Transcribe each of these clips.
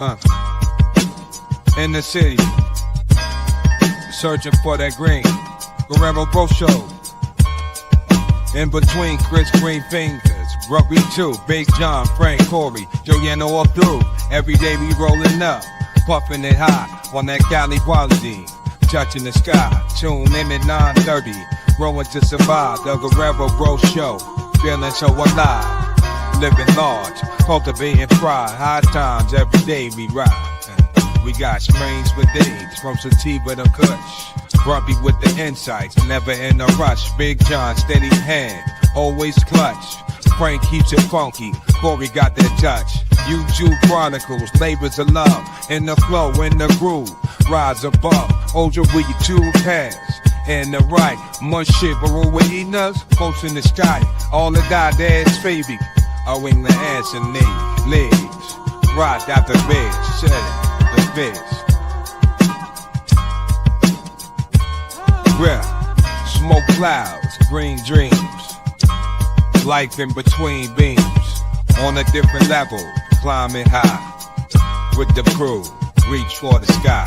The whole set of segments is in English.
Uh, in the city, searching for that green. Guerrero Show. In between Chris Green fingers, Rugby 2, Big John, Frank, Corey, Joanna all through. Every day we rolling up, puffing it high on that Cali quality. Touching the sky, tune in at 9:30. Growing to survive, the Guerrero Show. Feeling so alive, living large, cultivating pride. High times every day we ride. We got springs for days, from sativa to kush. Grumpy with the insights, never in a rush. Big John, steady hand, always clutch. Frank keeps it funky, Corey got that touch. YouTube Chronicles, labors of love. In the flow, in the groove, rise above. Hold your with your two hands. And the right, much shit, but we're eating us, close in the sky. All the dad's baby, our England ass and legs. Right out the bed, said it. The fish. Yeah. Smoke clouds, green dreams. Life in between beams. On a different level, climbing high. With the crew, reach for the sky.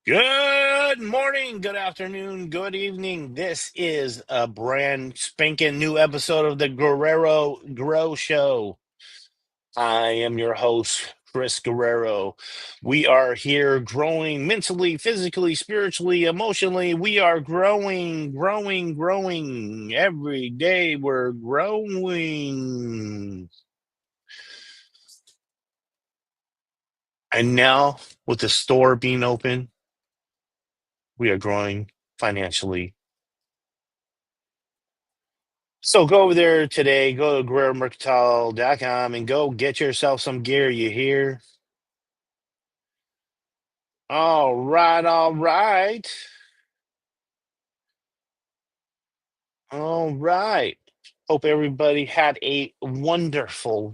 Good morning, good afternoon, good evening. This is a brand spanking new episode of the Guerrero Grow Show. I am your host, Chris Guerrero. We are here growing mentally, physically, spiritually, emotionally. We are growing. Every day we're growing. And now, with the store being open, we are growing financially. So go over there today, go to GuerreroMercantile.com and go get yourself some gear, you hear? All right. Hope everybody had a wonderful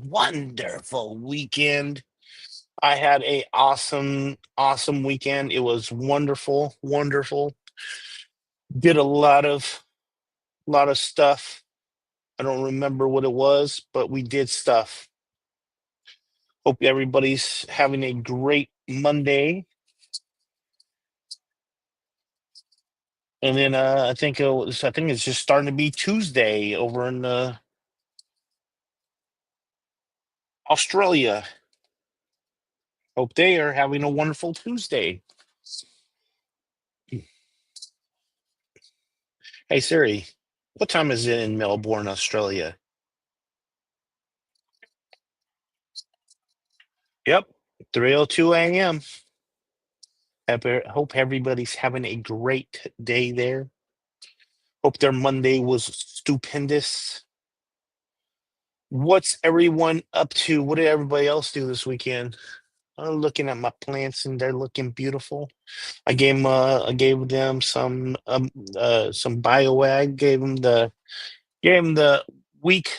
weekend. I had a awesome weekend. It was wonderful. Did a lot of stuff. I don't remember what it was, but we did stuff. Hope everybody's having a great Monday. And then I think it's just starting to be Tuesday over in Australia. Hope they are having a wonderful Tuesday. Hey Siri, what time is it in Melbourne, Australia? Yep, 3:02 a.m. Hope everybody's having a great day there. Hope their Monday was stupendous. What's everyone up to? What did everybody else do this weekend? I'm looking at my plants and they're looking beautiful. I gave them some BioAg. Gave them the week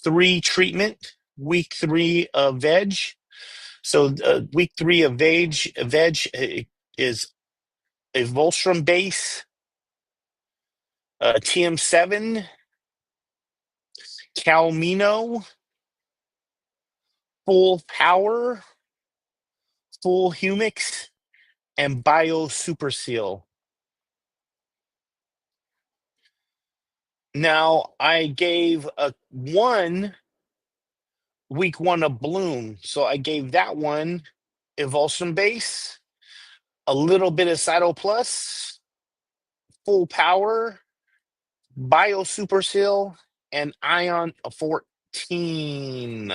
3 treatment. Week 3 of veg. So week 3 of veg is a Volstrom base, TM7, Calmino, Full Power, Full Humix, and Bio Super Seal. Now I gave week 1 of Bloom, so I gave that one Evulsion base, a little bit of Cyto Plus, Full Power, Bio Super Seal, and Ion 14.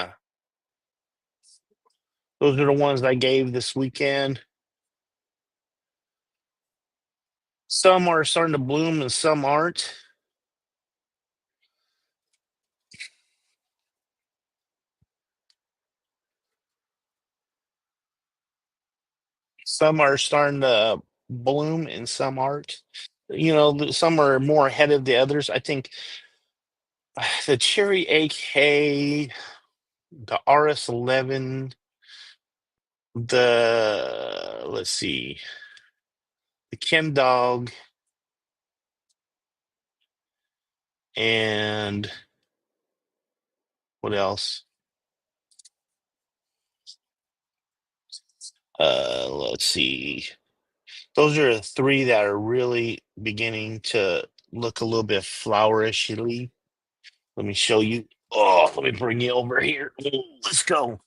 Those are the ones I gave this weekend. Some are starting to bloom and some aren't. Some are starting to bloom and some aren't. Some are more ahead of the others. I think The Cherry AK, the RS11, the let's see, the Kim Dog, and what else? Let's see. Those are the three that are really beginning to look a little bit flourishly. Let me show you. Oh, let me bring you over here. Ooh, let's go.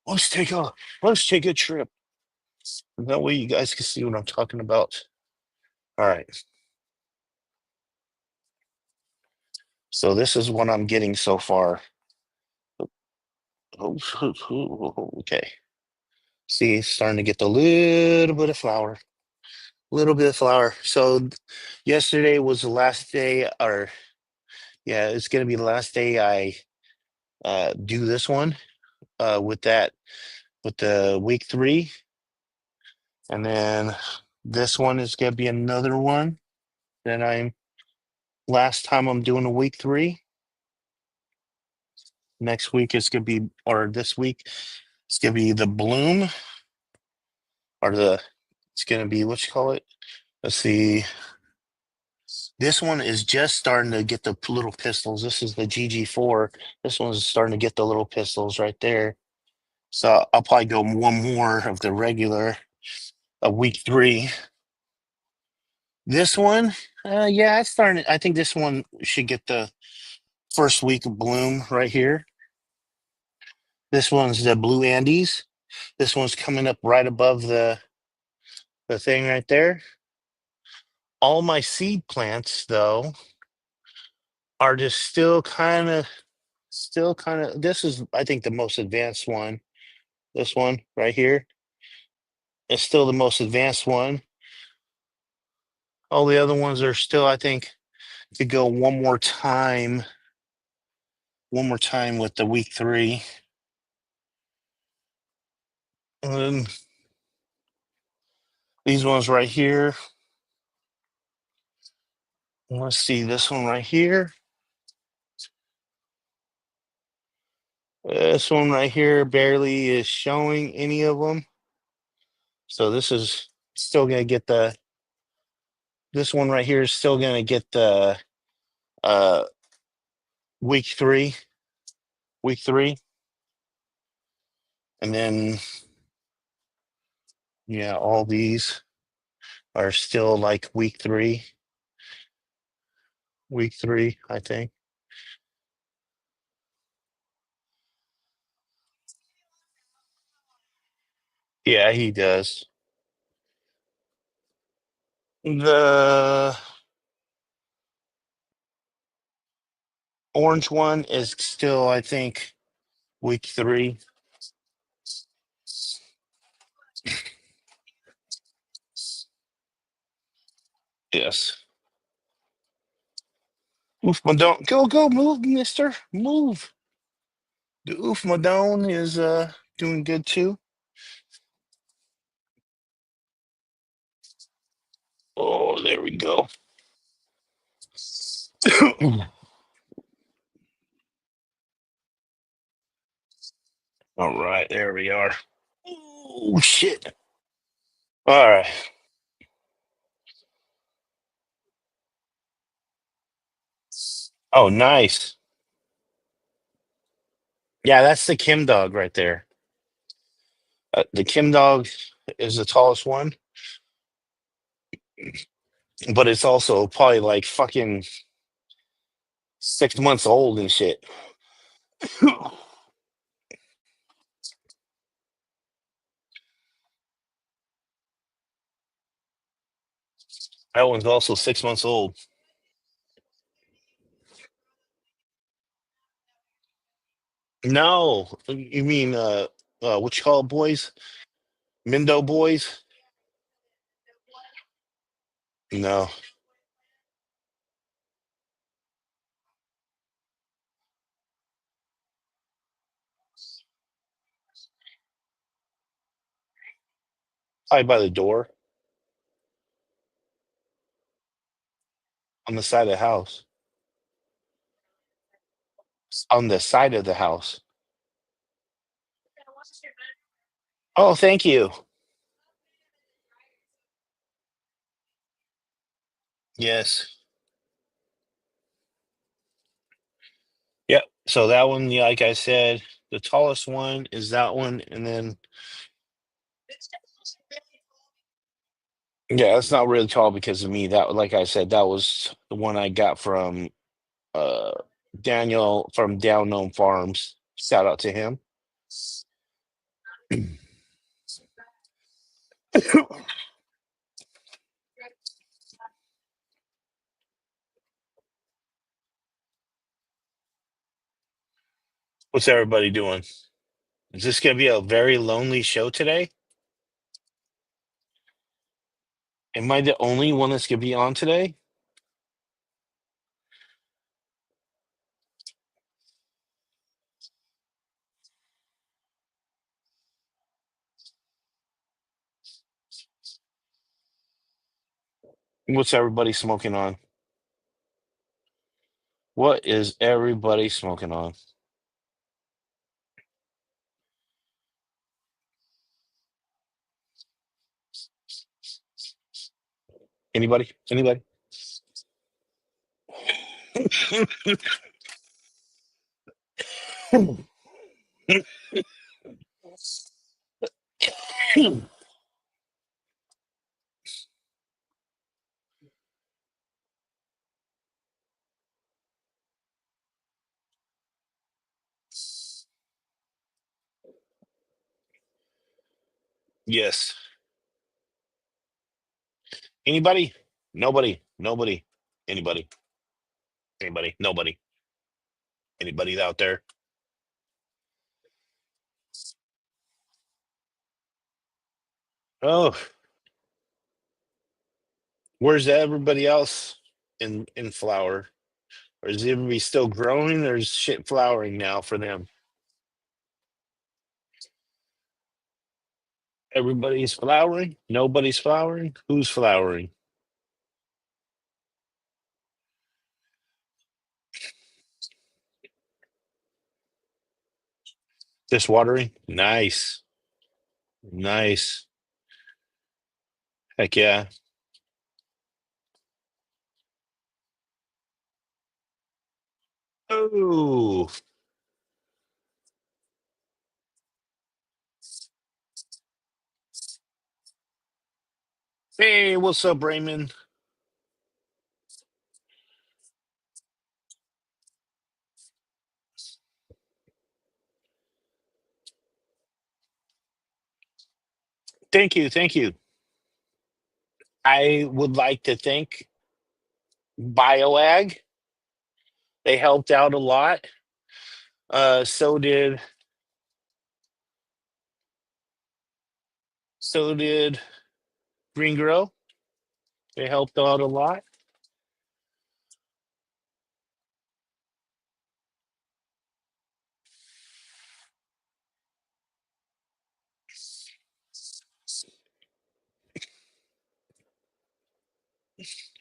Let's take a let's take a trip. That way you guys can see what I'm talking about. All right. So this is what I'm getting so far. Oh, okay. See, it's starting to get the little bit of flour. Little bit of flour. So yesterday was the last day, or yeah, it's gonna be the last day I do this one with that with the week 3, and then this one is gonna be another one that I'm last time I'm doing a week 3. Next week is gonna be, or this week it's gonna be the bloom, or the it's gonna be what you call it. Let's see. This one is just starting to get the little pistols. This is the GG4. This one's starting to get the little pistols right there. So I'll probably go one more of the regular, a week 3. This one, yeah, it's starting. I think this one should get the first week of bloom right here. This one's the Blue Andes. This one's coming up right above the thing right there. All my seed plants, though, are just still kind of. This is, I think, the most advanced one. This one right here is still the most advanced one. All the other ones are still, I think, to go one more time with the week 3. Um, these ones right here. Let's see this one right here. This one right here barely is showing any of them. So this is still gonna get the. This one right here is still gonna get the uh week 3, week 3, and then yeah, all these are still like week 3, I think. Yeah, he does. The orange one is still, I think, week 3. Yes. Oof Madone. Go, move, mister. Move. The Oof Madone is doing good too. Oh, there we go. All right, there we are. Oh shit. All right. Oh, nice. Yeah, that's the Kim dog right there. The Kim dog is the tallest one, but it's also probably like fucking 6 months old and shit. That one's also 6 months old. No, you mean what you call it, boys? Mindo boys? No, probably by the door on the side of the house. On the side of the house. Oh, thank you. Yes. Yep. So that one, yeah, like I said, the tallest one is that one, and then yeah, it's not really tall because of me. That, like I said, that was the one I got from uh Daniel from Down Gnome Farms. Shout out to him. What's everybody doing? Is this gonna be a very lonely show today? Am I the only one that's gonna be on today? What's everybody smoking on? What is everybody smoking on? Anybody? Anybody? Yes. Anybody? Nobody. Nobody. Anybody? Anybody? Nobody. Anybody out there? Oh, where's everybody else in flower? Or is everybody still growing? Or is shit flowering now for them? Everybody's flowering? Nobody's flowering? Who's flowering? Just watering? Nice. Nice. Heck yeah. Oh, hey, what's up, Raymond? Thank you. Thank you. I would like to thank BioAg. They helped out a lot. So did Green Grow. They helped out a lot.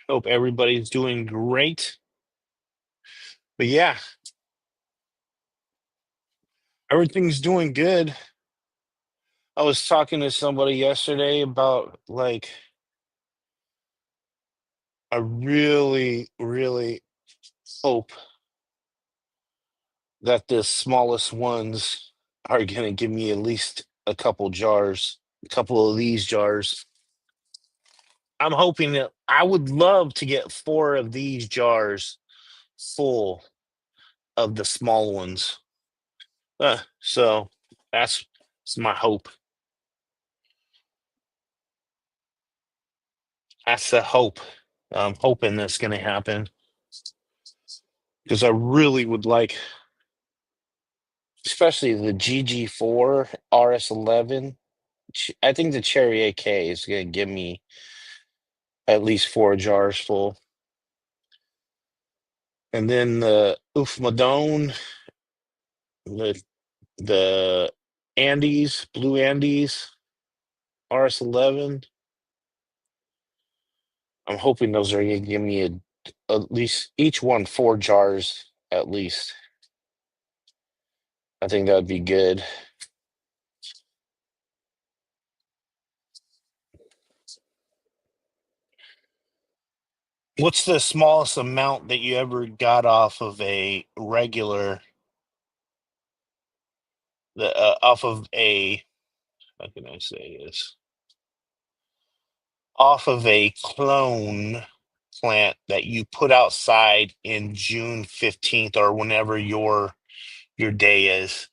Hope everybody's doing great. But yeah, everything's doing good. I was talking to somebody yesterday about like I really, really hope that the smallest ones are gonna give me at least a couple jars, a couple of these jars. I'm hoping that I would love to get 4 of these jars full of the small ones. So that's my hope. That's the hope. I'm hoping that's going to happen because I really would like, especially the GG4 RS11. I think the Cherry AK is going to give me at least 4 jars full. And then the Oof Madone, the the Andes, Blue Andes RS11. I'm hoping those are going to give me at least each one 4 jars at least. I think that would be good. What's the smallest amount that you ever got off of a regular, off of a, how can I say this? Off of a clone plant that you put outside in June 15th or whenever your day is?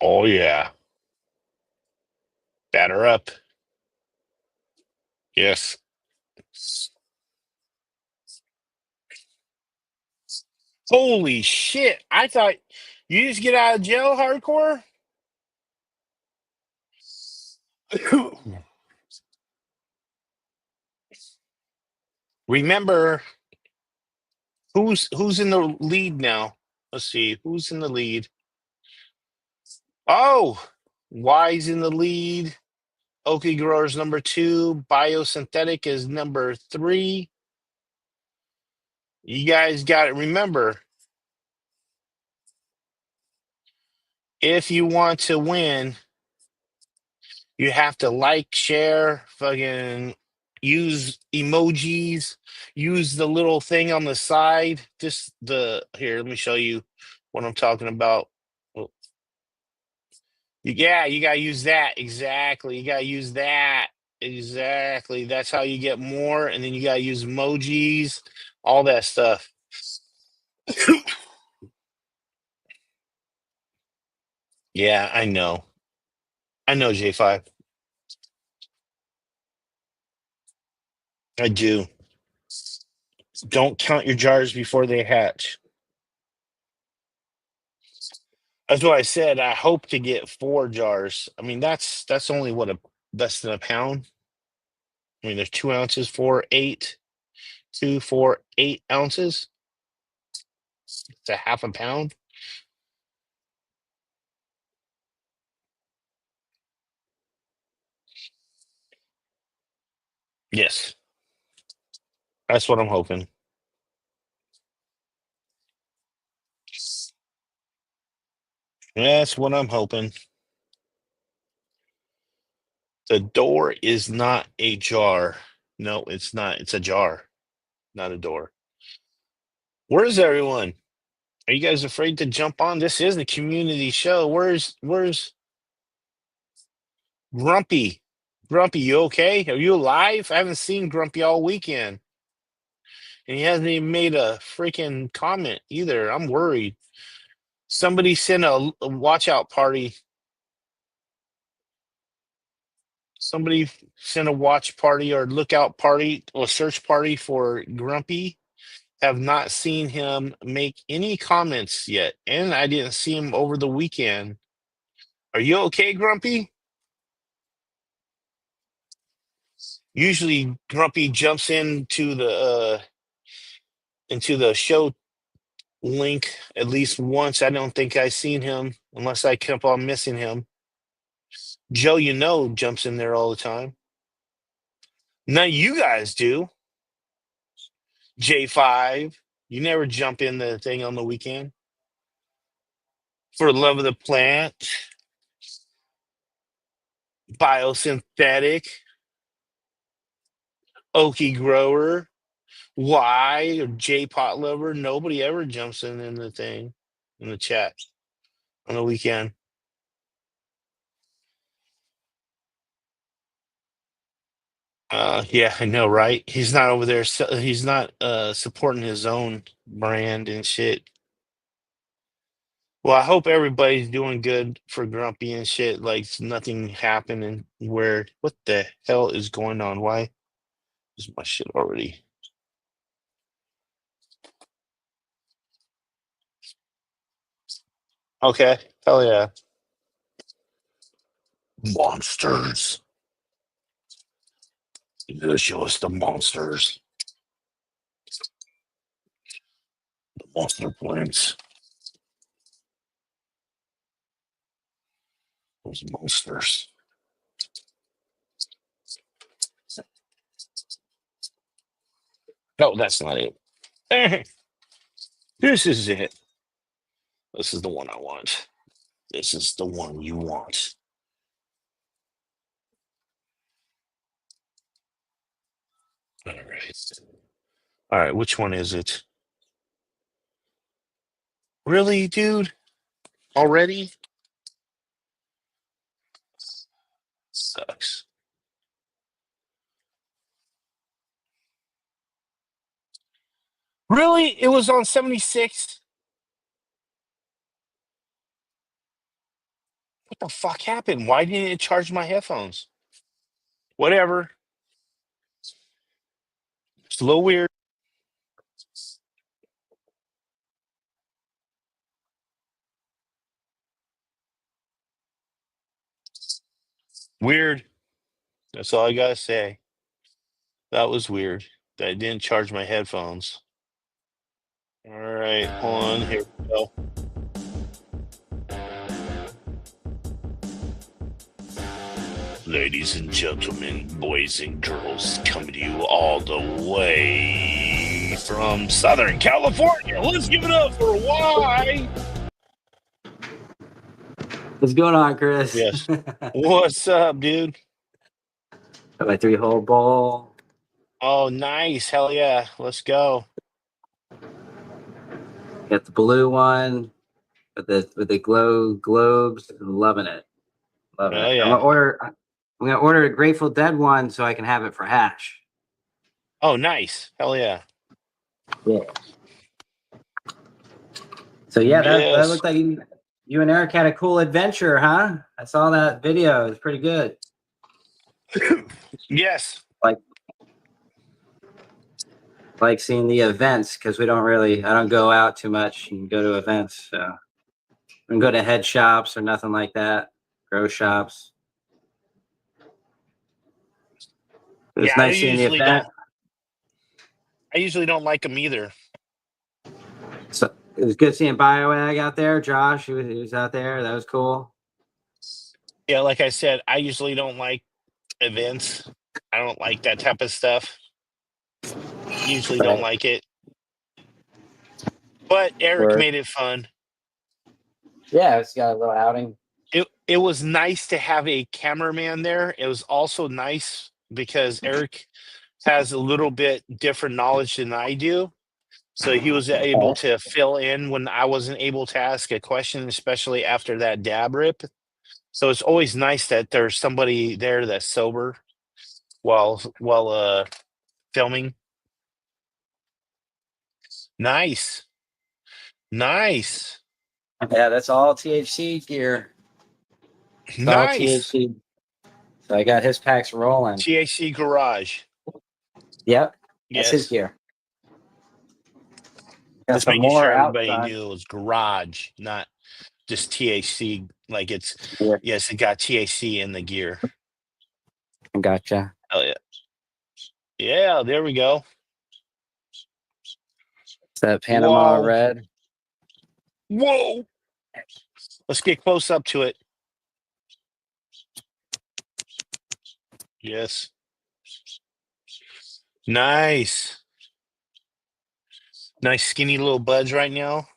Oh yeah. Batter up. Yes. Holy shit. I thought you just get out of jail hardcore? Remember who's in the lead now? Let's see. Who's in the lead? Oh, Y's in the lead. Okie Grower's number 2. Biosynthetic is number 3. You guys got it. Remember, if you want to win, you have to like, share, fucking use emojis, use the little thing on the side. Just the here, let me show you what I'm talking about. Well, yeah, you gotta use that. Exactly. You gotta use that. Exactly. That's how you get more. And then you gotta use emojis, all that stuff. Yeah, I know. I know, J5. I do. Don't count your jars before they hatch. That's what I said. I hope to get 4 jars. I mean, that's only what a less than a pound. I mean, there's 2 ounces, 4, 8, 2, 4, 8 ounces. It's a half a pound. Yes, that's what I'm hoping. That's what I'm hoping. The door is not a jar. No, it's not. It's a jar, not a door. Where is everyone? Are you guys afraid to jump on? This is the community show. Where's Grumpy? Grumpy, you okay? Are you alive? I haven't seen Grumpy all weekend. And he hasn't even made a freaking comment either. I'm worried. Somebody sent a watch out party. Somebody sent a watch party or lookout party or search party for Grumpy. Have not seen him make any comments yet. And I didn't see him over the weekend. Are you okay, Grumpy? Usually Grumpy jumps into the show link at least once. I don't think I've seen him unless I kept on missing him. Joe, jumps in there all the time. None of you guys do. J5, you never jump in the thing on the weekend. For the love of the plant, biosynthetic, oaky grower, Y or J pot lover. Nobody ever jumps in the thing in the chat on the weekend. Yeah, I know, right? He's not over there. He's not supporting his own brand and shit. Well, I hope everybody's doing good for Grumpy and shit. Like nothing happening. Where what the hell is going on? Why is my shit already? Okay, hell yeah, monsters. You gotta show us the monsters, the monster plants. Those monsters. No, that's not it. This is it. This is the one I want. This is the one you want. All right. All right, which one is it? Really, dude? Already? Sucks. Really? It was on 76? What the fuck happened? Why didn't it charge my headphones? Whatever. It's a little weird. Weird. That's all I gotta say. That was weird. That it didn't charge my headphones. All right, hold on. Here we go. Ladies and gentlemen, boys and girls, coming to you all the way from Southern California. Let's give it up for Y. What's going on, Chris? Yes. What's up, dude? Got my 3-hole bowl. Oh, nice. Hell yeah. Let's go. Got the blue one with the glow globes. Loving it. Loving Oh, it. yeah. I'm gonna order a Grateful Dead one so I can have it for hash. Oh, nice. Hell yeah. Yeah. So yeah, that Yes. looked like you and Eric had a cool adventure, huh? I saw that video. It was pretty good. Yes. Like seeing the events because I don't go out too much and go to events. So I don't go to head shops or nothing like that. Grow shops. It was Yeah, I nice seeing the usually event. don't. I usually don't like them either. So it was good seeing BioEgg out there. Josh, he was out there. That was cool. Yeah, like I said, I usually don't like events. I don't like that type of stuff. Usually don't Right. like it. But Eric Word. made it fun. Yeah, it's got a little outing. It was nice to have a cameraman there. It was also nice because Eric has a little bit different knowledge than I do. So he was able to fill in when I wasn't able to ask a question, especially after that dab rip. So it's always nice that there's somebody there that's sober while filming. Nice. Nice. Yeah, that's all THC gear. It's all Nice. THC. So I got his packs rolling. THC garage. Yep, that's his Yes. gear. Got Just some making sure more everybody outside. knew it was garage, not just THC. Like it's Gear. yes, it got THC in the gear. Gotcha. Oh yeah. Yeah, there we go. It's that Panama Whoa. red. Whoa. Let's get close up to it. Yes. Nice. Nice skinny little buds right now.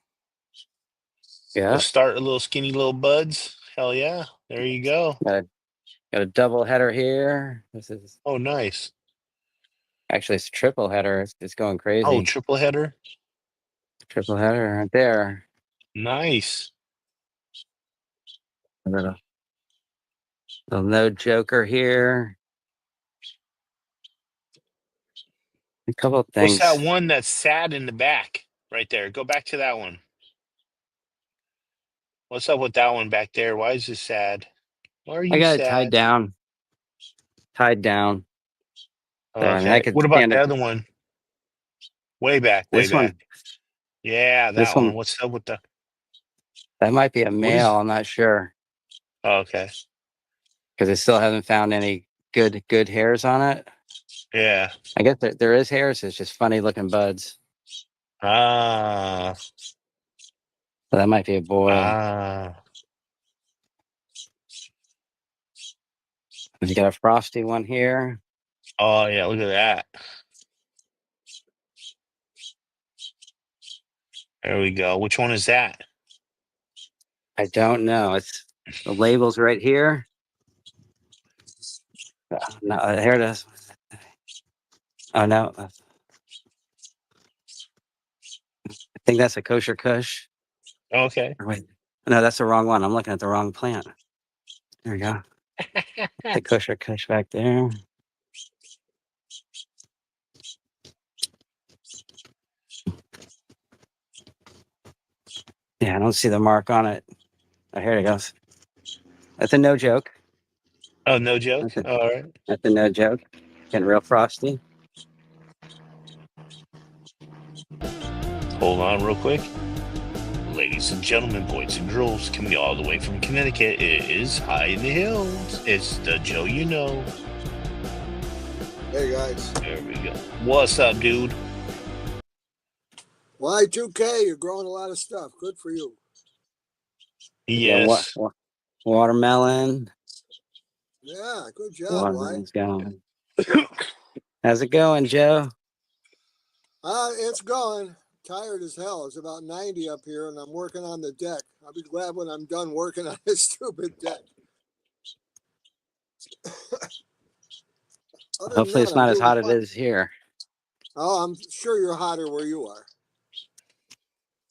Yeah, Let's start a little skinny little buds. Hell yeah. There you go. got a double header here. This is Oh, nice. actually it's a triple header. It's going Oh, crazy. triple header. Triple header right there. Nice. A little no joker here. A couple of What's that things. one that's sad in the back right there? Go back to that one. What's up with that one back there? Why is this sad? Why are I you got it tied sad? down. Tied down. So I mean, I Okay. could What about stand the it. other one? Way back, way This back. one, Yeah, this that one. one, What's up with the that might be a what male. is I'm not sure okay. because I still haven't found any good hairs on it. Yeah. I guess there is hairs. It's just funny looking buds. Ah. So that might be a boy. Ah. You got a frosty one here. Oh yeah, look at that. There we go. Which one is that? I don't know. It's the label's right here. No, here it is. Oh no, I think that's a kosher kush. Okay. Or wait, no, that's the wrong one. I'm looking at the wrong plant. There we go. The kosher kush back there. Yeah, I don't see the mark on it. Oh, here it goes. That's a no joke. Oh, no joke. That's a, All right. that's a no joke. Getting real frosty. Hold on real quick. Ladies and gentlemen, boys and girls, coming all the way from Connecticut, it is High in the Hills. It's the Joe you know. Hey guys. There we go. What's up, dude? Y2K, you're growing a lot of stuff. Good for you. Yeah, Yes. watermelon. Yeah, good job, Y. Watermelon's going. How's it going, Joe? It's going. Tired as hell. It's about 90 up here, and I'm working on the deck. I'll be glad when I'm done working on this stupid deck. Other than Hopefully that, it's I'm not as doing hot as fine. it is here. Oh, I'm sure you're hotter where you are.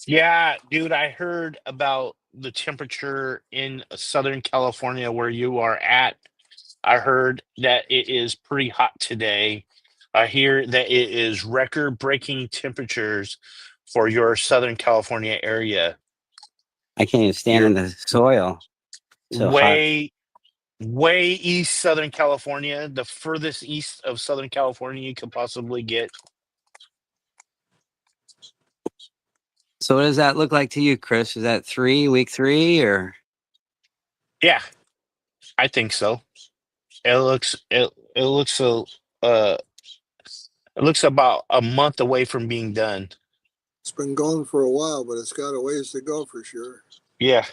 Yeah, dude, I heard about the temperature in Southern California where you are at. I heard that it is pretty hot today. I hear that it is record-breaking temperatures for your Southern California area. I can't even stand in You're the soil. So hot. way east Southern California, the furthest east of Southern California you could possibly get. So what does that look like to you, Chris? Is that week three, or? Yeah, I think so. It looks so it looks about a month away from being done. It's been going for a while, but it's got a ways to go for sure. Yeah.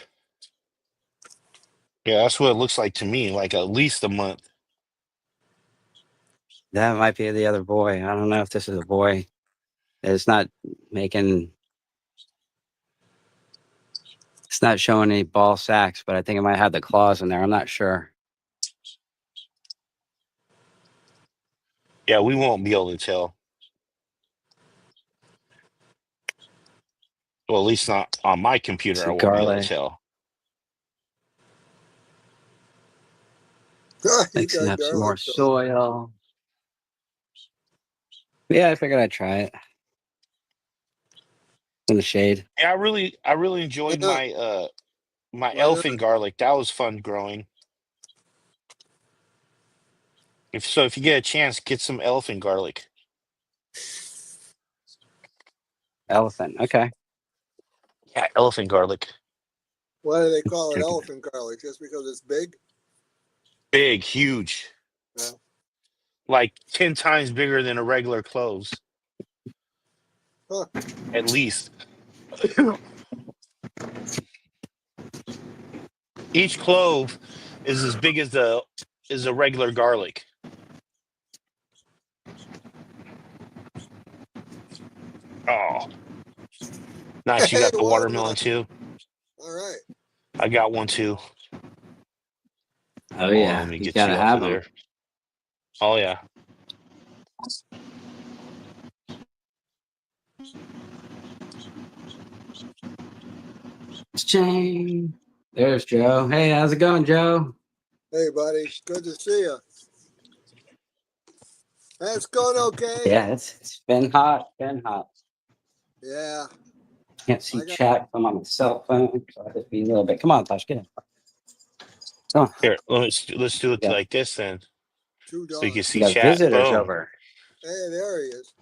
Yeah, that's what it looks like to me, like at least a month. That might be the other boy. I don't know if this is a boy. It's not making. It's not showing any ball sacks, but I think it might have the claws in there. I'm not sure. Yeah, we won't be able to tell. Well, at least not on my computer, It's I a won't be able to garlic tell. You mixing got up some more garlic. soil. Yeah, I figured I'd try it in the shade. Yeah, I really enjoyed Yeah, my why elephant not? garlic. That was fun growing. If you get a chance, get some elephant garlic. Elephant. Okay. Yeah, elephant garlic. Why do they call it Check it. elephant garlic? Just because it's big? Big, huge. Yeah. Like 10 times bigger than a regular cloves, Huh. at least. Each clove is as big as a regular garlic. Oh, nice. You Hey, got the watermelon too. All right. I got one too. Oh Hold on, yeah, let me you get gotta you off have of them. there. Oh yeah. Chain. There's Joe. Hey, how's it going, Joe? Hey, buddy. Good to see you. That's going okay. Yeah, it's been hot. Been hot. Yeah. Can't see I got chat. I'm on my cell phone, so I'll just be a little bit. Come on, Tosh, get in. Come on. Here, let's do it Yeah. like this then, 2 so you can dogs. see You got chat. visitors Boom. over. Hey, there he is.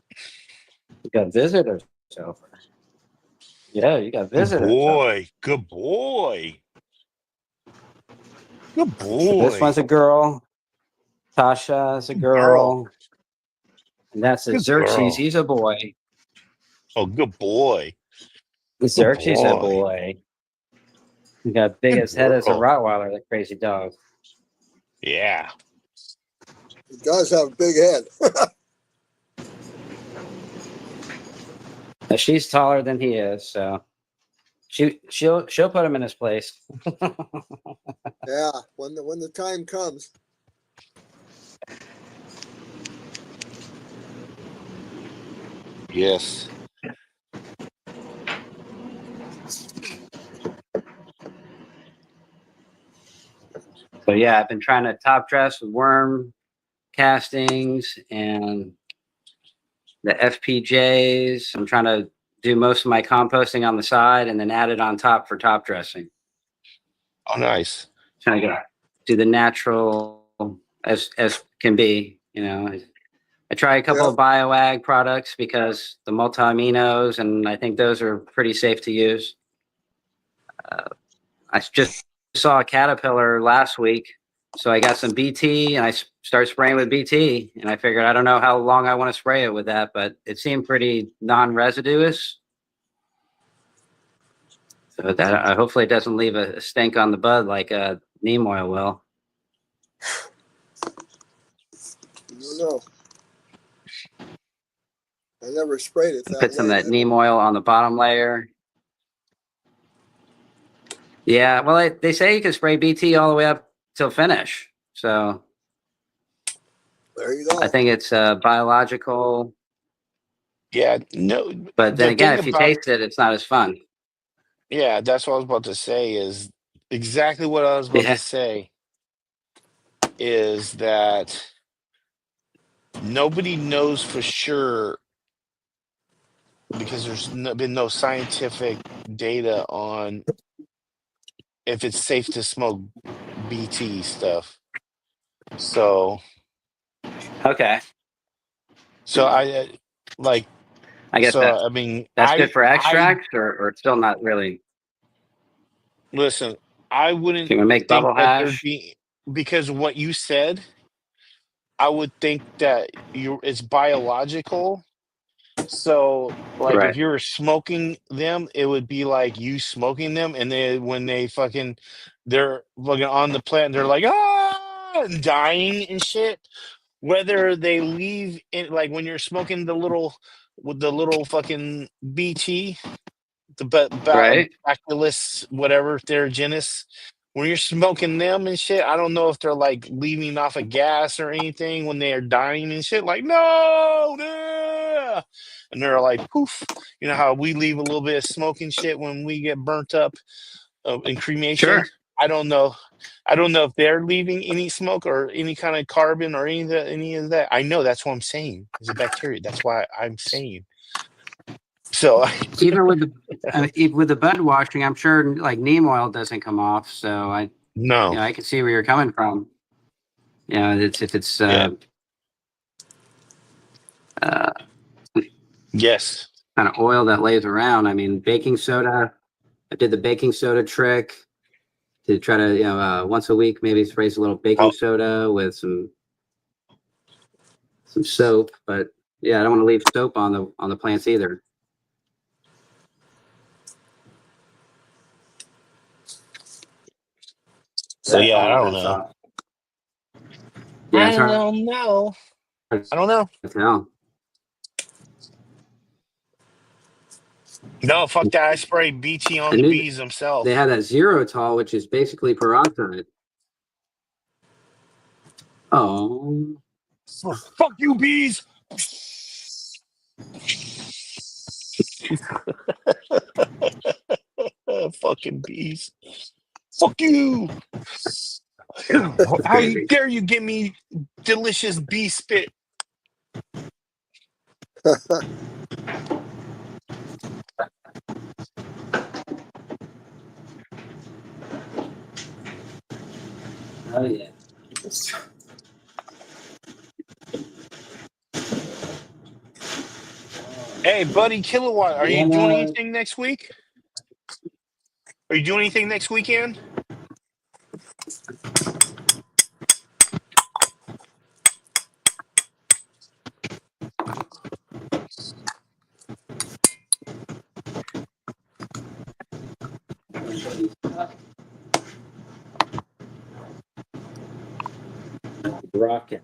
You got visitors over. Yeah, you got Good visitors over. boy. Good boy. Good So this boy. one's a girl. Tasha is a Good girl. girl. And that's a Good Xerxes. girl. He's a boy. Oh, good boy. Good Xerxes a boy. boy. He got big Good as head as a girl. Rottweiler, that crazy dog. Yeah. He does have a big head. Now, she's taller than he is, so she'll put him in his place. Yeah, when the time comes. Yes. So yeah, I've been trying to top dress with worm castings and the FPJs. I'm trying to do most of my composting on the side and then add it on top for top dressing. Oh, nice. Trying to do the natural as can be. You know, I try a couple Yeah. of bioag products because the multi-aminos, and I think those are pretty safe to use. I just saw a caterpillar last week, so I got some BT and I started spraying with BT, and I figured I don't know how long I want to spray it with that, but it seemed pretty non-residuous. So that hopefully it doesn't leave a stink on the bud like neem oil will. No. I never sprayed it that Put some of way. that neem oil on the bottom layer. Yeah, well, they say you can spray BT all the way up till finish. So There you go. I think it's biological. Yeah. No, But then the again, thing if you about, taste it, it's not as fun. yeah, that's what I was about to say is exactly what I was about Yeah, to say is that nobody knows for sure because there's been no scientific data on if it's safe to smoke BT stuff. So, okay. I like, I guess so I mean, that's good for I extracts, or still not really. listen, I If you wouldn't want to make think bubble that there'd hash, be, because what you said, I would think that it's biological. So, like, if right? you were smoking them, it would be like you smoking them, and when they're fucking on the plant, they're like and dying and shit. Whether they leave it, like when you're smoking with the little fucking BT, the Right, Bacillus, whatever their genus. When you're smoking them and shit, I don't know if they're like leaving off a gas or anything when they are dying and shit. Like no, nah! And they're like poof. You know how we leave a little bit of smoke and shit when we get burnt up in cremation. sure. I don't know. I don't know if they're leaving any smoke or any kind of carbon or any of that. I know that's what I'm saying. It's a bacteria. That's why I'm saying. So Even with the bud washing, I'm sure like neem oil doesn't come off. So no. I can see where you're coming from. It's if it's Yeah. uh, Yes. kind of oil that lays around. I mean, baking soda. I did the baking soda trick to try to once a week maybe spray a little baking Oh, soda with some soap. But yeah, I don't want to leave soap on the plants either. so That's yeah, all I the don't vents know. off. Yeah, I it's hard don't know. to I don't know. tell. No, fuck that. I spray BT I on the knew bees they themselves. had that zero tall, which is basically peroxide. Oh, Fuck you, bees. Fucking bees. Fuck you. that's How you crazy. dare you give me delicious bee spit? Oh yeah. Hey, buddy, Kilowatt, are Yeah, you doing no. anything next week? Are you doing anything next weekend? Rocket.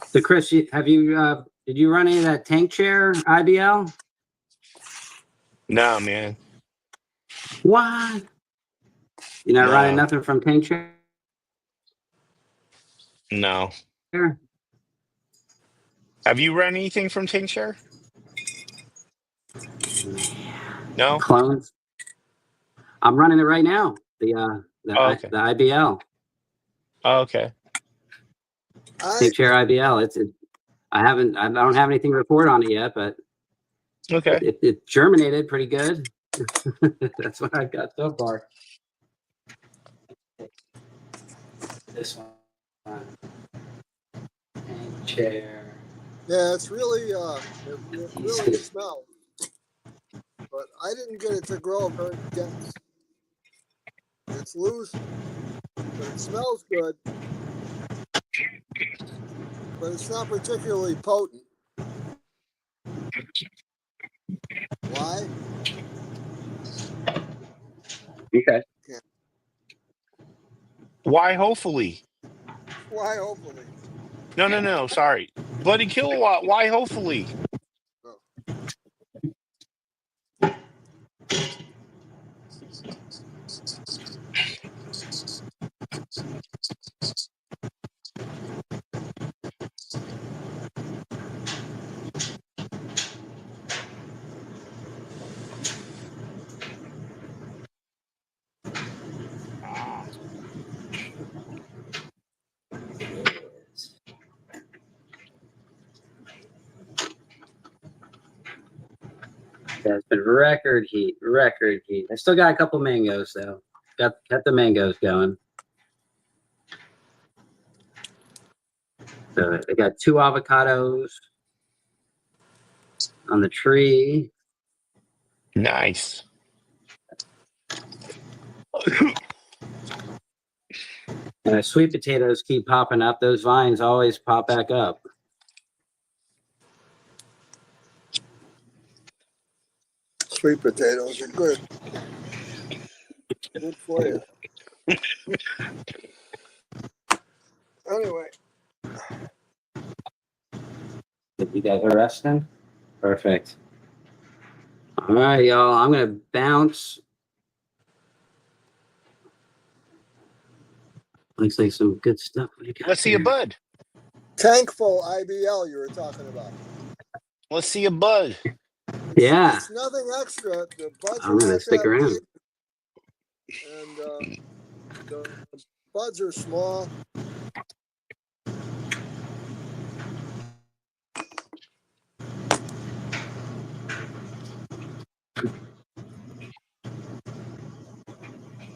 So, Chris, have you did you run any of that tank chair IBL? No, man. What? You're not running No, nothing from tank chair? no. Have you run anything from Tincture? No? Clones. I'm running it right now. Oh, okay. The IBL Oh, okay. tank chair IBL. I don't have anything to report on it yet, but Okay. it germinated pretty good. That's what I've got so far. This one. Tank chair. Yeah, it's really it really smells, but I didn't get it to grow very dense. It's loose, but it smells good, but it's not particularly potent. Why? Okay. Why hopefully? Why? Hopefully. No. Sorry. Buddy Kilowatt, why hopefully? Oh. That's been record heat. I still got a couple mangoes though. Got the mangoes going. So I got 2 avocados on the tree. Nice. And the sweet potatoes keep popping up. Those vines always pop back up. Sweet potatoes are good. Good for you. Anyway. You guys are resting? Perfect. All right, y'all. I'm gonna bounce. Looks like some good stuff. What do you got Let's see a there? bud. Tankful IBL you were talking about. Let's see a bud. Yeah. It's nothing extra. The buds I'm are gonna not stick that around. big. And the buds are small.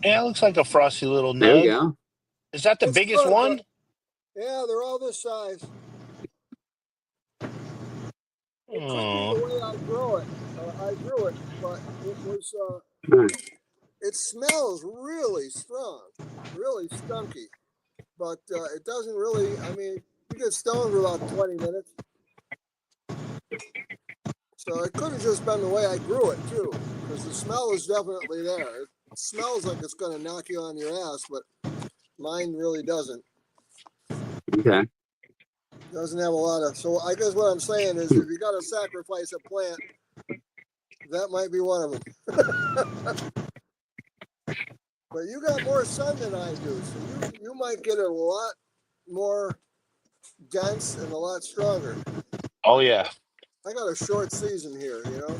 Yeah, it looks like a frosty little There we nug. go. Is that the It's biggest good, one? yeah, they're all this size. It could be Oh, the way I grew it. I grew it, but it was. It smells really strong, really stunky, but it doesn't really. I mean, you get stoned for about 20 minutes. So it could have just been the way I grew it too, because the smell is definitely there. It smells like it's going to knock you on your ass, but mine really doesn't. Okay. Doesn't have a lot of. So I guess what I'm saying is, if you got to sacrifice a plant, that might be one of them. But you got more sun than I do, so you might get it a lot more dense and a lot stronger. oh yeah. I got a short season here, you know.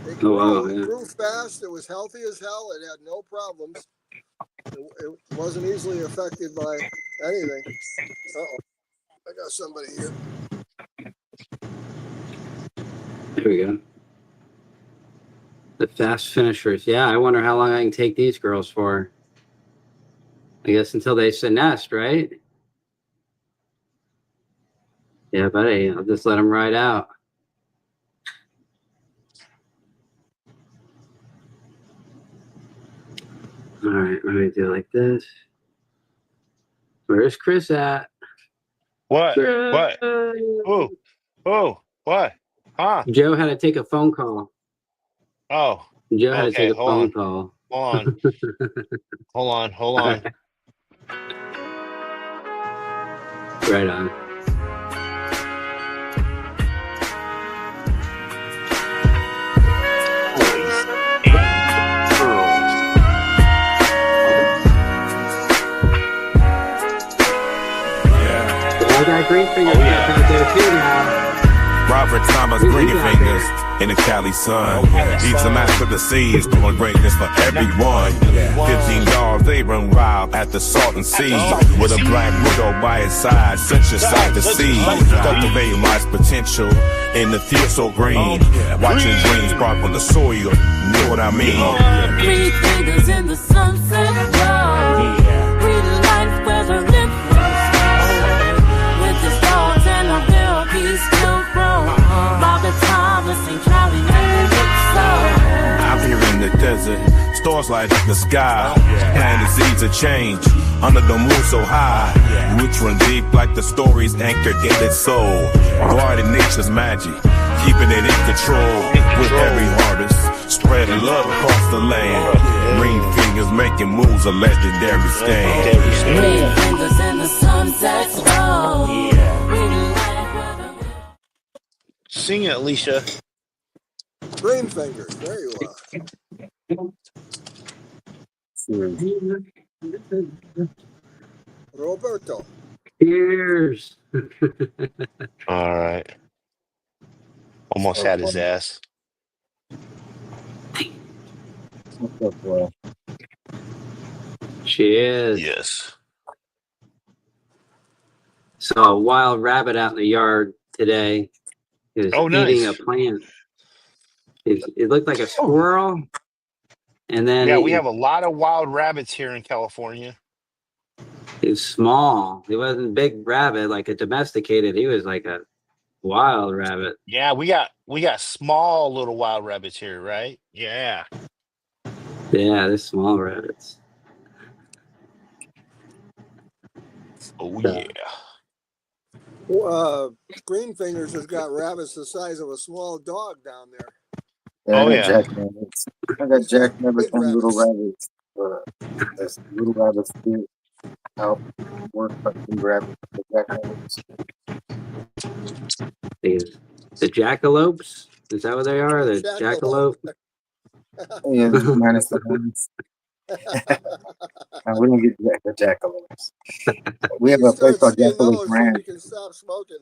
It Oh, wow, grew, yeah. grew fast. It was healthy as hell. It had no problems. It wasn't easily affected by anything. Uh-oh. I got somebody here. There we go. The fast finishers. Yeah, I wonder how long I can take these girls for. I guess until they nest, right? Yeah, buddy. I'll just let them ride out. All right, let me do it like this. Where's Chris at? What? Chris! What? Oh, what? Huh? Joe had to take a phone call. Oh, Joe had to okay. take a Hold phone on. call. Hold on. Hold on. Right on. I got green fingers out there too now. Robert Thomas, Green Fingers in the Cali sun. He's a master of the seas, doing greatness for everyone. 15 dogs, they run wild at the Salton Sea. With a black widow by his side, such a sight to see. Cultivate life's potential in the field so green. Watching dreams spark on the soil, you know what I mean? Green fingers in the sunset glow. Green life where the with the stars and a real peace still grow. Robert Thomas ain't Charlie, nothing so. Out here in the desert, stars light up the sky. Planting seeds of change under the moon so high. Which run deep like the stories anchored in its soul. Guarding nature's magic, keeping it in control. With every harvest, spreading love across the land. Green fingers making moves, a legendary stand. Green fingers in the sunset glow. Sing it, Alicia. Green fingers. There you are. Roberto. Cheers. All right. Almost had his ass. Cheers. Yes. Saw a wild rabbit out in the yard today. It was eating a plant. It looked like a squirrel. And then yeah, we have a lot of wild rabbits here in California. He was small. He wasn't a big rabbit, like a domesticated. He was like a wild rabbit. Yeah, we got small little wild rabbits here, right? Yeah. Yeah, they're small rabbits. Oh yeah. Green Fingers has got rabbits the size of a small dog down there. Oh yeah. I got jackrabbits and little rabbits. That's little rabbits do help work for big rabbits. The jackrabbits. The jackalopes? Is that what they are? The jackalope? Yeah, minus the horns. We don't get the jackalopes. We have a place called Jackalope Ranch. You can stop smoking.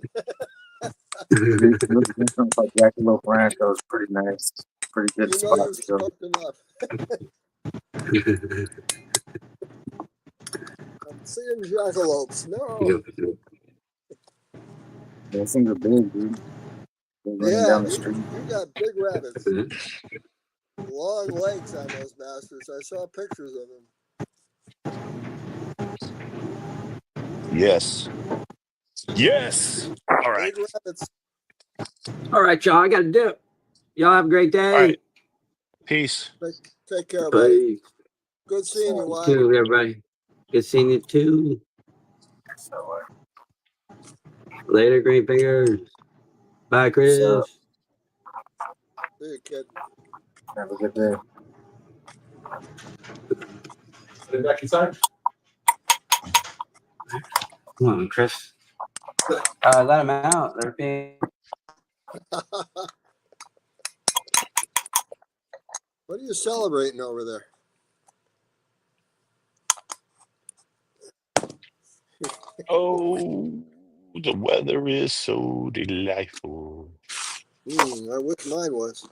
There's something called Jackalope Ranch. That was pretty nice. Pretty good spot. I'm seeing jackalopes. No. Those things are big, dude. They're running down the street. You got big rabbits. Long legs on those bastards. I saw pictures of them. Yes. Yes. All right. Big rabbits. All right, y'all. I got to dip. Y'all have a great day. All right. Peace. Take care, buddy. Good seeing you, Wyatt. Too, everybody. Good seeing you too. Later, Green Fingers. Bye, Chris. See you, kid. Have a good day. Get back inside. Come on, Chris. Let him out. They're being... What are you celebrating over there? Oh, the weather is so delightful. I wish mine was.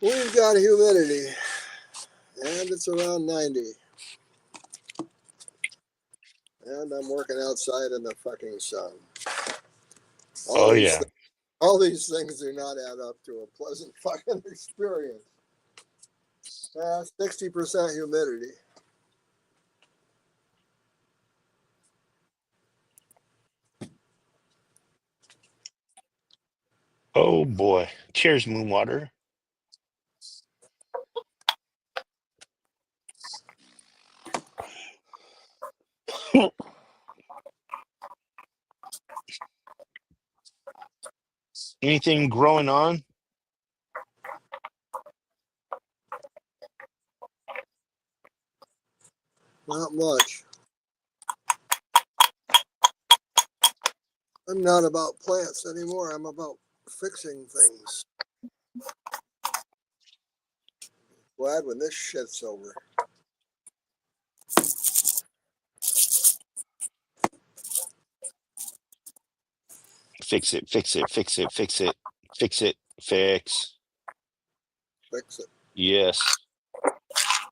We've got humidity, and it's around 90. And I'm working outside in the fucking sun. Oh, yeah. All these things do not add up to a pleasant fucking experience. 60% humidity. Oh boy. Cheers, Moonwater. Anything growing on? Not much. I'm not about plants anymore. I'm about fixing things. Glad when this shit's over. Fix it, fix it, fix it, fix it, fix it, fix. Fix it. Yes.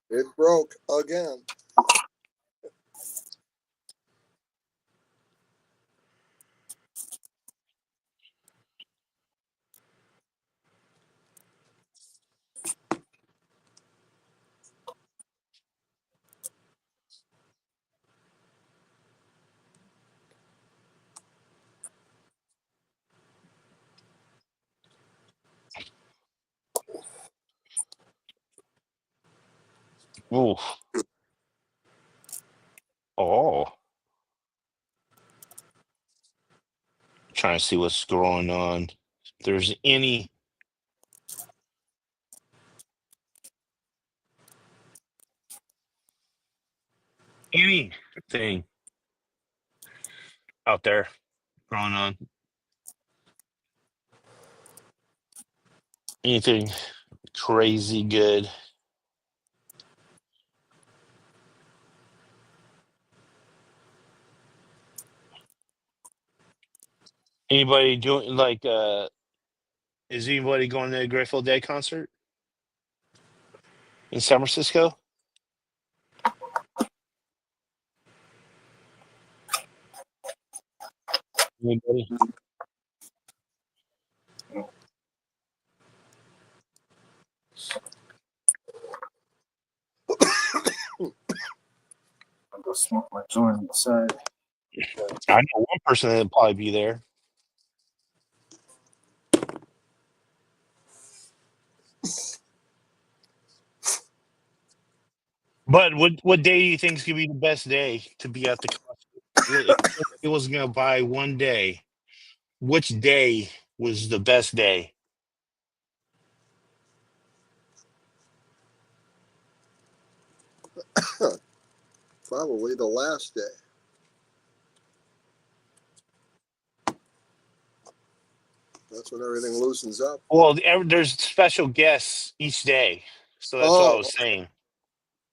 It broke again. Ooh. Oh. Trying to see what's going on. If there's anything out there going on. Anything crazy good. Anybody doing like is anybody going to a Grateful Dead concert in San Francisco? Anybody? I'll go smoke my joint inside. I know one person that'd probably be there. But what day do you think is gonna be the best day to be at the concert? If it was gonna buy one day, which day was the best day? Probably the last day. That's when everything loosens up. Well, there's special guests each day, so that's what I was saying.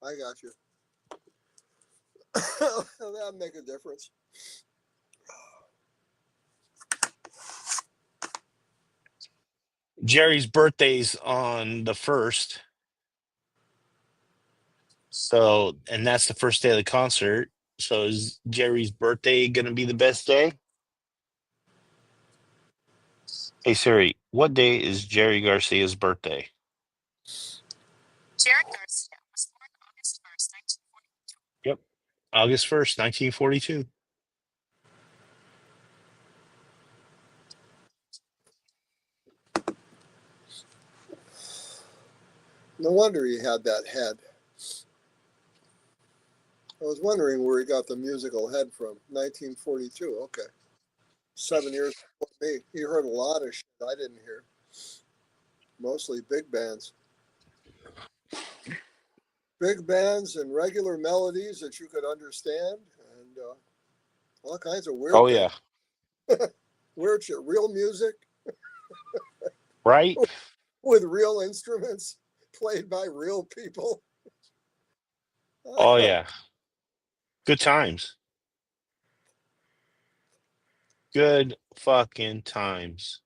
I got you. That'd make a difference. Jerry's birthday's on the 1st. So, and that's the first day of the concert. So is Jerry's birthday going to be the best day? Hey Siri, what day is Jerry Garcia's birthday? Jerry Garcia was born August 1st, 1942. Yep. August 1st, 1942. No wonder he had that head. I was wondering where he got the musical head from. 1942. Okay. 7 years before me. He heard a lot of shit I didn't hear. Mostly big bands. Big bands and regular melodies that you could understand, and all kinds of weird things. Yeah. Weird shit. Real music. Right? With real instruments played by real people. Oh, yeah. Good times. Good fucking times.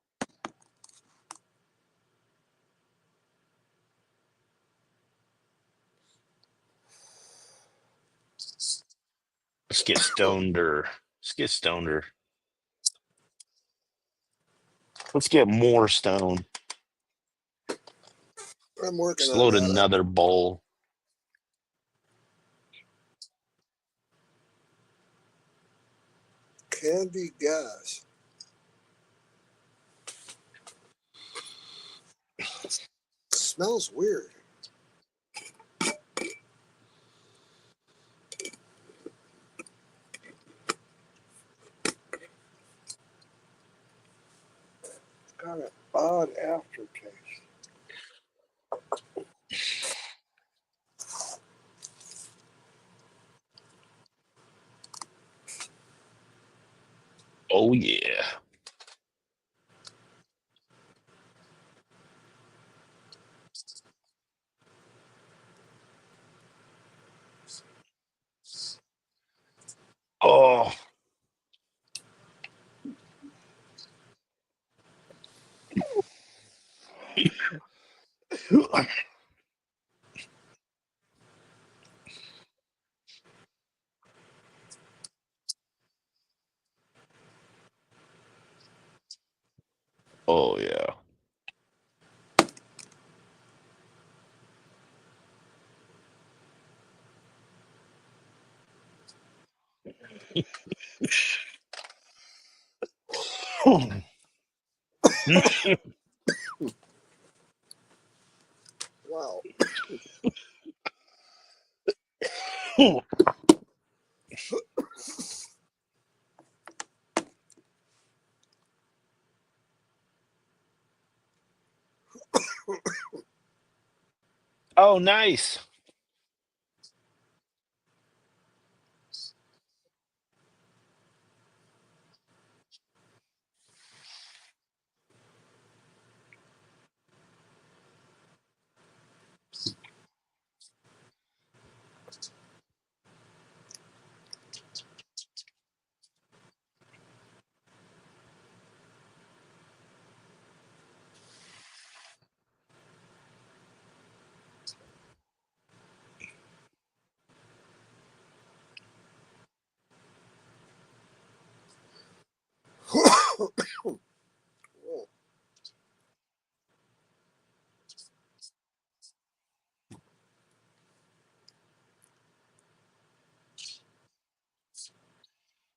Let's get stoneder. Let's get stoneder. Let's get more stone. I'm working Just on load that. another bowl. Candy gas. Smells weird. Got an odd aftertaste. Oh yeah. Oh. Oh yeah. Wow. Oh, nice.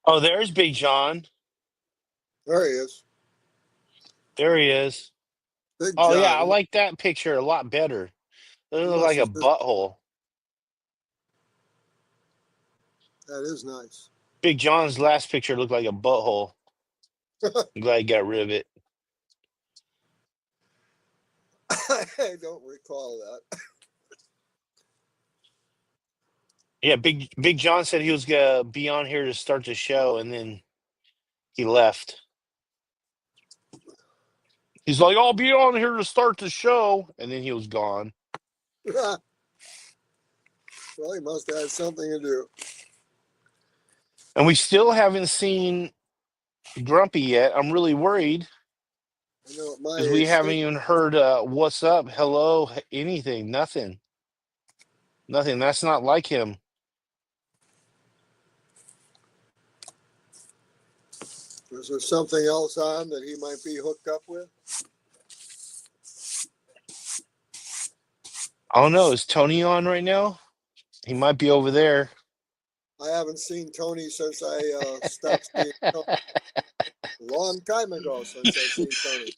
Oh, there's Big John. There he is. There he is. Big Oh yeah, I John. like that picture a lot better. It He looks must like a have just, butthole. that is nice. Big John's last picture looked like a butthole. I'm glad he got rid of it. I don't recall that. Yeah, Big John said he was gonna be on here to start the show, and then he left. He's like, "I'll be on here to start the show," and then he was gone. Well, he must have had something to do. And we still haven't seen Grumpy yet. I'm really worried I know at my because we age, haven't even heard what's up, hello, anything, nothing. Nothing. That's not like him. is there something else on that he might be hooked up with? I don't know. Is Tony on right now? He might be over there. I haven't seen Tony since I stopped seeing Tony. A long time ago since I've seen Tony.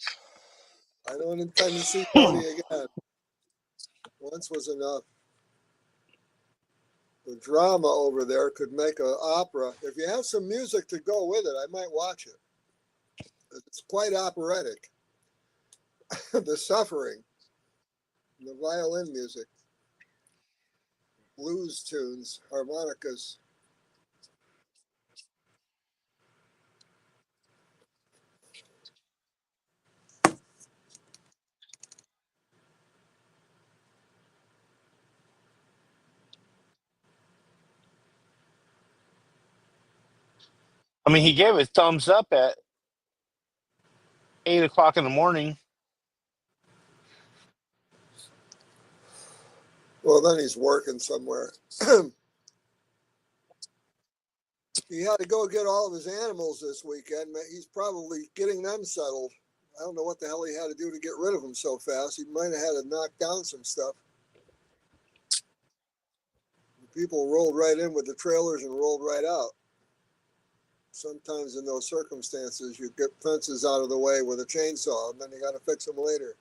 I don't intend to see Tony again. Once was enough. The drama over there could make an opera. If you have some music to go with it, I might watch it. It's quite operatic. The suffering, the violin music, blues tunes, harmonicas. I mean, he gave a thumbs up at 8 o'clock in the morning. Well, then he's working somewhere. He had to go get all of his animals this weekend. He's probably getting them settled. I don't know what the hell he had to do to get rid of them so fast. He might have had to knock down some stuff. People rolled right in with the trailers and rolled right out. Sometimes in those circumstances, you get fences out of the way with a chainsaw, and then you got to fix them later.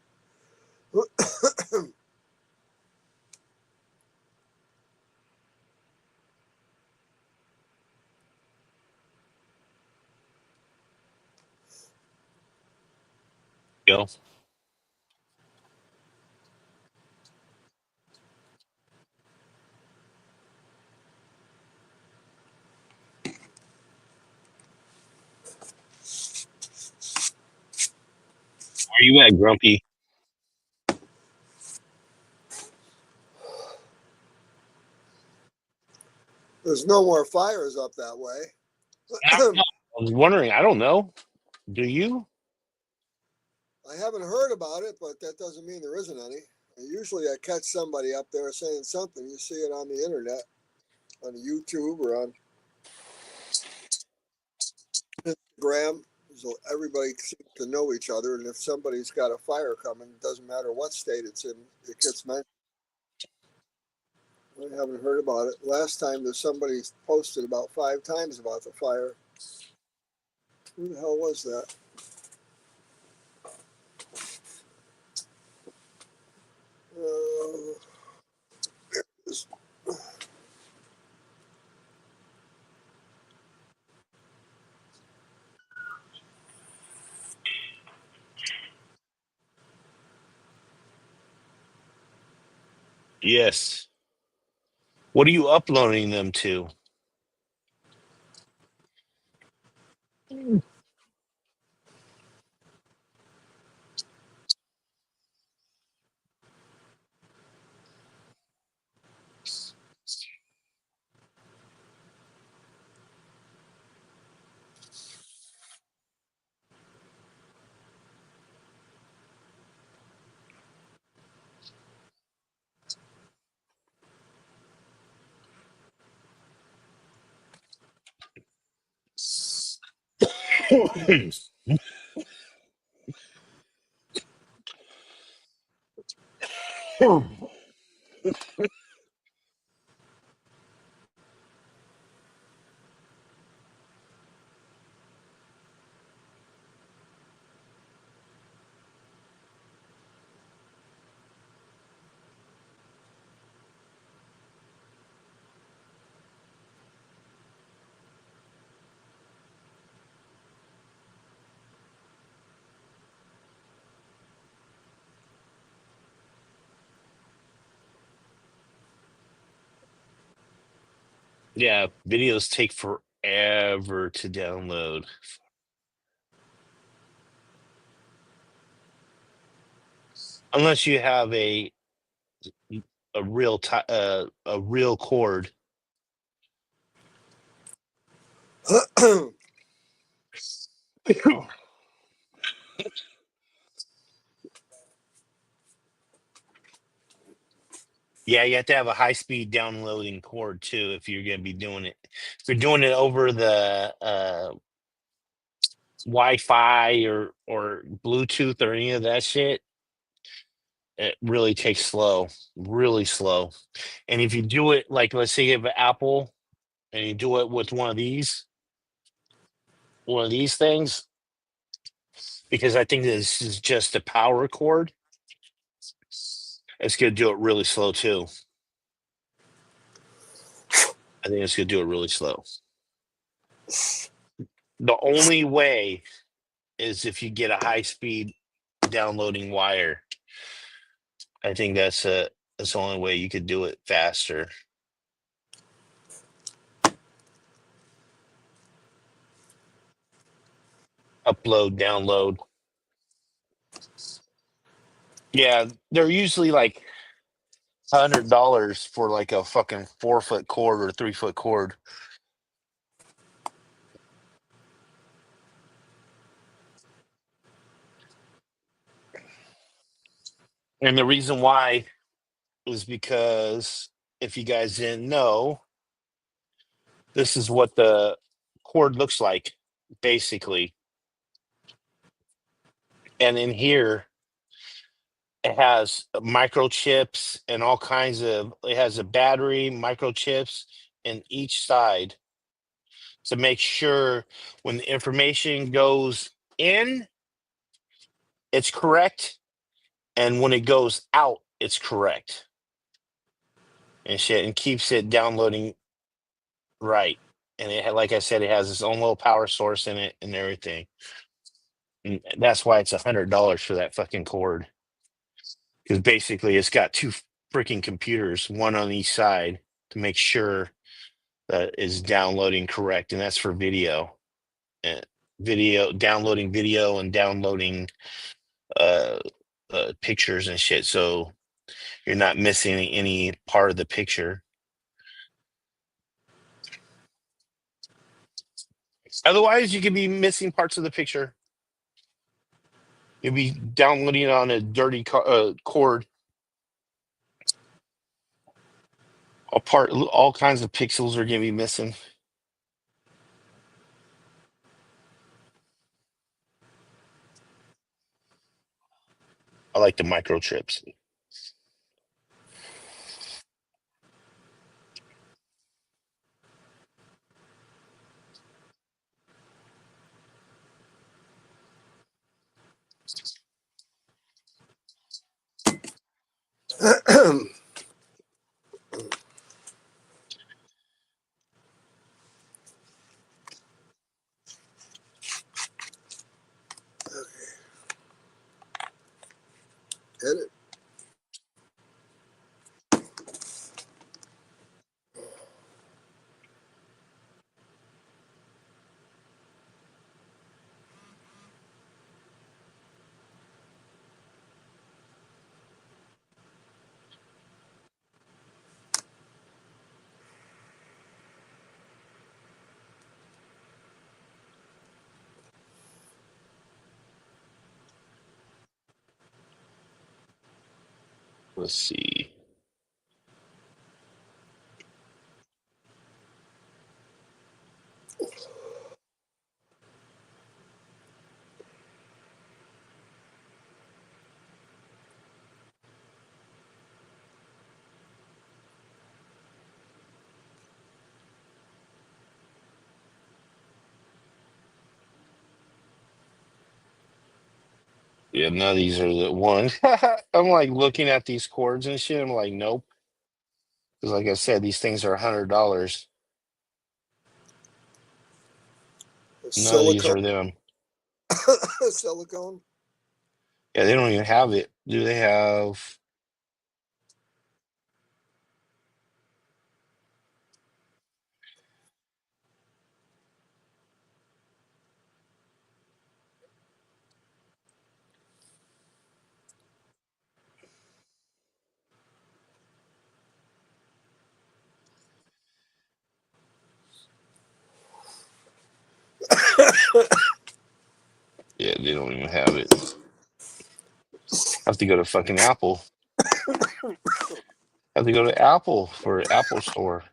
Go. Where you at, Grumpy? There's no more fires up that way. I was wondering. I don't know. Do you? I haven't heard about it, but that doesn't mean there isn't any. Usually I catch somebody up there saying something. You see it on the internet, on YouTube or on Instagram. So everybody seems to know each other, and if somebody's got a fire coming, it doesn't matter what state it's in, it gets mentioned. I haven't heard about it. Last time there's somebody posted about 5 times about the fire. Who the hell was that? Yes. What are you uploading them to? Yeah, videos take forever to download. Unless you have a real a real cord. Yeah, you have to have a high speed downloading cord too if you're going to be doing it. If you're doing it over the Wi-Fi or Bluetooth or any of that shit, it really takes really slow. And if you do it like, let's say you have an Apple and you do it with one of these things, because I think this is just a power cord, it's going to do it really slow too. I think it's going to do it really slow. The only way is if you get a high speed downloading wire. I think that's the only way you could do it faster. Upload, download. Yeah, they're usually like $100 for like a fucking 4-foot cord or 3-foot cord. And the reason why is because if you guys didn't know, this is what the cord looks like, basically. And in here, it has microchips and all kinds of. It has a battery, microchips in each side to make sure when the information goes in, it's correct, and when it goes out, it's correct and shit, and keeps it downloading right. And it, like I said, it has its own little power source in it and everything. And that's why it's $100 for that fucking cord. Because basically, it's got two freaking computers, one on each side, to make sure that it's downloading correct, and that's for video, video downloading video and downloading uh, pictures and shit. So you're not missing any part of the picture. Otherwise, you could be missing parts of the picture. You'll be downloading it on a dirty cord. All kinds of pixels are going to be missing. I like the microchips. Edit. Let's see. Yeah, none of these are the ones. I'm like looking at these cords and shit. I'm like, nope. Because like I said, these things are $100. None of these Silicone. are them. Silicone. Yeah, they don't even have it. Do they have? Yeah, they don't even have it. Have to go to fucking Apple. Have to go to Apple for Apple Store.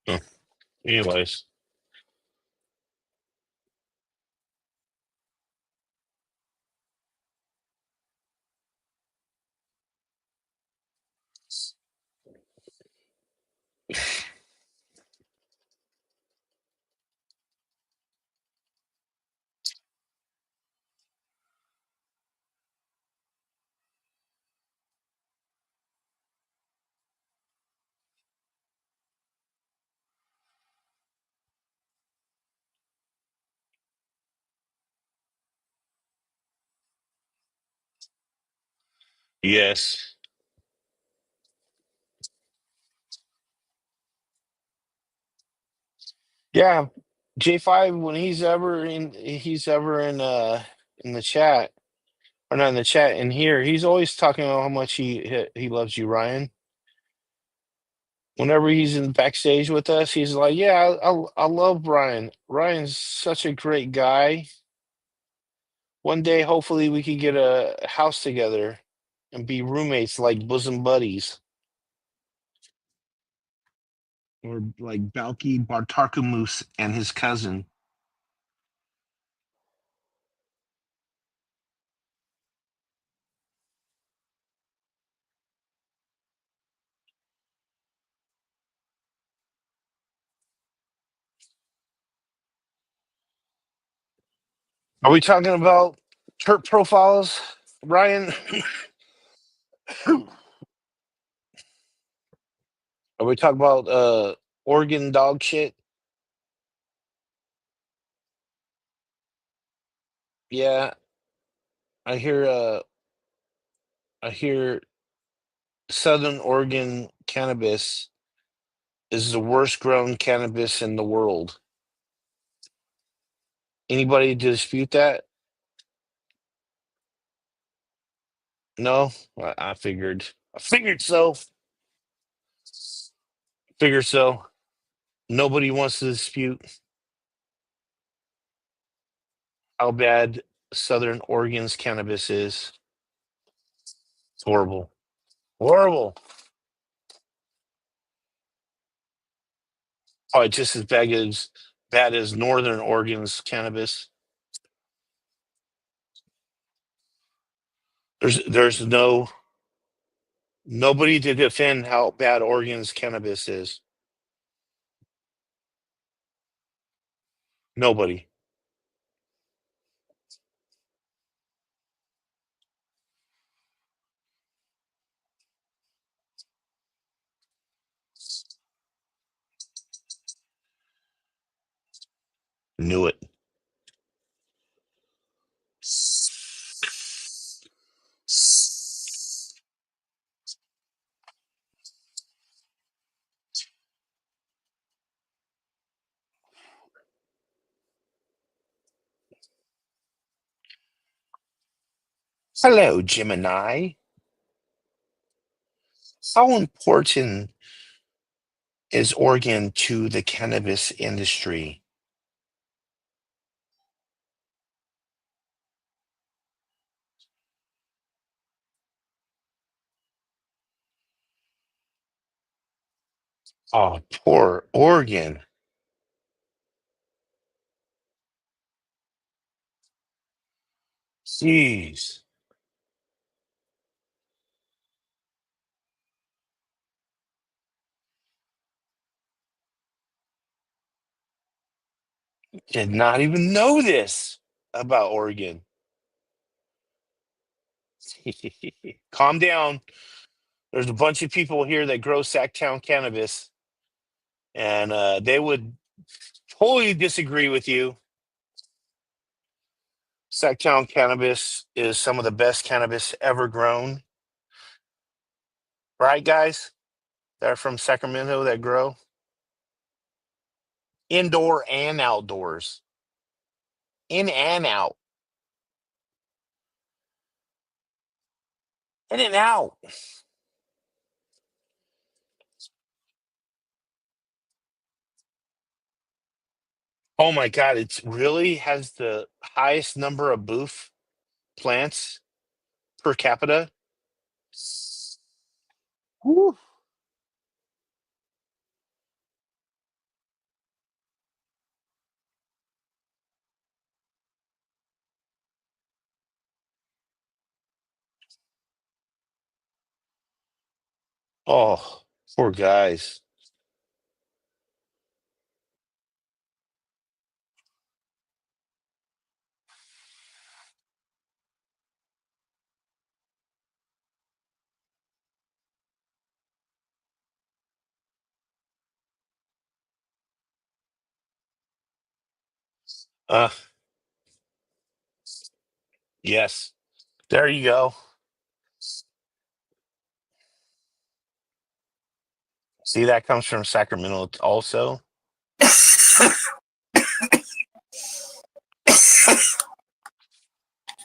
Huh. Anyways, yes. Yeah, J5 when he's ever in the chat or not in the chat in here, he's always talking about how much he loves you, Ryan. Whenever he's in backstage with us, he's like, "Yeah, I love Ryan. Ryan's such a great guy. One day, hopefully, we could get a house together and be roommates like bosom buddies." Or like Balky Bartarkamus and his cousin. Are we talking about church profiles, Ryan? Are we talking about Oregon dog shit? Yeah, I hear Southern Oregon cannabis is the worst grown cannabis in the world. Anybody dispute that? No? I figured. I figured so. Figured so. Nobody wants to dispute how bad Southern Oregon's cannabis is. It's horrible. Horrible. Probably just as bad as Northern Oregon's cannabis. There's nobody to defend how bad Oregon's cannabis is. Nobody. Knew it. Hello, Gemini. How important is Oregon to the cannabis industry? Oh, poor Oregon. Jeez. Did not even know this about Oregon. Calm down. There's a bunch of people here that grow Sacktown cannabis, and they would totally disagree with you. Sacktown cannabis is some of the best cannabis ever grown. Right, guys? That are from Sacramento that grow indoor and outdoors, in and out, in and out. Oh my God, it really has the highest number of booth plants per capita. Whew. Oh, poor guys. Uh, yes. There you go. See, that comes from Sacramento also.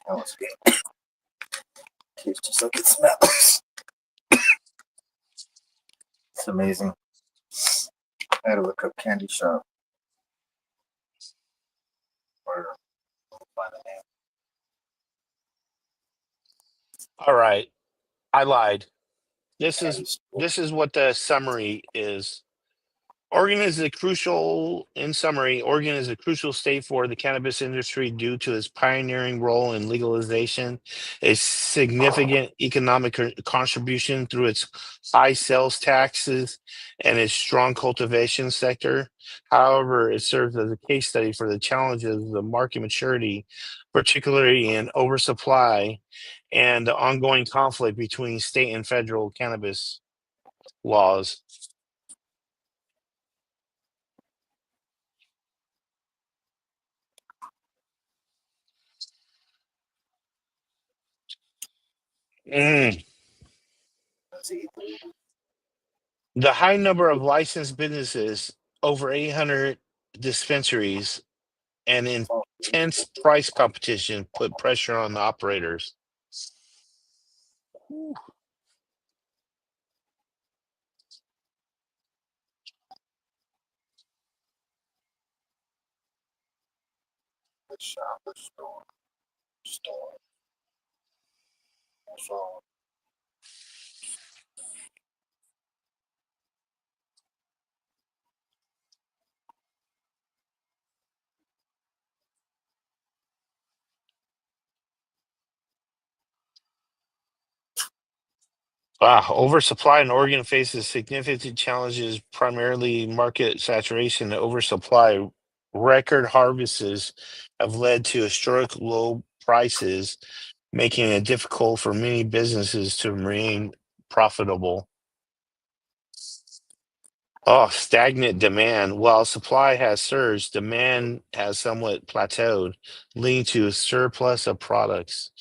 That was good. Tastes just like it smells. It's amazing. I had to look up candy shop or find the name. All right, I lied. This Candy is store. this is what the summary is. Oregon is a crucial, in summary, Oregon is a crucial state for the cannabis industry due to its pioneering role in legalization, a significant economic contribution through its high sales taxes, and its strong cultivation sector. However, it serves as a case study for the challenges of the market maturity, particularly in oversupply and the ongoing conflict between state and federal cannabis laws. Mm. Let's see. The high number of licensed businesses, over 800 dispensaries, and intense price competition put pressure on the operators. The shop, the store. So, Oversupply in Oregon faces significant challenges, primarily market saturation and oversupply. Record harvests have led to historic low prices, making it difficult for many businesses to remain profitable. Oh, stagnant demand. While supply has surged, demand has somewhat plateaued, leading to a surplus of products.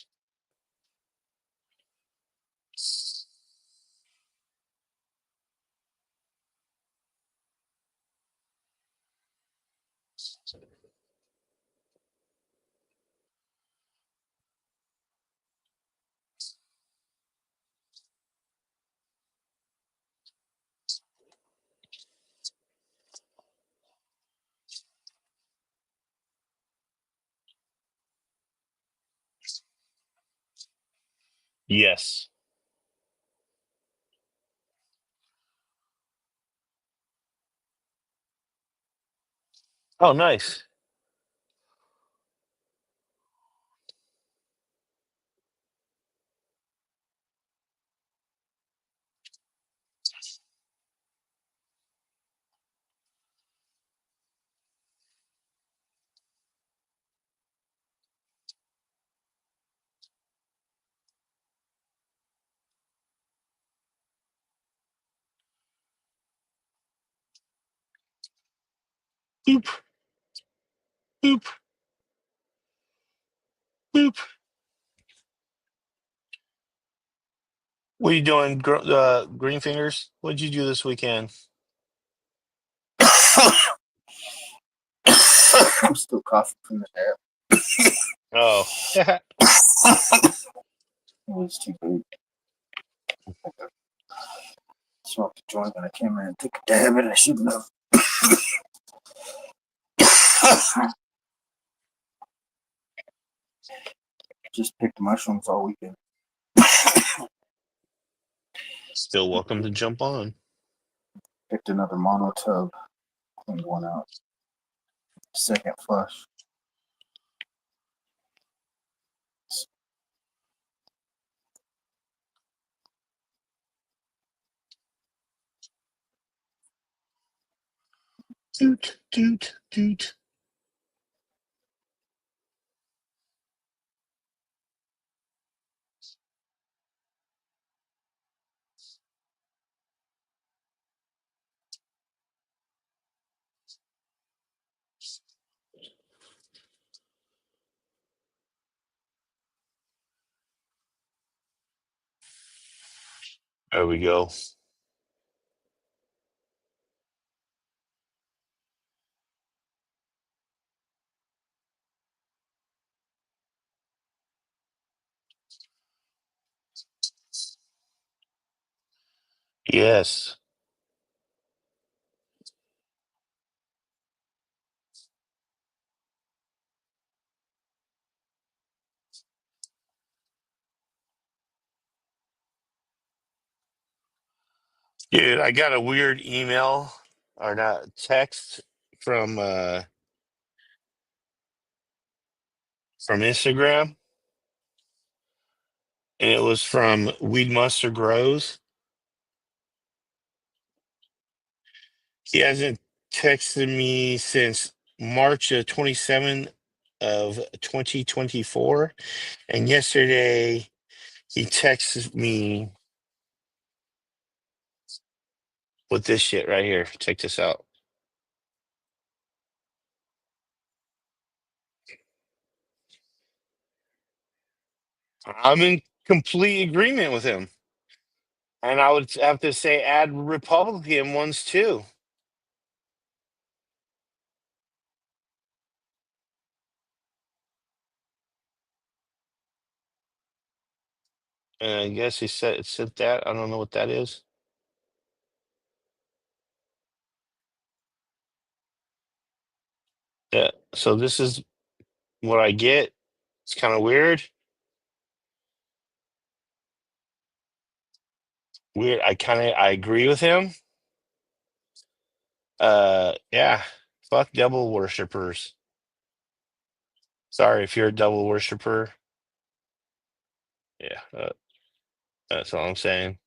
Yes. Oh, nice. Boop, boop, boop. What are you doing, Green Fingers? What'd you do this weekend? I'm still coughing from the air. Oh, It was too big. Smoked a joint when I came in and took a dab and I shouldn't have. Just picked mushrooms all weekend. still welcome to jump on. Picked another mono tub. Cleaned one out. Second flush. Toot, toot, toot. There we go. Yes. Dude, I got a weird email or not text from Instagram, and it was from Weed Monster Grows. He hasn't texted me since March of 27 of 2024, and yesterday he texted me with this shit right here. Check this out. I'm in complete agreement with him. And I would have to say add Republican ones too. And I guess he said it said that. I don't know what that is. Yeah. So this is what I get. It's kind of weird. Weird. I agree with him. Yeah. Fuck devil worshippers. Sorry if you're a devil worshiper. Yeah. That's all I'm saying.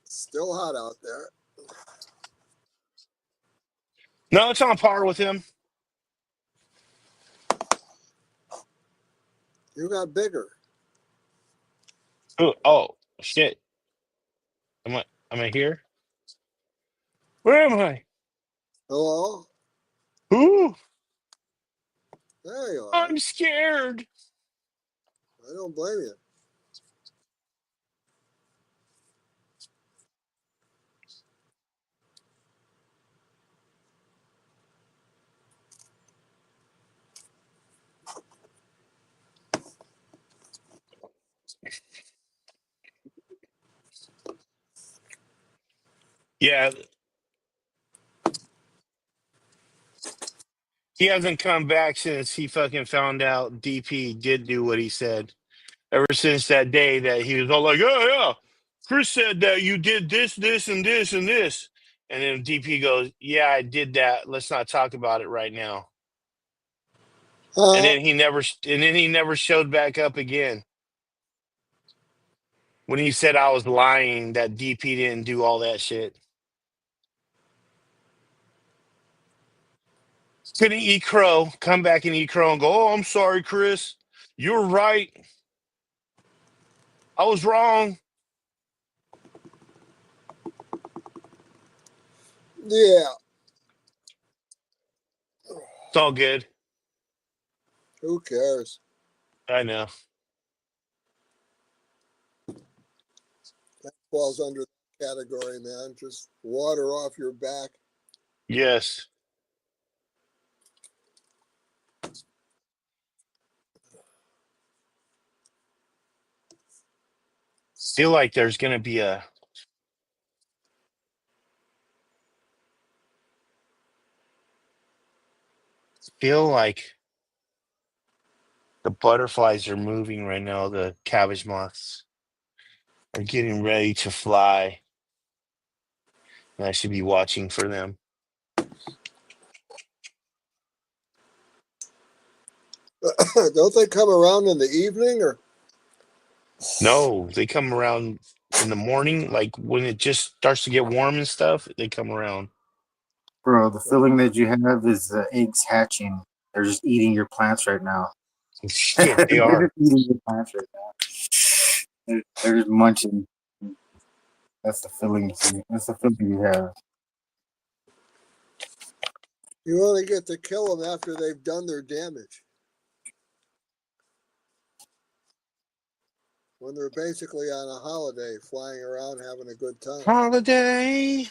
Still hot out there. No, it's on par with him. You got bigger. Oh shit. Am I here? Where am I? Hello? Ooh, There you are. I'm scared. I don't blame you. Yeah, he hasn't come back since he fucking found out DP did do what he said. Ever since that day that he was all like, "Oh yeah, Chris said that you did this, this, and this, and this," and then DP goes, "Yeah, I did that. Let's not talk about it right now." And then he never showed back up again. When he said I was lying that DP didn't do all that shit. Couldn't eat crow, come back and eat crow and go, "Oh, I'm sorry, Chris. You're right. I was wrong." Yeah. It's all good. Who cares? I know. That falls under that category, man. Just water off your back. Yes. Feel like there's going to be feel like the butterflies are moving right now. The cabbage moths are getting ready to fly. And I should be watching for them. Don't they come around in the evening or? No, they come around in the morning, like when it just starts to get warm and stuff, they come around. Bro, the feeling that you have is the eggs hatching. They're just eating your plants right now. Shit, they They're are. just eating your plants right now. They're just munching. That's the feeling you see. That's the feeling you have. You only get to kill them after they've done their damage. when they're basically on a holiday, flying around having a good time. Holiday.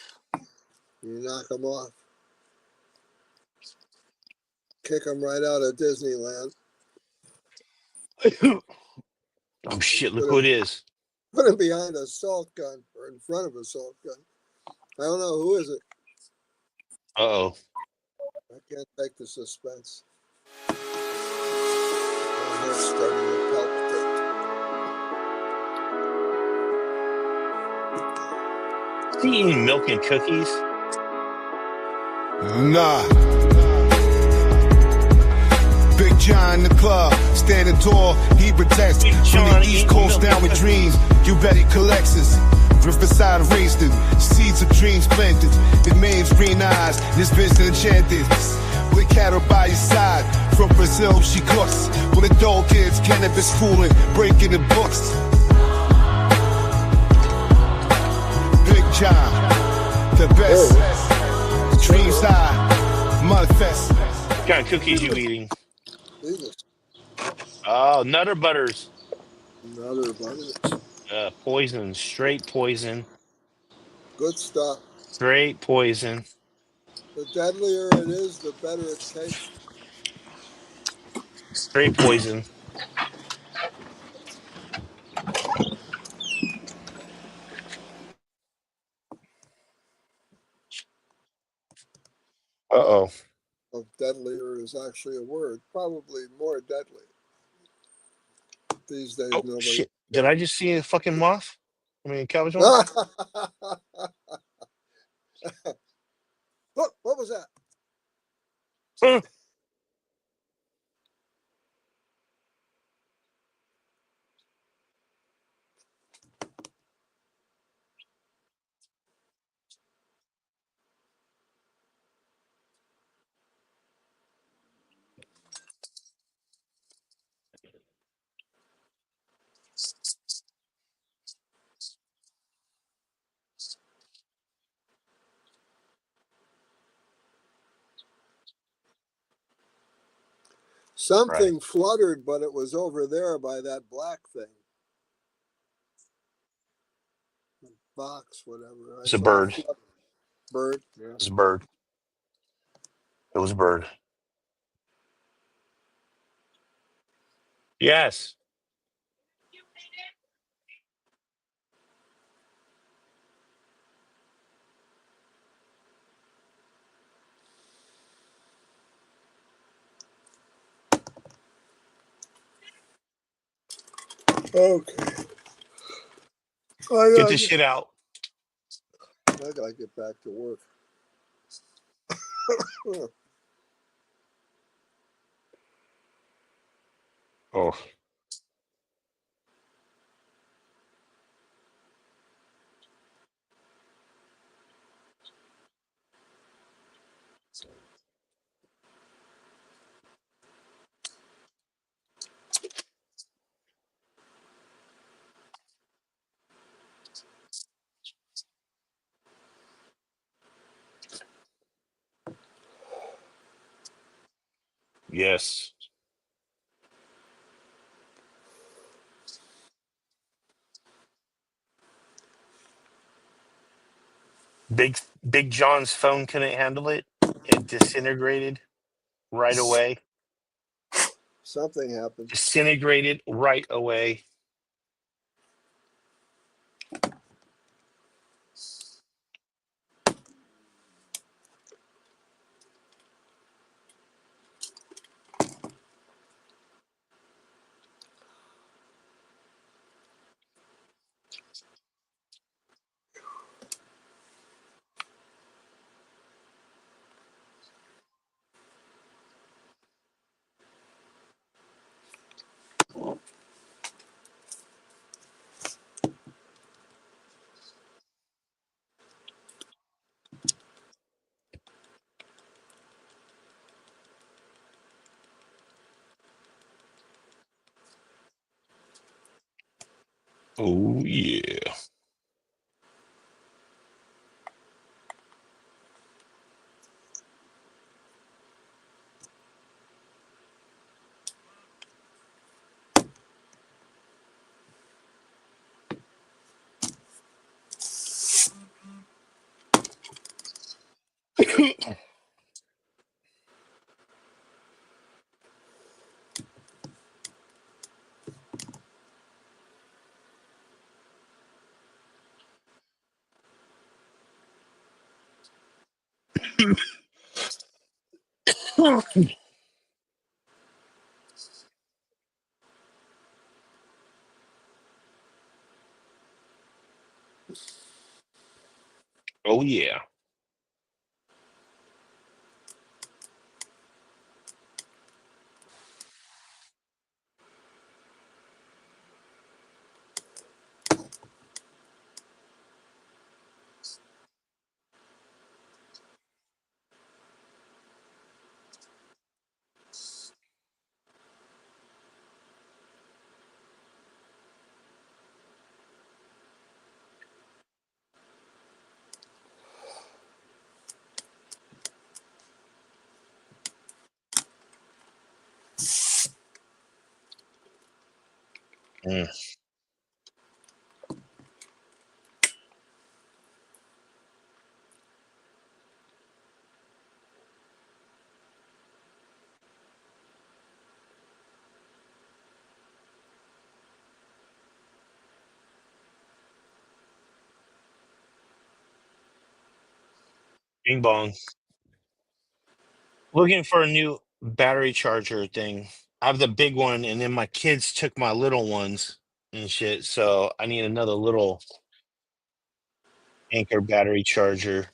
You knock them off. Kick them right out of Disneyland. Oh shit! Look who it is. Put him behind a salt gun or in front of a salt gun. I don't know. Who is it? Uh-oh. I can't take the suspense. My heart's starting to palpitate. Is he eating milk and cookies? Nah. Big John in the club, standing tall, he protects. Big From John the East eating Coast milk down and with cookies. dreams, you bet he collects us. Riverside raised him, seeds of dreams planted. His man's green eyes, this vision enchanted. With cattle by his side, from Brazil she cooks. With the dog kids, cannabis fooling, breaking the books. Big John, the best. Dreams high, manifest. What kind of cookies you eating? Jesus. Oh, Nutter Butters. Another butters. Poison. Straight poison. Good stuff. Straight poison. The deadlier it is, the better it tastes. Straight poison. Uh-oh. Of deadlier is actually a word. Probably more deadly. These days, Oh, nobody. shit. Did I just see a fucking moth? I mean, cabbage moth? Look, what was that? Huh. Something fluttered, but it was over there by that black thing. Box, whatever. It's a bird. Bird, yeah. It's a bird. It was a bird. Yes. Okay. Get this shit out. I gotta get back to work. Oh. Yes. Big John's phone couldn't handle it. It disintegrated right away. Something happened. Disintegrated right away. Oh yeah. Oh yeah. Mm. Bing bong. Looking for a new battery charger thing. I have the big one, and then my kids took my little ones and shit. So I need another little Anchor battery charger.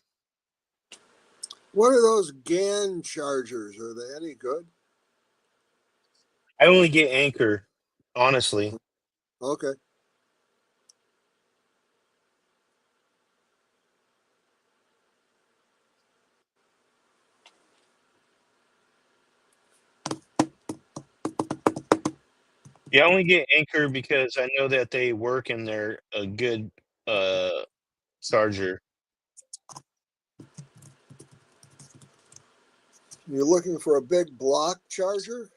What are those GAN chargers? Are they any good? I only get Anchor, honestly. Okay. Yeah, I only get Anchor because I know that they work and they're a good charger. You're looking for a big block charger?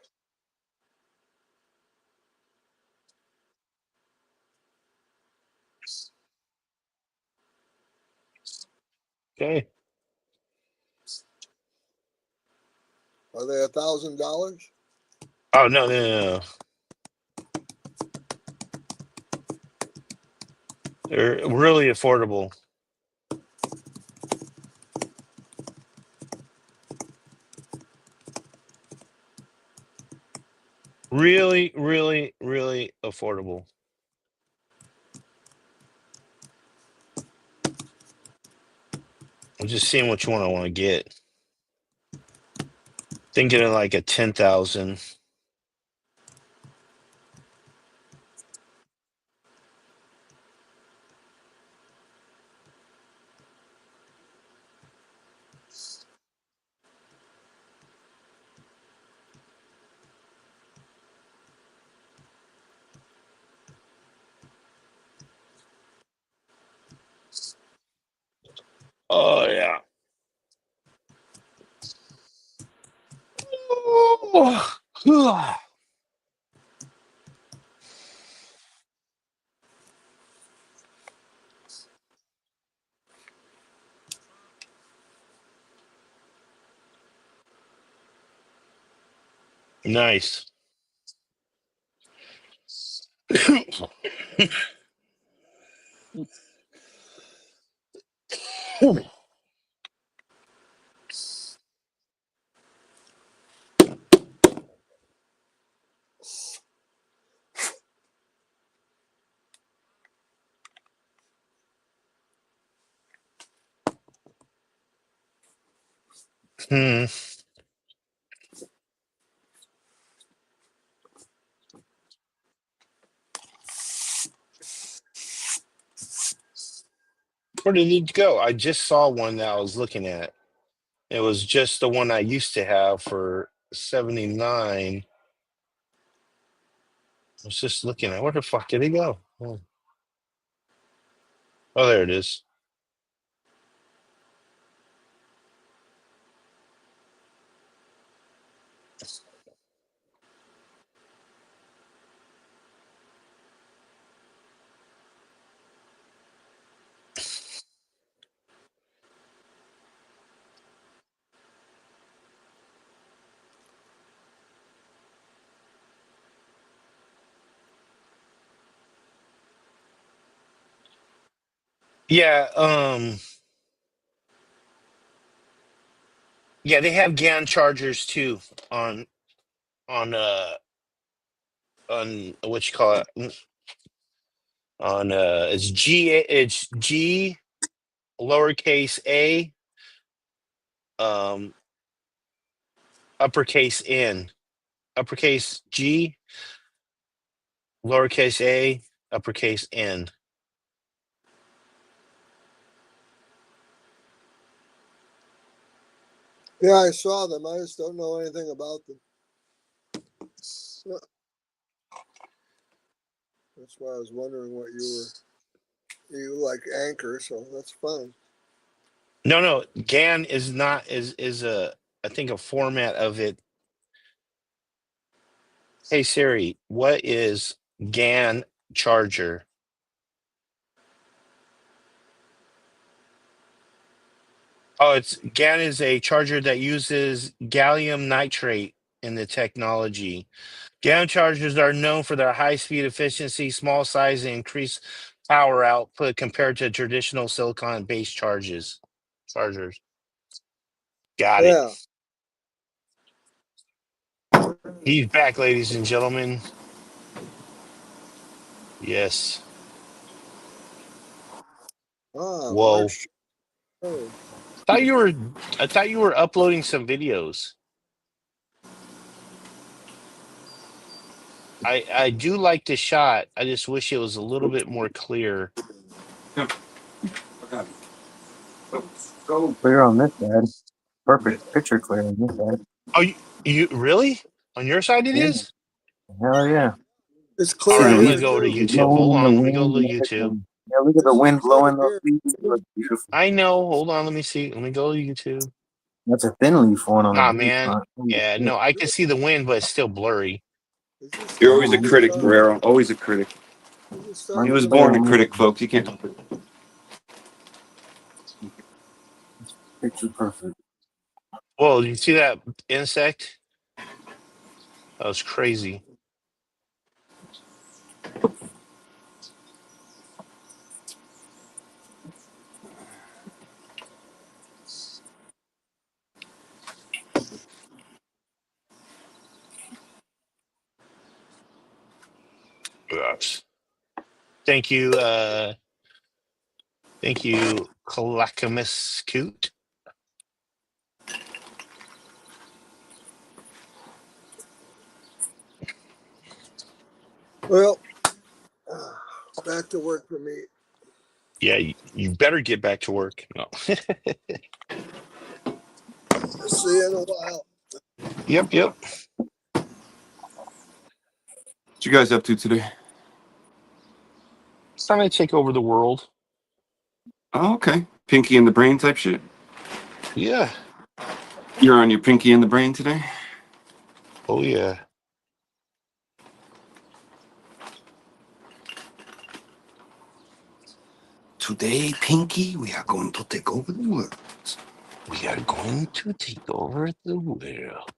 Okay. Are they $1,000? Oh no. They're really affordable. Really, really, really affordable. I'm just seeing which one I want to get. Thinking of like a 10,000. Oh yeah. Nice. Hmm. Where did it go? I just saw one that I was looking at. It was just the one I used to have for 79. I was just looking at where the fuck did it go? Oh, there it is. Yeah, Yeah, they have GAN chargers too on on what you call it on it's G lowercase a uppercase N, uppercase G, lowercase a, uppercase N. Yeah, I saw them. I just don't know anything about them. That's why I was wondering what you like Anchor, so that's fine. No, GAN is not is a I think a format of it. Hey Siri, what is GAN charger? Oh, it's GAN is a charger that uses gallium nitrate in the technology. GAN chargers are known for their high speed efficiency, small size, and increased power output compared to traditional silicon based chargers. Got it. Yeah. He's back, ladies and gentlemen. Yes. Ah, Whoa. March. Oh, I thought you were uploading some videos. I do like the shot. I just wish it was a little bit more clear. Clear on this side. Perfect picture clear on this side. Oh, you really? On your side it Yeah. is? Hell yeah. it's All clear right, I'm here gonna go to too. YouTube. Hold on, let me go to YouTube. Yeah, look at the wind Clear blowing those here. leaves. It looks beautiful. I know. Hold on, let me see. Let me go to YouTube. That's a thin leaf one on the Nah, blue man. front. Holy Yeah, shit. no, I can see the wind, but it's still blurry. Is it You're always a starting to critic, start? Guerrero. Always a critic. Is it He starting was to born a start? critic, folks. You can't help it. Picture perfect. Whoa, you see that insect? That was crazy. Gosh. Thank you, Clackamus Coot. Well, back to work for me. Yeah, you better get back to work. No. See you in a while. Yep. What you guys up to today? It's time to take over the world. Oh, okay. Pinky in the brain type shit. Yeah. You're on your pinky in the brain today? Oh yeah. Today, Pinky, we are going to take over the world. We are going to take over the world.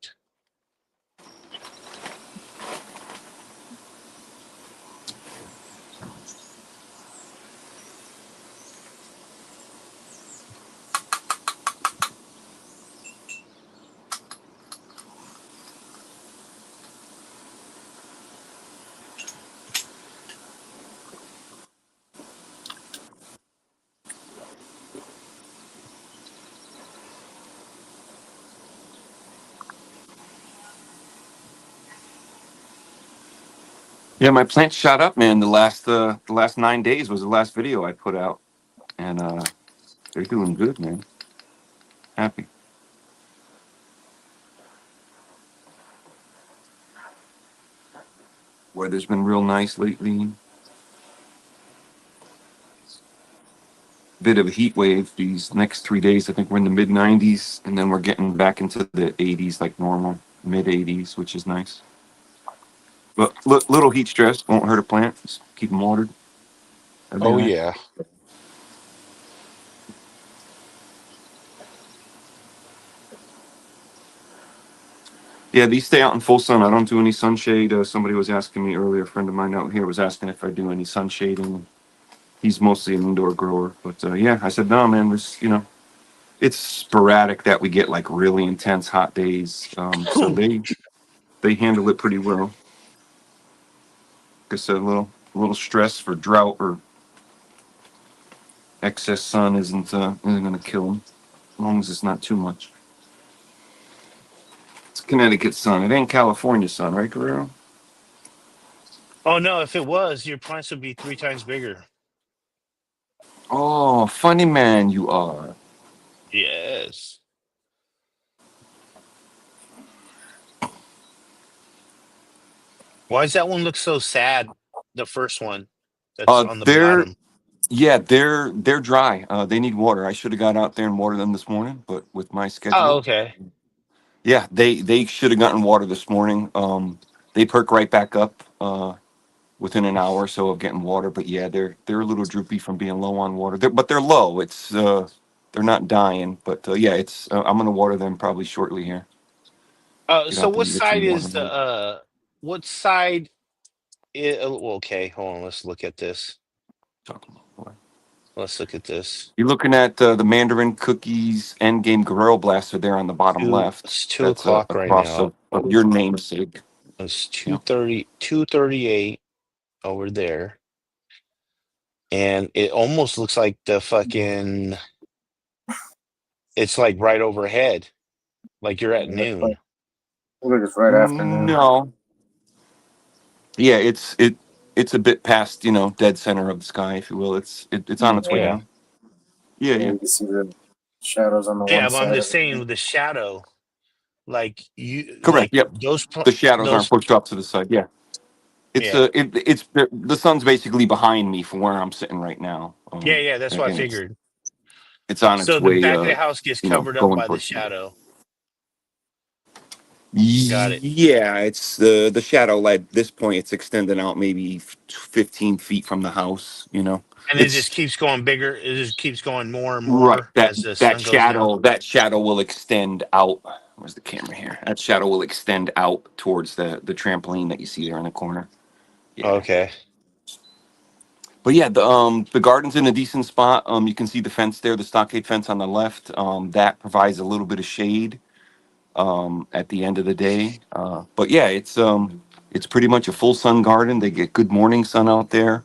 Yeah, my plant shot up, man. The last 9 days was the last video I put out, and they're doing good, man. Happy. Weather's been real nice lately. Bit of a heat wave these next 3 days. I think we're in the mid 90s, and then we're getting back into the 80s like normal, mid 80s, which is nice. But little heat stress won't hurt a plant. Just keep them watered. That'd be Oh all right. yeah. Yeah, these stay out in full sun. I don't do any sunshade. Somebody was asking me earlier. A friend of mine out here was asking if I do any sunshading. He's mostly an indoor grower, but yeah, I said no, man. There's it's sporadic that we get like really intense hot days. So they handle it pretty well. Like I said, a little stress for drought or excess sun isn't going to kill them as long as it's not too much. It's Connecticut sun. It ain't California sun, right, Guerrero? Oh no, if it was, your plants would be 3 times bigger. Oh, funny man you are. Yes. Why does that one look so sad? The first one that's on the They're bottom. yeah, they're dry. They need water. I should have got out there and watered them this morning, but with my Oh, schedule, okay. yeah, they should have gotten water this morning. They perk right back up within an hour or so of getting water. But yeah, they're a little droopy from being low on water. But they're low. It's they're not dying. But yeah, it's I'm gonna water them probably shortly here. Get So out there what and get some side water. is the what side well, okay, hold on, let's look at this. Talking about water. Let's look at this. You're looking at the Mandarin Cookies Endgame Guerrero Blaster there on the bottom left. It's 2 That's o'clock a right cross now. of your namesake. It's Yeah. 2:38 over there. And it almost looks like the fucking it's like right overhead. Like you're at noon. It's right afternoon. No. Yeah, it's a bit past, dead center of the sky, if you will. It's on its way Yeah. down. Yeah, Yeah, yeah. you can see the shadows on the Yeah, one but I'm side just of it. saying with the shadow, like Correct. Yep. The shadows aren't those pushed off to the side. Yeah. It's yeah. it's the sun's basically behind me from where I'm sitting right now. Yeah, that's what I Again, figured. it's on its So the way. back of the house gets covered up Going by the towards me. shadow. Got it. Yeah, it's the shadow at this point. It's extending out maybe 15 feet from the house. And it just It's keeps going bigger. It just keeps going more and right. more That as the that sun goes down. shadow will extend out. Where's the camera here? That shadow will extend out towards the trampoline that you see there in the corner. Yeah. Okay. But yeah, the garden's in a decent spot. You can see the fence there, the stockade fence on the left. That provides a little bit of shade at the end of the day. But yeah, it's pretty much a full sun garden. They get good morning sun out there.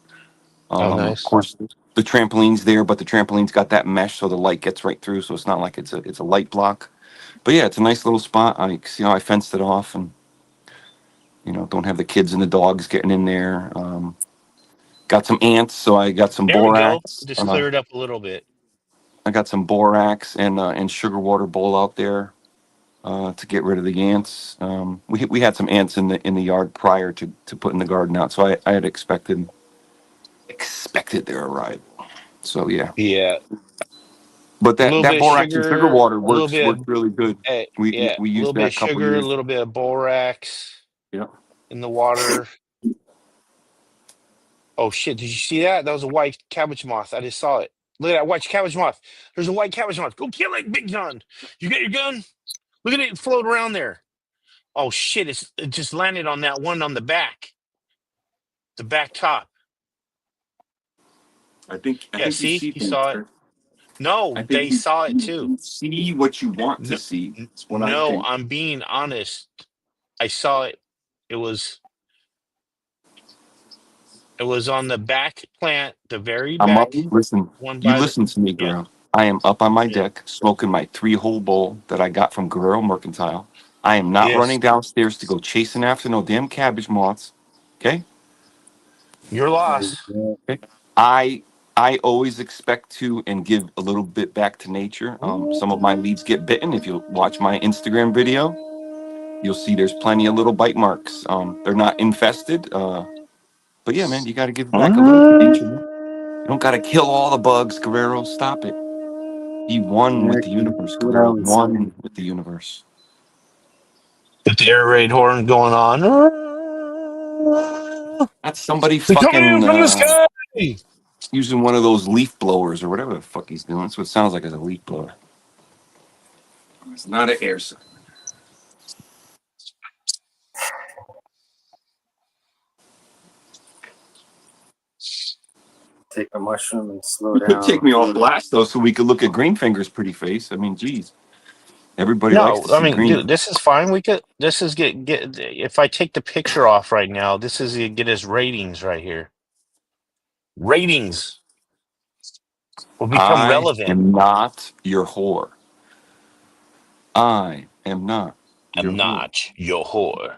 Oh, Of nice. course, the trampoline's there, but the trampoline's got that mesh, so the light gets right through. So it's not like it's a light block. But yeah, it's a nice little spot. I see how I fenced it off, and don't have the kids and the dogs getting in there. Got some ants, so I got some There we go. borax. Just clear it up a little bit. I got some borax and sugar water bowl out there to get rid of the ants. We had some ants in the yard prior to putting the garden out, so I had expected their arrival. So yeah, Yeah. but A that little that bit of borax and sugar sugar, water a little works bit works of really good. We yeah, we a little used bit that of a couple sugar, a years. little bit of borax Yeah. in the water. Oh shit, did you see that? That was a white cabbage moth. I just saw it. Look at that white cabbage moth. There's a white cabbage moth. Go kill it, Big John. You got your gun? Look at it float around there. Oh shit, it just landed on that one on the back. The back top. I think Yeah, you see? see You things, saw it. sir. I No, think they saw it too. you see what you want to No, see. That's what I no, think. I'm being honest. I saw it. It was on the back plant, the very I'm up. back Listen, one you by the listen to me, yeah, girl. I am up on my yeah. deck smoking my 3-hole bowl that I got from Guerrero Mercantile. I am not Yes. running downstairs to go chasing after no damn cabbage moths. Okay? Your loss. Okay. I always expect to and give a little bit back to nature. Some of my leaves get bitten. If you watch my Instagram video, you'll see there's plenty of little bite marks. They're not infested. But yeah, man, you got to give back a little to nature. Man. You don't got to kill all the bugs, Guerrero. Stop it. Be one with the Exactly. universe, What I Guerrero. was saying. One with the universe. With the air raid horn going on. That's somebody They're coming in fucking from the sky. using one of those leaf blowers or whatever the fuck he's doing. That's what it sounds like as a leaf blower. It's not an air sign. take a mushroom and slow You could take down. me off blast though, so we could look at Greenfinger's pretty face. I mean, geez, everybody likes No, to I see mean, Green. dude, this is fine. We could. This is get. If I take the picture off right now, this is get his ratings right here. Ratings will become I relevant. am not your whore. I am not your I'm whore. not your whore.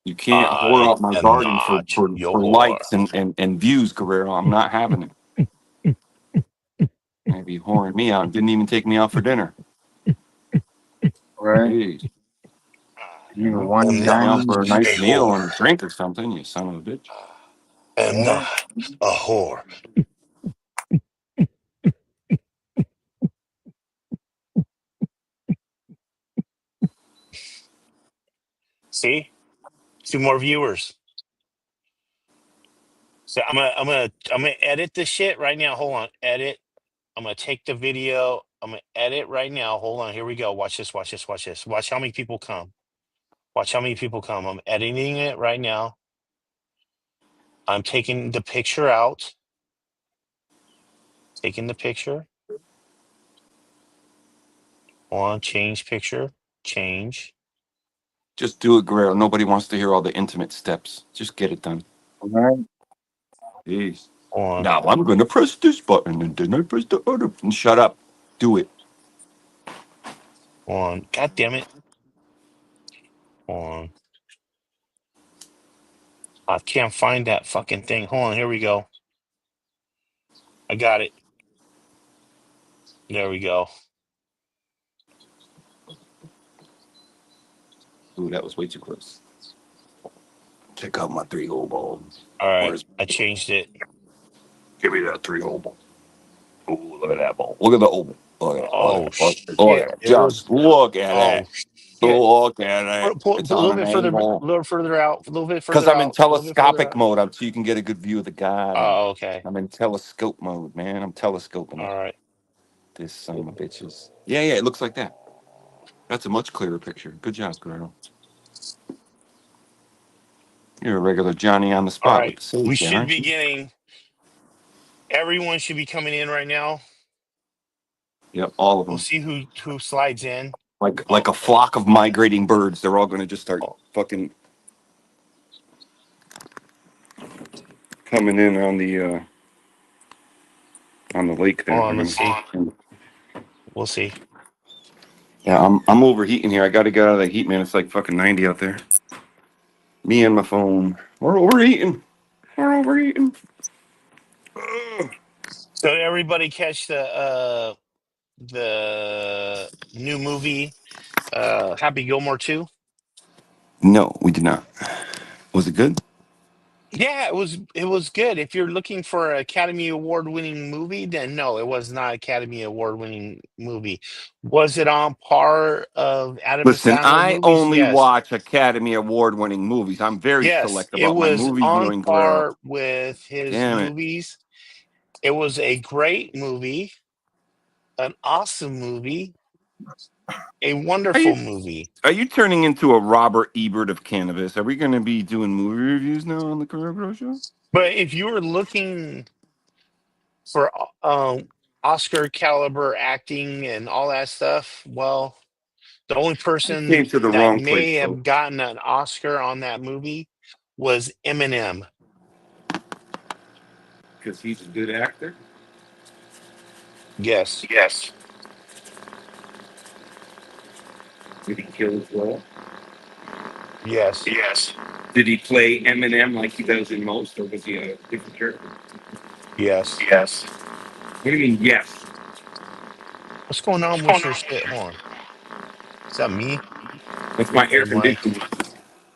You can't whore I out my am garden not your for whore. likes and views, Guerrero. I'm not having it. Maybe whoring me out and didn't even take me out for dinner. Right? Jeez. You Well, one I'm take me not out for a diamond. nice a meal whore. and a drink or something, you son of a bitch. I'm Right? not a whore. See, 2 more viewers. So I'm gonna edit this shit right now. Hold on, edit. I'm gonna take the video. I'm gonna edit right now. Hold on. Here we go. Watch this. Watch this. Watch this. Watch how many people come. Watch how many people come. I'm editing it right now. I'm taking the picture out. Taking the picture. On change picture. Change. Just do it, Guerrero. Nobody wants to hear all the intimate steps. Just get it done. Right? Jeez. On. Now I'm gonna press this button and then I press the other. And shut up. Do it. On. God damn it. On. I can't find that fucking thing. Hold on. Here we go. I got it. There we go. Ooh, that was way too close. Check out my 3-hole ball. All right. Where's I changed it. give me that 3-hole ball. Ooh, look at that ball. Look at the oval. Look at it. Look Oh at it. Look shit, at it. dude. Just look at Oh it. shit. Look at it. Put It's a on little an bit further, a angle. little further out, a little bit Because further I'm in out, a little bit further telescopic out. mode, so you can get a good view of the garden. Oh, okay. I'm in telescope mode, man. I'm telescoping it. All right. This son of a bitches. Yeah, it looks like that. That's a much clearer picture. Good job, Guerrero. You're a regular Johnny on the All spot with right. the We sage there, should aren't be you? getting. Everyone should be coming in right now. Yep, all of We'll them. see who slides in. Like a flock of migrating birds. They're all going to just start fucking coming in on the lake there. Hold on. Let's see. We'll see. Yeah, I'm overheating here. I got to get out of that heat, man. It's like fucking 90 out there. Me and my phone. We're overheating. We're overheating. Ugh. So everybody catch the new movie, Happy Gilmore 2? No, we did not. Was it good? Yeah, it was good. If you're looking for an Academy Award winning movie, then no, it was not Academy Award winning movie. Was it on par of Adam Listen, Sandler I movies? only Yes. watch Academy Award winning movies. I'm very Yes, select it about my was movie on viewing, Guerrero. par with his Damn it. movies. It was a great movie, an awesome movie, a Are wonderful you movie. are you turning into a Robert Ebert of cannabis? Are we going to be doing movie reviews now on the Guerrero Show? But if you were looking for Oscar caliber acting and all that stuff, well, the only You came person to the that wrong may place, have folks. gotten an Oscar on that movie was Eminem. Because he's a good actor. Yes, Yes. Did he kill as well? yes, Yes. Did he play Eminem like he does in most, or was he a different character? yes. Yes. What do you mean, yes? What's going on with your shit? Hold on. Is that me? That's my air Or my? conditioning.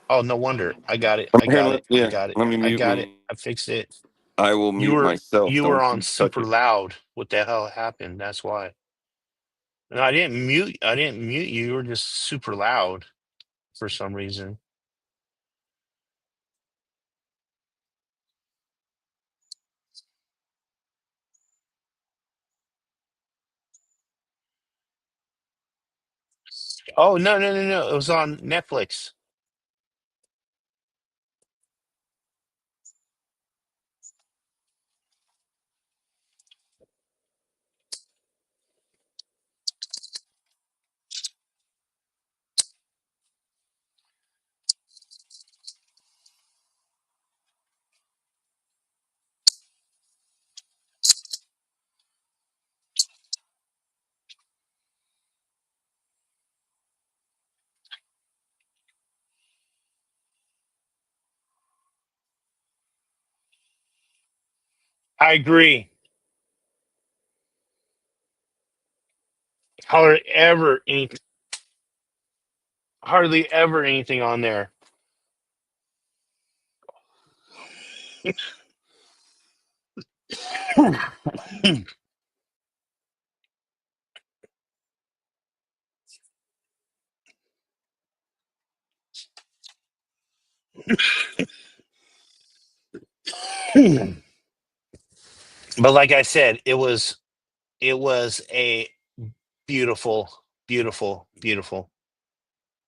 Oh, no wonder. I got it. I Here, got it. I yeah, got it. let me I mute got it. me. I fixed it. I will You mute were myself. you were Don't on you touch super it. loud. What the hell happened? That's why. No, I didn't mute. I didn't mute you. You were just super loud for some reason. Oh no, no, no, no. It was on Netflix. I agree. Hardly ever anything on there. But like I said, it was a beautiful, beautiful, beautiful,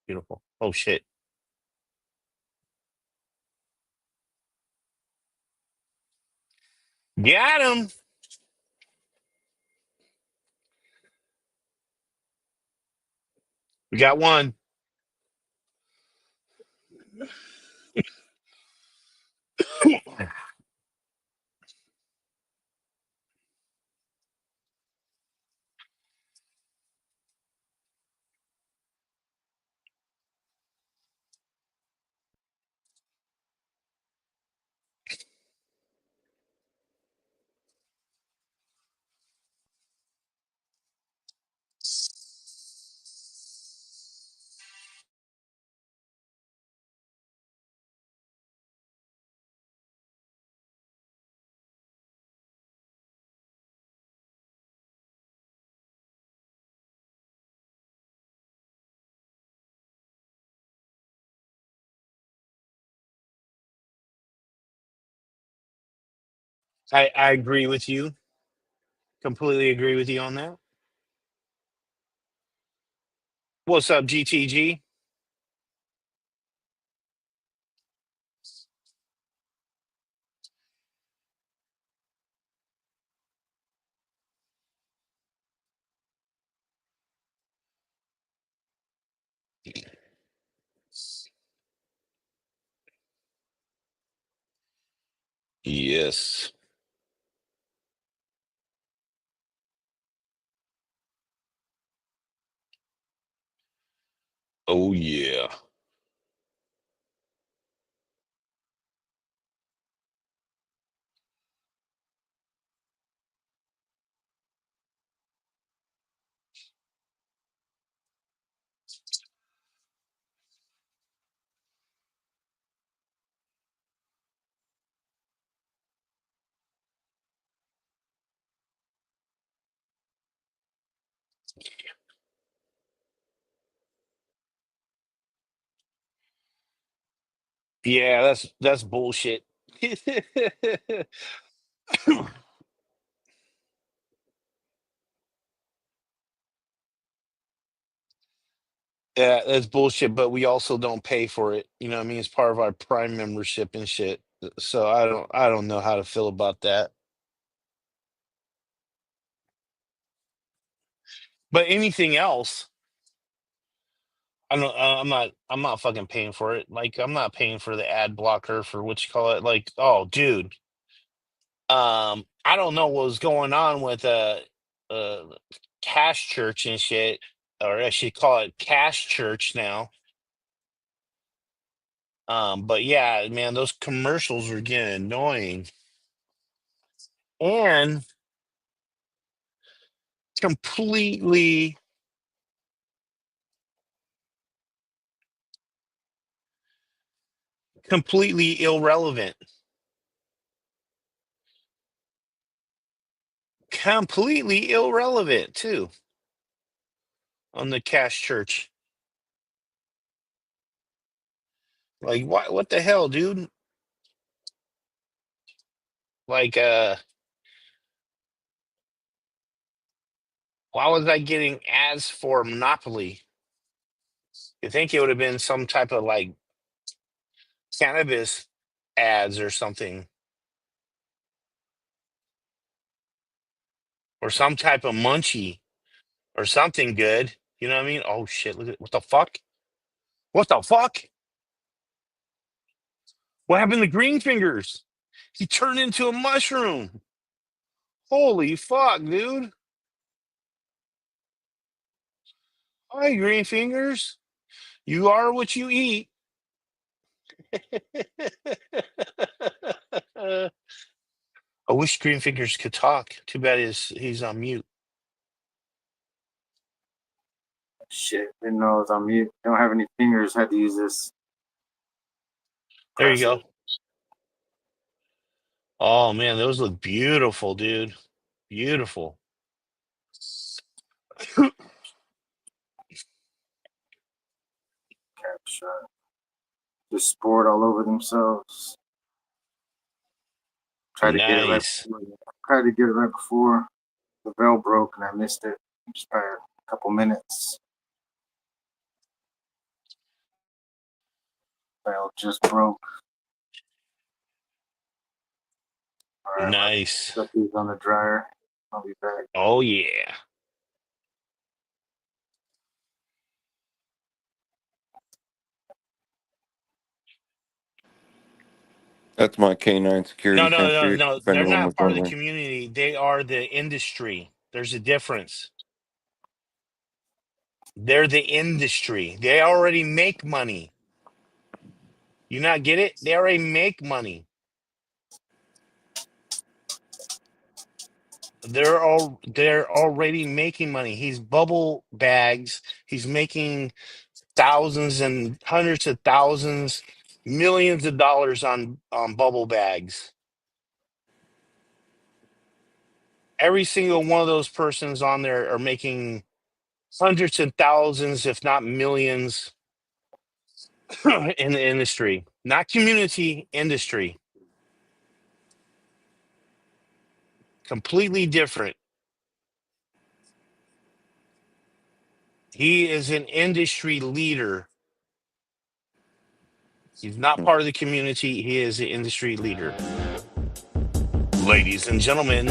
beautiful. Oh shit. Got him. We got one. I agree with you. Completely agree with you on that. What's up, GTG? Yes. Oh yeah. Yeah, that's bullshit. Yeah, that's bullshit, but we also don't pay for it. You know what I mean? It's part of our Prime membership and shit. So I don't know how to feel about that. But anything else, I don't I'm not fucking paying for it. Like I'm not paying for the ad blocker for what you call it. Like, oh dude. I don't know what was going on with uh Cash Church and shit, or I should call it Cash Church now. But yeah, man, those commercials were getting annoying. And completely completely irrelevant. Completely irrelevant too on the Cash Church. Like what the hell, dude? Like why was I getting ads for Monopoly? You think it would have been some type of like cannabis ads or something, or some type of munchie or something good. You know what I mean? Oh shit, look at what the fuck? What the fuck? What happened to Green Fingers? He turned into a mushroom. Holy fuck, dude. Hi, Green Fingers. You are what you eat. Oh wish Green Fingers could talk. Too bad he's on mute. Shit, didn't know I was on mute. Don't have any fingers. Had to use this. There you go. Oh man, those look beautiful, dude. Beautiful. Cap shot. Just sport all over themselves. Tried to get it right before the bell broke, and I missed it. Just by a couple minutes. Bell just broke. All right, Nice. put these on the dryer. I'll be back. Oh yeah. That's my canine security No. sensor. If They're anyone was not part of the wondering. community. They are the industry. There's a difference. They're the industry. They already make money. You not get it? They already make money. They're already making money. He's bubble bags. He's making thousands and hundreds of thousands, millions of dollars on bubble bags. Every single one of those persons on there are making hundreds and thousands, if not millions, in the industry. Not community, industry. Completely different. He is an industry leader. He's not part of the community. He is an industry leader. Ladies and gentlemen,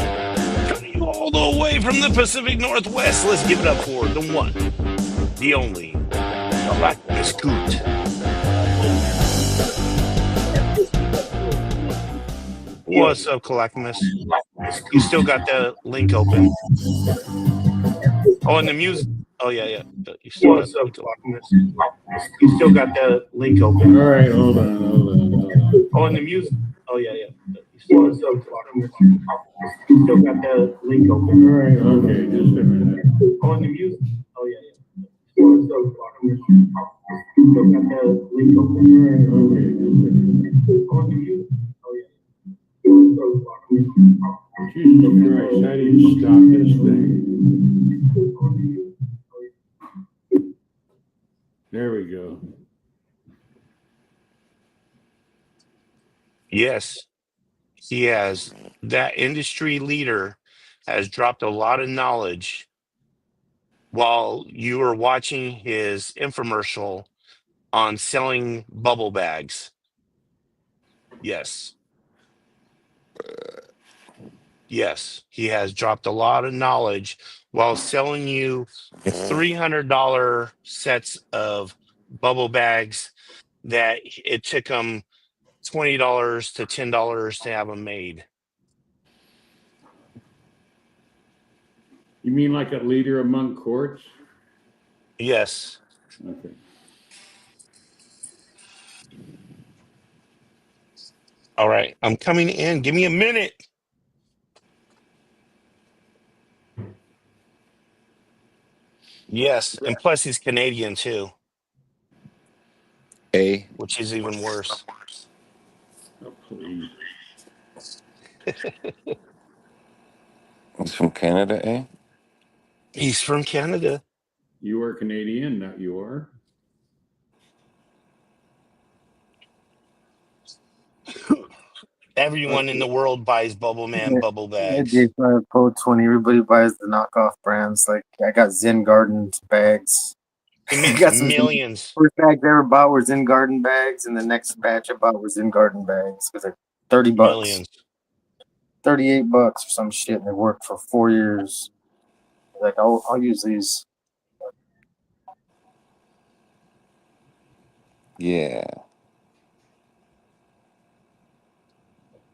coming all the way from the Pacific Northwest, let's give it up for the one, the only, Black Scoot. What's up, Clackamus? You still got the link open. Oh, and the music. Oh, yeah. You still got the link open. You still got the link open. All right, hold on. Oh, and the music. Oh, yeah. You still got the link open. All right, okay, just a minute. Oh, and the music. Oh, yeah. You still got the link open. All right, okay, just a minute. Oh, and the music. Oh, yeah. Jesus Christ, how do you stop this thing? There we go. Yes, he has. That industry leader has dropped a lot of knowledge while you were watching his infomercial on selling bubble bags. Yes, he has dropped a lot of knowledge while selling you $300 sets of bubble bags that it took him $20 to $10 to have them made. You mean like a leader among courts? Yes. Okay. All right, I'm coming in. Give me a minute. Yes, and plus he's Canadian too, which is even worse. Oh, please. He's from Canada, eh? He's from Canada. You are Canadian, not you are? Everyone in the world buys Bubble Man bubble bags. J5 Code 20. Everybody buys the knockoff brands. Like I got Zen Garden bags. He makes millions. First bags I ever bought were Zen Garden bags, and the next batch I bought was Zen Garden bags because they're $30. Millions. $38 or some shit, and they worked for 4 years. Like I'll use these. Yeah.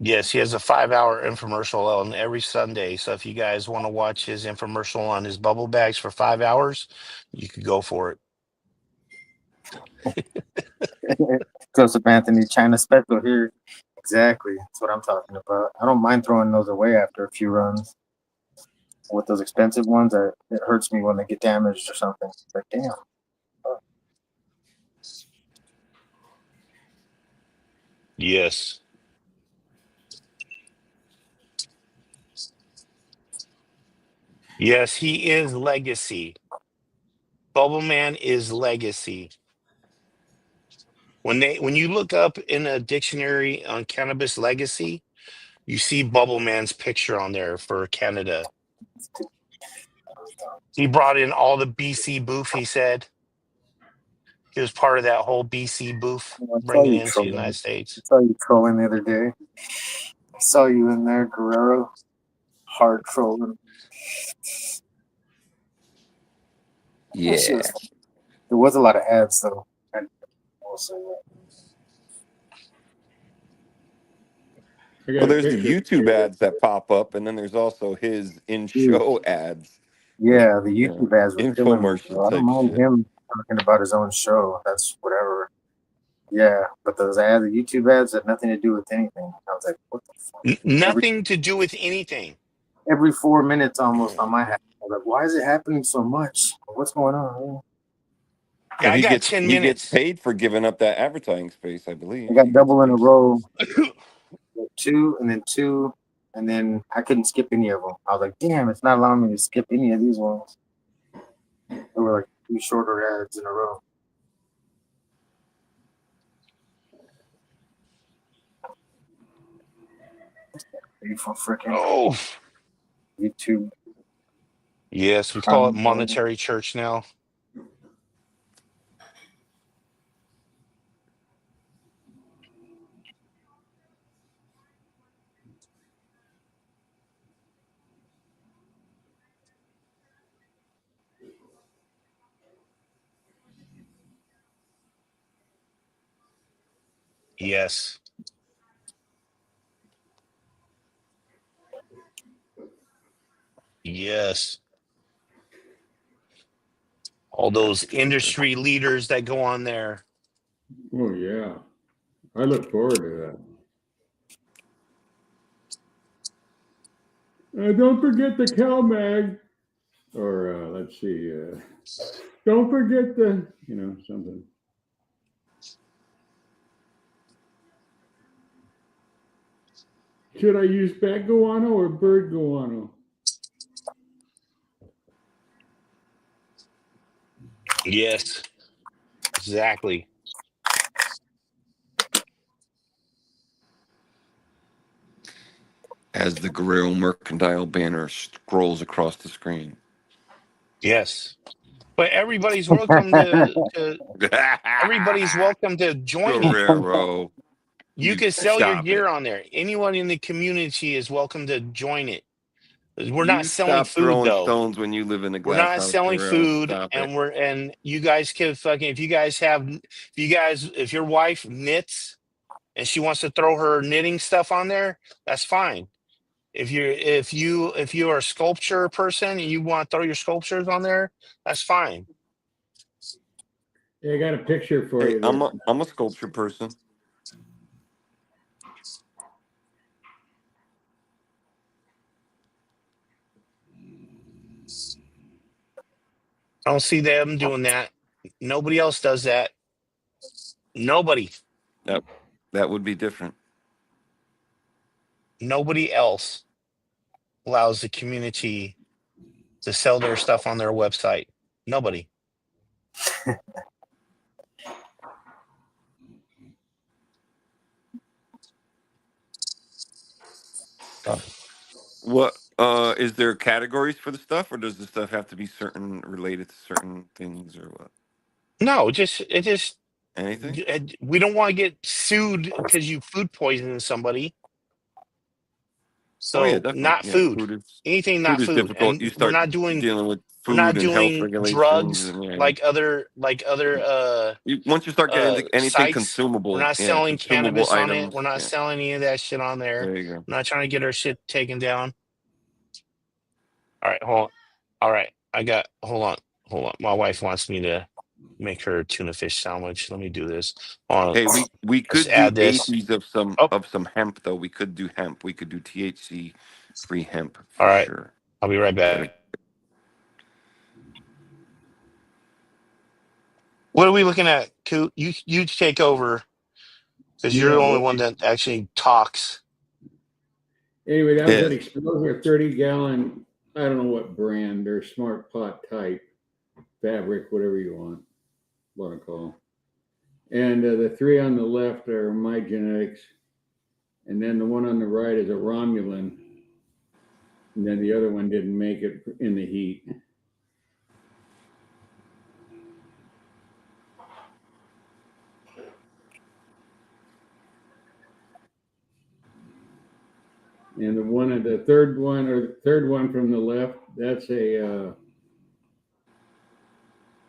Yes, he has a 5-hour infomercial on every Sunday. So if you guys want to watch his infomercial on his bubble bags for 5 hours, you could go for it. Joseph Anthony China special here. Exactly. That's what I'm talking about. I don't mind throwing those away after a few runs. With those expensive ones, it hurts me when they get damaged or something. But damn. Yes. Yes, he is legacy. Bubble Man is legacy. When you look up in a dictionary on cannabis legacy, you see Bubble Man's picture on there for Canada. He brought in all the BC booth, he said. He was part of that whole BC booth, I saw bringing you it into the trolling. United States. I saw you trolling the other day. I saw you in there, Guerrero. Hard trolling. That shit was Yeah. fun. There was a lot of ads, though. I will say that. I Well, got a there's the picture YouTube here. ads that pop up, and then there's also his Dude, in-show ads, yeah, the you know, YouTube ads were killing me. infomercial So I don't type mind shit. him talking about his own show. That's whatever. Yeah, but those ads, the YouTube ads, had nothing to do with anything. I was like, what the fuck? Nothing to do with anything. Every 4 minutes almost on my hat. I was like, why is it happening so much? What's going on? Yeah, Well, I got 10 he gets minutes. paid for giving up that advertising space, I believe. I got He gets double in a paid. row. Two, and then I couldn't skip any of them. I was like, damn, it's not allowing me to skip any of these ones. They were like 2 shorter ads in a row. For freaking YouTube. Yes, we call it monetary church now. Yes. Yes. All those industry leaders that go on there. Oh, yeah. I look forward to that. Don't forget the CalMag. Or let's see. Don't forget the, something. Should I use bat guano or bird guano? Yes. Exactly. As the Guerrero Mercantile banner scrolls across the screen. Yes. But everybody's welcome to everybody's welcome to join it. Guerrero. You can sell your gear on there. Anyone in the community is welcome to join it. We're not You selling stop food throwing though. stones when you live in a We're glass not house, selling Guerrero. food, Stop it. and you guys can fucking if your wife knits and she wants to throw her knitting stuff on there, that's fine. If you are a sculpture person and you want to throw your sculptures on there, that's fine. Yeah, I got a picture for Hey, you there. I'm a sculpture person. I don't see them doing that. Nobody else does that. Nobody. That would be different. Nobody else allows the community to sell their stuff on their website. Nobody. What is there categories for the stuff, or does the stuff have to be certain related to certain things, or what? No, it just Anything? we don't want to get sued because you food poisoned somebody. Oh yeah, So definitely. not Yeah, food. Anything food not is food. difficult. And You start dealing with we're not food and health doing regulations, drugs and like other once you start getting into anything sites. We're consumable, not yeah, selling consumable cannabis on it. items, We're not yeah, selling any of that shit on there. there you go. We're not trying to get our shit taken down. All right, hold on. All right, hold on. My wife wants me to make her a tuna fish sandwich. Let me do this. Hey, we Just could do add this. ACs of Oh, some hemp though. We could do hemp. We could do THC free hemp for all right. sure. I'll be right back. What are we looking at, Coot? You take over because you're Yeah, the only well, one that actually talks. anyway, that was Yeah. an Explorer 30-gallon, I don't know what brand, or Smart Pot type fabric, whatever you want to call. And the three on the left are my genetics. And then the one on the right is a Romulan. And then the other one didn't make it in the heat. And the third one from the left, that's a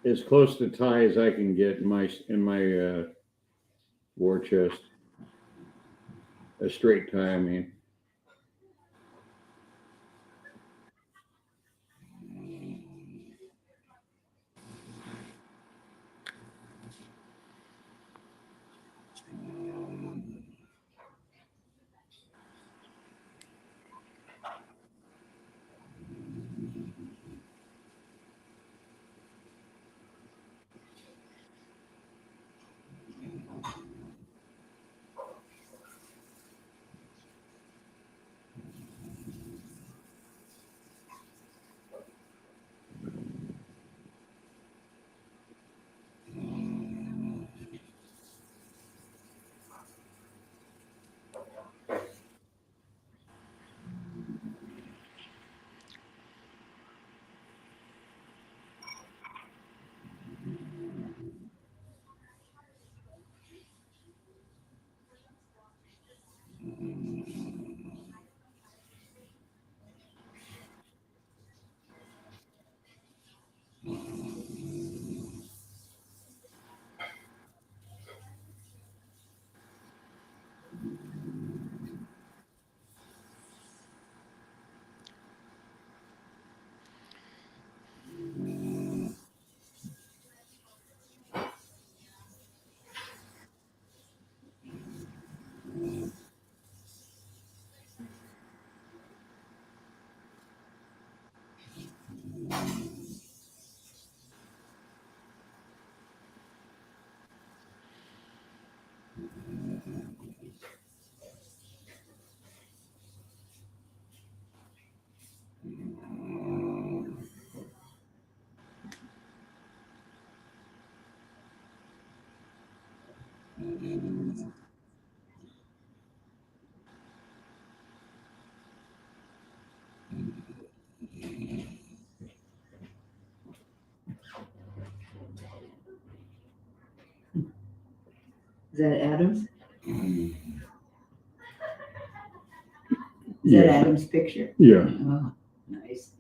as close to tie as I can get in my war chest. A straight tie, I mean. Is that Adam's? Is Yeah. that Adam's picture? Yeah. Oh, nice.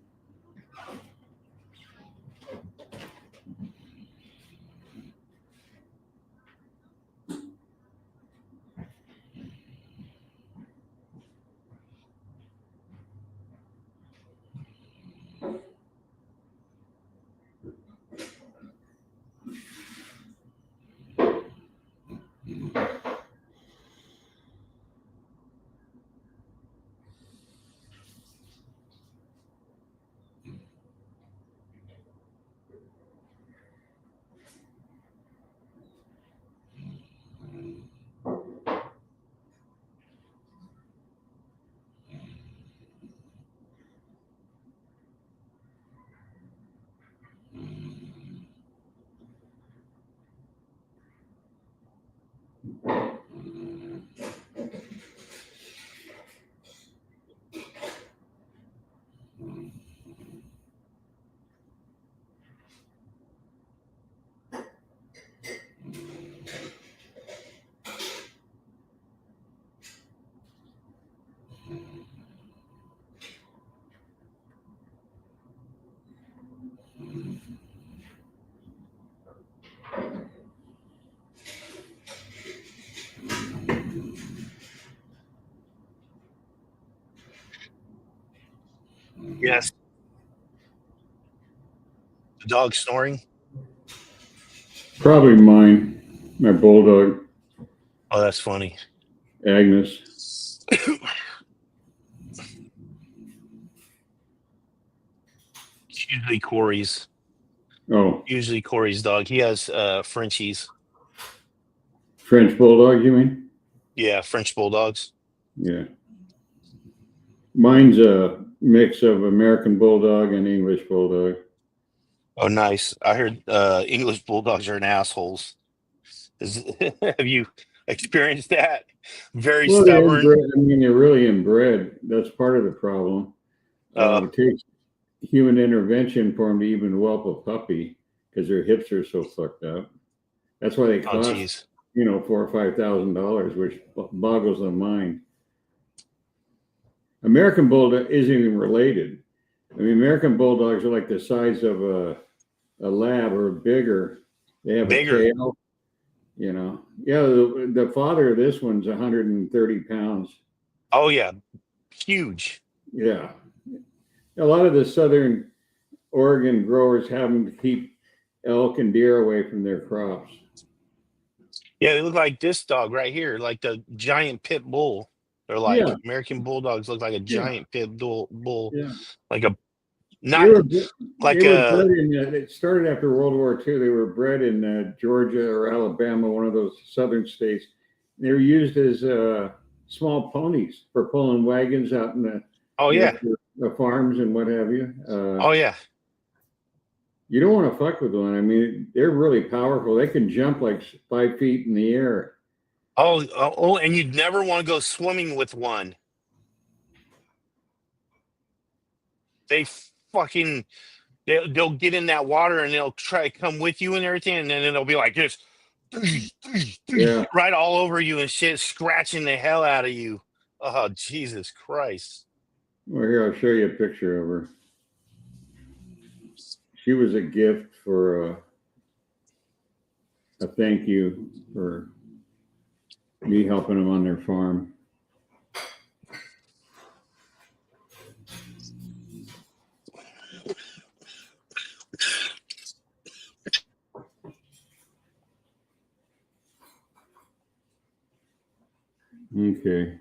Yes. The dog snoring. Probably mine. My bulldog, Oh, that's funny. Agnes. It's usually Corey's. Oh, Usually Corey's dog. He has Frenchies. French bulldog, you mean? Yeah, French bulldogs. Yeah. Mine's a mix of American bulldog and English bulldog. Oh, nice. I heard English bulldogs are an assholes. Have you experienced that? Very Well, they're stubborn. inbred. I mean, they're really inbred. That's part of the problem. It takes human intervention for them to even whelp a puppy because their hips are so fucked up. That's why they cost, geez. $4,000 or $5,000, which boggles the mind. American bulldog isn't even related. I mean, American bulldogs are like the size of a lab or bigger. They have Bigger. a tail. Yeah, the father of this one's 130 pounds. Oh, yeah. Huge. Yeah. A lot of the southern Oregon growers have them to keep elk and deer away from their crops. Yeah, they look like this dog right here, like the giant pit bull. They're like Yeah. American bulldogs look like a giant pit bull, Yeah. like a They were like bred in. It started after World War II. They were bred in Georgia or Alabama, one of those southern states. They were used as small ponies for pulling wagons out in the farms and what have you. oh yeah. You don't want to fuck with one. I mean, they're really powerful. They can jump like 5 feet in the air. Oh, and you'd never want to go swimming with one. They fucking they'll get in that water and they'll try to come with you and everything, and then they'll be like this, right all over you and shit, scratching the hell out of you. Oh, Jesus Christ. Well, here, I'll show you a picture of her. She was a gift for a thank you for me helping them on their farm. Okay.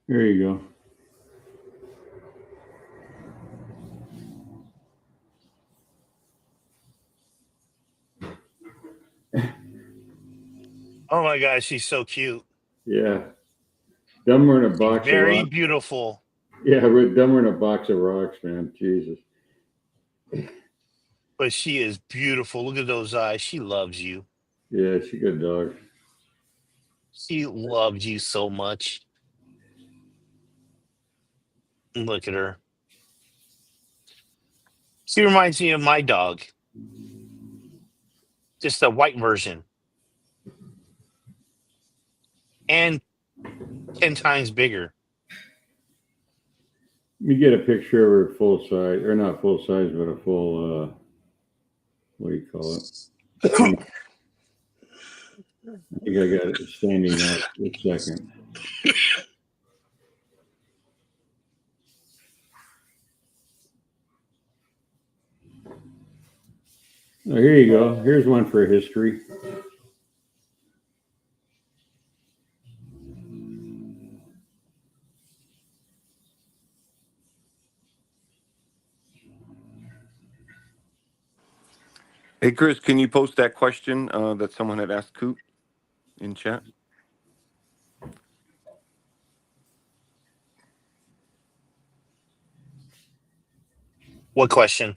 There you go. Oh my gosh, she's so cute. Yeah. Dumber in a box Very of rocks. beautiful. Yeah, we're dumber in a box of rocks, man. Jesus. But she is beautiful. Look at those eyes. She loves you. Yeah, she's a good dog. She loves you so much. Look at her. She reminds me of my dog. Just a white version. And 10 times bigger. Let me get a picture of her full size, or not full size, but a full, what do you call it? I think I got it standing up. Just a second. Oh, here you go. Here's one for history. Hey, Chris, can you post that question that someone had asked Coop in chat? What question?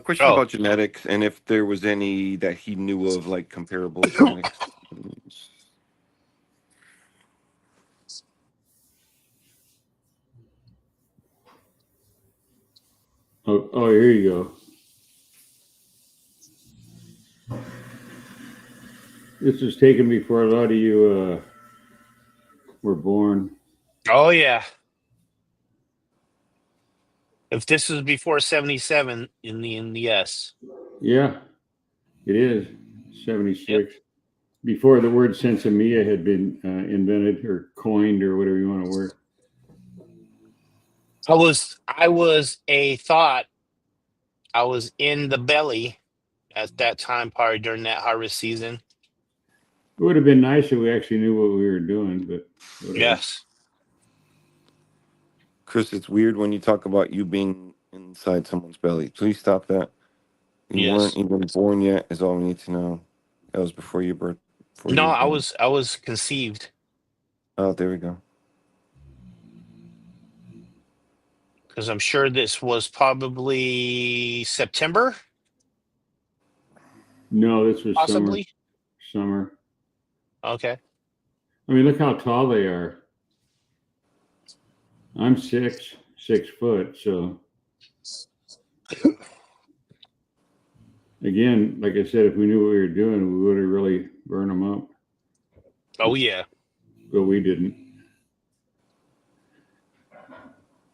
Question about genetics and if there was any that he knew of, like comparable genetics. Oh, here you go. This was taken before a lot of you were born. Oh yeah. If this was before 77, yes. Yeah, it is 76. Yep. Before the word sensimilla had been invented or coined or whatever you want to word. I was a thought. I was in the belly at that time, probably during that harvest season. It would have been nice if we actually knew what we were doing, but whatever. Yes. Chris, it's weird when you talk about you being inside someone's belly. Please stop that. You Yes. weren't even born yet, is all we need to know. That was before your birth. No, I was conceived. Oh, there we go. Because I'm sure this was probably September. No, this was possibly summer. Okay. I mean, look how tall they are. I'm 6 foot, so again, like I said, if we knew what we were doing, we would have really burned them up. Oh yeah. But we didn't.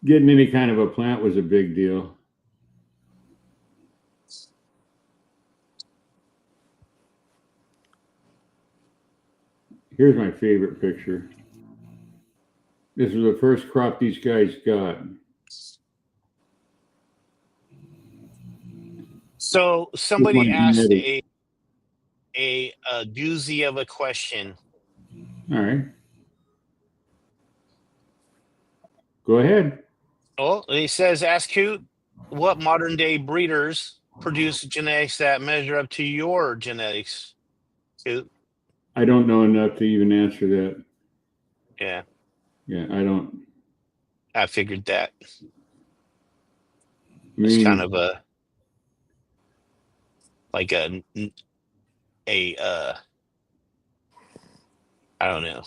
Getting any kind of a plant was a big deal. Here's my favorite picture. This was the first crop these guys got. So somebody asked a doozy of a question. All right. Go ahead. Oh, he says, ask who, what modern day breeders produce genetics that measure up to your genetics? Who? I don't know enough to even answer that. Yeah. Yeah, I don't. I figured that. I mean, it's kind of I don't know.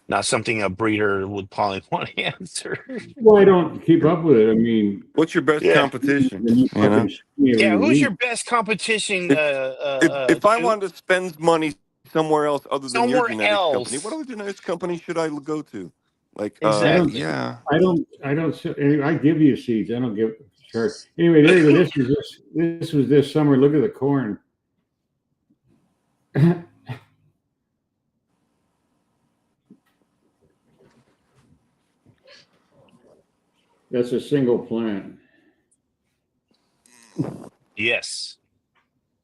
Not something a breeder would probably want to answer. Well, I don't keep up with it. I mean, what's your best competition? Who's your best competition? If I wanted to spend money somewhere else other than your somewhere genetics else. company, what other genetics company should I go to? Like, exactly. Yeah. I give you seeds. I don't give sure. Anyway, there you go. This was this summer. Look at the corn. That's a single plant. Yes.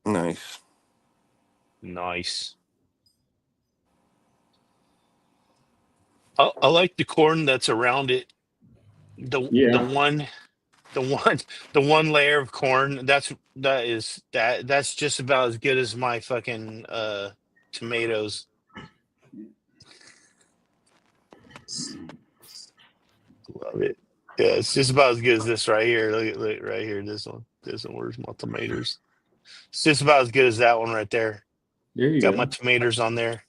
Nice. I like the corn that's around it. The one layer of corn that's just about as good as my fucking tomatoes. Love it. Yeah, it's just about as good as this right here. Look right here. This one. Where's my tomatoes? It's just about as good as that one right there. There you got go. my tomatoes on there.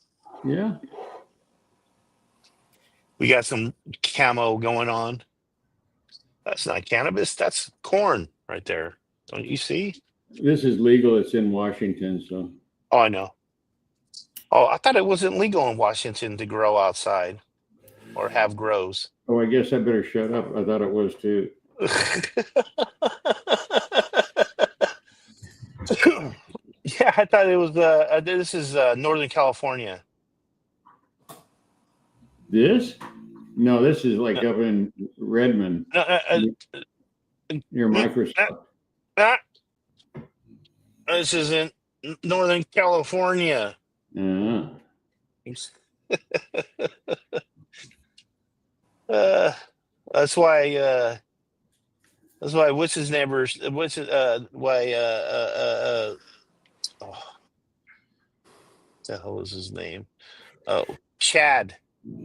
Yeah. We got some camo going on. That's not cannabis. That's corn right there. Don't you see? This is legal. It's in Washington, so. Oh, I know. Oh, I thought it wasn't legal in Washington to grow outside or have grows. Oh, I guess I better shut up. I thought it was too. Yeah, I thought it was. This is Northern California. This? No, this is like up in Redmond. Near Microsoft. This is in Northern California. That's why. That's why. What's his neighbors? What's why? The hell is his name? Oh, Chad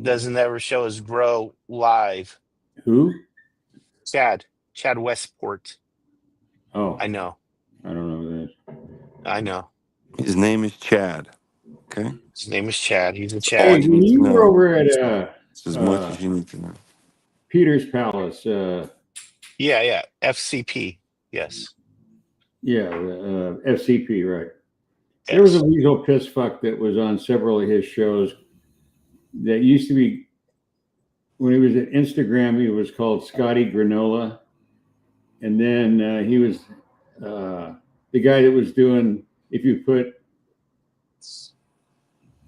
doesn't ever show his grow live. Who? Chad Westport. Oh, I know. I don't know that. I know. His name is Chad. Okay. His name is Chad. He's a Chad. Oh, you were over at It's as much as you need to know. Peter's Palace. Yeah. FCP. Yes. Yeah, the FCP, right. There was a weasel piss fuck that was on several of his shows that used to be, when he was at Instagram, he was called Scotty Granola. And then he was the guy that was doing, if you put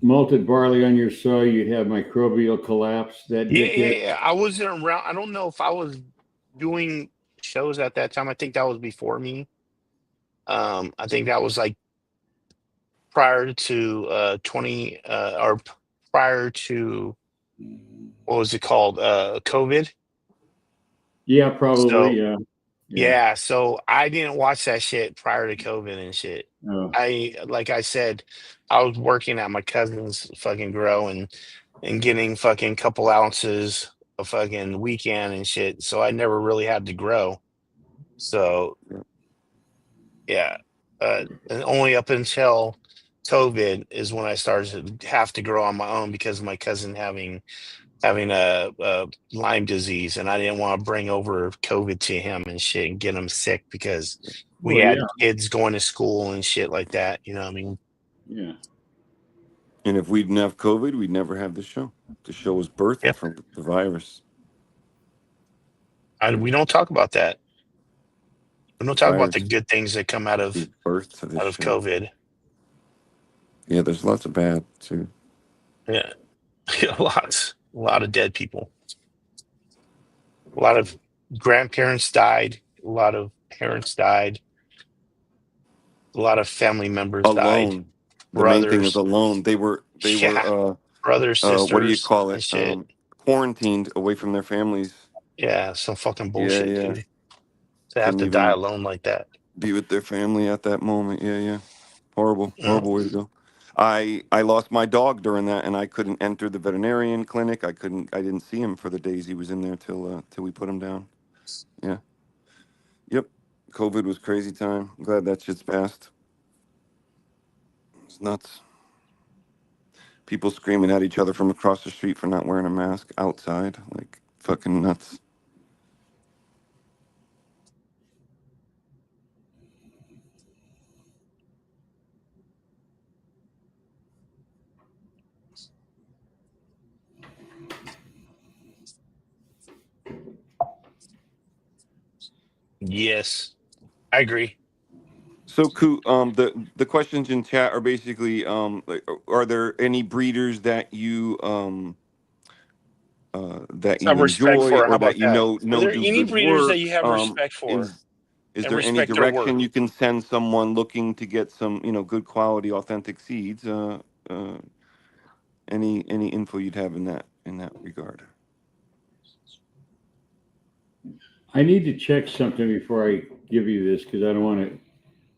malted barley on your soy, you'd have microbial collapse. That Yeah. I wasn't around. I don't know if I was doing shows at that time. I think that was before me. I think that was like prior to 20 or prior to, what was it called? COVID. Yeah, probably. So, yeah. So I didn't watch that shit prior to COVID and shit. Oh. Like I said, I was working at my cousin's fucking grow and getting fucking couple ounces of fucking weekend and shit. So I never really had to grow. So yeah. And only up until COVID is when I started to have to grow on my own because of my cousin having a Lyme disease, and I didn't want to bring over COVID to him and shit and get him sick because we Well, had yeah. kids going to school and shit like that. You know what I mean? Yeah. And if we didn't have COVID, we'd never have the show. The show was birthed from the virus. And we don't talk about that. We don't The talk about virus the good things that come out of gave birth to this show. COVID. Yeah, there's lots of bad too. Yeah, a lot of dead people. A lot of grandparents died. A lot of parents died. A lot of family members died. Alone. The main thing is alone. They were brothers, sisters, what do you call and it? shit. Quarantined away from their families. Yeah, some fucking bullshit, Yeah. dude. To have Couldn't to die even alone like that. be with their family at that moment. Yeah. Horrible way to go. I lost my dog during that, and I couldn't enter the veterinarian clinic. I didn't see him for the days he was in there till we put him down. Yeah. Yep. COVID was crazy time. I'm glad that shit's passed. It's nuts. People screaming at each other from across the street for not wearing a mask outside, like fucking nuts. Yes, I agree. So, the questions in chat are basically, like, are there any breeders that you Have respect enjoy for. How or that about you that? Are know there do any good breeders that work? you have respect for Is and there any respect their work? direction you can send someone looking to get some good quality authentic seeds? Any info you'd have in that regard? I need to check something before I give you this because I want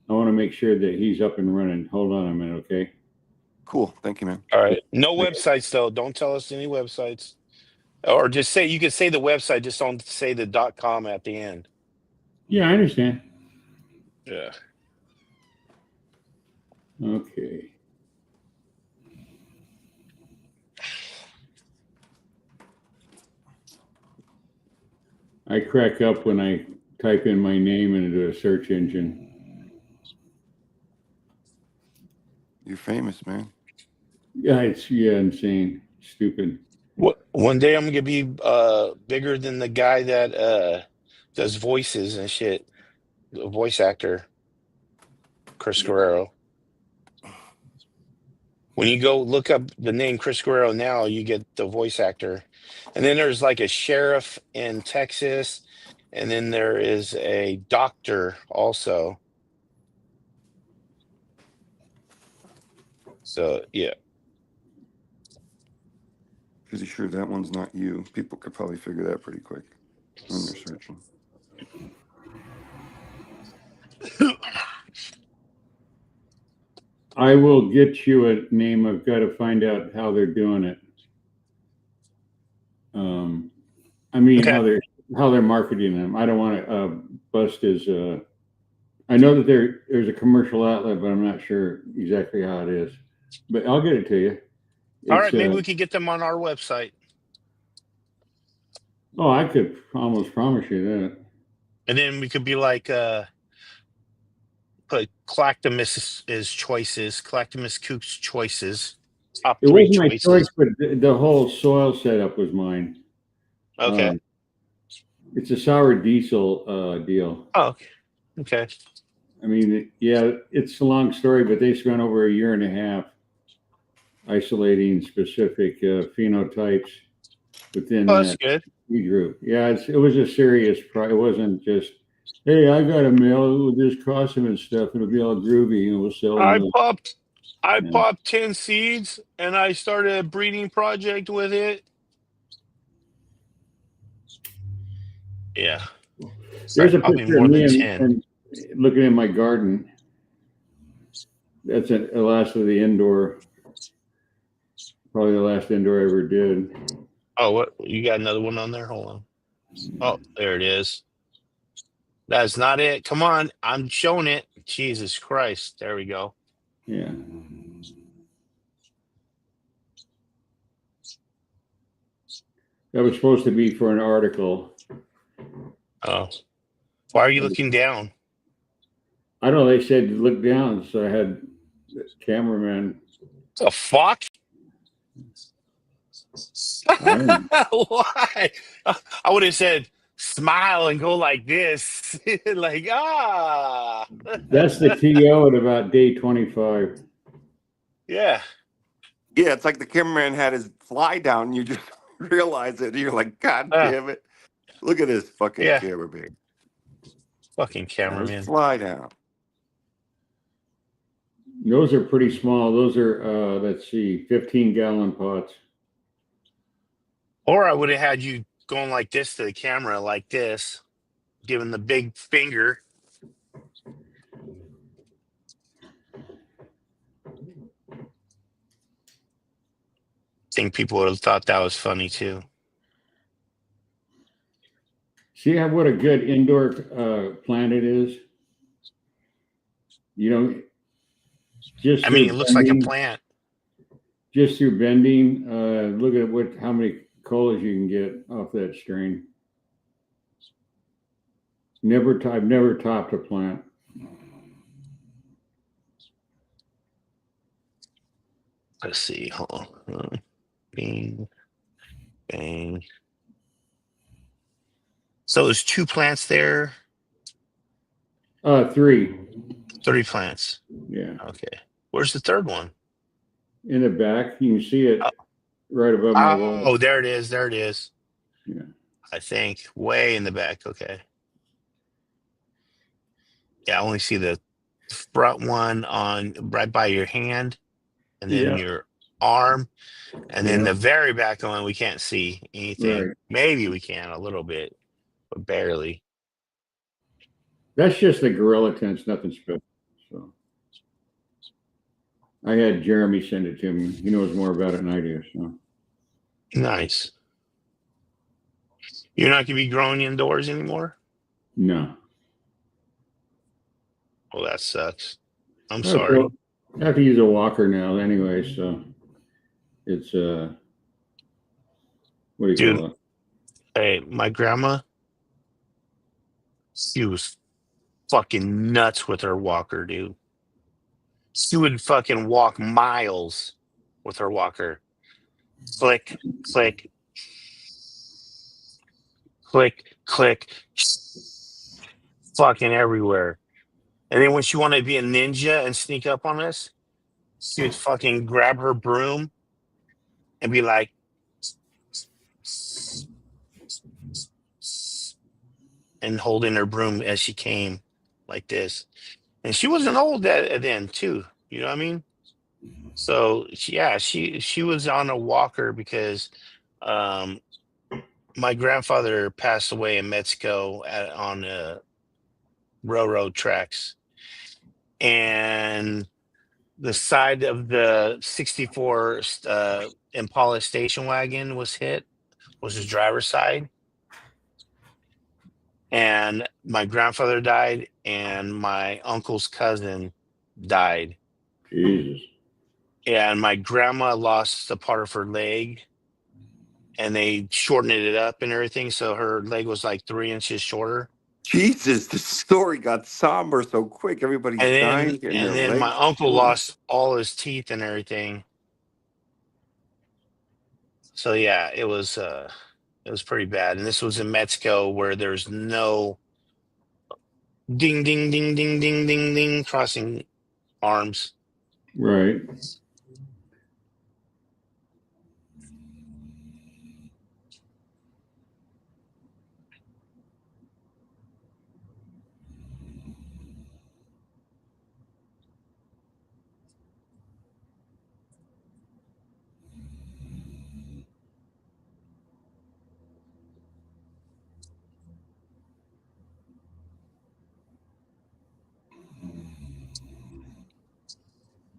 to make sure that he's up and running. Hold on a minute, okay? Cool. Thank you, man. All right. No websites though. Don't tell us any websites. Or just say, you can say the website, just don't say the .com at the end. Yeah, I understand. Yeah. Okay. I crack up when I type in my name into a search engine. You're famous, man. Yeah, it's insane, stupid. One day I'm gonna be bigger than the guy that does voices and shit. The voice actor, Chris Guerrero. When you go look up the name Chris Guerrero now, you get the voice actor. And then there's like a sheriff in Texas, and then there is a doctor also. So yeah. Pretty sure that one's not you. People could probably figure that pretty quick when they're searching. I will get you a name. I've got to find out how they're doing it. Okay. how they're marketing them. I don't want to bust his. I know that there's a commercial outlet, but I'm not sure exactly how it is. But I'll get it to you. All right, maybe we could get them on our website. Oh, I could almost promise you that. And then we could be like put Clactamus's choices, Clactamus Cook's choices, top It 3 wasn't my choice, choices. but the whole soil setup was mine. Okay. It's a sour diesel deal. Oh, okay. I mean, yeah, it's a long story, but they spent over a year and a half isolating specific phenotypes within Oh, that's that good. group. Yeah, it was a serious It wasn't just, hey, I got a male with this crossing and stuff. It'll be all groovy and we'll sell I them. popped 10 seeds and I started a breeding project with it. Yeah. There's a Probably picture of more me than 10. and looking in my garden. That's the last of the indoor, probably the last indoor I ever did. Oh, what? You got another one on there? Hold on. Oh, there it is. That's not it. Come on. I'm showing it. Jesus Christ. There we go. Yeah. That was supposed to be for an article. Oh. Why are you looking down? I don't know. They said to look down, so I had the cameraman. The fuck? Why? I would have said smile and go like this. Like, ah. That's the TO at about day 25. Yeah. Yeah, it's like the cameraman had his fly down and you just realize it. You're like, God damn it. Look at this fucking cameraman. Fucking Got his cameraman. fly down. Those are pretty small. Those are, let's see, 15-gallon pots. Or I would have had you going like this to the camera, like this, giving the big finger. I think people would have thought that was funny too. See what a good indoor plant it is? You know, just I mean, it looks like a plant. Just through bending, look at how many colas you can get off that strain. I've never topped a plant. Let's see. Hold on. Bing, bang. So there's 2 plants there. 3. 3 plants. Yeah. Okay. Where's the 3rd one? In the back, you can see it right above my wall. Oh, there it is. There it is. Yeah. I think way in the back. Okay. Yeah, I only see the front one on right by your hand, and then your arm, and then the very back one we can't see anything. Right. Maybe we can a little bit, but barely. That's just the gorilla tents, nothing special. So I had Jeremy send it to me. He knows more about it than I do. So Nice. You're not gonna be growing indoors anymore? no. Well, that sucks. I'm sorry. I have to use a walker now anyway, so it's what do you call it? Hey, my grandma, she was fucking nuts with her walker, dude. She would fucking walk miles with her walker. Click, click, click, click, fucking everywhere. And then when she wanted to be a ninja and sneak up on us, she would fucking grab her broom and be like, and holding her broom as she came like this. And she wasn't old then too. You know what I mean? So she was on a walker because my grandfather passed away in Mexico on railroad tracks. And the side of the 64 Impala station wagon was his driver's side. And my grandfather died, and my uncle's cousin died. Jesus. Yeah, and my grandma lost a part of her leg, and they shortened it up and everything, so her leg was like 3 inches shorter. Jesus, the story got somber so quick. Everybody's dying, getting their And then my legs uncle torn. lost all his teeth and everything. So yeah, it was pretty bad. And this was in Mexico where there's no ding ding ding ding ding ding ding crossing arms. Right.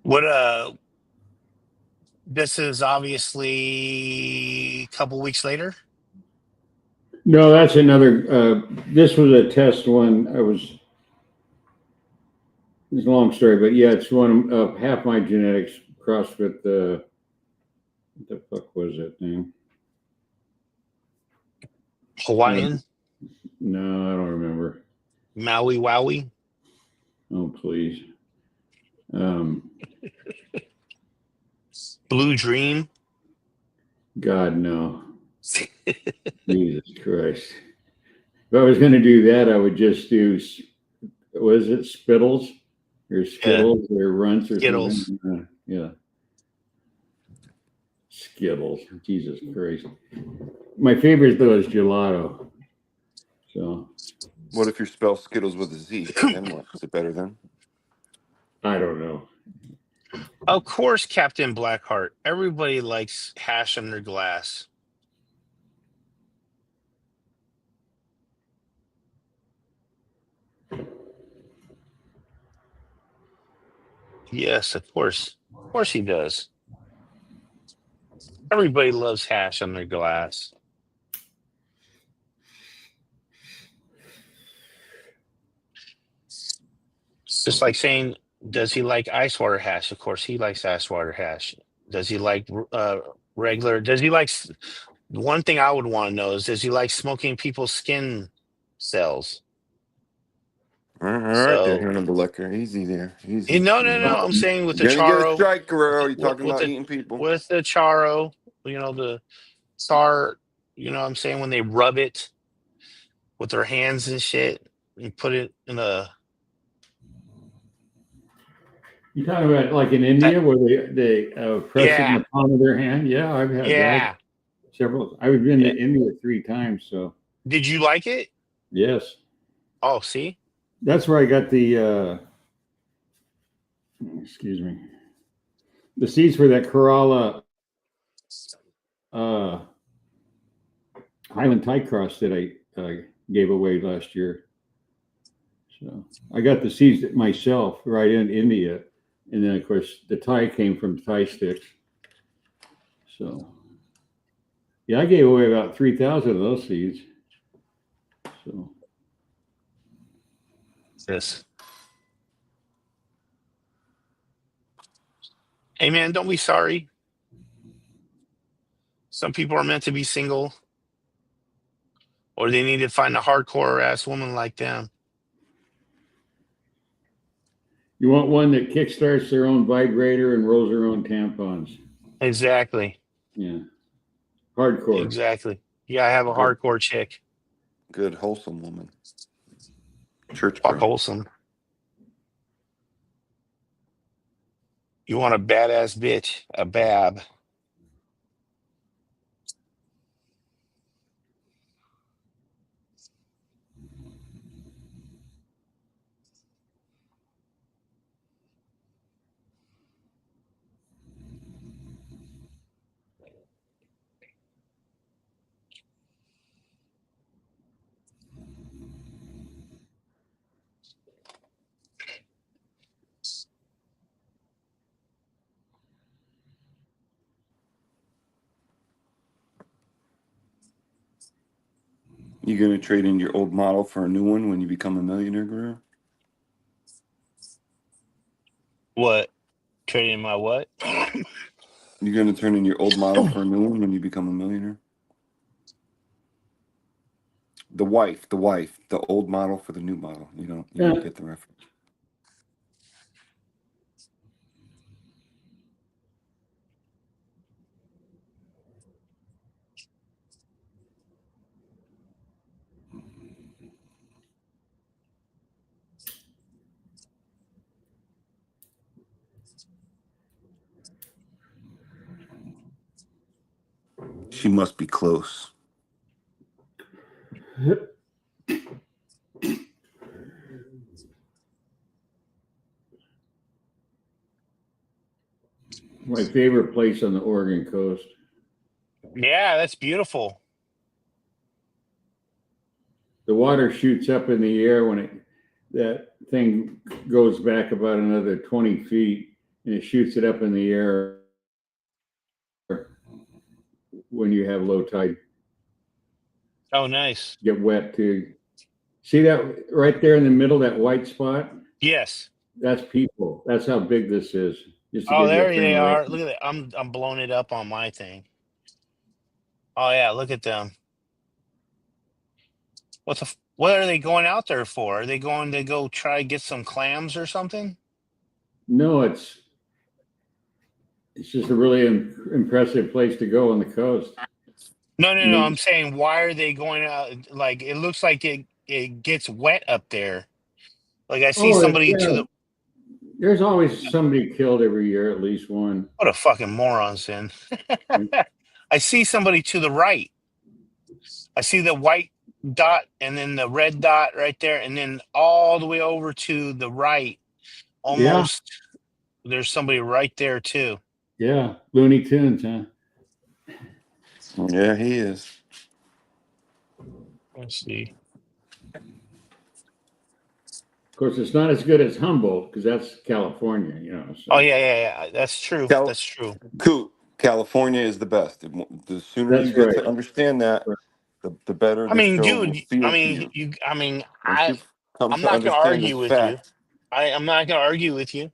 What this is obviously a couple weeks later. No, that's another. This was a test one. It's a long story, but yeah, it's one of half my genetics crossed with what the fuck was that thing? Hawaiian? No, I don't remember. Maui Wowie? Oh, please. Blue Dream? God, no. Jesus Christ. If I was going to do that, I would just do, was it Spittles? Or Skittles or Runts or Skittles. something? Yeah. Skittles. Jesus Christ. My favorite, though, is gelato. So. What if you spell Skittles with a Z? Then what? Is it better then? I don't know. Of course, Captain Blackheart. Everybody likes hash under glass. Yes, of course. Of course he does. Everybody loves hash under glass. It's just like saying, does he like ice water hash? Of course, he likes ice water hash. Does he like regular? Does he like? One thing I would want to know is, does he like smoking people's skin cells? All right, there, Hannibal Lecter. Easy there. Easy. No. I'm saying with the You're gonna get a charo. strike, Guerrero. You're talking about eating people. With the charo, the char, I'm saying when they rub it with their hands and shit and put it in a. You talking about like in India where they press it in the palm of their hand? Yeah, I've had that several. I've been to India 3 times. So. Did you like it? Yes. Oh, see. That's where I got the. Excuse me. The seeds for that Kerala Highland Tie Cross that I gave away last year. So I got the seeds myself right in India. And then, of course, the tie came from tie sticks. So, yeah, I gave away about 3,000 of those seeds. So, yes. Hey, man, don't be sorry. Some people are meant to be single, or they need to find a hardcore ass woman like them. You want one that kickstarts their own vibrator and rolls their own tampons. Exactly. Yeah. Hardcore. Exactly. Yeah, I have a hardcore chick. Good, wholesome woman. Church Fuck girl. wholesome. You want a badass bitch, a bab. You gonna trade in your old model for a new one when you become a millionaire, Guerrero? What? Trading my what? You gonna turn in your old model for a new one when you become a millionaire? The wife, the old model for the new model. You don't get the reference. She must be close. My favorite place on the Oregon coast. Yeah, that's beautiful. The water shoots up in the air when that thing goes back about another 20 feet, and it shoots it up in the air when you have low tide. Oh, nice. Get wet too. See that right there in the middle, that white spot? Yes. That's people. That's how big this is. Just to Oh, give you a there frame they of are. reference. Look at that. I'm blowing it up on my thing. Oh yeah, look at them. What are they going out there for? Are they going to go try to get some clams or something? No, it's just a really impressive place to go on the coast. No. I'm saying, why are they going out? Like, it looks like it gets wet up there. Like, I see somebody to the. There's always somebody killed every year, at least one. What a fucking morons, then. I see somebody to the right. I see the white dot and then the red dot right there, and then all the way over to the right, almost. There's somebody right there too. Yeah, Looney Tunes, huh? Yeah, he is. Let's see. Of course, it's not as good as Humboldt because that's California, you know. So. Oh yeah. That's true. That's true. Cool. California is the best. The sooner That's you get right. to understand that, the better I the mean, show will dude. feel I to mean, you. Once I'm you come to not gonna understand argue this with you. fact, I'm not gonna argue with you.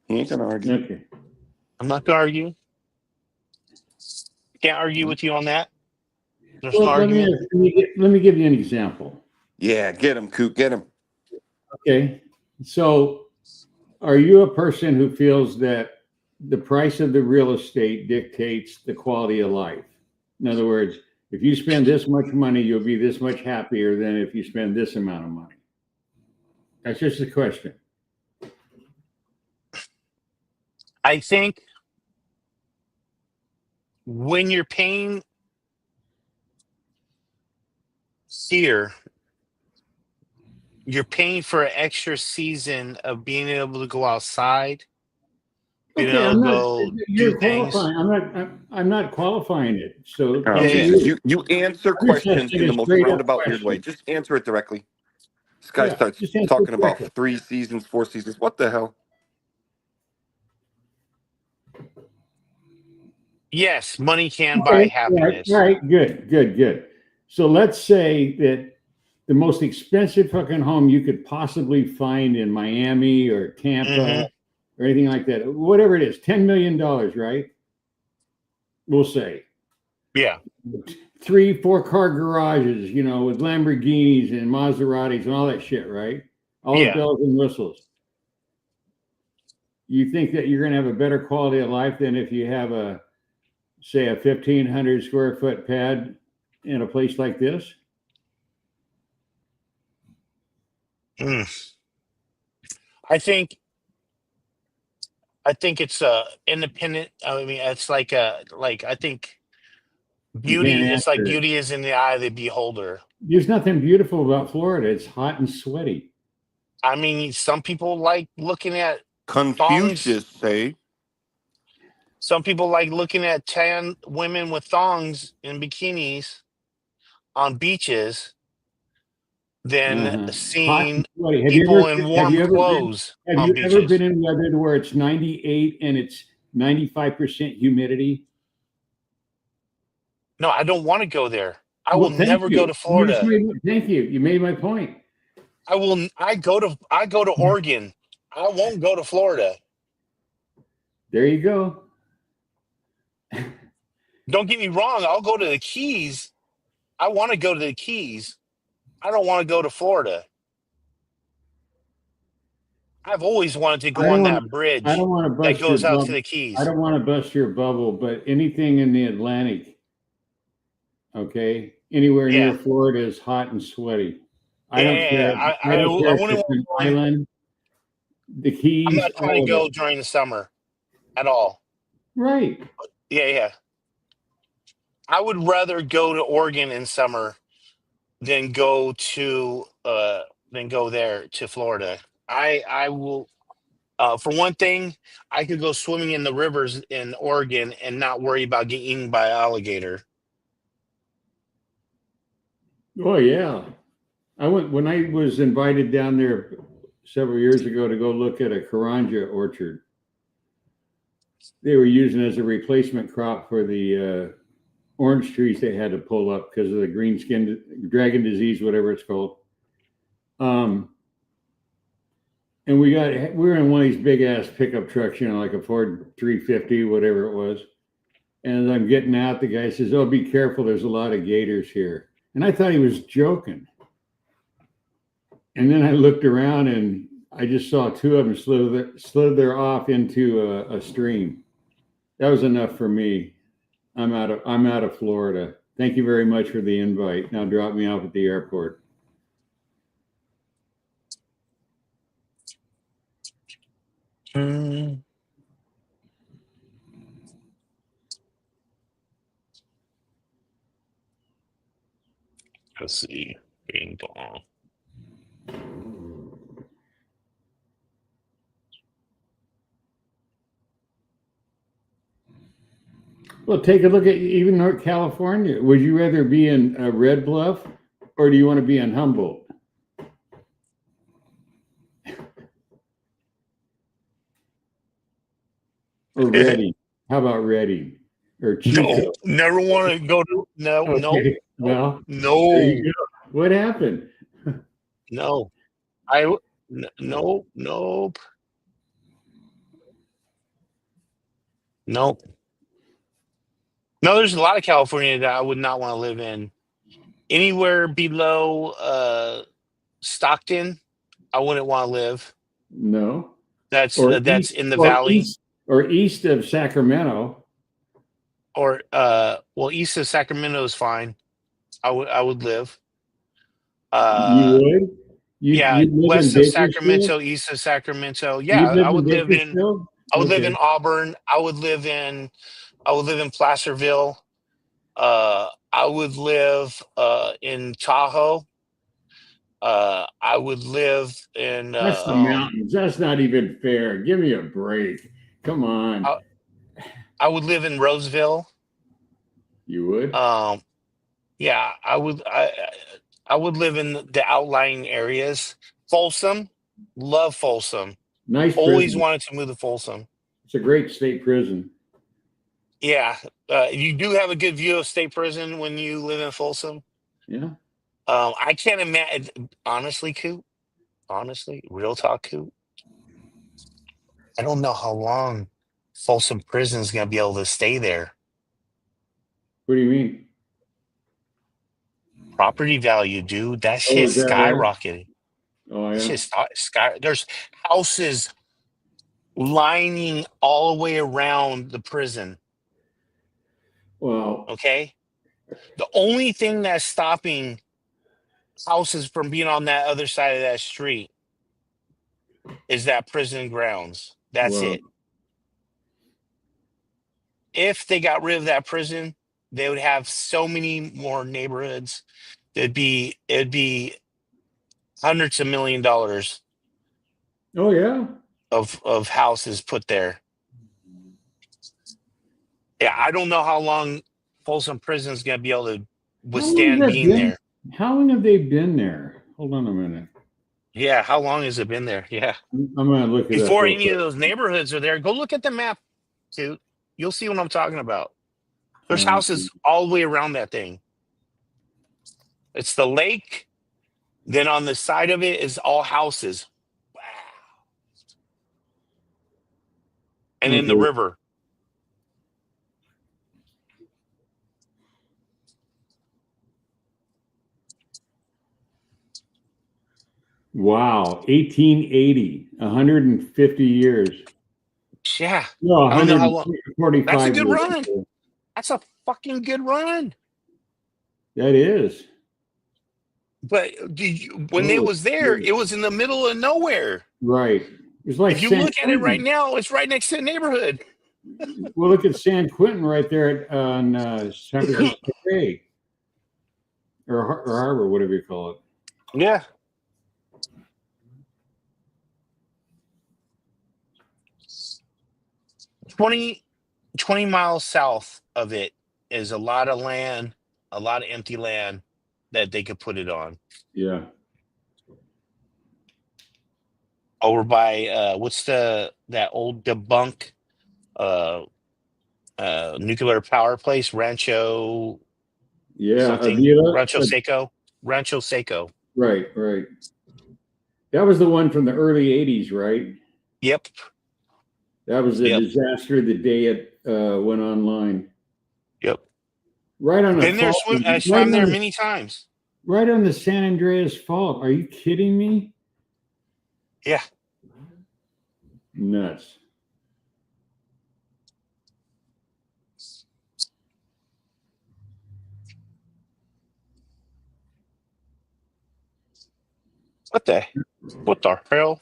he ain't gonna argue. Okay. I'm not gonna argue. Can't argue with you on that. There's no Well, let argument. me give you an example. Yeah, get him, Coot, get him. Okay. So, are you a person who feels that the price of the real estate dictates the quality of life? In other words, if you spend this much money, you'll be this much happier than if you spend this amount of money. That's just a question. I think when you're paying here, you're paying for an extra season of being able to go outside, being Okay, able to go do you're things. qualifying. I'm not qualifying it. So Oh, tell me Jesus. You answer I'm just questions asking in a the most straight up roundabout, weird way. question. Just answer it directly. This guy Yeah, starts just answer talking it about directly. 3 seasons, 4 seasons. What the hell? Yes, money can buy happiness. Right. Good. So let's say that the most expensive fucking home you could possibly find in Miami or Tampa or anything like that, whatever it is, $10 million, right? We'll say. Yeah. 3-4 car garages, you know, with Lamborghinis and Maseratis and all that shit, right? All the bells and whistles. You think that you're going to have a better quality of life than if you have a 1,500 square foot pad in a place like this? I think it's independent. I mean, it's like I think You can't beauty. It's like answer it. beauty is in the eye of the beholder. There's nothing beautiful about Florida. It's hot and sweaty. I mean, some people like looking at Confucius say. Some people like looking at tan women with thongs and bikinis on beaches than Hot and seeing sweaty. people in warm clothes Have on you ever beaches. been in weather where it's 98 and it's 95% humidity? No, I don't want to go there. I Well, will thank never go you. to Florida. Thank you. You made my point. I go to Oregon. I won't go to Florida. There you go. Don't get me wrong. I'll go to the Keys. I want to go to the Keys. I don't want to go to Florida. I've always wanted to I go on don't want that I bridge don't want to that bust your goes out to bubble. the I Keys. don't want to bust your bubble, but anything in the Atlantic, okay, anywhere Yeah. near Florida is hot and sweaty. I don't Yeah. care. I don't care I if wouldn't it's an want. island, the I'm Keys, not trying to all of go it. during the summer at all. Right. Yeah. I would rather go to Oregon in summer than go there to Florida. I will. For one thing, I could go swimming in the rivers in Oregon and not worry about getting eaten by an alligator. Oh yeah. I went when I was invited down there several years ago to go look at a karanja orchard. They were using it as a replacement crop for the orange trees they had to pull up because of the green skin dragon disease, whatever it's called. And we were in one of these big ass pickup trucks, like a Ford 350, whatever it was. And as I'm getting out, the guy says, "Oh, be careful. There's a lot of gators here." And I thought he was joking. And then I looked around and I just saw two of them slither off into a stream. That was enough for me. I'm out of Florida. Thank you very much for the invite. Now drop me off at the airport. Let's see. Bing bong. Well, take a look at even North California. Would you rather be in Red Bluff or do you want to be in Humboldt? Or Redding? How about Redding? Or Chico? No, never want to go to. No, Okay. Well, there no, you go. What happened? no. Nope, nope, nope. No, there's a lot of California that I would not want to live in. Anywhere below Stockton, I wouldn't want to live. No. That's Or in the valley, east of Sacramento. or well, east of Sacramento is fine. I would live. You would? You live in West of Bakersfield? Sacramento, east of Sacramento. Yeah, You live I in would live in. Bakersfield? I would live Okay. in Auburn. I would live in Placerville. I would live in Tahoe. I would live in. That's the mountains. That's not even fair. Give me a break. Come on. I would live in Roseville. You would? Yeah, I would. I would live in the outlying areas. Folsom, love Folsom. Nice Always prison. wanted to move to Folsom. It's a great state prison. Yeah, you do have a good view of state prison when you live in Folsom. Yeah. I can't imagine. Honestly, Coop. Honestly, real talk, Coop. I don't know how long Folsom Prison is going to be able to stay there. What do you mean? Property value, dude. That Oh, shit is that right? skyrocketed. Oh, That yeah. shit sky. There's houses lining all the way around the prison. Well, Okay. The only thing that's stopping houses from being on that other side of that street is that prison grounds. That's well, it. If they got rid of that prison, they would have so many more neighborhoods. It'd be hundreds of $1 million oh, yeah. of houses put there. Yeah, I don't know how long Folsom Prison is going to be able to withstand being there. How long have they been there? Hold on a minute. Yeah, how long has it been there? Yeah. I'm going to look it up. Before real any quick. of those neighborhoods are there, go look at the map, dude. You'll see what I'm talking about. There's houses all the way around that thing. It's the lake. Then on the side of it is all houses. Wow. And then the Okay. river. Wow, 1880, 150 years. Yeah. No, I don't know how long. 145 That's a good years. run. That's a fucking good run. That is. But when it Holy was there, shit. it was in the middle of nowhere. Right. It's like If you San look at it right Quentin. now, it's right next to the neighborhood. Well, look at San Quentin right there on San Francisco Bay or Harbor, whatever you call it. Yeah. Twenty miles south of it is a lot of land, a lot of empty land that they could put it on. Yeah. Over by what's that old debunk nuclear power place, Rancho something, Avila. Rancho Seco. Right. That was the one from the early 80s, right? Yep. That was a disaster the day it went online. Yep. Right on the Been there, fault. I swam there many times. Right on the San Andreas Fault. Are you kidding me? Yeah. Nuts. What the hell?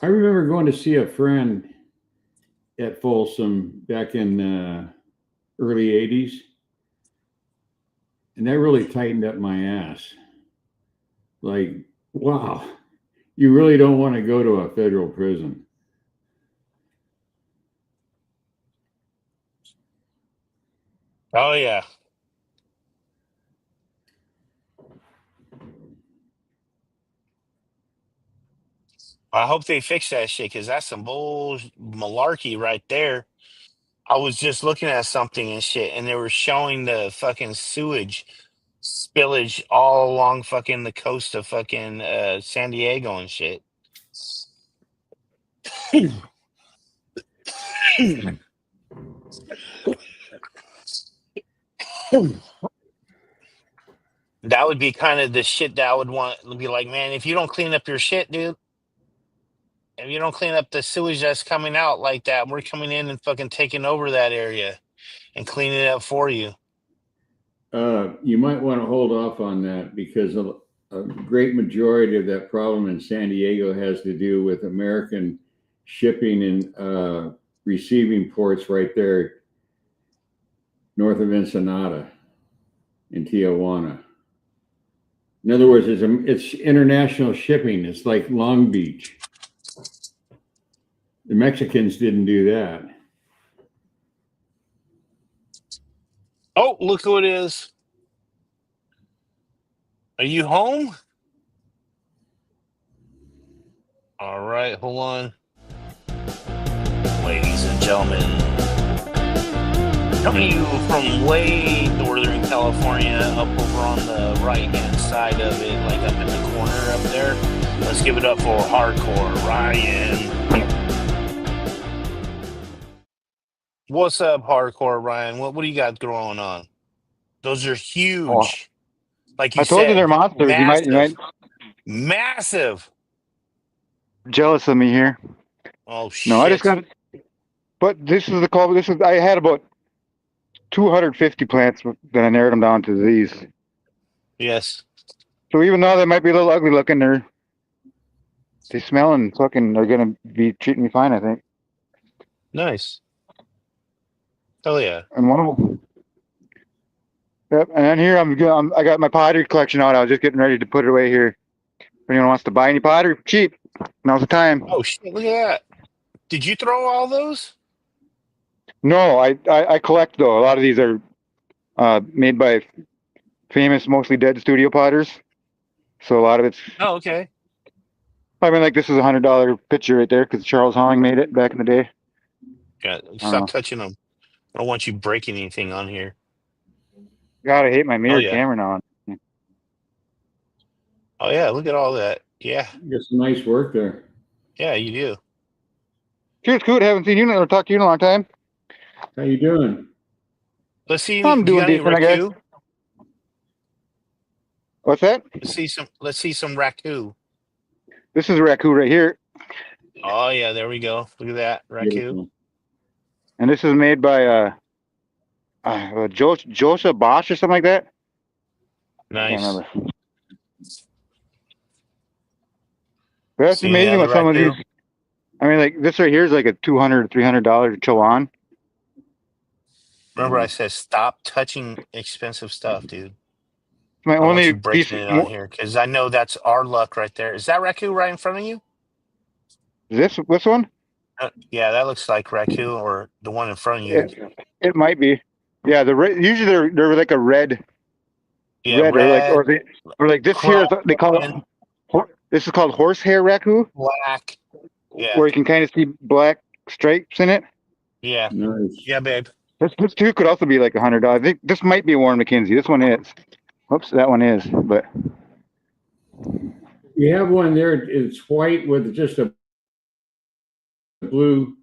I remember going to see a friend at Folsom back in early 80s. And that really tightened up my ass. Like, wow, you really don't want to go to a federal prison. Oh, yeah. I hope they fix that shit because that's some bull malarkey right there. I was just looking at something and shit, and they were showing the fucking sewage spillage all along fucking the coast of fucking San Diego and shit. That would be kind of the shit that I would want to be like, man, if you don't clean up your shit, dude, if you don't clean up the sewage that's coming out like that, we're coming in and fucking taking over that area and cleaning it up for you. You might want to hold off on that because a great majority of that problem in San Diego has to do with American shipping and receiving ports right there north of Ensenada in Tijuana. In other words, it's international shipping. It's like Long Beach. The Mexicans didn't do that. Oh, look who it is. Are you home? All right, hold on. Ladies and gentlemen, coming to you from way northern California, up over on the right-hand side of it, like up in the corner up there. Let's give it up for Hardcore Ryan. What's up, Hardcore Ryan? What do you got going on? Those are huge. Oh, like you I said, told you they're monsters. massive. You might Massive. jealous of me here. Oh shit. No, I just got. But this is the call. I had about 250 plants, then I narrowed them down to these. Yes. So even though they might be a little ugly looking, they smell and fucking are gonna be treating me fine, I think. Nice. Hell yeah. And one of them. Yep. And then here I got my pottery collection out. I was just getting ready to put it away here. If anyone wants to buy any pottery, cheap. Now's the time. Oh shit! Look at that. Did you throw all those? No, I collect though. A lot of these are made by famous, mostly dead studio potters. So a lot of it's. Oh, okay. I mean, like this is $100 picture right there because Charles Holling made it back in the day. Yeah, stop touching them. I don't want you breaking anything on here. God, I hate my mirror camera now. Oh yeah, look at all that. Yeah. You got some nice work there. Yeah, you do. Cheers, Coot. Haven't seen you or talked to you in a long time. How you doing? Let's see. I'm doing decent, I guess. What's that? Let's see some raku. This is a raccoon right here, Oh yeah, there we go. Look at that raccoon. Beautiful. and this is made by Joseph Bosch or something like that. I can't Nice. remember. But that's See any amazing other what some of raccoon? these. I mean, like this right here is like a $200, $300 Chowan. Remember, I said stop touching expensive stuff, dude. My I don't want only you piece. breaking it on here because I know that's our luck right there. Is that raccoon right in front of you? This one? Yeah, that looks like raccoon or the one in front of you. It might be. Yeah, usually they're like a red. Yeah, or like this here is, they call and it. This is called horsehair raccoon, black. Yeah, where you can kind of see black stripes in it. yeah, Nice. yeah, babe. This too could also be like $100. I think this might be a Warren McKenzie. This one is. Oops, that one is. But You have one there. It's white with just a blue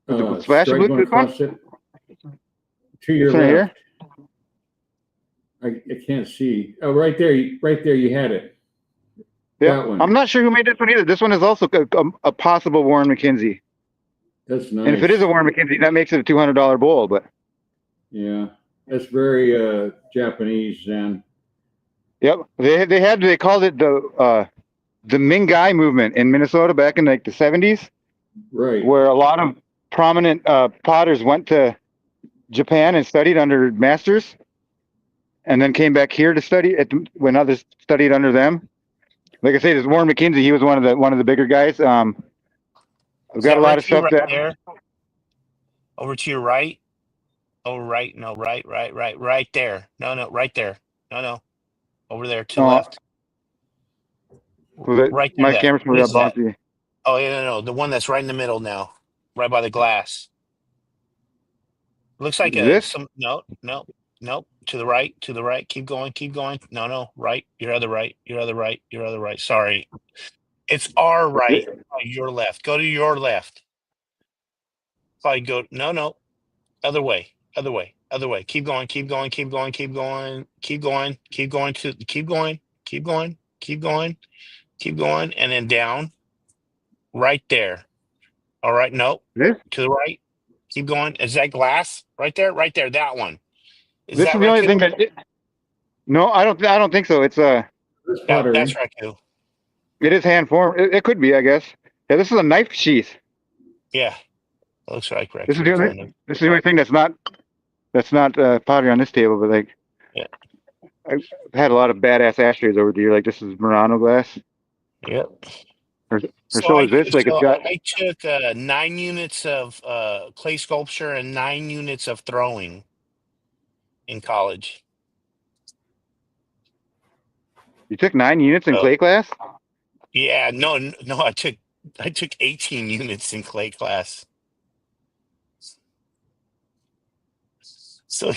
splash of stripe blue. going This one? across it. To your This one left. here? I can't see. Oh, right there. Right there. You had it. Yeah. That one. I'm not sure who made this one either. This one is also a possible Warren McKenzie. That's nice. And if it is a Warren McKenzie, that makes it a $200 bowl. But yeah, that's very Japanese then. yep, they called it the Mingai movement in Minnesota back in like the 70s, Right. where a lot of prominent potters went to Japan and studied under masters, and then came back here to study when others studied under them. Like I say, this Warren McKenzie, he was one of the bigger guys. I've got a lot of stuff right that. there. Over to your right. Oh, right. No, right there. No, right there. No. Over there to the left. Right there. My camera's What is that? bouncy. Oh, yeah, no. The one that's right in the middle now. Right by the glass. Looks like no. To the right. Keep going. No. Right. Your other right. Sorry. It's our right. Your left. Go to your left. Probably go. No. Other way. Keep going. Keep going. And then down. Right there. All right. No. This? To the right. Keep going. Is that glass? Right there. That one. This is the only thing that. No, I don't think so. It's that's raccoon. It is hand formed. It could be, I guess. Yeah, this is a knife sheath. Yeah, it looks like raccoon. This is the only thing that's not pottery on this table. But like, yeah, I've had a lot of badass ashtrays over the year. Like this is Murano glass. Yep. So is this. Like it's got. I took 9 units of clay sculpture and 9 units of throwing in college. You took 9 units in clay class? Yeah, no. I took 18 units in clay class. So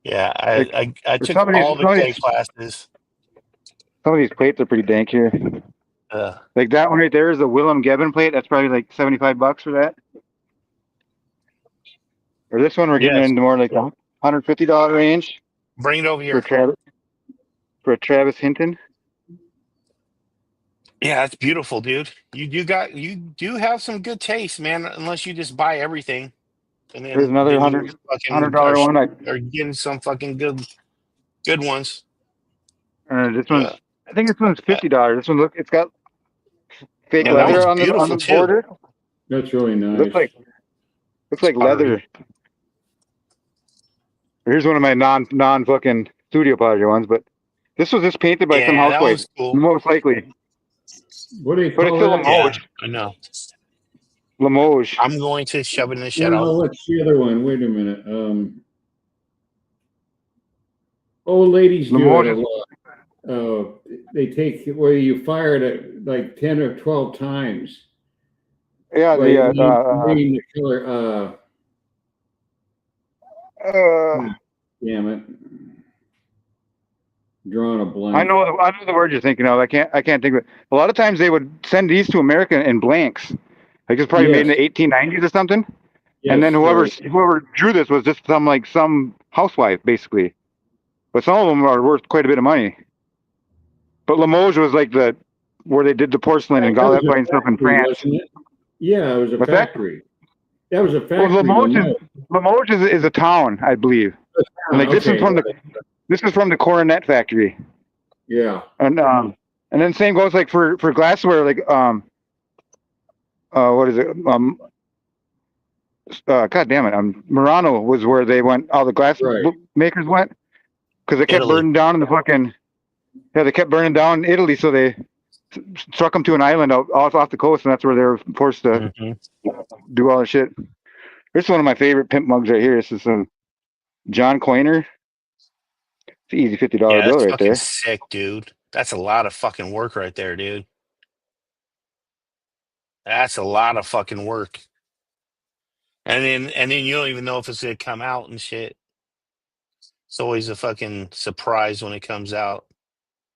yeah, I took all the clay classes. Some of these plates are pretty dank here. Like that one right there is a Willem Gibbon plate. That's probably like $75 for that. Or this one, we're getting into more like the $150 range. Bring it over here for a Travis Hinton. Yeah, it's beautiful, dude. You do have some good taste, man. Unless you just buy everything. And then there's another $100 one. Or getting some fucking good ones. This one's. I think this one's $50. This one it's got fake leather on the border. That's really nice. Looks like leather. Here's one of my non fucking studio pottery ones, but this was just painted by some housewife, most likely. What do you call it? But it's still Limoges. I know. Limoges. I'm going to shove it in the shadow. No, what's the other one? Wait a minute. Old ladies do it a lot. They take where you fire it at like 10 or 12 times. Yeah, the color. Damn it! Drawing a blank. I know the word you're thinking of. I can't think of it. A lot of times they would send these to America in blanks. Like it's probably made in the 1890s or something. Yes, and then whoever drew this was just some housewife basically. But some of them are worth quite a bit of money. But Limoges was like where they did the porcelain and all that fine stuff in France. Wasn't it? Yeah, it was a What's that? factory. That was a Well, factory. Limoges is a town, I believe. And like this is from the Coronet factory. Yeah. And then same goes like for glassware, like what is it? God damn it! Murano was where they went. All the glass makers went because they kept Italy. burning down in the fucking. Yeah, they kept burning down in Italy, so they struck them to an island off the coast, and that's where they were forced to do all the shit. This is one of my favorite pimp mugs right here. This is some John Coiner. It's an easy $50 Yeah, bill that's right fucking there. sick, dude. That's a lot of fucking work right there, dude. That's a lot of fucking work. And then you don't even know if it's gonna come out and shit. It's always a fucking surprise when it comes out.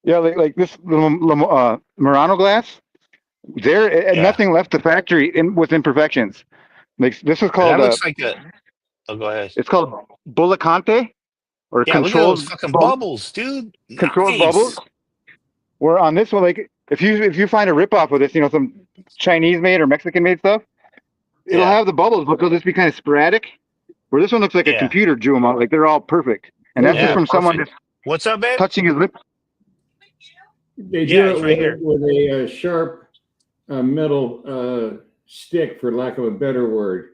Yeah, like this Murano glass. Nothing left the factory with imperfections. Like this is called. That looks like a. Oh, go ahead. It's called Bullicante or Yeah, look at those fucking bubbles, dude. Controlled Nice. bubbles. Where on this one, like if you find a ripoff of this, some Chinese made or Mexican made stuff, it'll have the bubbles, but they'll just be kind of sporadic. Where this one looks like a computer drew them out, like they're all perfect, and that's just from someone just What's up, babe? touching his lips. They do it with a sharp metal stick, for lack of a better word.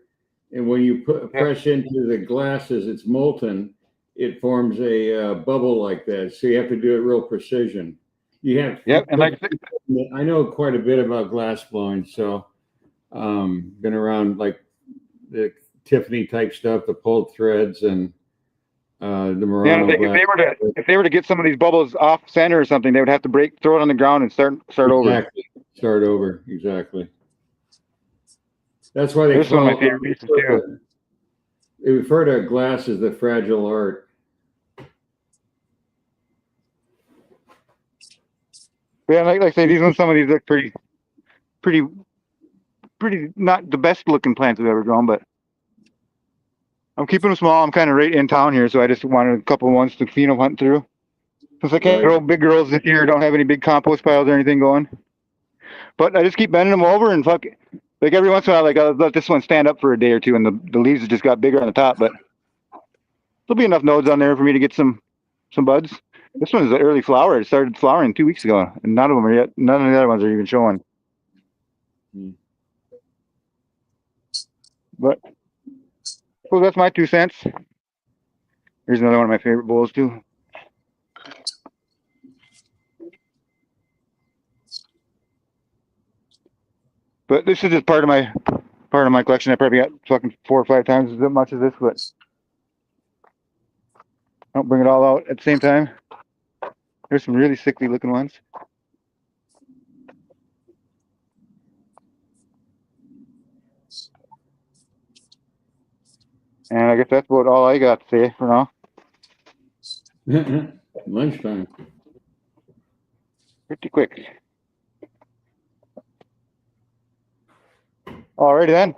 And when you press into the glasses, it's molten. It forms a bubble like that. So you have to do it real precision. You have. And I know quite a bit about glass blowing, so been around like the Tiffany type stuff, the pulled threads, and the Murano. If they were to get some of these bubbles off center or something, they would have to throw it on the ground and start over. Start over, exactly. That's why they this call one of my favorite pieces too. They refer to glass as the fragile art. Yeah, like I say, some of these look pretty not the best looking plants we've ever grown, but I'm keeping them small. I'm kind of right in town here, so I just wanted a couple ones to hunt through. Since I can't grow big girls this year, don't have any big compost piles or anything going. But I just keep bending them over and like every once in a while, like I'll let this one stand up for a day or two, and the leaves have just got bigger on the top. But there'll be enough nodes on there for me to get some buds. This one is an early flower. It started flowering 2 weeks ago, and none of the other ones are even showing. But well, that's my 2 cents. Here's another one of my favorite bowls too. But this is just part of my collection. I probably got fucking 4 or 5 times as much as this, but I don't bring it all out at the same time. There's some really sickly looking ones. And I guess that's about all I got to say for now. Lunchtime. Pretty quick. Alrighty then.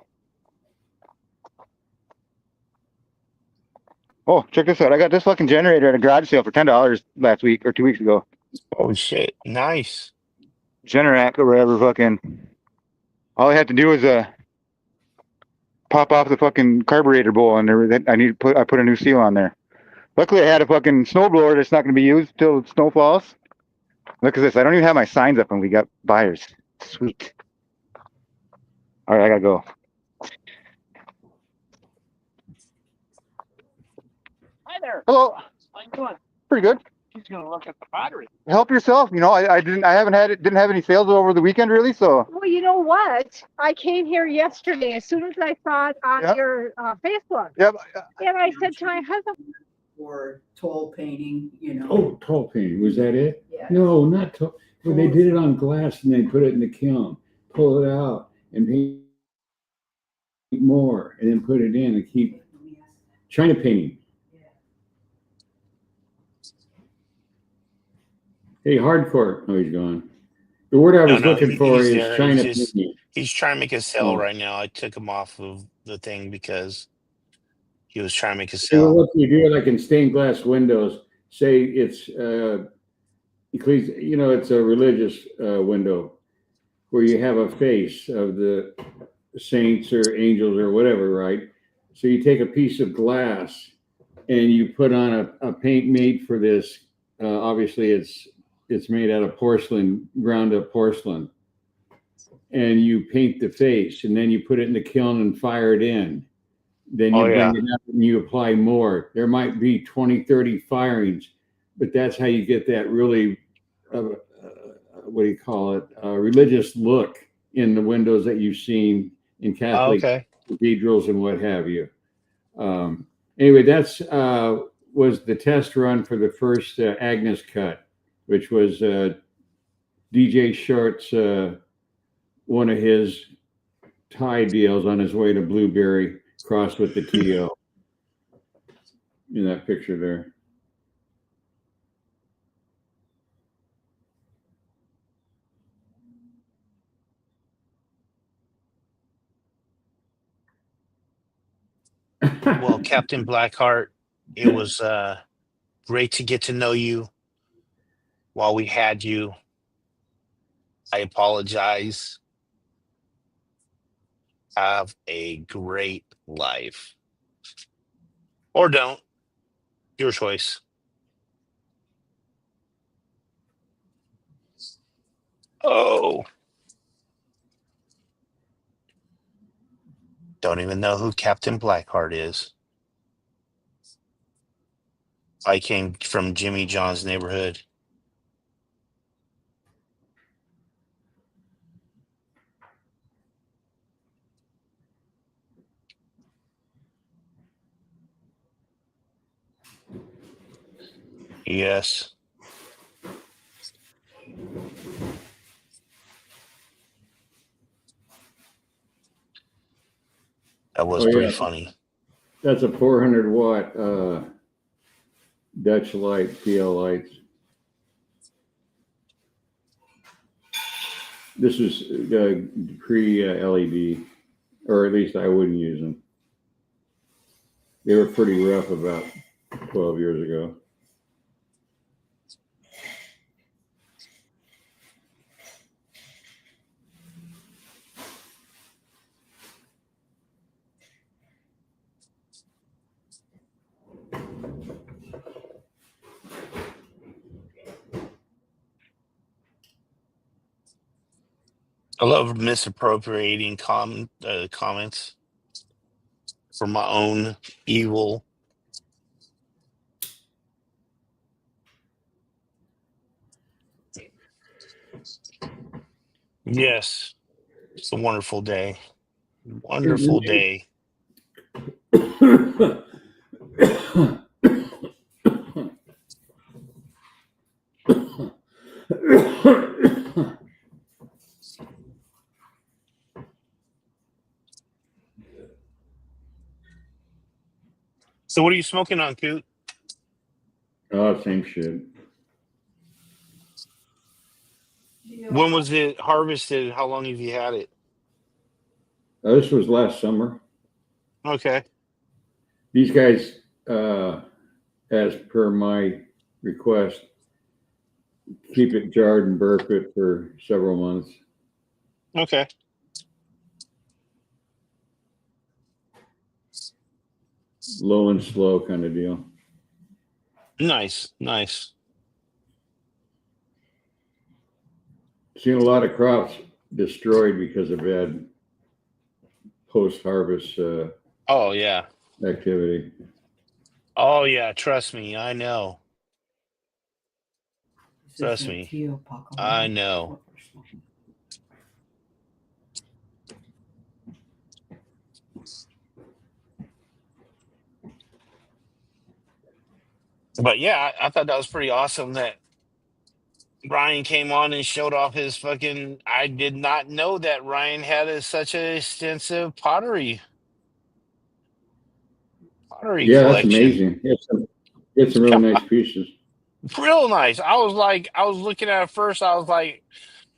Oh, check this out. I got this fucking generator at a garage sale for $10 last week or 2 weeks ago. Oh shit. Nice. Generac or whatever fucking. All I had to do was pop off the fucking carburetor bowl and I put a new seal on there. Luckily I had a fucking snowblower that's not gonna be used till snow falls. Look at this. I don't even have my signs up and we got buyers. Sweet. All right, I gotta go. Hi there. Hello. How you doing? Pretty good. He's gonna look at the pottery. Help yourself. I didn't have any sales over the weekend really, so. Well, you know what? I came here yesterday as soon as I saw it on your Facebook. Yep. And I said to my husband, or toll painting, Oh, toll painting. Was that it? Yeah. No, not toll. Well, they did it on glass and they put it in the kiln, pull it out, and paint more, and then put it in and keep China painting. Hey, hardcore. Oh, he's gone. The word I was looking for is there. China He's painting. He's trying to make a sale right now. I took him off of the thing because he was trying to make a So sale. what you do, like in stained glass windows, say it's it's a religious window where you have a face of the saints or angels or whatever, right? So you take a piece of glass and you put on a paint made for this. Obviously, it's made out of porcelain, ground up porcelain, and you paint the face, and then you put it in the kiln and fire it in. Then you bring it up and you apply more. There might be 20, 30 firings, but that's how you get that really, what do you call it, religious look in the windows that you've seen in Catholic cathedrals and what have you. Anyway, that's was the test run for the first Agnes cut, which was DJ Short's one of his tie deals on his way to Blueberry, crossed with the TO in that picture there. Well, Captain Blackheart, it was great to get to know you while we had you. I apologize. Have a great life. Or don't. Your choice. Oh. Don't even know who Captain Blackheart is. I came from Jimmy John's neighborhood. Yes. That was pretty funny. That's a 400 watt Dutch light, PL lights. This is pre-LED, or at least I wouldn't use them. They were pretty rough about 12 years ago. I love misappropriating comments for my own evil. Yes. It's a wonderful day. Wonderful day. So what are you smoking on, Coot? Oh, same shit. When was it harvested? How long have you had it? This was last summer. Okay. These guys, as per my request, keep it jarred and burp it for several months. Okay. Low and slow kind of deal. Nice. Nice. Seen a lot of crops destroyed because of bad post-harvest Oh, yeah. activity. Oh, yeah. Trust me. I know. Trust me. I know. But yeah, I thought that was pretty awesome that Ryan came on and showed off his fucking. I did not know that Ryan had such an extensive pottery Yeah, that's collection. amazing. It's some really nice pieces. Real nice. I was looking at it first. I was like,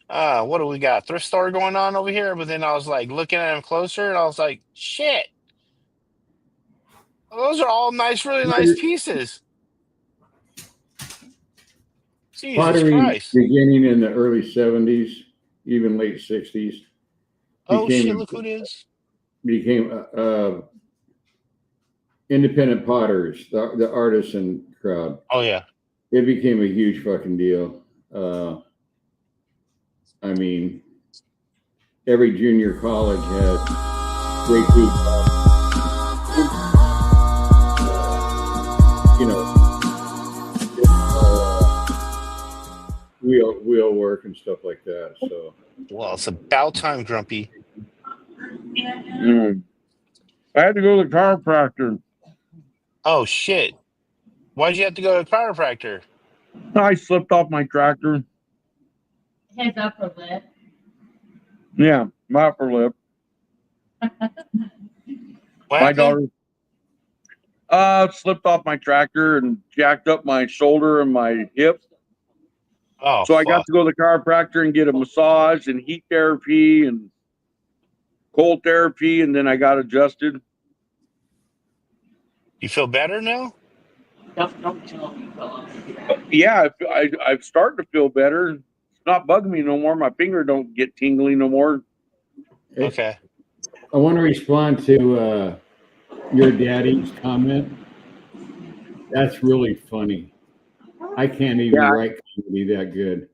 what do we got? Thrift store going on over here? But then I was like looking at him closer and I was like, shit. Those are all nice, really nice pieces. Jesus Pottery Christ. beginning in the early 70s, even late 60s. Oh shit! Became Look who it is. independent potters, the artisan crowd. Oh yeah. It became a huge fucking deal. I mean, every junior college had great food. You know, wheel work and stuff like that. So, Well, it's about time, Grumpy. I had to go to the chiropractor. Oh shit! Why'd you have to go to a chiropractor? I slipped off my tractor. His upper lip. Yeah, my upper lip. What My happened? daughter slipped off my tractor and jacked up my shoulder and my hip. Oh So I got fuck! to go to the chiropractor and get a massage and heat therapy and cold therapy, and then I got adjusted. You feel better now? Don't tell me, fella. Yeah, I'm starting to feel better. It's not bugging me no more. My finger don't get tingly no more. Okay. I want to respond to your daddy's comment. That's really funny. I can't even Yeah, write comedy that good.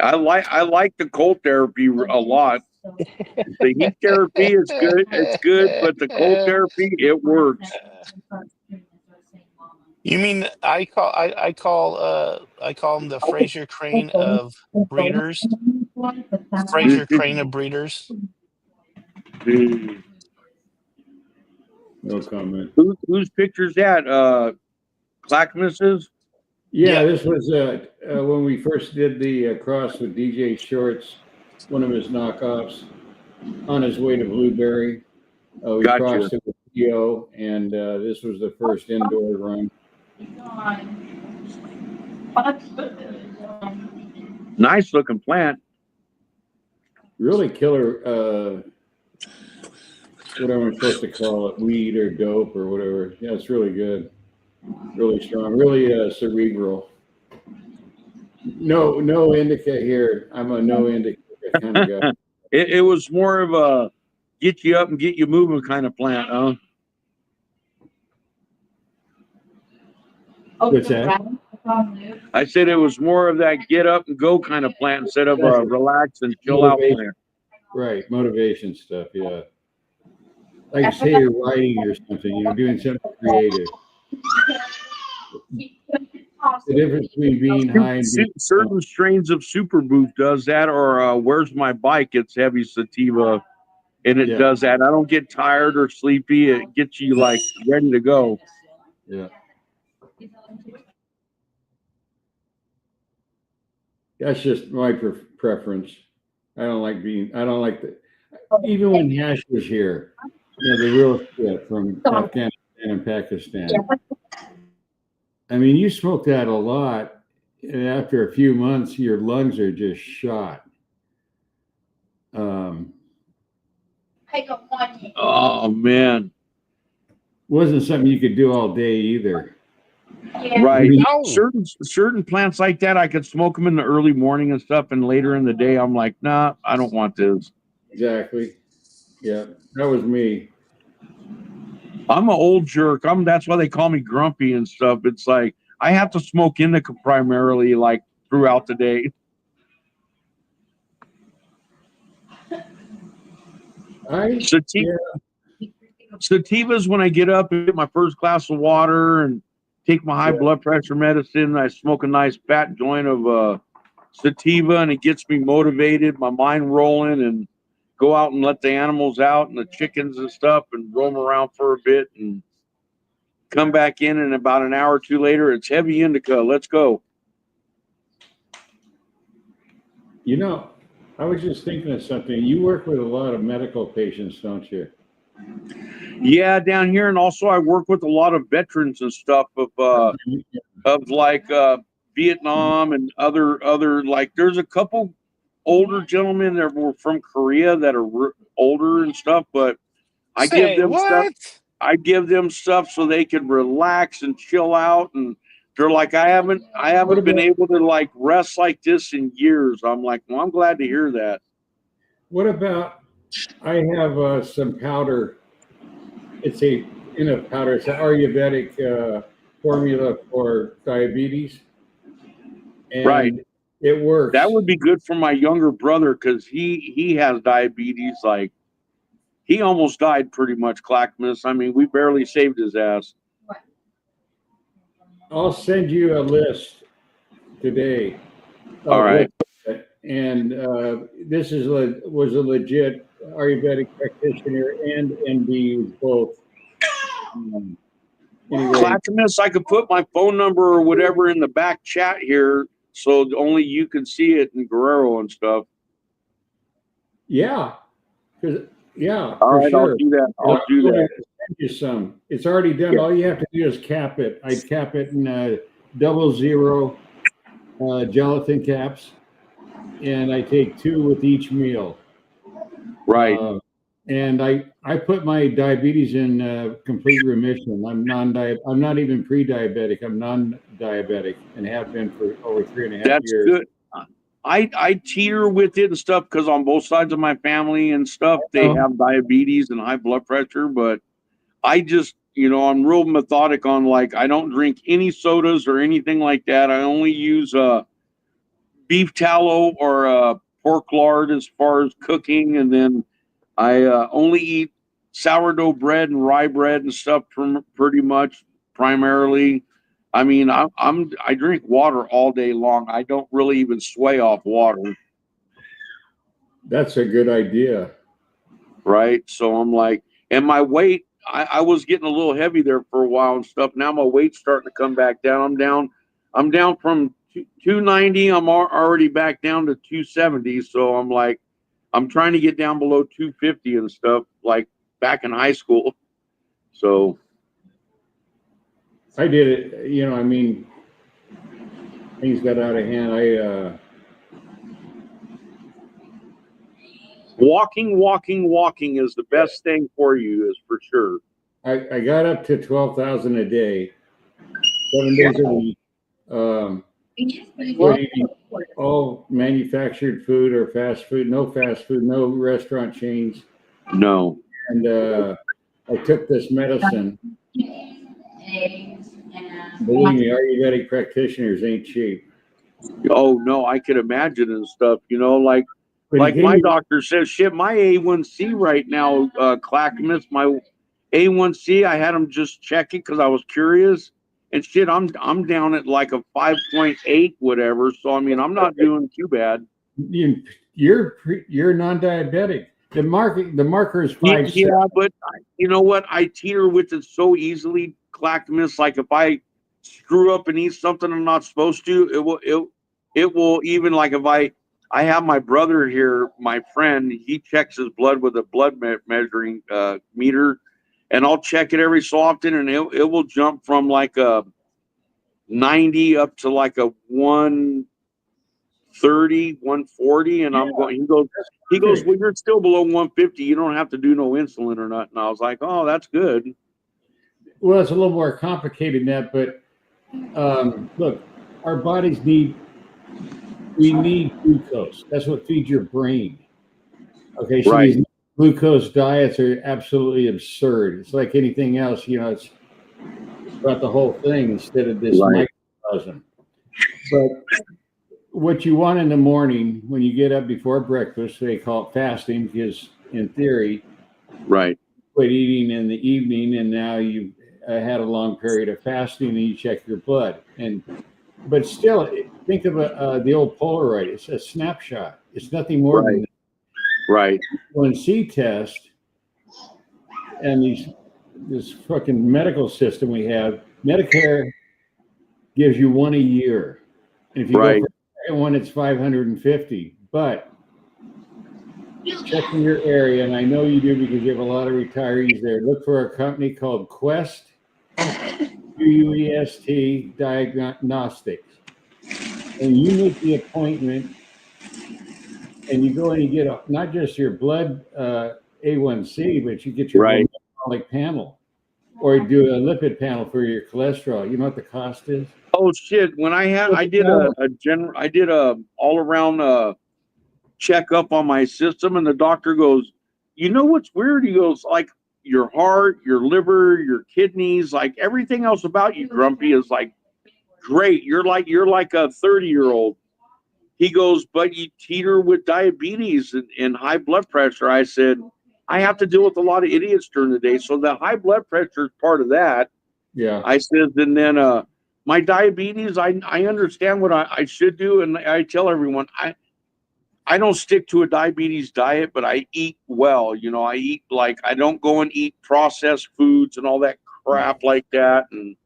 I like the cold therapy a lot. The heat therapy is good. It's good, but the cold therapy, it works. You mean I call him the Fraser Crane of breeders. Fraser Crane of breeders. No comment. Whose picture's that? Clackamus's? Yeah, this was when we first did the cross with DJ Shorts, one of his knockoffs, on his way to Blueberry. We Gotcha. crossed it with Theo, and this was the first indoor run. Nice looking plant. Really killer, whatever I'm supposed to call it, weed or dope or whatever. Yeah, it's really good. Really strong, really cerebral. No indica here. I'm a no indica kind of guy. It was more of a get you up and get you moving kind of plant, huh? What's that? I said it was more of that get up and go kind of plant instead of a relax and chill out plant. Right, motivation stuff. Yeah, like say you're writing or something, doing something creative. The difference between being high and being Certain strains of Superboost does that, or Where's My Bike? It's heavy sativa, and it does that. I don't get tired or sleepy. It gets you like ready to go. Yeah. That's just my preference. I don't like the, even when hash was here, the real shit from Afghanistan and Pakistan. I mean, you smoke that a lot, and after a few months, your lungs are just shot. Oh man, wasn't something you could do all day either. Yeah. Right. Certain plants like that, I could smoke them in the early morning and stuff, and later in the day, I'm like, nah, I don't want this. Exactly. Yeah, that was me. I'm an old jerk. That's why they call me grumpy and stuff. It's like I have to smoke indica primarily, like throughout the day. Sativas when I get up and get my first glass of water and take my high blood pressure medicine. I smoke a nice fat joint of sativa, and it gets me motivated, my mind rolling, and go out and let the animals out and the chickens and stuff and roam around for a bit and come back in. And about an hour or two later, it's heavy indica. Let's go. I was just thinking of something. You work with a lot of medical patients, don't you? Yeah, down here, and also I work with a lot of veterans and stuff of like Vietnam and other like. There's a couple older gentlemen that were from Korea that are older and stuff, but I give them stuff. I give them stuff so they can relax and chill out, and They're like, I haven't been able to like rest like this in years. I'm like, well, I'm glad to hear that. What about? I have some powder. It's in a powder. It's an Ayurvedic formula for diabetes, and Right. it works. That would be good for my younger brother because he has diabetes. Like he almost died pretty much, Clackamas. I mean, we barely saved his ass. I'll send you a list today. All right. And this was a legit Ayurvedic practitioner and MD both. Anyway, Clackamas, I could put my phone number or whatever in the back chat here so only you can see it in Guerrero and stuff. Yeah. Yeah. All right, sure. I'll do that. I'll do that. Send you some. It's already done. Yeah. All you have to do is cap it. I cap it in 00 gelatin caps, and I take 2 with each meal. Right. And I put my diabetes in complete remission. I'm not even pre-diabetic. I'm non-diabetic and have been for over 3.5 That's years. good. I teeter with it and stuff because on both sides of my family and stuff, they have diabetes and high blood pressure. But I just, I'm real methodic on like, I don't drink any sodas or anything like that. I only use beef tallow or pork lard as far as cooking. And then I only eat sourdough bread and rye bread and stuff pretty much primarily. I mean, I drink water all day long. I don't really even sway off water. That's a good idea. Right. So I'm like, and my weight, I was getting a little heavy there for a while and stuff. Now my weight's starting to come back down. I'm down from 290. I'm already back down to 270. So I'm like, I'm trying to get down below 250 and stuff like back in high school. So I did it, I mean, things got out of hand. Walking is the best thing for you, is for sure. I got up to 12,000 a day, 7 days a week. Eating all manufactured food or fast food, no restaurant chains. No. And I took this medicine. Believe me, Ayurvedic practitioners ain't cheap. Oh no, I can imagine and stuff. Like my doctor says, shit, my A1C right now, Clackamas, my A1C, I had him just check it because I was curious. And shit, I'm down at like a 5.8, whatever. So I mean, I'm not doing too bad. You're non-diabetic. The marker is 5. Yeah, but you know what? I teeter with it so easily, Clackamas. Like if I screw up and eat something I'm not supposed to, it will even like if I have my brother here, my friend, he checks his blood with a blood measuring meter, and I'll check it every so often, and it will jump from like a 90 up to like a 130, 140, and I'm going. He goes, well, you're still below 150. You don't have to do no insulin or nothing. I was like, oh, that's good. Well, it's a little more complicated than that, but look, our bodies need glucose. That's what feeds your brain. Okay, so right. These glucose diets are absolutely absurd. It's like anything else, it's about the whole thing instead of this microcosm. But what you want in the morning when you get up before breakfast, they call it fasting because in theory, right, quit eating in the evening, and now you had a long period of fasting, and you check your blood. But still, think of the old Polaroid. It's a snapshot. It's nothing more than that. Right. A1C test and this fucking medical system we have, Medicare gives you one a year. And if you go for the second one, it's 550. But check in your area, and I know you do because you have a lot of retirees there. Look for a company called Quest, QUEST Diagnostics. And you make the appointment, and you go in and get not just your blood A1C, but you get your metabolic panel. or do a lipid panel for your cholesterol. You know what the cost is? Oh shit! When I did a all around checkup on my system, and the doctor goes, "You know what's weird?" He goes, "Like your heart, your liver, your kidneys, like everything else about you, Grumpy, is like great. You're like a 30-year-old." He goes, "But you teeter with diabetes and high blood pressure." I said, "I have to deal with a lot of idiots during the day, so the high blood pressure is part of that." Yeah. I said, and then my diabetes, I understand what I should do, and I tell everyone I don't stick to a diabetes diet, but I eat well. You know, I eat like I don't go and eat processed foods and all that crap like that. And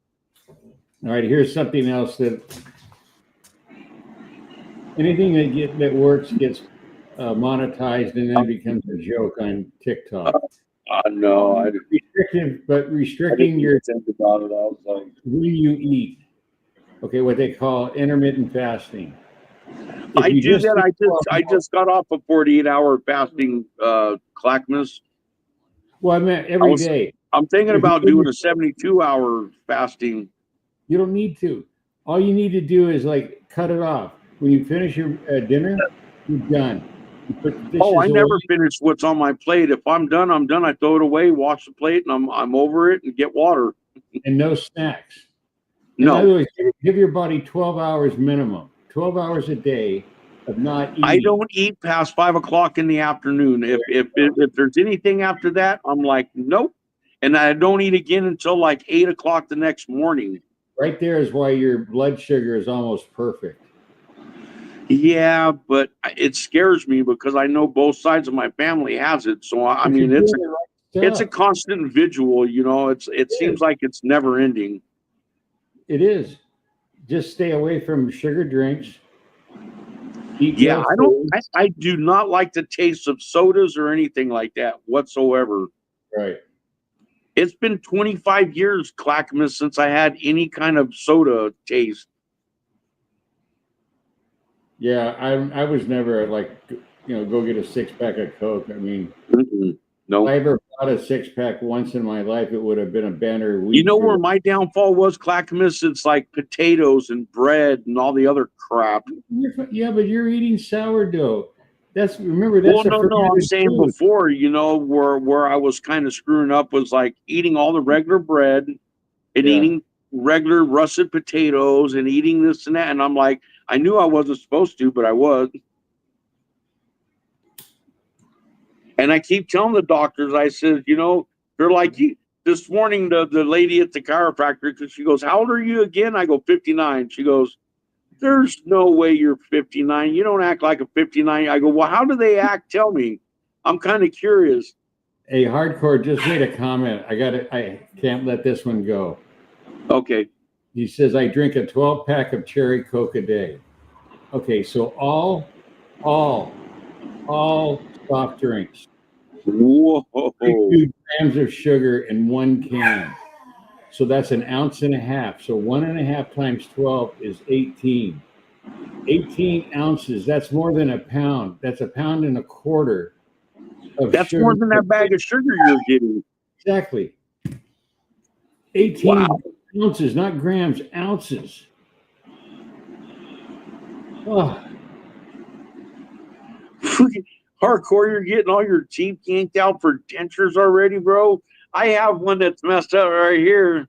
all right, here's something else that anything that works gets monetized and then becomes a joke on TikTok. No, restricting your think about it. I was like, when you eat. Okay, what they call intermittent fasting. I do that. I just got off a 48-hour fasting, Clackamas. Well, I meant every day. I'm thinking about doing a 72-hour fasting. You don't need to. All you need to do is like cut it off. When you finish your dinner, you're done. You put the dishes I never away. finish what's on my plate. If I'm done, I'm done. I throw it away, wash the plate, and I'm over it, and get water. And no snacks. No. In other words, give your body 12 hours minimum. 12 hours a day of not eating. I don't eat past 5 o'clock in the afternoon. If there's anything after that, I'm like, nope. And I don't eat again until like 8 o'clock the next morning. Right there is why your blood sugar is almost perfect. Yeah, but it scares me because I know both sides of my family has it. So I mean, it's a constant vigil. You know, it seems like it's never ending. It is. Just stay away from sugar drinks. Yeah, I do not like the taste of sodas or anything like that whatsoever. Right. It's been 25 years, Clackamas, since I had any kind of soda taste. Yeah, I was never like, go get a 6-pack of Coke. I mean, no. If I ever bought a 6-pack once in my life, it would have been a banner. You know where my downfall was, Clackamas? It's like potatoes and bread and all the other crap. Yeah, but you're eating sourdough. That's No. I'm saying food. Before, where I was kind of screwing up was like eating all the regular bread and eating regular russet potatoes and eating this and that. And I'm like, I knew I wasn't supposed to, but I was. And I keep telling the doctors, I said, they're like, this morning, the lady at the chiropractor, because she goes, how old are you again? I go, 59. She goes, there's no way you're 59. You don't act like a 59. I go, well, how do they act? Tell me. I'm kind of curious. Hey, Hardcore just made a comment. I can't let this one go. Okay. He says, I drink a 12-pack of cherry Coke a day. Okay, so all soft drinks. Whoa. 2 grams of sugar in 1 can. So that's 1.5 ounces. So 1.5 times 12 is 18. 18 ounces. That's more than a pound. That's 1.25 pounds of That's sugar. more than that bag of sugar you're getting. Exactly. 18 ounces, not grams, ounces. Oh. Hardcore, you're getting all your teeth yanked out for dentures already, bro. I have one that's messed up right here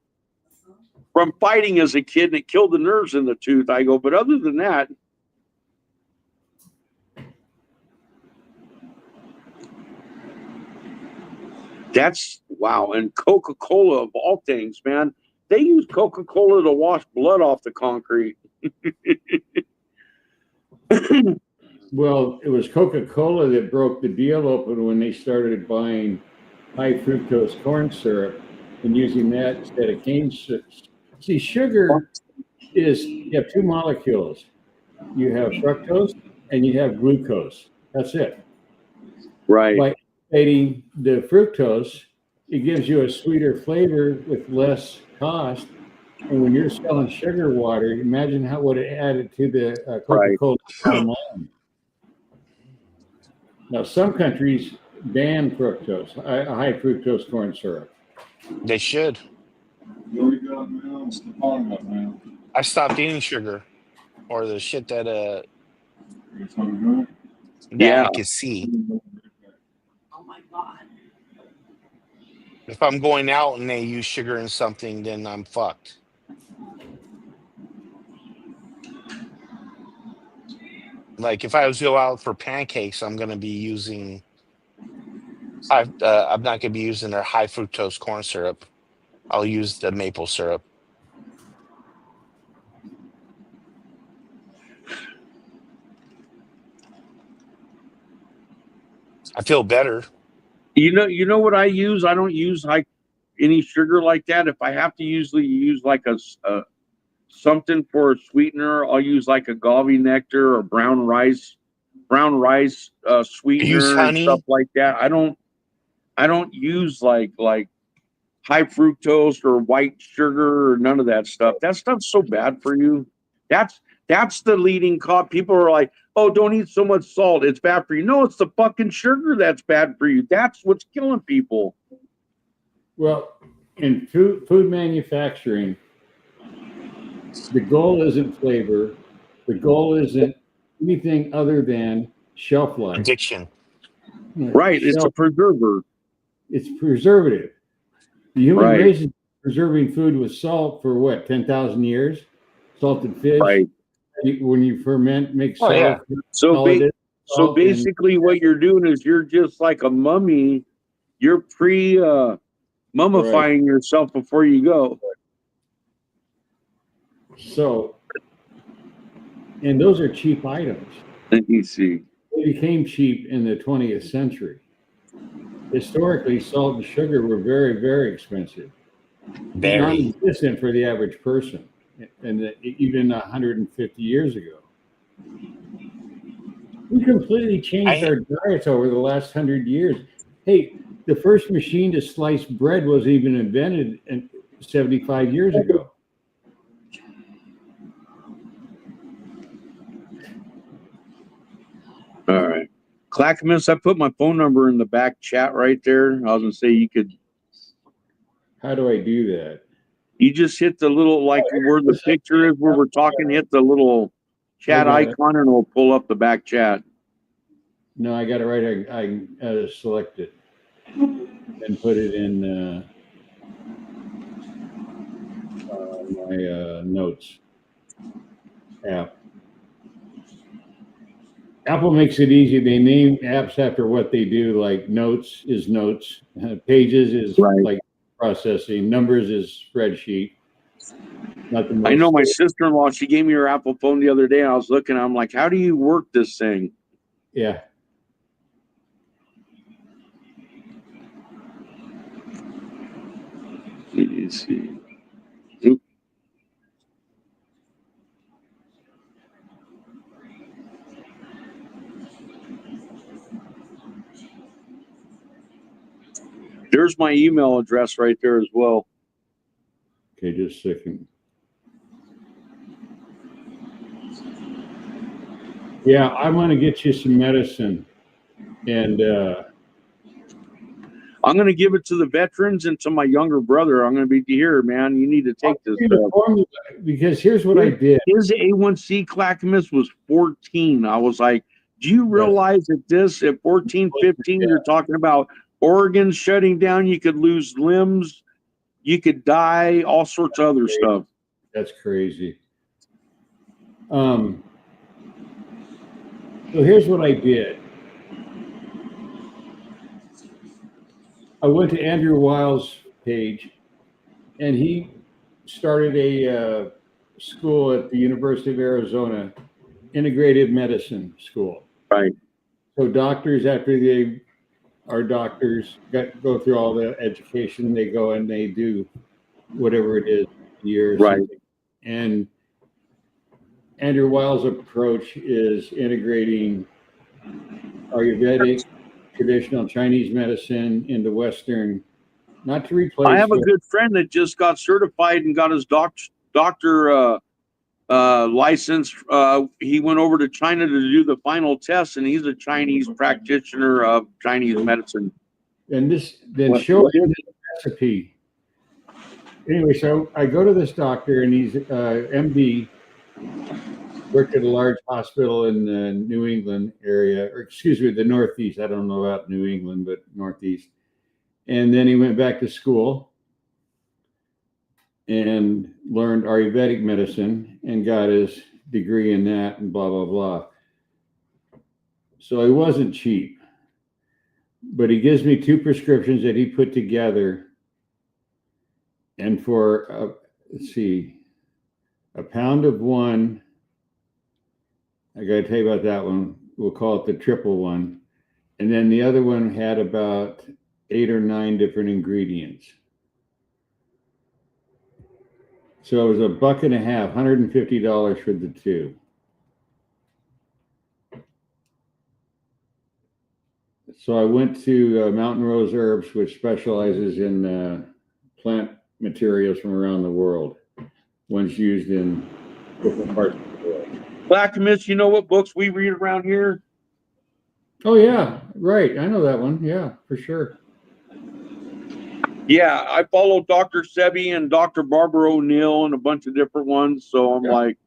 from fighting as a kid, and it killed the nerves in the tooth. I go, but other than that, that's wow. And Coca-Cola of all things, man. They use Coca-Cola to wash blood off the concrete. Well, it was Coca-Cola that broke the deal open when they started buying high fructose corn syrup and using that instead of cane sugar. See, sugar is, you have 2 molecules. You have fructose and you have glucose. That's it. Right. By adding the fructose, it gives you a sweeter flavor with less cost. And when you're selling sugar water, imagine how would it add it to the Coca-Cola bottom line. Now, some countries ban fructose, high fructose corn syrup. They should. I stopped eating sugar or the shit that Yeah. I can see. Oh my God. If I'm going out and they use sugar in something, then I'm fucked. Like if I was to go out for pancakes, I'm gonna be using. I'm not gonna be using their high fructose corn syrup. I'll use the maple syrup. I feel better. You know what I use? I don't use any sugar like that. If I have to usually use like a something for a sweetener, I'll use like agave nectar or brown rice Use sweetener and stuff honey. like that. I don't use like high fructose or white sugar or none of that stuff. That stuff's so bad for you. That's the leading cause. People are like, oh, don't eat so much salt. It's bad for you. No, it's the fucking sugar that's bad for you. That's what's killing people. Well, in food manufacturing, the goal isn't flavor. The goal isn't anything other than shelf life. Addiction. Right. It's a preserver. It's preservative. The human Right. race is preserving food with salt for what, 10,000 years? Salted fish. Right. When you ferment, make Oh, salt. yeah. So basically what you're doing is you're just like a mummy. You're mummifying yourself before you go. So, and those are cheap items. Let me see. They became cheap in the 20th century. Historically, salt and sugar were very, very expensive. Very. Non-existent for the average person, and even 150 years ago. We completely changed our diets over the last 100 years. Hey, the first machine to slice bread was even invented 75 years ago. All right. Clackamas, I put my phone number in the back chat right there. I was gonna say you could. How do I do that? You just hit the little, like where the picture is where we're talking, hit the little chat icon and it'll pull up the back chat. No, I got it right. I select it and put it in my notes app. Apple makes it easy. They name apps after what they do, like Notes is Notes, Pages is like processing, Numbers is spreadsheet. Not the most. I know my sister-in-law, she gave me her Apple phone the other day. And I was looking, I'm like, how do you work this thing? Yeah. Let me see. There's my email address right there as well. Okay, just a second. Yeah, I want to get you some medicine, and I'm going to give it to the veterans and to my younger brother. I'm going to be here, man. You need to take this formula, because here's what I did. His A1C Clackamas was 14. I was like, do you realize that this at 14, 15, you're talking about organs shutting down, you could lose limbs, you could die, all sorts of other stuff. That's crazy. So here's what I did. I went to Andrew Weil's page, and he started a school at the University of Arizona, integrative medicine school. Right. So doctors, after they are doctors, go through all the education, they go and they do whatever it is, years. Right. And Andrew Weil's approach is integrating Ayurvedic, traditional Chinese medicine into Western, not to replace. I have a good friend that just got certified and got his doctor license. He went over to China to do the final test, and he's a Chinese practitioner of Chinese medicine. And this then show him the recipe anyway, so I go to this doctor, and he's MD, worked at a large hospital in the New England area, or excuse me, the Northeast. I don't know about New England, but Northeast. And then he went back to school and learned Ayurvedic medicine and got his degree in that and blah, blah, blah. So he wasn't cheap, but he gives me 2 prescriptions that he put together. And for, let's see, a pound of one, I got to tell you about that one. We'll call it the triple one. And then the other one had about 8 or 9 different ingredients. So it was $1.50, $150 for the 2. So I went to Mountain Rose Herbs, which specializes in plant materials from around the world. One's used in different parts of the world. Clackamas, you know what books we read around here? Oh, yeah, right. I know that one. Yeah, for sure. Yeah, I follow Dr. Sebi and Dr. Barbara O'Neill and a bunch of different ones. So I'm like,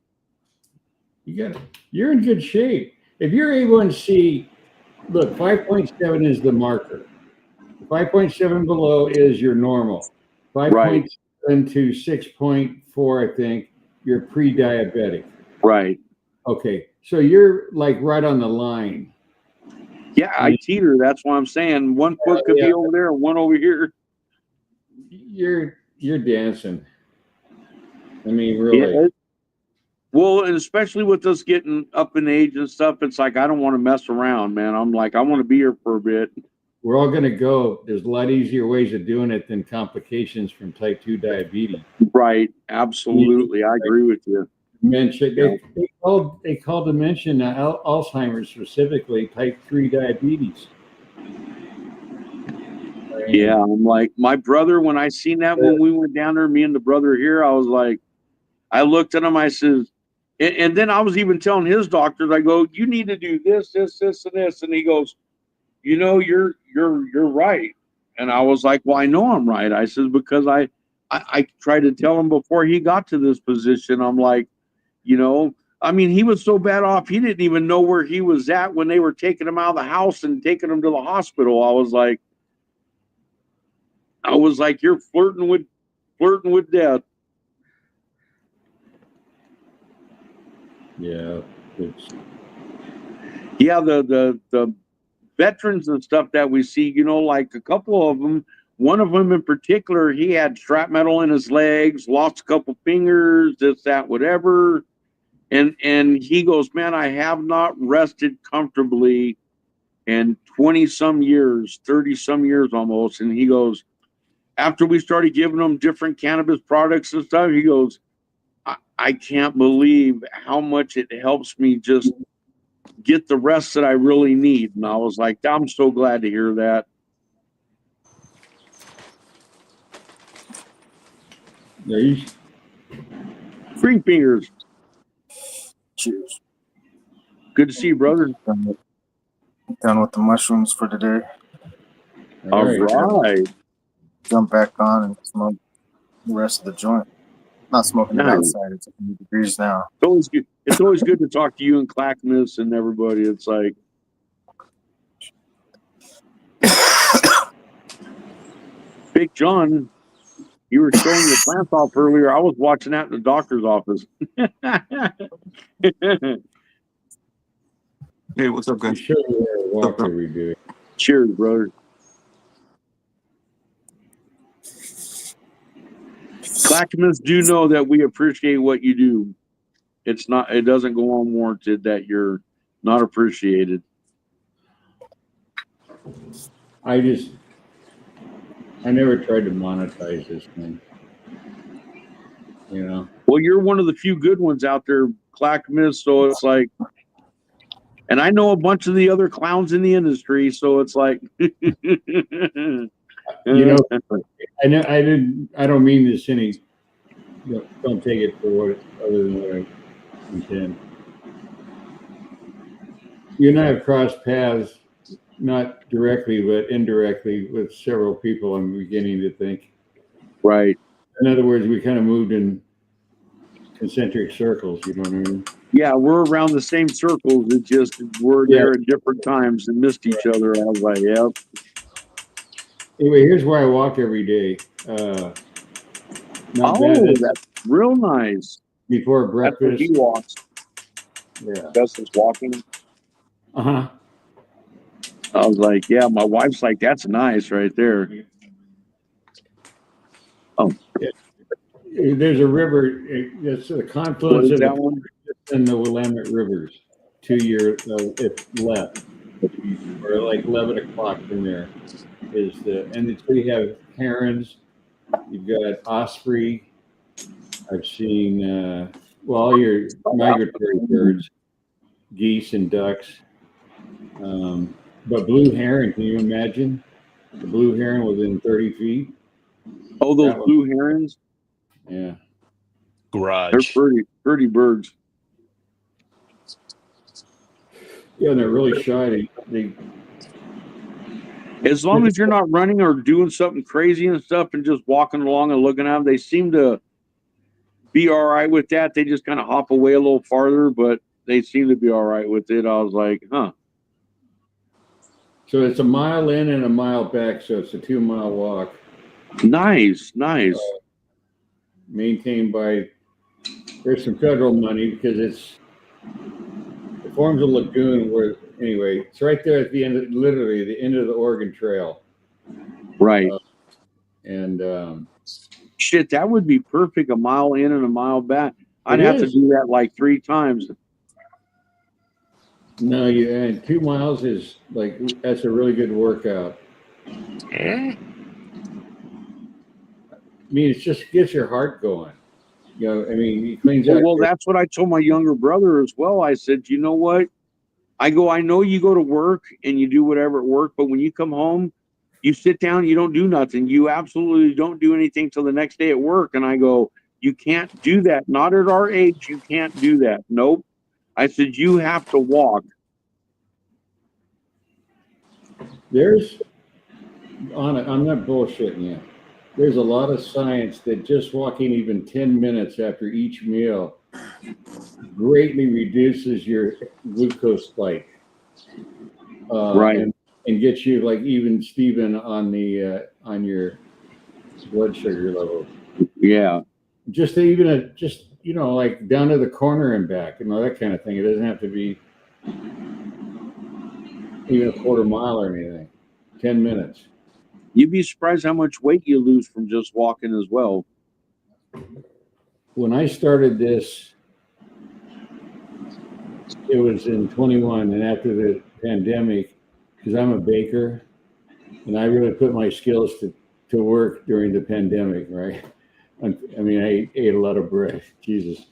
you're in good shape. If your A1C, look, 5.7 is the marker. 5.7 below is your normal. 5.7 to 6.4, I think, you're pre-diabetic. Right. Okay, so you're like right on the line. Yeah, I teeter. That's why I'm saying one foot could be over there and one over here. You're dancing. I mean, really. Yeah. Well, and especially with us getting up in age and stuff, it's like I don't want to mess around, man. I'm like, I want to be here for a bit. We're all going to go. There's a lot easier ways of doing it than complications from type 2 diabetes. Right. Absolutely. I agree with you. Dementia. They call dementia Alzheimer's, specifically type 3 diabetes. Yeah, I'm like, my brother, when I seen that when we went down there, me and the brother here, I was like, I looked at him, I said, and then I was even telling his doctors, I go, you need to do this, this, this, and this. And he goes, you know, you're right. And I was like, well, I know I'm right. I said, because I tried to tell him before he got to this position, I'm like, you know, I mean, he was so bad off, he didn't even know where he was at when they were taking him out of the house and taking him to the hospital. I was like, you're flirting with death. Yeah. Yeah, the veterans and stuff that we see, you know, like a couple of them, one of them in particular, he had strap metal in his legs, lost a couple fingers, this, that, whatever. And he goes, man, I have not rested comfortably in 20 some years, 30 some years almost. And he goes, after we started giving him different cannabis products and stuff, he goes, I can't believe how much it helps me just get the rest that I really need. And I was like, I'm so glad to hear that. Green fingers. Cheers. Good to see you, brother. Done with the mushrooms for today. All right. Jump back on and smoke the rest of the joint. Not smoking it outside. It's 100 degrees now. It's always good to talk to you and Clackamas and everybody. It's like, Big John, you were showing your plants off earlier. I was watching that in the doctor's office. Hey, what's up, guys? Sure, walk every day. Cheers, brother. Clackamas do know that we appreciate what you do. It doesn't go unwarranted that you're not appreciated. I never tried to monetize this thing. You know? Well, you're one of the few good ones out there, Clackamas, so it's like, and I know a bunch of the other clowns in the industry, so it's like, you know, I don't mean this any, don't take it for what other than what I intend. You and I have crossed paths, not directly, but indirectly with several people, I'm beginning to think. Right. In other words, we kind of moved in concentric circles. You know what I mean? Yeah, we're around the same circles. It just we're there at different times and missed each other. I was like, yep. Anyway, here's where I walk every day. Not bad. That's real nice. Before That's where breakfast. he walks. Yeah. Dustin's walking. Uh-huh. I was like, yeah, my wife's like, that's nice right there. Oh. Yeah. There's a river. It's a confluence of the and the Willamette rivers. 2 years it's left, or like 11 o'clock from there is and so you have herons. You've got osprey. I've seen all your migratory birds, geese and ducks. But blue heron, can you imagine the blue heron within 30 feet? Oh, those blue herons? Yeah. Garage. They're pretty birds. Yeah, and they're really shy. As long as you're not running or doing something crazy and stuff and just walking along and looking at them, they seem to be all right with that. They just kind of hop away a little farther, but they seem to be all right with it. I was like, huh. So it's a mile in and a mile back, so it's a 2-mile walk. Nice. Maintained by, there's some federal money because it forms a lagoon where, anyway, it's right there at the end, literally the end of the Oregon Trail. Right. Shit, that would be perfect, a mile in and a mile back. I'd have to do that like 3 times. No, and 2 miles is like, that's a really good workout. I mean, it just gets your heart going. You know, I mean, it cleans out. Well, that's what I told my younger brother as well. I said, you know what? I know you go to work and you do whatever at work, but when you come home, you sit down, you don't do nothing. You absolutely don't do anything till the next day at work. And I go, you can't do that. Not at our age. You can't do that. Nope. I said, you have to walk. I'm not bullshitting you. There's a lot of science that just walking even 10 minutes after each meal greatly reduces your glucose spike. Right. And gets you like even Steven on your blood sugar level. Yeah. Just like down to the corner and back, that kind of thing. It doesn't have to be even a quarter mile or anything. 10 minutes. You'd be surprised how much weight you lose from just walking as well. When I started this, it was in 21, and after the pandemic, because I'm a baker, and I really put my skills to work during the pandemic, right? I mean, I ate a lot of bread, Jesus.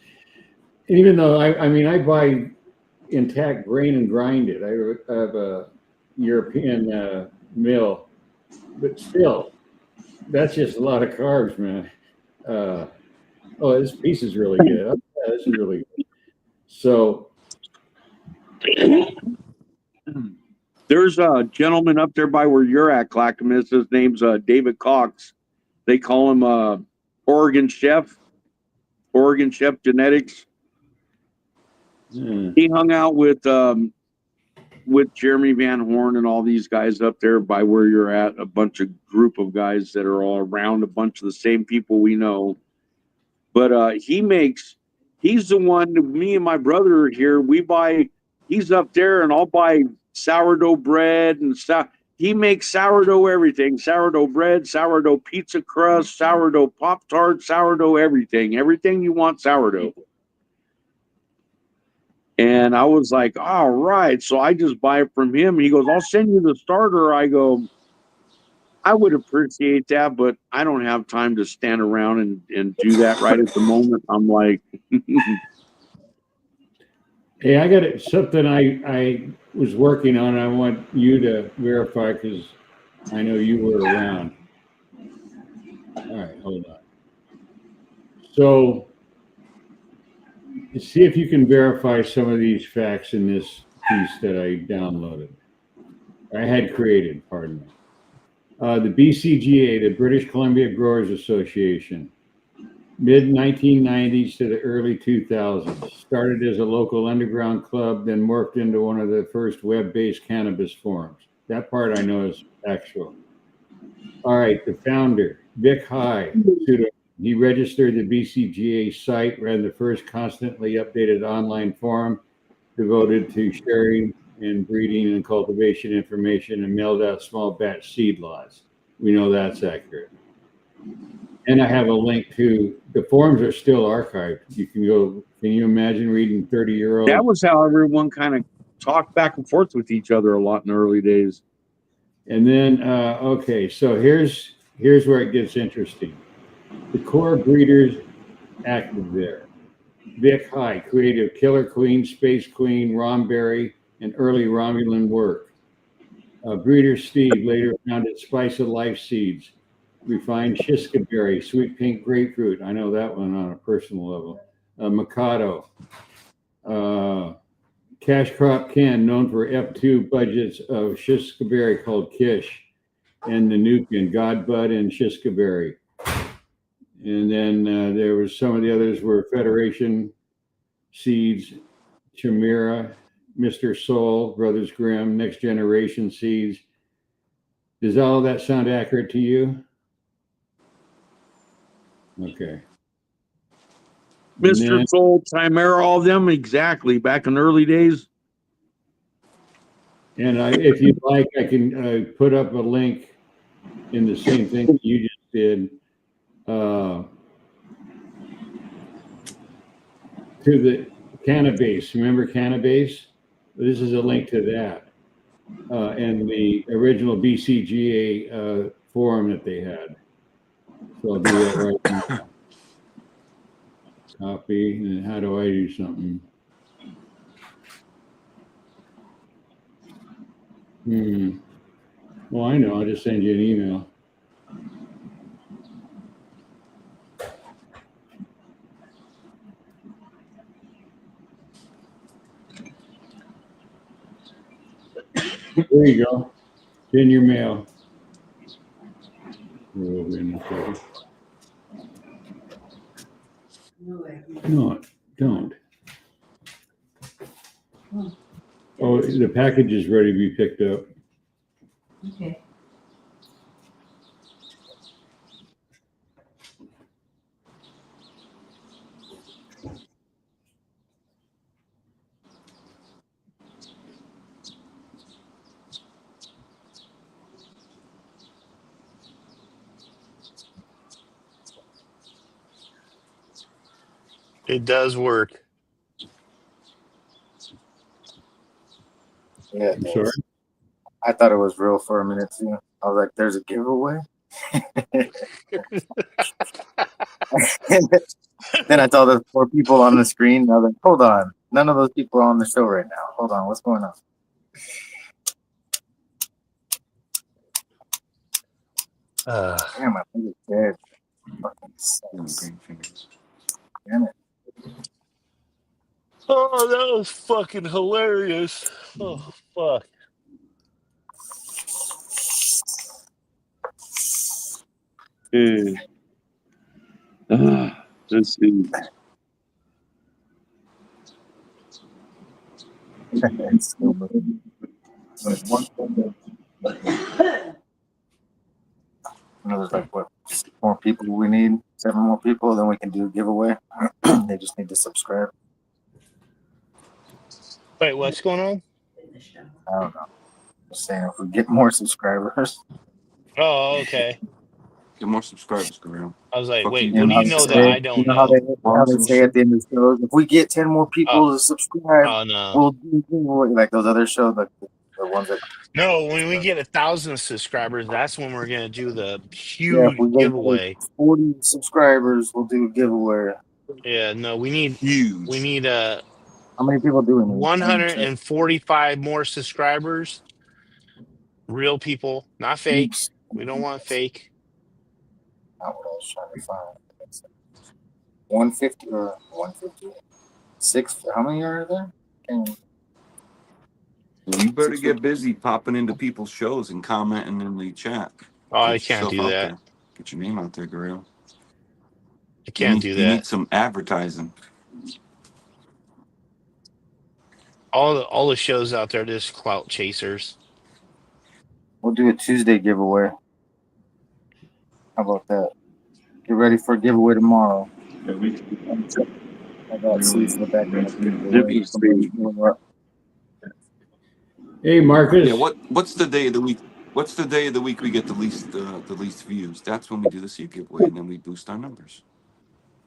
And even though, I buy intact grain and grind it. I have a European mill, but still, that's just a lot of carbs, man. This piece is really good. Oh, yeah, this is really good. So there's a gentleman up there by where you're at, Clackamas. His name's David Cox. They call him Oregon Chef Genetics. He hung out with Jeremy Van Horn and all these guys up there by where you're at, a bunch of group of guys that are all around, a bunch of the same people we know. But he's the one, me and my brother here, he's up there and I'll buy sourdough bread and stuff. He makes sourdough everything, sourdough bread, sourdough pizza crust, sourdough Pop-Tart, sourdough everything you want sourdough. And I was like, all right. So I just buy it from him. He goes, I'll send you the starter. I go, I would appreciate that, but I don't have time to stand around and do that right at the moment. I'm like, hey, I got something I was working on. I want you to verify because I know you were around. All right, hold on. So see if you can verify some of these facts in this piece that I downloaded. I had created, pardon me. The BCGA, the British Columbia Growers Association, mid-1990s to the early 2000s. Started as a local underground club, then morphed into one of the first web-based cannabis forums. That part I know is actual. All right, the founder, Vic High, pseudo. He registered the BCGA site, ran the first constantly updated online forum devoted to sharing and breeding and cultivation information, and mailed out small batch seed lots. We know that's accurate. And I have a link to the forums are still archived. You can go. Can you imagine reading 30-year-old? That was how everyone kind of talked back and forth with each other a lot in the early days. And then, okay, so here's where it gets interesting. The core breeders active there. Vic High, creative Killer Queen, Space Queen, Romberry, and early Romulan work. Breeder Steve later founded Spice of Life Seeds, refined Shiska Berry, Sweet Pink Grapefruit. I know that one on a personal level. Mikado. Cash Crop Ken, known for F2 budgets of Shiska Berry called Kish, and the Nukin, Godbud, and Shiska Berry. And then there was some of the others were Federation Seeds, Chimera, Mr. Soul, Brothers Grimm, Next Generation Seeds. Does all of that sound accurate to you? Okay. Mr. Soul, Chimera, all of them, exactly, back in the early days. And if you'd like, I can put up a link in the same thing that you just did to the Cannabase. Remember Cannabase? This is a link to that and the original BCGA forum that they had. So I'll do that right now. Copy, and how do I do something? Well, I know. I'll just send you an email. There you go. It's in your mail. No, don't. Oh, the package is ready to be picked up. Okay. It does work. Yeah, I'm sorry. I thought it was real for a minute too. I was like, "There's a giveaway." Then I saw the 4 people on the screen. And I was like, "Hold on, none of those people are on the show right now. Hold on, what's going on?" Damn, I think it's dead. Fucking sucks. Damn it. Oh, that was fucking hilarious. Oh, fuck. Let's see. It's stupid. But one thing that, there's like what 6 more people we need, 7 more people, then we can do a giveaway. They just need to subscribe. Wait, what's going on? I don't know. Just saying, if we get more subscribers. Oh, okay. Get more subscribers, Guerrero. I was like, Fuck wait, you. what do you know that I don't You know know? how they say at the end of the show, if we get 10 more people to subscribe, Oh, no. we'll do a giveaway. Like those other shows, like the ones that. No, when we get 1,000 subscribers, that's when we're gonna do the Yeah, if huge we get giveaway. 40 subscribers, we'll do a giveaway. Yeah, no, we need huge. We need How many people do we need? 145 more subscribers. Real people, not fake. We don't want fake. Not what I was trying to find. 150 or 150? 6? How many are there? You better get busy popping into people's shows and commenting in the chat. Oh, I Get can't yourself do out that. there. Get your name out there, Guerrero. I can't do You that. need some advertising. All the shows out there, just clout chasers. We'll do a Tuesday giveaway. How about that? Get ready for a giveaway tomorrow. I got seats in the back of the giveaway. Hey, Marcus. Yeah, what's the day of the week? What's the day of the week we get the least views? That's when we do the seat giveaway, and then we boost our numbers.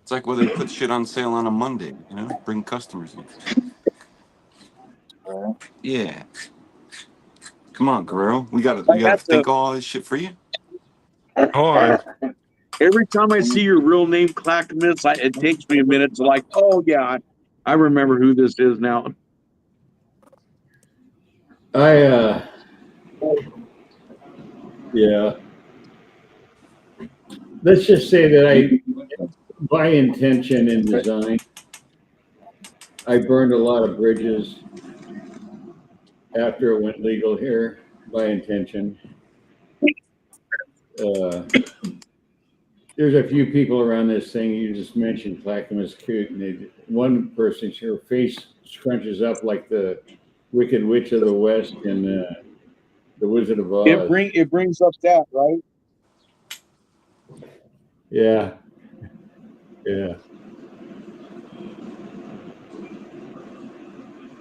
It's like where they put shit on sale on a Monday, bring customers in. Yeah. Come on, Guerrero. We gotta think all this shit for you. Hold on. Every time I see your real name, Clackamas, it takes me a minute to like, oh yeah, I remember who this is now. Yeah. Let's just say that by intention and design, I burned a lot of bridges after it went legal here by intention. There's a few people around this thing. You just mentioned Clackamas Coot, and one person, her face scrunches up like the Wicked Witch of the West and the Wizard of Oz. It brings up that, right? Yeah. Yeah.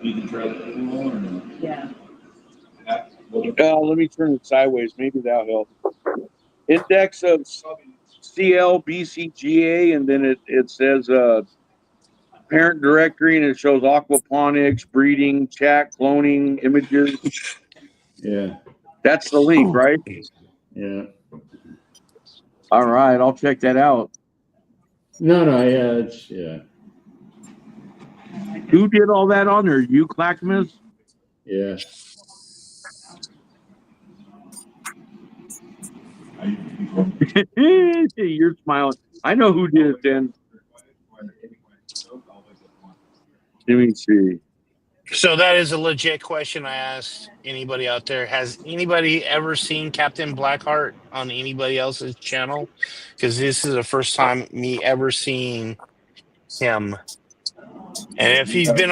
You can try that anymore or no? Yeah. Let me turn it sideways. Maybe that'll help. Index of CLBCGA, and then it says parent directory, and it shows aquaponics, breeding, chat, cloning, images. Yeah. That's the link, right? Yeah. All right, I'll check that out. No, yeah. Who did all that on there? You, Clackamas? Yeah. You're smiling. I know who did it then. Let me see. So that is a legit question I asked anybody out there. Has anybody ever seen Captain Blackheart on anybody else's channel? Because this is the first time me ever seeing him. And if he's been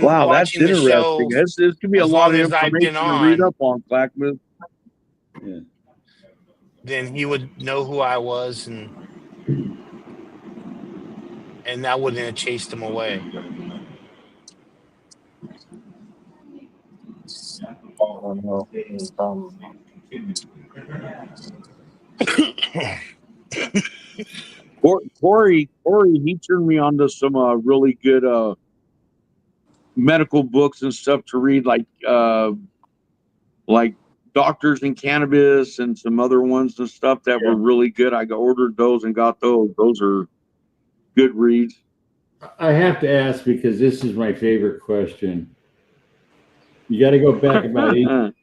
Wow, that's watching the show, interesting. This could be a as lot long of as I've been information to read on, up on, Clackamas. Yeah. then he would know who I was, and that wouldn't have chased him away. Oh, no. Corey, he turned me on to some really good medical books and stuff to read, like Doctors in Cannabis and some other ones and stuff that were really good. I ordered those and got those. Those are good reads. I have to ask because this is my favorite question. You got to go back about 8. You have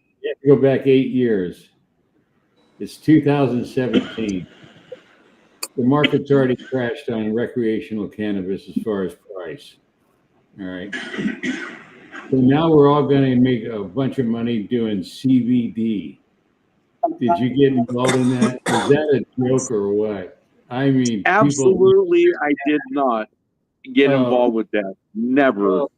to go back 8 years. It's 2017. The market's already crashed on recreational cannabis as far as price. All right. So now we're all going to make a bunch of money doing CBD. Did you get involved in that? Is that a joke or what? I mean, absolutely, I did not get involved with that. Never. Oh,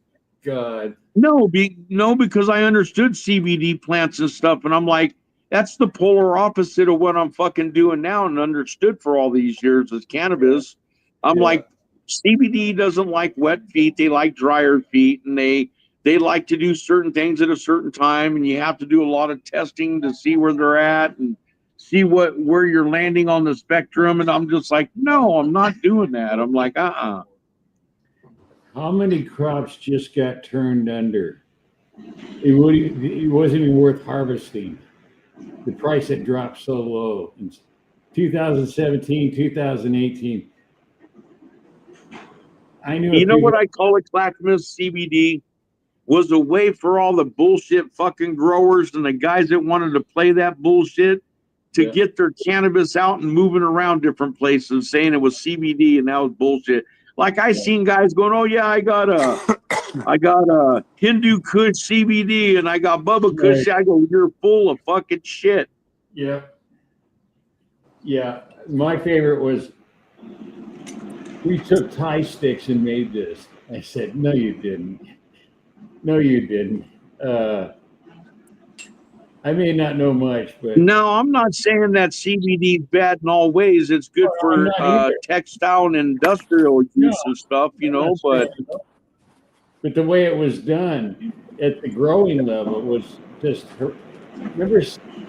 God. No, because I understood CBD plants and stuff, and I'm like, that's the polar opposite of what I'm fucking doing now, and understood for all these years as cannabis. I'm like, CBD doesn't like wet feet; they like drier feet, and they like to do certain things at a certain time, and you have to do a lot of testing to see where they're at and see where you're landing on the spectrum. And I'm just like, no, I'm not doing that. I'm like, How many crops just got turned under? It wasn't even worth harvesting. The price had dropped so low in 2017, 2018. I knew. You know what I call it, Clackamas? CBD was a way for all the bullshit fucking growers and the guys that wanted to play that bullshit to get their cannabis out and moving around different places, saying it was CBD and that was bullshit. Like I seen guys going, "Oh yeah, I got a Hindu Kush CBD and I got Bubba Kush." I go, "You're full of fucking shit." Yeah. Yeah. My favorite was We took Thai sticks and made this. I said, no, you didn't. No, you didn't. I may not know much, but No, I'm not saying that CBD is bad in all ways. It's good I'm for not either. textile and industrial No, use and stuff, you I'm know. not But saying no. But the way it was done at the growing level was just. Remember,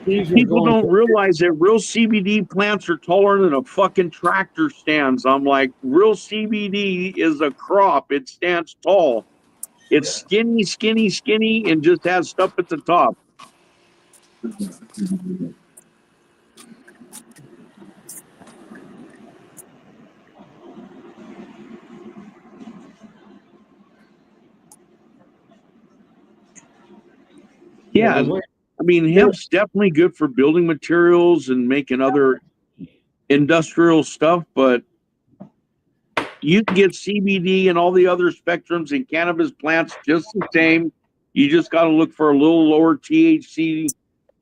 these were people going. don't realize that real CBD plants are taller than a fucking tractor stands. I'm like, real CBD is a crop. It stands tall. It's skinny, skinny, skinny, and just has stuff at the top. Yeah, I mean, hemp's definitely good for building materials and making other industrial stuff, but you can get CBD and all the other spectrums in cannabis plants just the same. You just got to look for a little lower THC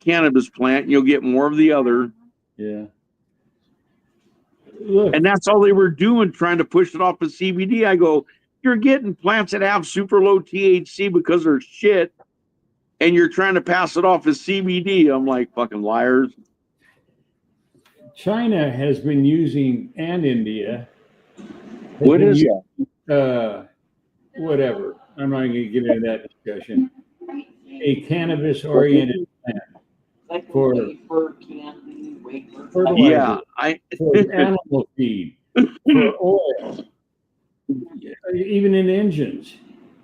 cannabis plant, and you'll get more of the other. Yeah. Look. And that's all they were doing, trying to push it off of CBD. I go, you're getting plants that have super low THC because they're shit, and you're trying to pass it off as CBD. I'm like, fucking liars. China has been using, and India. What is that? Whatever. I'm not going to get into that discussion. A cannabis-oriented plant for fertilizer, for animal feed, for oil, even in engines.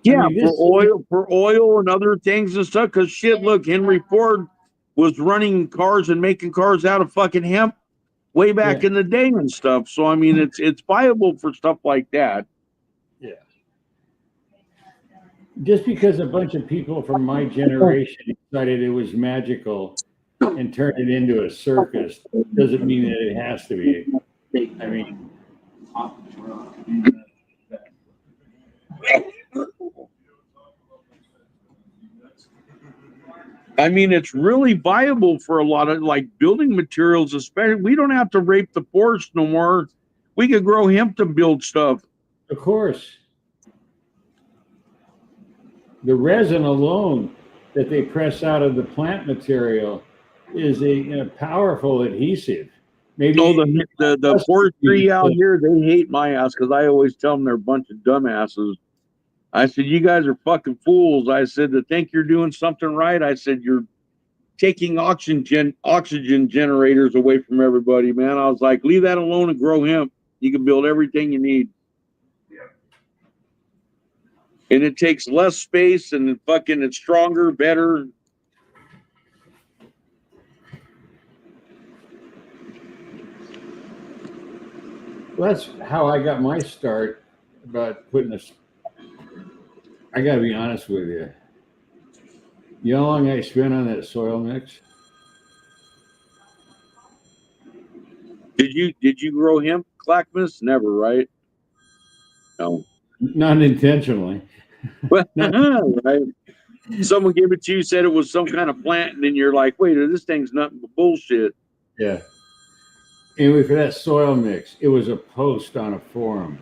Yeah, I mean, for oil and other things and stuff. Because shit, look, Henry Ford was running cars and making cars out of fucking hemp way back in the day and stuff. So I mean, it's viable for stuff like that. Yeah. Just because a bunch of people from my generation decided it was magical and turned it into a circus doesn't mean that it has to be. I mean, it's really viable for a lot of like building materials, especially. We don't have to rape the forest no more. We could grow hemp to build stuff. Of course. The resin alone that they press out of the plant material is a powerful adhesive. Maybe the forestry out here, they hate my ass because I always tell them they're a bunch of dumbasses. I said, you guys are fucking fools. I said, to think you're doing something right. I said, you're taking oxygen generators away from everybody, man. I was like, leave that alone and grow hemp. You can build everything you need. And it takes less space and fucking it's stronger, better. Well, that's how I got my start about putting this. I got to be honest with you. You know how long I spent on that soil mix? Did you grow hemp, Clackamas? Never, right? No. Not intentionally. Right. Someone gave it to you, said it was some kind of plant, and then you're like, wait, this thing's nothing but bullshit. Yeah. Anyway, for that soil mix, it was a post on a forum.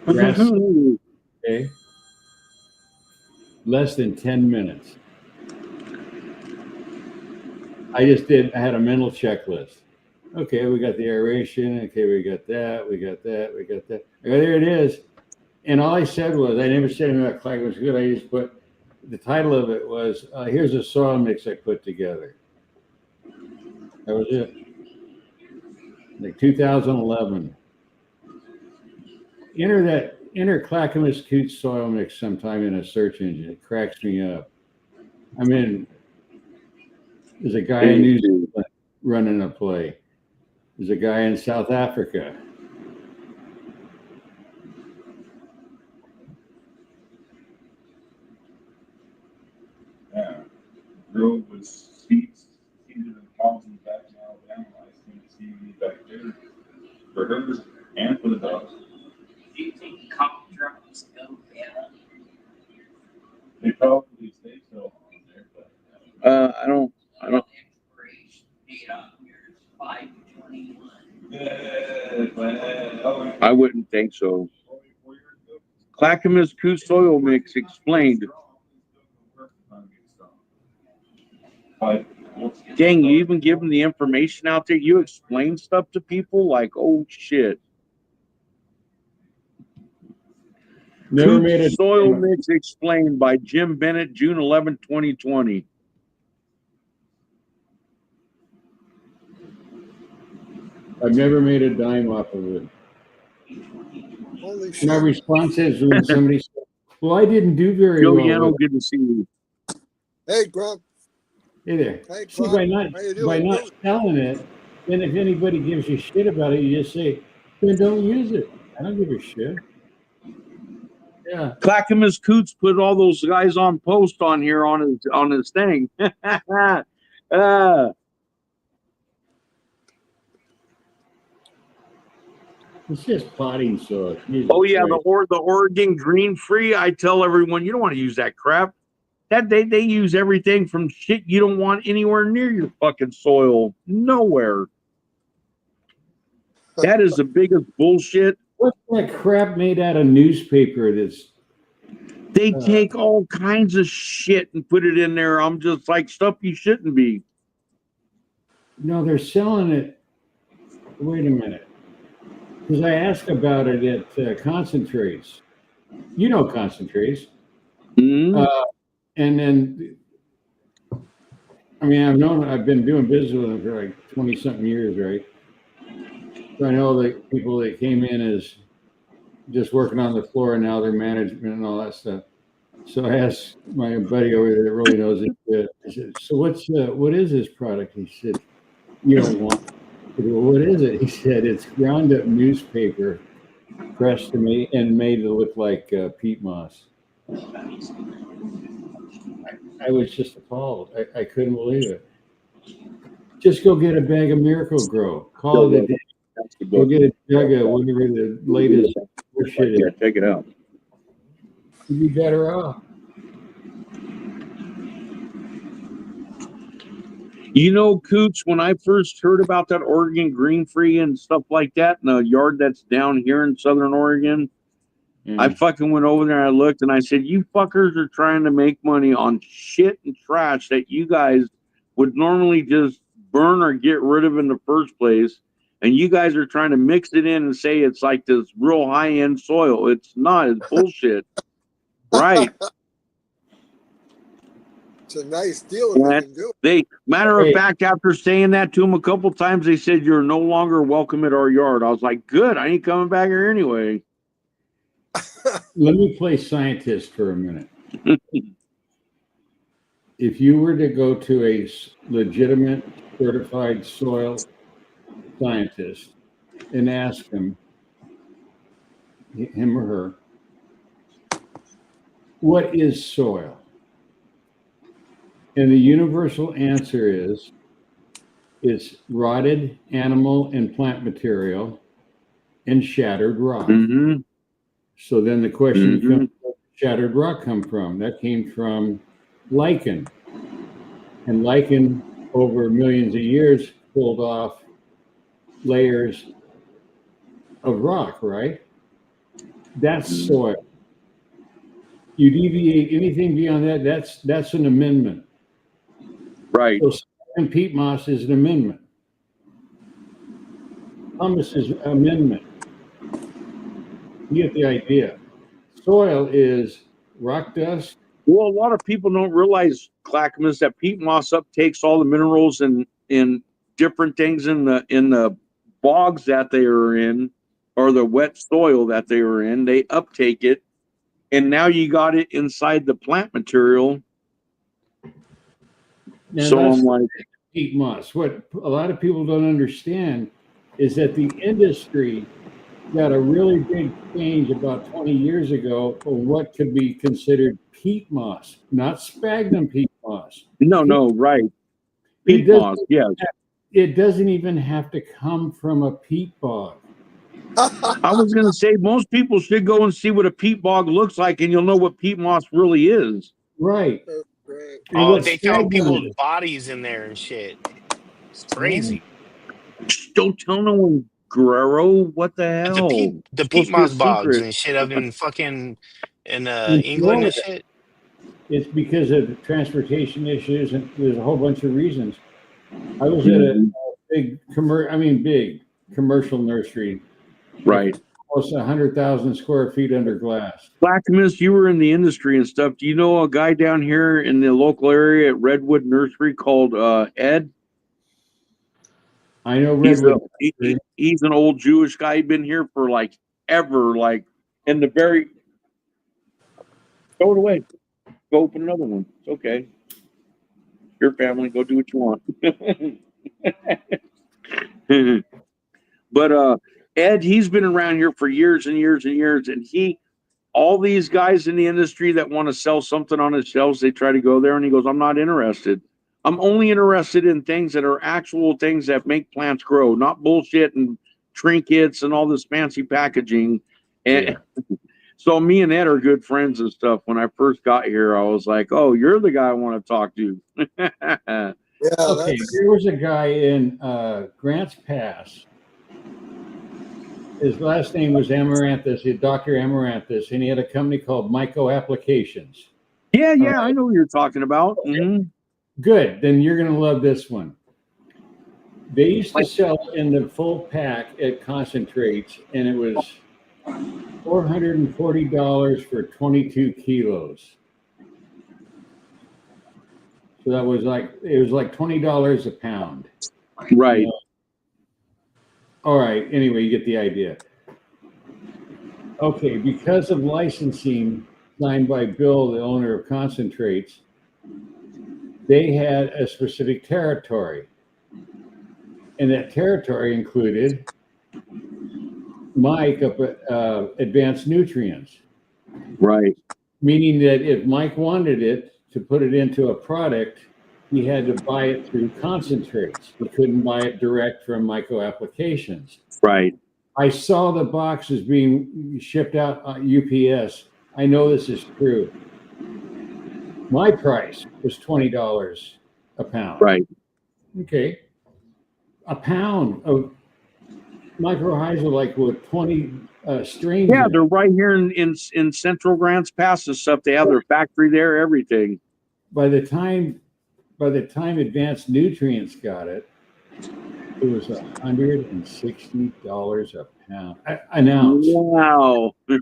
Okay. Less than 10 minutes. I had a mental checklist. Okay, we got the aeration. Okay, we got that. We got that. We got that. Okay, there it is. And all I said was, I never said anything about Clackamas was good. I just put, the title of it was, here's a soil mix I put together. That was it. Like 2011. Enter Clackamas Coots soil mix sometime in a search engine. It cracks me up. I mean, there's a guy in New Zealand running a play. There's a guy in South Africa. Yeah. Girl was seated in thousands back in Alabama. I seen CBD back there for hers and for the dogs. Do you think cough drops go down? They probably stay so on there, but I don't. I wouldn't think so. Clackamas Coos soil mix explained. Dang, you even give them the information out there. You explain stuff to people like, oh shit. Never made Coos a soil mix explained by Jim Bennett, June 11, 2020. I've never made a dime off of it. Holy shit. My response is when somebody says, well, I didn't do very Joe well Yano, with it. good to see you. Hey, Grump. Hey there. Hey, See, Grump. by not How you doing, dude? selling it, then if anybody gives you shit about it, you just say, then don't use it. I don't give a shit. Yeah. Clackamas Coots put all those guys on post on here on his thing. It's just potting sauce. Oh yeah, the Oregon Green Free. I tell everyone you don't want to use that crap. That they use everything from shit you don't want anywhere near your fucking soil. Nowhere. That is the biggest bullshit. What's that crap made out of newspaper? They take all kinds of shit and put it in there. I'm just like stuff you shouldn't be. No, they're selling it. Wait a minute. Because I asked about it at Concentrates. You know Concentrates. Mm-hmm. And then, I mean, I've been doing business with them for like 20-something years, right? So I know the people that came in as just working on the floor, and now they're management and all that stuff. So I asked my buddy over there that really knows it. I said, so what is this product? He said, you don't want it. I said, well, what is it? He said, it's ground up newspaper pressed to me and made to look like peat moss. I was just appalled. I couldn't believe it. Just go get a bag of Miracle Grow. Call it a day. Go get a jug of whatever the latest shit is. Check it out. You'd be better off. You know, Coots, when I first heard about that Oregon Green Free and stuff like that in a yard that's down here in Southern Oregon, I fucking went over there and I looked and I said, you fuckers are trying to make money on shit and trash that you guys would normally just burn or get rid of in the first place. And you guys are trying to mix it in and say it's like this real high-end soil. It's not. It's bullshit. Right. It's a nice deal if you can do it. Matter of fact, after saying that to them a couple times, they said, you're no longer welcome at our yard. I was like, good. I ain't coming back here anyway. Let me play scientist for a minute. If you were to go to a legitimate certified soil scientist and ask him or her, what is soil? And the universal answer is it's rotted animal and plant material and shattered rock. Mm-hmm. So then the question becomes, where did shattered rock come from? That came from lichen. And lichen, over millions of years, pulled off layers of rock, right? That's soil. You deviate anything beyond that, that's an amendment. Right. So and peat moss is an amendment. Humus is an amendment. You get the idea. Soil is rock dust. Well, a lot of people don't realize, Clackamas, that peat moss uptakes all the minerals and different things in the bogs that they are in, or the wet soil that they are in. They uptake it, and now you got it inside the plant material. Now So I'm like, peat moss. What a lot of people don't understand is that the industry got a really big change about 20 years ago for what could be considered peat moss, not sphagnum peat moss. No, right. Peat moss, yes. It doesn't even have to come from a peat bog. I was going to say, most people should go and see what a peat bog looks like, and you'll know what peat moss really is. Right. Oh, they found people's bodies in there and shit. It's crazy. Don't tell no one. Guerrero, what the hell? The Supposed peat to be a moss bogs secret. and shit up in fucking in In England and Florida, shit. it's because of transportation issues, and there's a whole bunch of reasons. I was at a big commercial nursery, Right. almost 100,000 square feet under glass. Clackamas, you were in the industry and stuff. Do you know a guy down here in the local area at Redwood Nursery called Ed? I know He's, Redwood. he's an old Jewish guy. He'd been here for like ever, like in the very. Throw it away. Go open another one. It's okay. Your family, go do what you want. But Ed, he's been around here for years and years and years, and all these guys in the industry that want to sell something on his shelves, they try to go there, and he goes, "I'm not interested. I'm only interested in things that are actual things that make plants grow, not bullshit and trinkets and all this fancy packaging." And so me and Ed are good friends and stuff. When I first got here, I was like, "Oh, you're the guy I want to talk to." Okay, there was a guy in Grants Pass. His last name was Amaranthus. He had Dr. Amaranthus, and he had a company called Myco Applications. Yeah, I know what you're talking about. Mm-hmm. Good. Then you're going to love this one. They used to sell in the full pack at concentrates, and it was $440 for 22 kilos. So it was like $20 a pound. Right. All right. Anyway, you get the idea. Okay, because of licensing signed by Bill, the owner of Concentrates, they had a specific territory. And that territory included Mike up at Advanced Nutrients. Right. Meaning that if Mike wanted it to put it into a product, he had to buy it through Concentrates. He couldn't buy it direct from Myco Applications. Right. I saw the boxes being shipped out on UPS. I know this is true. My price was $20 a pound. Right. Okay. A pound of microhyzer, like with 20 strains. Yeah, they're right here in Central Grants Pass and stuff. They have their factory there, everything. By the time Advanced Nutrients got it, it was $160 a pound, an ounce. Wow. An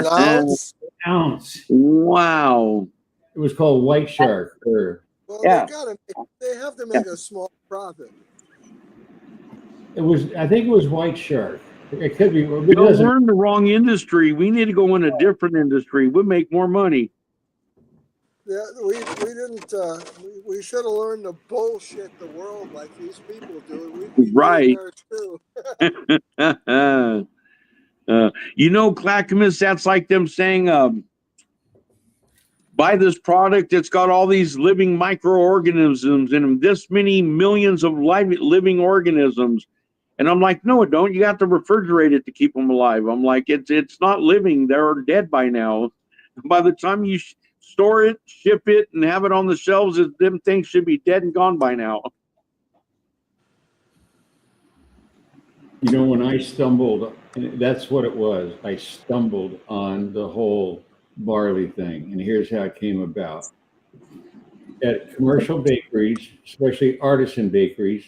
ounce? Ounce. Wow. It was called White Shark. Well, they have to make a small profit. I think it was White Shark. It could be. We're in the wrong industry. We need to go in a different industry. We'll make more money. Yeah, we didn't. We should have learned to bullshit the world like these people do. We Right. Too. Clackamas, that's like them saying, buy this product that's got all these living microorganisms in them, this many millions of living organisms. And I'm like, no, it don't. You have to refrigerate it to keep them alive. I'm like, it's not living. They're dead by now. By the time you store it, ship it, and have it on the shelves, them things should be dead and gone by now. When I stumbled, that's what it was. I stumbled on the whole barley thing, and here's how it came about. At commercial bakeries, especially artisan bakeries,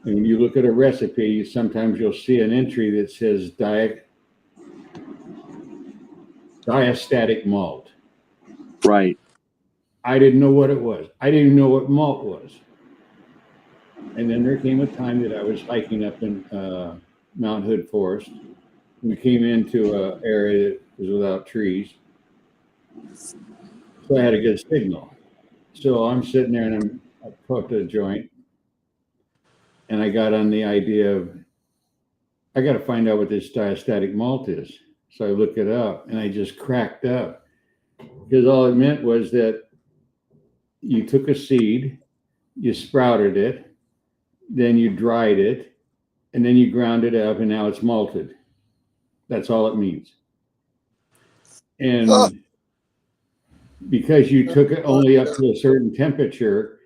and when you look at a recipe, sometimes you'll see an entry that says diastatic malt. Right. I didn't know what it was. I didn't know what malt was. And then there came a time that I was hiking up in Mount Hood Forest. We came into an area that was without trees. So I had a good signal. So I'm sitting there and I poked a joint. And I got on the idea of, I got to find out what this diastatic malt is. So I looked it up and I just cracked up. Because all it meant was that you took a seed, you sprouted it, then you dried it, and then you ground it up, and now it's malted. That's all it means. And because you took it only up to a certain temperature,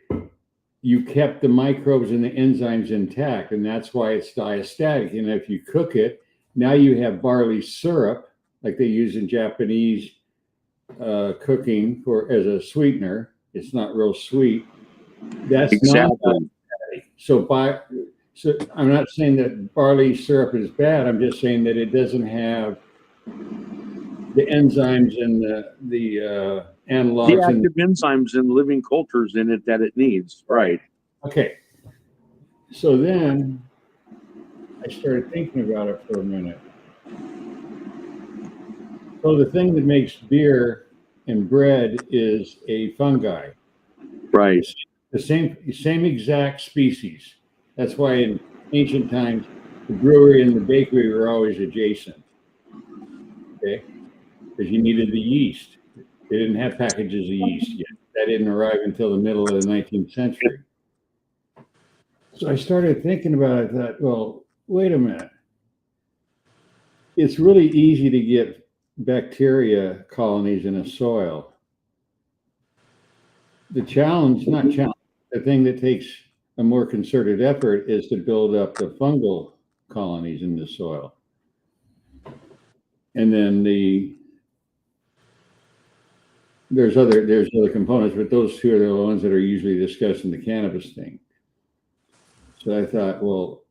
you kept the microbes and the enzymes intact, and that's why it's diastatic. And if you cook it, now you have barley syrup, like they use in Japanese cooking for as a sweetener. It's not real sweet. That's Exactly. non-diastatic. So I'm not saying that barley syrup is bad. I'm just saying that it doesn't have the enzymes and the analogs The and active enzymes in living cultures in it that it needs. Right. okay. So then I started thinking about it for a minute. So the thing that makes beer and bread is a fungi. Right. The same exact species. That's why in ancient times the brewery and the bakery were always adjacent. Okay, because you needed the yeast. They didn't have packages of yeast yet. That didn't arrive until the middle of the 19th century. So I started thinking about it. I thought, well, wait a minute. It's really easy to get bacteria colonies in a soil. The challenge, not challenge, the thing that takes a more concerted effort is to build up the fungal colonies in the soil. And then there's other components, but those two are the ones that are usually discussed in the cannabis thing. So I thought, well,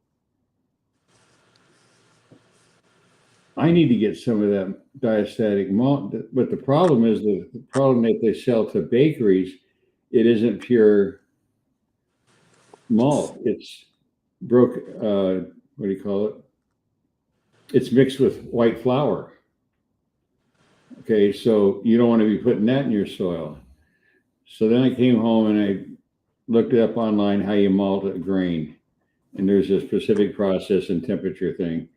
I need to get some of that diastatic malt. But the problem is the problem that they sell to bakeries, it isn't pure malt. It's what do you call it? It's mixed with white flour. Okay, so you don't want to be putting that in your soil. So then I came home and I looked up online how you malt a grain. And there's a specific process and temperature thing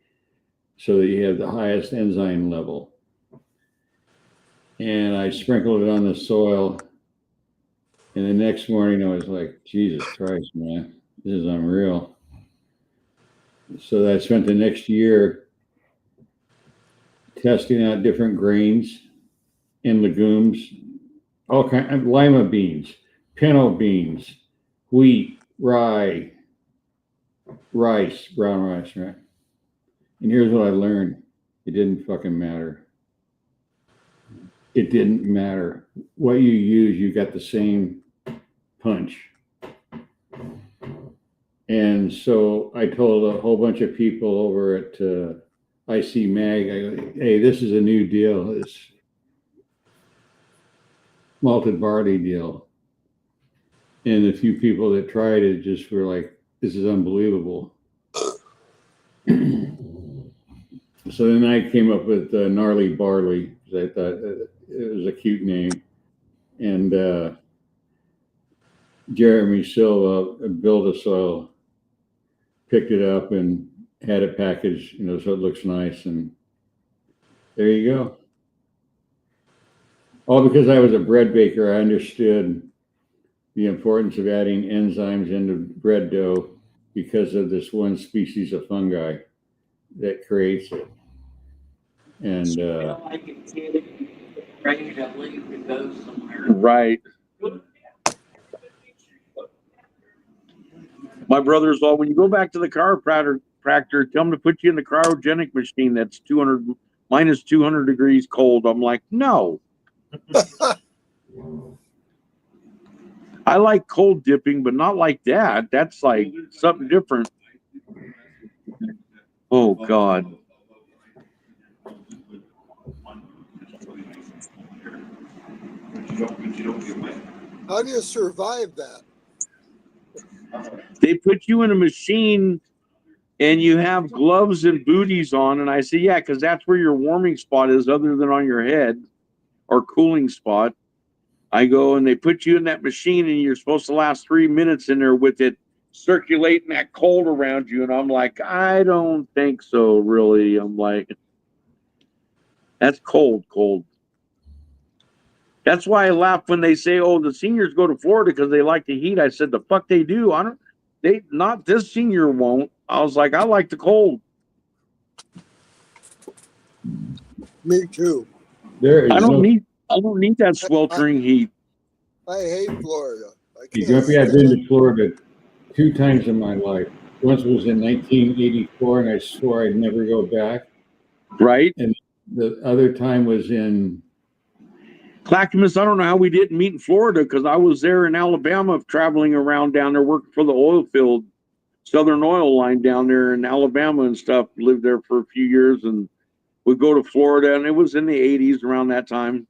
so that you have the highest enzyme level. And I sprinkled it on the soil. And the next morning I was like, Jesus Christ, man, this is unreal. So I spent the next year testing out different grains and legumes, all kinds of lima beans, pinto beans, wheat, rye, rice, brown rice, right? And here's what I learned. It didn't fucking matter. It didn't matter. What you use, you got the same punch. And so I told a whole bunch of people over at IC Mag, I go, hey, this is a new deal. This malted barley deal. And the few people that tried it just were like, this is unbelievable. So then I came up with gnarly barley because I thought it was a cute name. And Jeremy Silva, Build a Soil, picked it up and had it packaged, so it looks nice. And there you go. All because I was a bread baker, I understood the importance of adding enzymes into bread dough because of this one species of fungi that creates it. And ready to leave to go somewhere. Right. My brother's all, when you go back to the chiropractor, tell him to put you in the cryogenic machine that's minus 200 degrees cold. I'm like, no. I like cold dipping, but not like that. That's like something different. Oh, God. How do you survive that? They put you in a machine and you have gloves and booties on. And I say, yeah, because that's where your warming spot is other than on your head or cooling spot. I go and they put you in that machine and you're supposed to last 3 minutes in there with it circulating that cold around you. And I'm like, I don't think so, really. I'm like, that's cold. That's why I laugh when they say, oh, the seniors go to Florida because they like the heat. I said, the fuck they do. Not this senior won't. I was like, I like the cold. Me too. I don't need that sweltering heat. I hate Florida. I You Grumpy, I've been to Florida 2 times in my life. Once was in 1984, and I swore I'd never go back. Right. And the other time was in Clackamas. I don't know how we didn't meet in Florida because I was there in Alabama traveling around down there working for the oil field, Southern Oil Line down there in Alabama and stuff. Lived there for a few years and would go to Florida, and it was in the 80s around that time.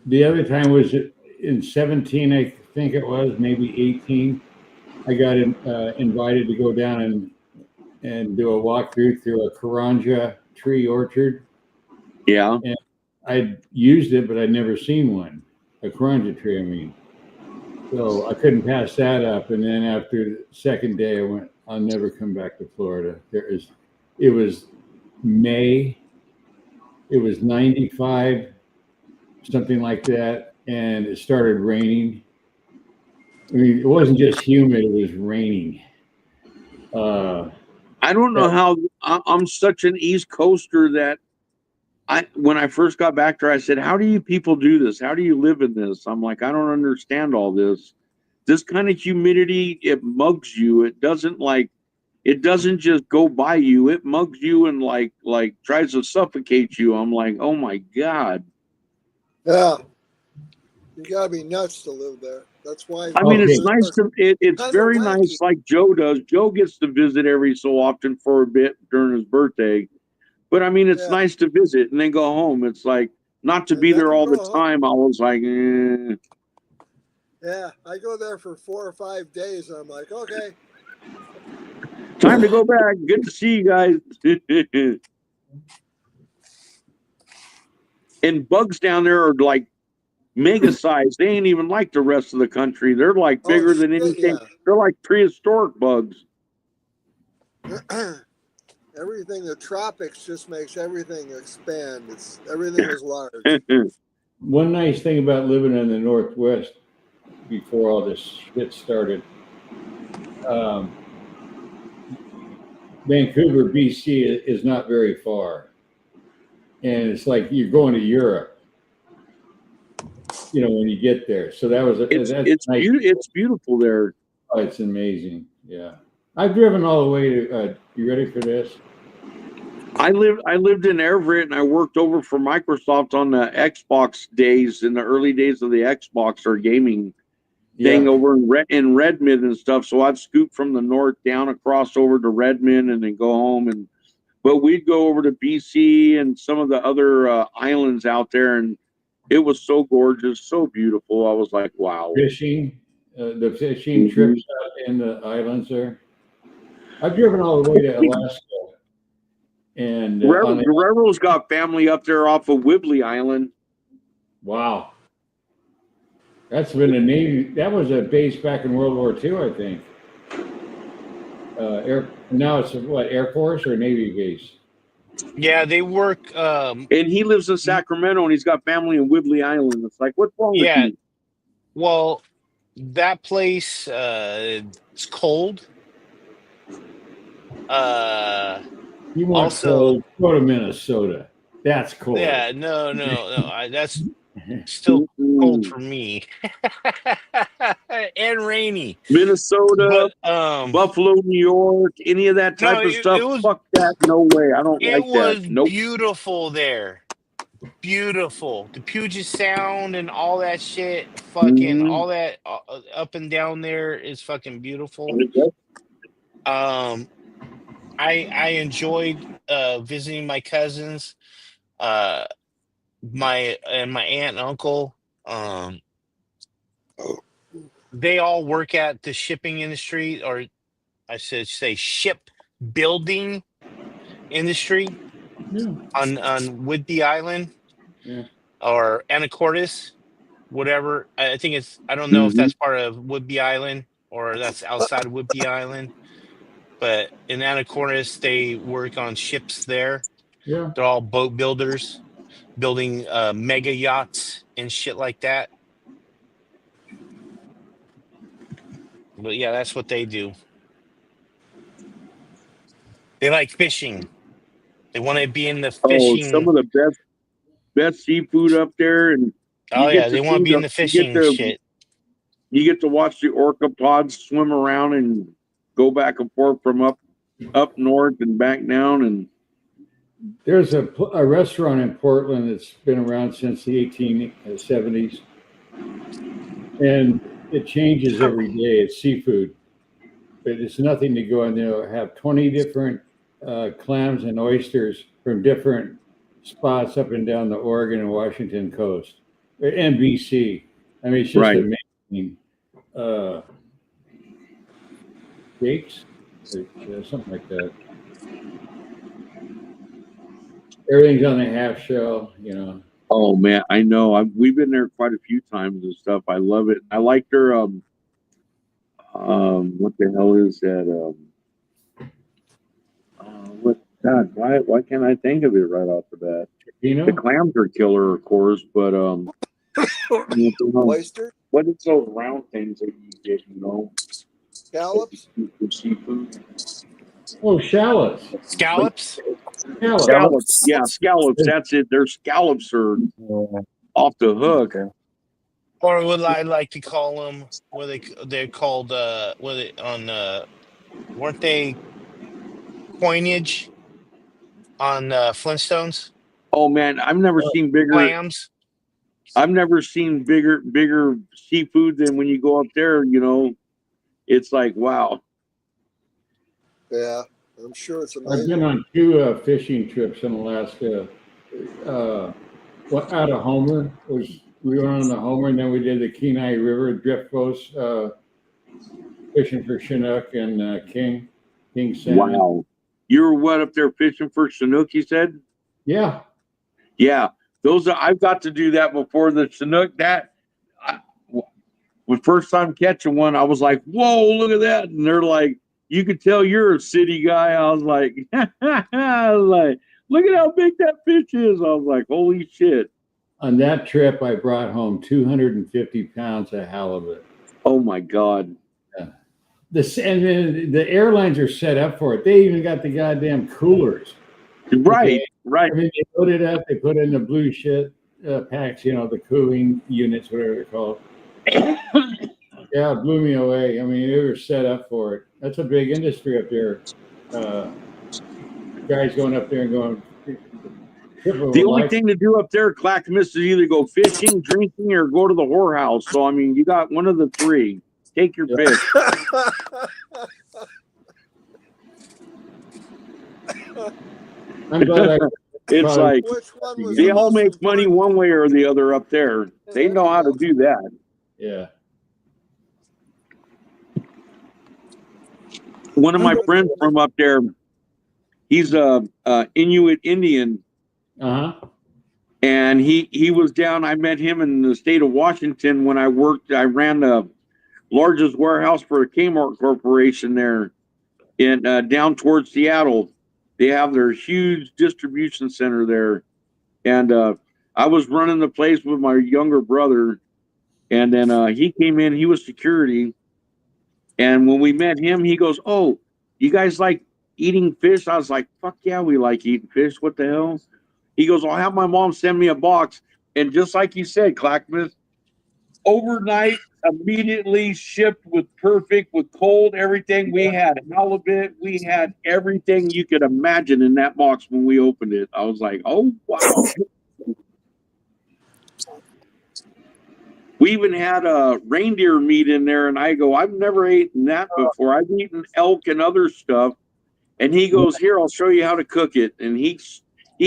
The other time was in 17, I think it was, maybe 18. I got invited to go down and do a walkthrough through a Karanja tree orchard. Yeah. And I'd used it, but I'd never seen one, a Karanja tree, I mean. So I couldn't pass that up. And then after the second day, I went, I'll never come back to Florida. It was May, it was 95, something like that, and it started raining. I mean, it wasn't just humid, it was raining. I don't know how I'm such an East Coaster that when I first got back there, I said, how do you people do this? How do you live in this? I'm like, I don't understand all this. This kind of humidity, it mugs you. It doesn't just go by you. It mugs you and like tries to suffocate you. I'm like, oh my God. Yeah. You gotta be nuts to live there. That's why. I mean, it's nice it's very nice like Joe does. Joe gets to visit every so often for a bit during his birthday. But I mean, it's nice to visit and then go home. It's like not to be there all the time. I was like, eh. Yeah, I go there for 4 or 5 days, and I'm like, okay. Time to go back. Good to see you guys. And bugs down there are like mega size. They ain't even like the rest of the country. They're like bigger than anything. Yeah. They're like prehistoric bugs. Everything, the tropics just makes everything expand. Everything is large. One nice thing about living in the Northwest before all this shit started, Vancouver, BC is not very far. And it's like you're going to Europe, when you get there. So that was it's nice. It's beautiful there. Oh, it's amazing. Yeah. I've driven all the way to you ready for this? I lived in Everett and I worked over for Microsoft on the Xbox days in the early days of the Xbox or gaming thing over in Redmond and stuff. So I've scooped from the north down across over to Redmond and then go home but we'd go over to BC and some of the other islands out there, and it was so gorgeous, so beautiful. I was like, wow. Fishing, the fishing trips out in the islands there. I've driven all the way to Alaska. And Guerrero's got family up there off of Whibley Island. Wow. That's been a Navy. That was a base back in World War II, I think. Now it's Air Force or Navy base? Yeah, they work. And he lives in Sacramento, and he's got family in Whibley Island. It's like, what's wrong with you? Well, that place it's cold. You want also cold? Go to Minnesota. That's cold. Yeah, no. That's still cold for me. And rainy. Minnesota, Buffalo, New York, any of that type of stuff. Fuck that. No way. I don't like that. It was beautiful there. Beautiful. The Puget Sound and all that shit. Fucking all that up and down there is fucking beautiful. I enjoyed visiting my cousins, my aunt and uncle. They all work at the shipping industry, or I should say shipbuilding industry on Whidbey Island or Anacortes, whatever. I think I don't know if that's part of Whidbey Island or that's outside of Whidbey Island. But in Anacortes, they work on ships there. Yeah. They're all boat builders, building mega yachts and shit like that. But yeah, that's what they do. They like fishing. They want to be in the fishing. Some of the best seafood up there, and they want to be in the fishing shit. You get to watch the orca pods swim around and go back and forth from up north and back down. And there's a restaurant in Portland that's been around since the 1870s, and it changes every day. It's seafood, but it's nothing to go in there. Have 20 different clams and oysters from different spots up and down the Oregon and Washington coast, and BC. I mean, it's just Right. amazing. Steaks, something like that. Everything's on the half shell, you know. oh man, I know. We've been there quite a few times and stuff. I love it. I like their what the hell is that? What God? Why can't I think of it right off the bat? The clams are killer, of course, but Oyster? what is those round things that you get? You know, Scallops? Seafood. Oh, shallots. Scallops? Scallops. Yeah, scallops. That's it. Their scallops are off the hook. Or would I like to call them? They're called? Weren't they coinage on Flintstones? Oh man, I've never seen bigger clams. I've never seen bigger seafood than when you go up there. You know, it's like wow. Yeah, I'm sure it's I've amazing. been on 2 fishing trips in Alaska. Out of Homer we went on the Homer, and then we did the Kenai River drift boats, fishing for Chinook and king salmon. Wow, you were what up there fishing for Chinook? You said. Yeah. Yeah, those are. I've got to do that before the Chinook. When first time catching one, I was like, "Whoa, look at that!" And they're like, "You could tell you're a city guy." I was like, I was like, "Look at how big that fish is!" I was like, "Holy shit!" On that trip, I brought home 250 pounds of halibut. Oh my god! Yeah. And then the airlines are set up for it. They even got the goddamn coolers. Right, okay? right. I mean, they load it up. They put it in the blue shit packs. You know, the cooling units, whatever they're called. Yeah, it blew me away. I mean, they were set up for it. That's a big industry up there. Guys going up there and going. The only thing to do up there, Clackamas, is either go fishing, drinking, or go to the whorehouse. So I mean, you got one of the three. Take your pick. I'm glad it's like they all make money one way or the other up there. They know how to do that. Yeah. One of my friends from up there, he's a Inuit Indian. And he was down. I met him in the state of Washington when I worked. I ran the largest warehouse for the Kmart Corporation there in down towards Seattle. They have their huge distribution center there. And I was running the place with my younger brother. And then he came in, he was security. And when we met him, he goes, "Oh, you guys like eating fish?" I was like, "Fuck yeah, we like eating fish. What the hell?" He goes, "I'll have my mom send me a box." And just like you said, Clackamas, overnight, immediately shipped with cold, everything. We had halibut. We had everything you could imagine in that box when we opened it. I was like, "Oh, wow." We even had a reindeer meat in there, and I go, "I've never eaten that before. I've eaten elk and other stuff." And he goes, "Here, I'll show you how to cook it." And he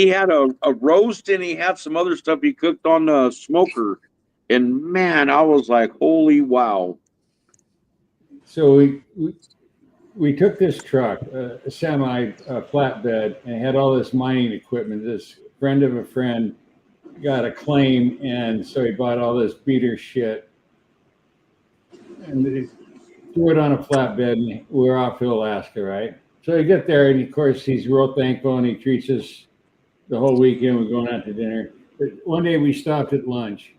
had a roast, and he had some other stuff he cooked on the smoker. And man, I was like, "Holy wow!" So we took this truck, a semi flatbed, and had all this mining equipment. This friend of a friend got a claim, and so he bought all this beater shit, and they threw it on a flatbed, and we're off to Alaska, right? So we get there, and of course he's real thankful, and he treats us the whole weekend. We're going out to dinner. But one day we stopped at lunch.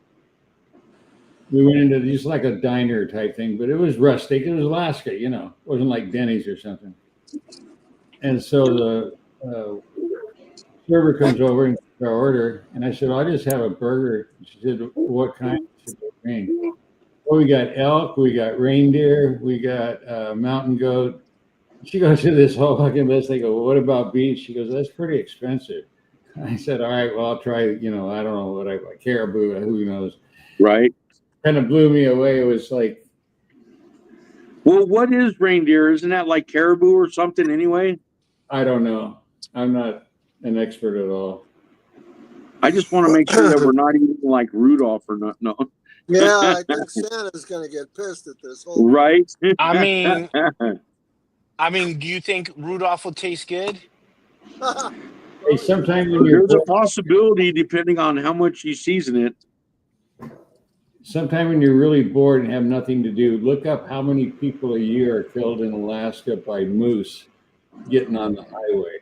We went into just like a diner type thing, but it was rustic. It was Alaska, you know. It wasn't like Denny's or something. And so the server comes over and our order, and I said, "I'll just have a burger." She said, "What kind?" I said, "Green." Well, we got elk, we got reindeer, we got mountain goat. She goes through this whole fucking list. They go, well, what about beef? She goes, that's pretty expensive. I said, all right, well, I'll try, I don't know what I like, caribou, who knows? Right. Kind of blew me away. It was like, well, what is reindeer? Isn't that like caribou or something anyway? I don't know. I'm not an expert at all. I just want to make sure that we're not eating like Rudolph or not. No. Yeah, I think Santa's going to get pissed at this whole. Right. I mean, do you think Rudolph will taste good? Hey, sometimes when there's a possibility, depending on how much you season it. Sometime when you're really bored and have nothing to do, look up how many people a year are killed in Alaska by moose getting on the highway.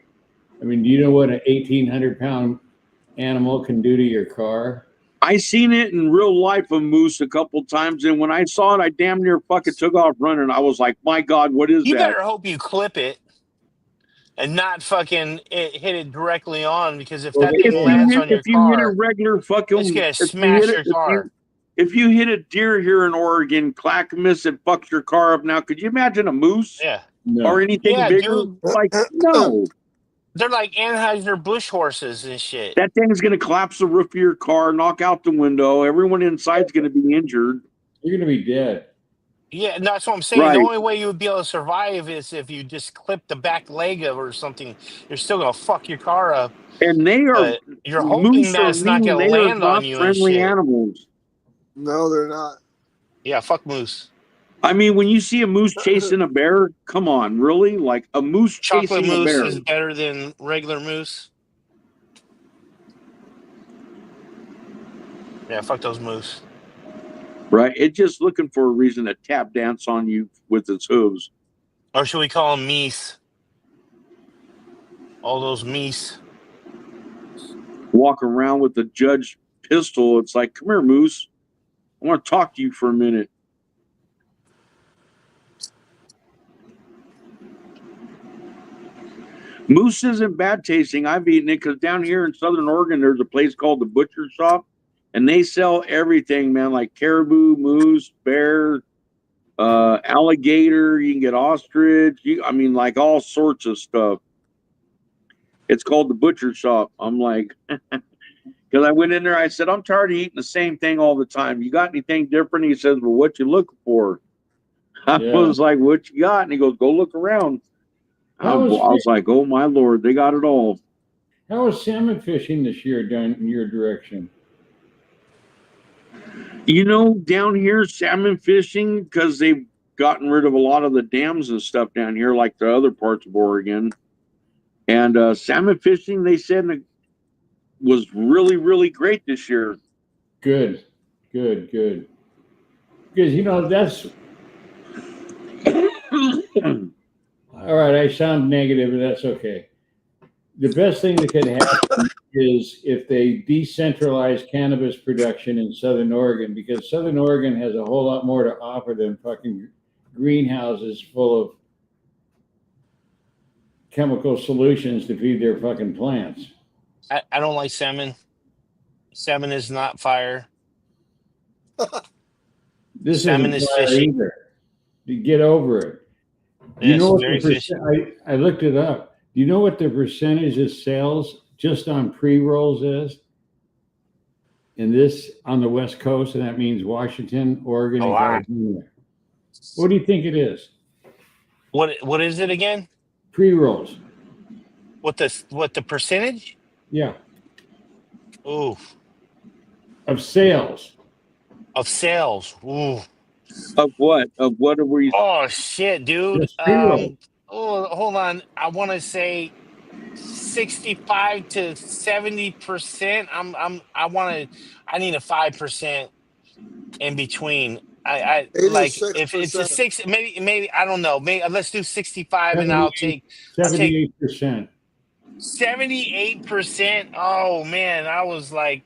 I mean, do you know what an 1,800-pound animal can do to your car? I seen it in real life, a moose, a couple times, and when I saw it, I damn near fucking took off running. I was like, my God, what is You that? better hope you clip it and not fucking hit it directly on, because if that thing lands on your if you hit a regular fucking, it's gonna smash your car. If you hit a deer here in Oregon, Clackamas, it fucks your car up. Now, could you imagine a moose? Yeah. Or anything bigger? Dude. Like, no. They're like Anheuser-Busch horses and shit. That thing's going to collapse the roof of your car, knock out the window. Everyone inside's going to be injured. You're going to be dead. Yeah, that's what I'm saying. Right. The only way you would be able to survive is if you just clip the back leg of or something. You're still going to fuck your car up. And they are, you're hoping that it's not going to land on you and friendly shit. Animals. No, they're not. Yeah, fuck moose. I mean, when you see a moose chasing a bear, come on, really? Like a moose Chocolate chasing a bear. moose is better than regular moose. Yeah, fuck those moose. Right? It's just looking for a reason to tap dance on you with its hooves. Or should we call them meese? All those meese. Walk around with the judge pistol. It's like, come here, moose. I want to talk to you for a minute. Moose isn't bad tasting. I've eaten it because down here in Southern Oregon, there's a place called the Butcher Shop, and they sell everything, man, like caribou, moose, bear, alligator. You can get ostrich. Like all sorts of stuff. It's called the Butcher Shop. I'm like, because I went in there, I said, I'm tired of eating the same thing all the time. You got anything different? He says, well, what you looking for? I was like, what you got? And he goes, go look around. I was like, oh, my Lord, they got it all. How was salmon fishing this year down in your direction? Down here, salmon fishing, because they've gotten rid of a lot of the dams and stuff down here, like the other parts of Oregon. And salmon fishing, they said, was really, really great this year. Good. Because, that's... All right, I sound negative, but that's okay. The best thing that could happen is if they decentralize cannabis production in Southern Oregon, because Southern Oregon has a whole lot more to offer than fucking greenhouses full of chemical solutions to feed their fucking plants. I don't like salmon. Salmon is not fire. This salmon is fishy. Either. You get over it. Yes, what very fishy. I looked it up. Do you know what the percentage of sales just on pre-rolls is? And this on the West Coast, and that means Washington, Oregon, and California. What do you think it is? What is it again? Pre-rolls. What the percentage? Yeah. Ooh. Of sales. Ooh. Of what? Of what are we? Oh shit, dude. Hold on. I want to say 65 to 70%. I need a 5% in between. I like if it's a 6, maybe I don't know. Maybe let's do 65 and I'll take 78%. 78%. Oh man, I was like,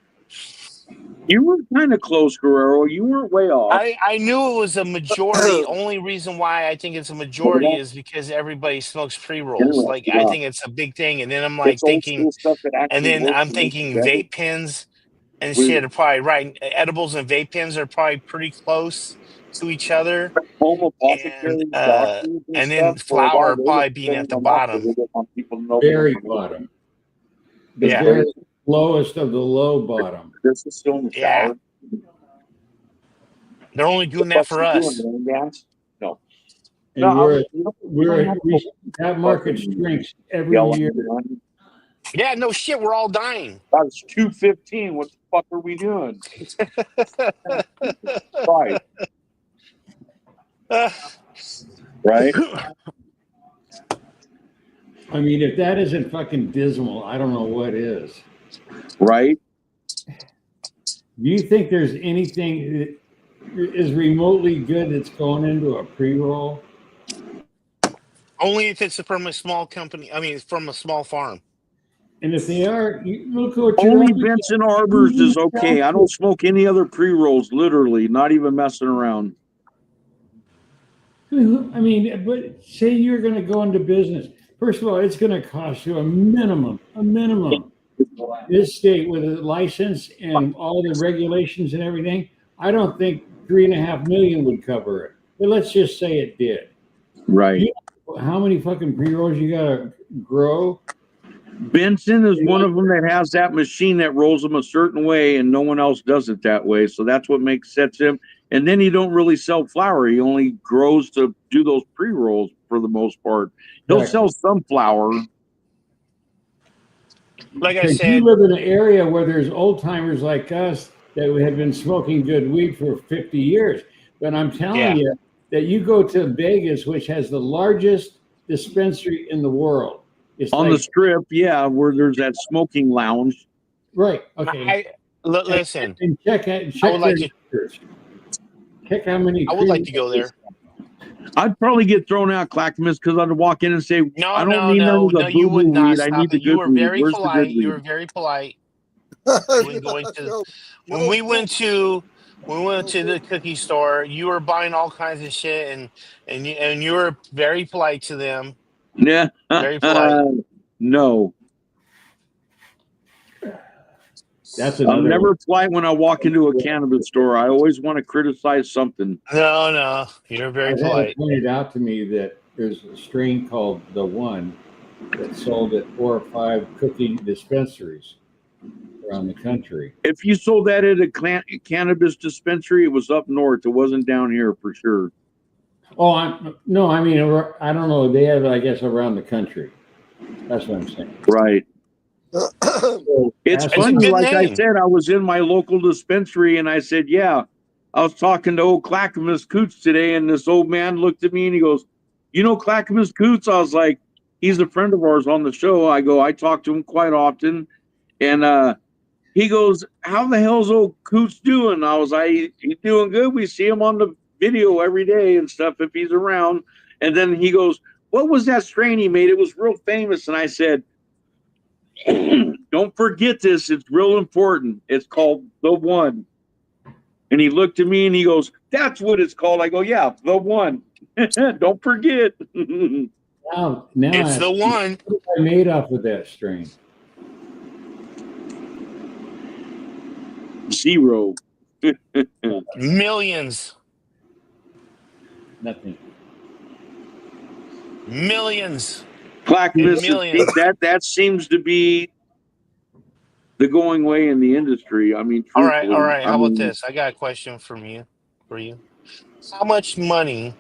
you were kind of close, Guerrero. You weren't way off. I knew it was a majority. Only reason why I think it's a majority is because everybody smokes pre-rolls. Like I think it's a big thing. And then I'm like thinking, and then I'm thinking vape pens. and shit are probably right. Edibles and vape pens are probably pretty close to each other, Home and apothecaries, doctors, and and then stuff. For a while, flour they were probably being at setting the them up because bottom. they didn't want people to know. Very bottom. The Yeah. very lowest of the low bottom. This is still in the Yeah. shower. They're only doing that for us. No. And No, that market shrinks every yelling year. around. Yeah, no shit. We're all dying. That's 215. What the fuck are we doing? Right. Right. I mean, if that isn't fucking dismal, I don't know what is. Right. Do you think there's anything that is remotely good that's going into a pre-roll? Only if it's from a small company. I mean, it's from a small farm. And if they are, look what you're Only up Benson Arbors is okay. I don't smoke any other pre-rolls, literally, not even messing around. I mean, but say you're going to go into business. First of all, it's going to cost you a minimum. This state with a license and all the regulations and everything, I don't think $3.5 million would cover it. But let's just say it did. Right. You know how many fucking pre-rolls you got to grow? Benson is one of them that has that machine that rolls them a certain way, and no one else does it that way. So that's what sets him. And then he don't really sell flour. He only grows to do those pre-rolls for the most part. He'll sell some flour. Like I Because said, you live in an area where there's old timers like us that have been smoking good weed for 50 years. But I'm telling you that you go to Vegas, which has the largest dispensary in the world. It's on the strip, where there's that smoking lounge. Right. Okay. Listen. And check I would like to. Check how many. I would like to go there. I'd probably get thrown out, Clackamas, because I'd walk in and say, "I don't need none of the you would boo-boo not weed. I stop need the it. You good were weed. very Where's the polite. good You weed?" were very polite. When we went to the cookie store, you were buying all kinds of shit, and you were very polite to them. Yeah. Very polite. No. I'm never polite when I walk into a cannabis store. I always want to criticize something. No, you're very polite. It pointed out to me that there's a strain called The One that's sold at 4 or 5 cookie dispensaries around the country. If you sold that at a cannabis dispensary, it was up north. It wasn't down here for sure. Oh, I mean, I don't know. They have, I guess, around the country. That's what I'm saying. Right. It's funny. Like I said, I was in my local dispensary and I said, I was talking to old Clackamas Coots today, and this old man looked at me and he goes, "You know Clackamas Coots?" I was like, "He's a friend of ours on the show." I go, "I talk to him quite often." And he goes, "How the hell's old Coots doing?" I was like, "He's doing good. We see him on the video every day and stuff if he's around." And then he goes, "What was that strain he made? It was real famous." And I said, "Don't forget this. It's real important. It's called The One." And he looked at me and he goes, "That's what it's called." I go, "Yeah, The One." Don't forget. Now It's The One. What I made off of that strain? Zero. Millions. Nothing. Millions. Clackamas, Millions. that seems to be the going way in the industry. I mean, All right. truthfully. How about this? I got a question for you. How much money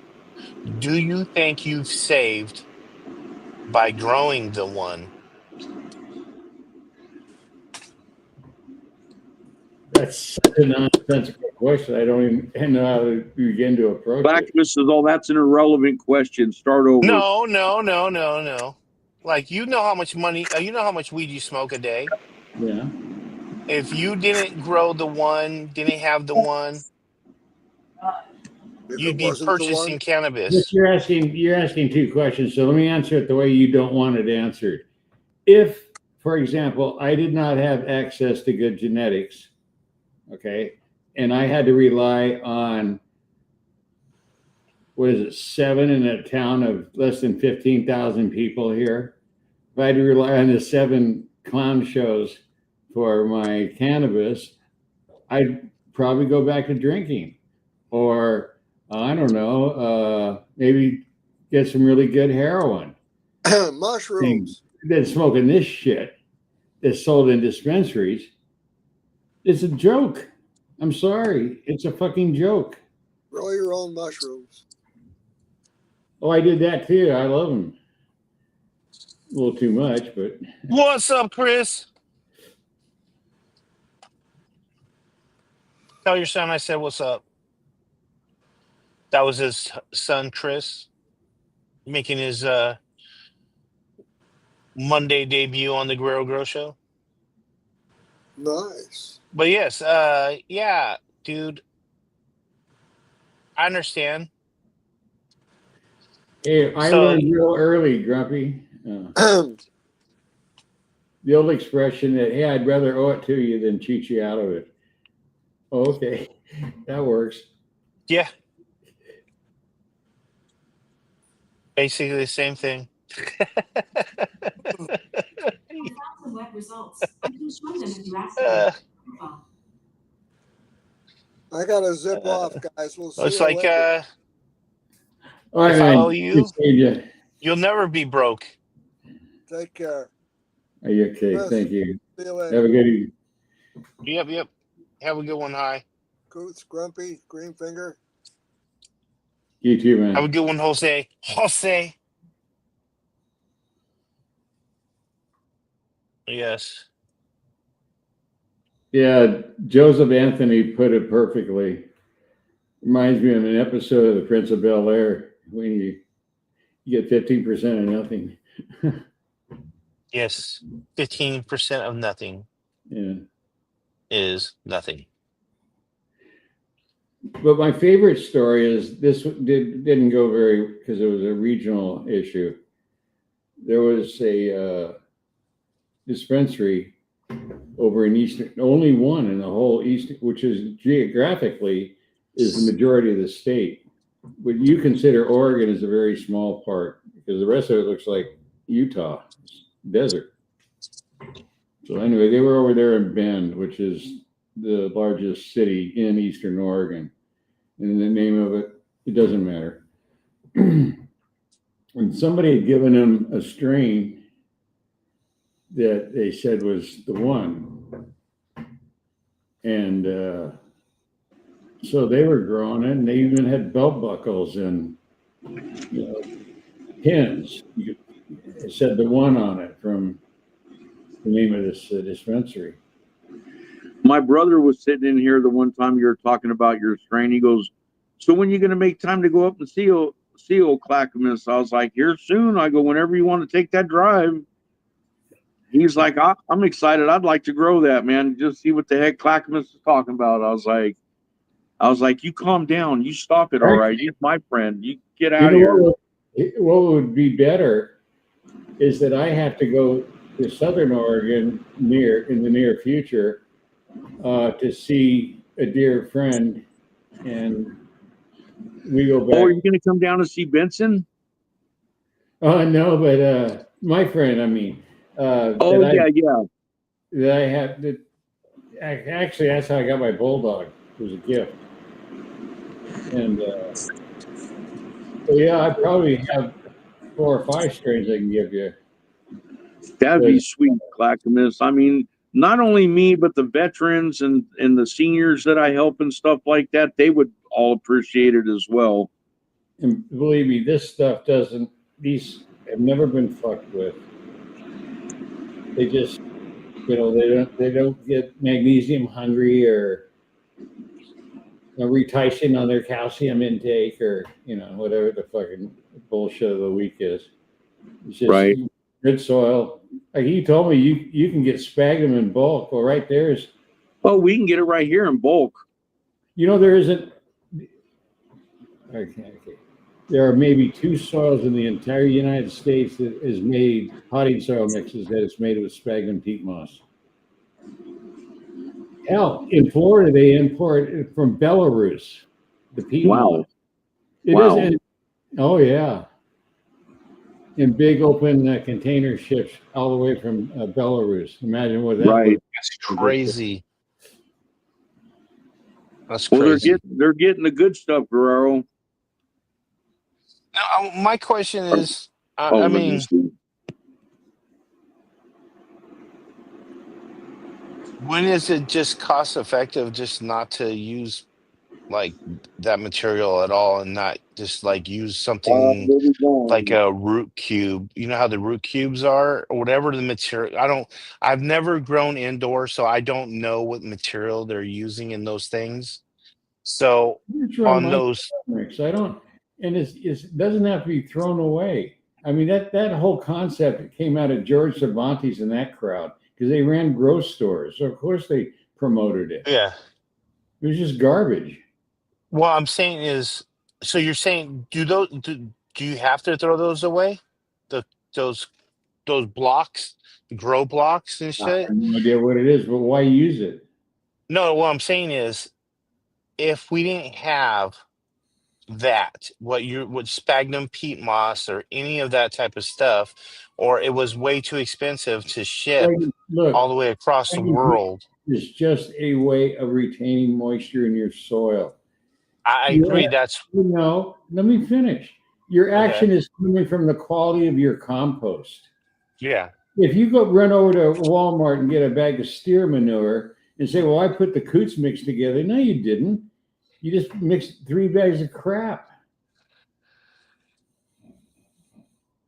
do you think you've saved by growing The One? That's such a nonsensical question. I don't even know how to begin to approach it. Clackamas says, "Oh, that's an irrelevant question. Start over." No. Like, you know how much money, you know how much weed you smoke a day. Yeah. If you didn't grow The One, didn't have The One, you'd be purchasing cannabis. You're asking 2 questions, so let me answer it the way you don't want it answered. If, for example, I did not have access to good genetics, okay, and I had to rely on, 7 in a town of less than 15,000 people here, if I had to rely on the 7 clown shows for my cannabis, I'd probably go back to drinking, or I don't know, maybe get some really good heroin. Mushrooms. Than smoking this shit that's sold in dispensaries. It's a joke. I'm sorry. It's a fucking joke. Grow your own mushrooms. Oh, I did that too. I love them. A little too much, but. What's up, Chris? Tell your son I said what's up. That was his son, Chris, making his Monday debut on the Guerrero Show. Nice. But yes, yeah, dude. I understand. Hey, I learned real early, Grumpy. The old expression that, hey, I'd rather owe it to you than cheat you out of it. Oh, okay, that works. Yeah. Basically the same thing. Web results. I can show them if you ask me. I gotta zip off, guys. We'll see It's you like later. All right, if I man. owe you, You. You'll never be broke. Take care. Are you okay? Chris, Thank you. see you later. Have a good evening. Yep. Have a good one. Hi. Coots, Grumpy, Green Finger. You too, man. Have a good one, Jose. Yes. Yeah, Joseph Anthony put it perfectly. Reminds me of an episode of The Prince of Bel-Air when you get 15% of nothing. Yes. 15% of nothing. Yeah. Is nothing. But my favorite story is this didn't go very because it was a regional issue. There was a dispensary over in Eastern, only one in the whole East, which is geographically is the majority of the state. But you consider Oregon as a very small part because the rest of it looks like Utah, desert. So anyway, they were over there in Bend, which is the largest city in Eastern Oregon. And the name of it, it doesn't matter. And somebody had given them a strain that they said was the one. And so they were growing it, and they even had belt buckles and pins. It said the one on it from the name of this dispensary. My brother was sitting in here the one time you were talking about your strain. He goes, so when you going to make time to go up and see old Clackamas? I was like, here soon. I go, whenever you want to take that drive. He's like, I'm excited. I'd like to grow that, man. Just see what the heck Clackamas is talking about. I was like, you calm down. You stop it. All right. He's my friend. You get out of here. What would be better is that I have to go to Southern Oregon in the near future to see a dear friend, and we go back. Oh, are you going to come down to see Benson? No, but my friend, I mean. That I have. Actually, that's how I got my bulldog. It was a gift, and so yeah, I probably have 4 or 5 strains I can give you. That'd be sweet, Clackamas. I mean, not only me, but the veterans and the seniors that I help and stuff like that, they would all appreciate it as well. And believe me, this stuff these have never been fucked with. They just, they don't get magnesium hungry or reticing on their calcium intake or, whatever the fucking bullshit of the week is. It's just good soil. Like he told me, you can get sphagnum in bulk. Well, right there is. Oh, we can get it right here in bulk. There isn't. Okay. There are maybe 2 soils in the entire United States that is made, potting soil mixes that is made with sphagnum peat moss. Hell, in Florida, they import it from Belarus, the peat moss. Oh, yeah. In big open container ships all the way from Belarus. Imagine what that was. That's crazy. That's Well, crazy. they're getting the good stuff, Guerrero. Now, my question is, Oh, I let me mean, see. when is it just cost effective just not to use like that material at all and not just like use something Where we like going? a root cube? You know how the root cubes are, or whatever the material. I've never grown indoor, so I don't know what material they're using in those things. So It's run on my those, mix. I don't, and it doesn't have to be thrown away. I mean, that whole concept came out of George Cervantes and that crowd because they ran grocery stores. So of course they promoted it. yeah. It was just garbage. What I'm saying is, so you're saying do you have to throw those away? The those blocks, grow blocks and I have shit? no idea what it is, but why use it? No, what I'm saying is if we didn't have that, what sphagnum peat moss or any of that type of stuff, or it was way too expensive to ship Look, all the way across the world. it's just a way of retaining moisture in your soil. I agree. That's let me finish. Your okay. action is coming from the quality of your compost. Yeah. If you go run over to Walmart and get a bag of steer manure and say, well, I put the coots mix together. No, you didn't. You just mixed 3 bags of crap.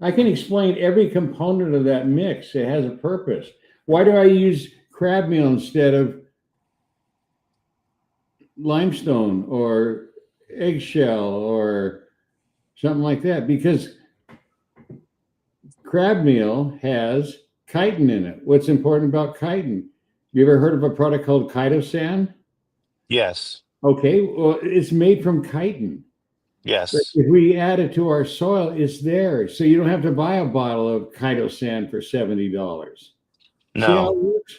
I can explain every component of that mix. It has a purpose. Why do I use crab meal instead of limestone or eggshell or something like that? Because crab meal has chitin in it. What's important about chitin? You ever heard of a product called chitosan? Yes. Okay, well, it's made from chitin. Yes. But if we add it to our soil, it's there. So you don't have to buy a bottle of chitosan for $70. No. See how it works?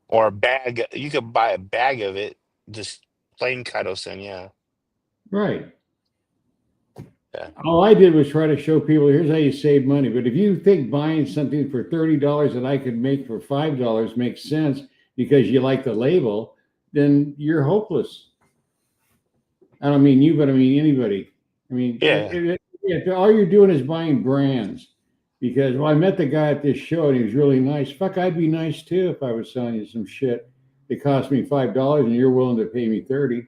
Or a bag. You could buy a bag of it, just plain chitosan. Yeah. Right. Yeah. All I did was try to show people here's how you save money. But if you think buying something for $30 that I could make for $5 makes sense because you like the label, then you're hopeless. I don't mean you, but I mean anybody. I mean, if all you're doing is buying brands, because I met the guy at this show and he was really nice. Fuck, I'd be nice too if I was selling you some shit that cost me $5 and you're willing to pay me $30.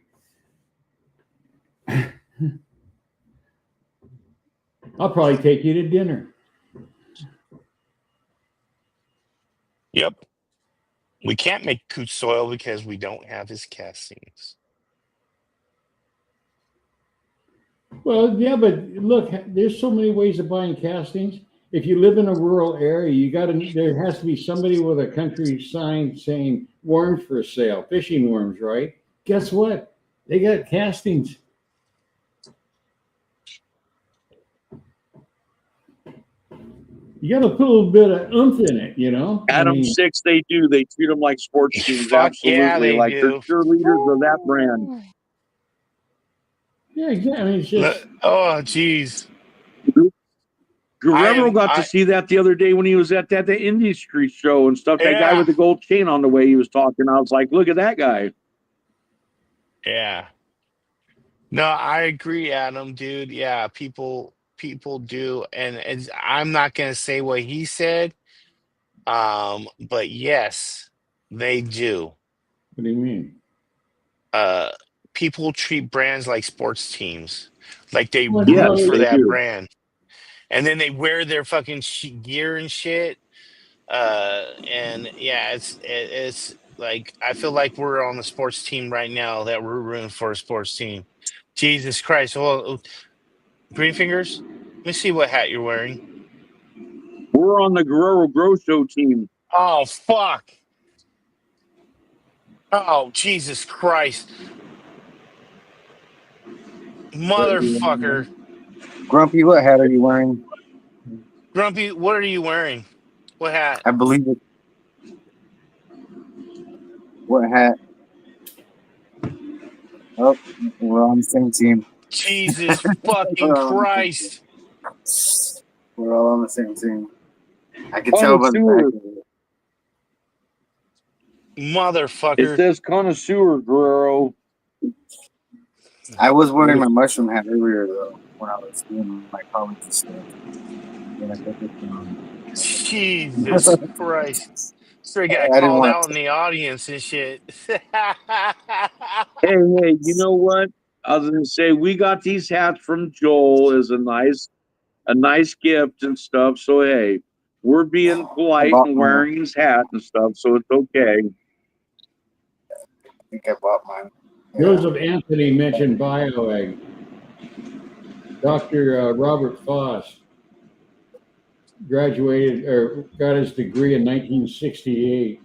I'll probably take you to dinner. Yep. We can't make coot soil because we don't have his castings. Well, yeah, but look, there's so many ways of buying castings. If you live in a rural area, there has to be somebody with a country sign saying worms for sale, fishing worms, right? Guess what? They got castings. You got to put a little bit of oomph in it, you know? Adam 6, they do. They treat them like sports teams. Fuck Absolutely. yeah, they like do. they're cheerleaders of that brand. Yeah, exactly. I mean, it's just. Oh, geez. Guerrero got to see that the other day when he was at that the industry show and stuff. That guy with the gold chain on the way he was talking. I was like, look at that guy. Yeah. No, I agree, Adam, dude. Yeah, people do, and I'm not gonna say what he said, but yes, they do. What do you mean? People treat brands like sports teams, like they Well, root for they that do. brand, and then they wear their fucking gear and shit. And yeah, it's like I feel like we're on the sports team right now that we're rooting for a sports team. Jesus Christ! Well, Green Fingers, let me see what hat you're wearing. We're on the Guerrero Grow Show team. Oh fuck! Oh Jesus Christ! Motherfucker! Grumpy, what hat are you wearing? Grumpy, what are you wearing? What hat? I believe it. What hat? Oh, we're on the same team. Jesus fucking Christ! We're all on the same team. I can tell by the back of it. Motherfucker! It says connoisseur, Guerrero. I was wearing my mushroom hat earlier though when I was doing my college stuff. And I put it on. Jesus Christ. Straight got I didn't called want out in the audience and shit. Hey, you know what? I was gonna say we got these hats from Joel as a nice gift and stuff. So hey, we're being polite bought and mine. wearing his hat and stuff, so it's okay. I think I bought mine. Joseph Anthony mentioned bioegg. Dr. Robert Foss graduated or got his degree in 1968.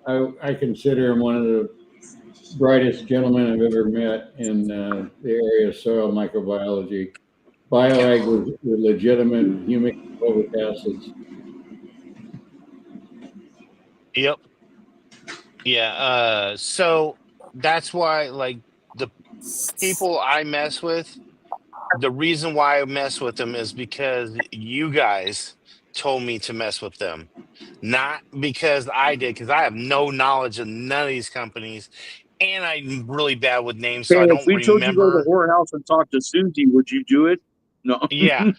I consider him one of the brightest gentlemen I've ever met in the area of soil microbiology. Bioegg was legitimate humic fulvic acids. Yep. Yeah. So that's why, like, the people I mess with, the reason why I mess with them is because you guys told me to mess with them, not because I did, because I have no knowledge of none of these companies, and I'm really bad with names, so Hey, I if don't we told you to go to remember. the whorehouse and talk to Susie, would you do it? No. Yeah.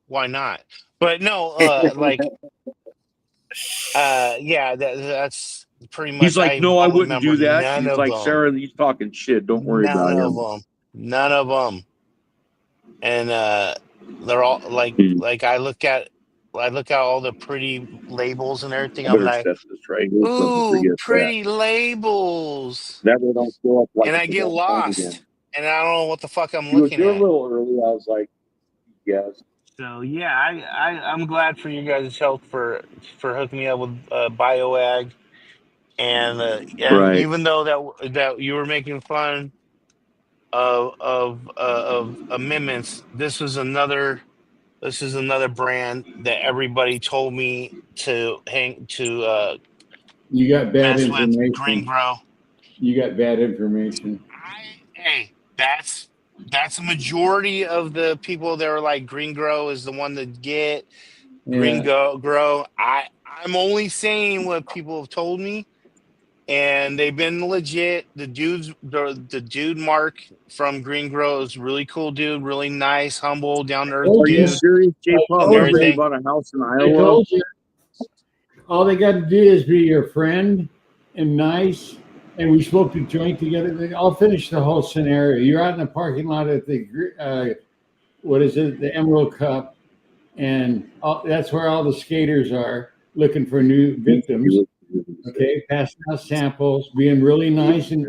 Why not? But no, yeah, that's pretty He's much. like, I no, I wouldn't remember do that. none He's of like, them. Sarah, he's talking shit. Don't worry None about of him. them. None of them. And they're all like I look at all the pretty labels and everything. I I'm better like, set this right here so I don't ooh, forget that. pretty labels. That way don't show up like And I it's the get wrong phone again. lost, and I don't know what the fuck I'm He goes, looking you're a at. little early. I was like, yes. So yeah, I'm glad for you guys' help for hooking me up with BioAg, and Right. even though that you were making fun of amendments, this is another brand that everybody told me to You got bad mess with. Green information. Grow. You got bad information. Hey, that's a majority of the people that are like Green Grow is the one to get. Green Grow. I'm only saying what people have told me, and they've been legit. The dude Mark from Green Grow is really cool dude, really nice, humble, down to earth Told Are you you. dude, serious, J-Pop? and Remember you everything. bought a house in I Iowa? told you. All they got to do is be your friend and nice, and we smoked a joint together. I'll finish the whole scenario. You're out in the parking lot at the what is it? The Emerald Cup, and that's where all the skaters are looking for new victims. Okay, passing out samples, being really nice, and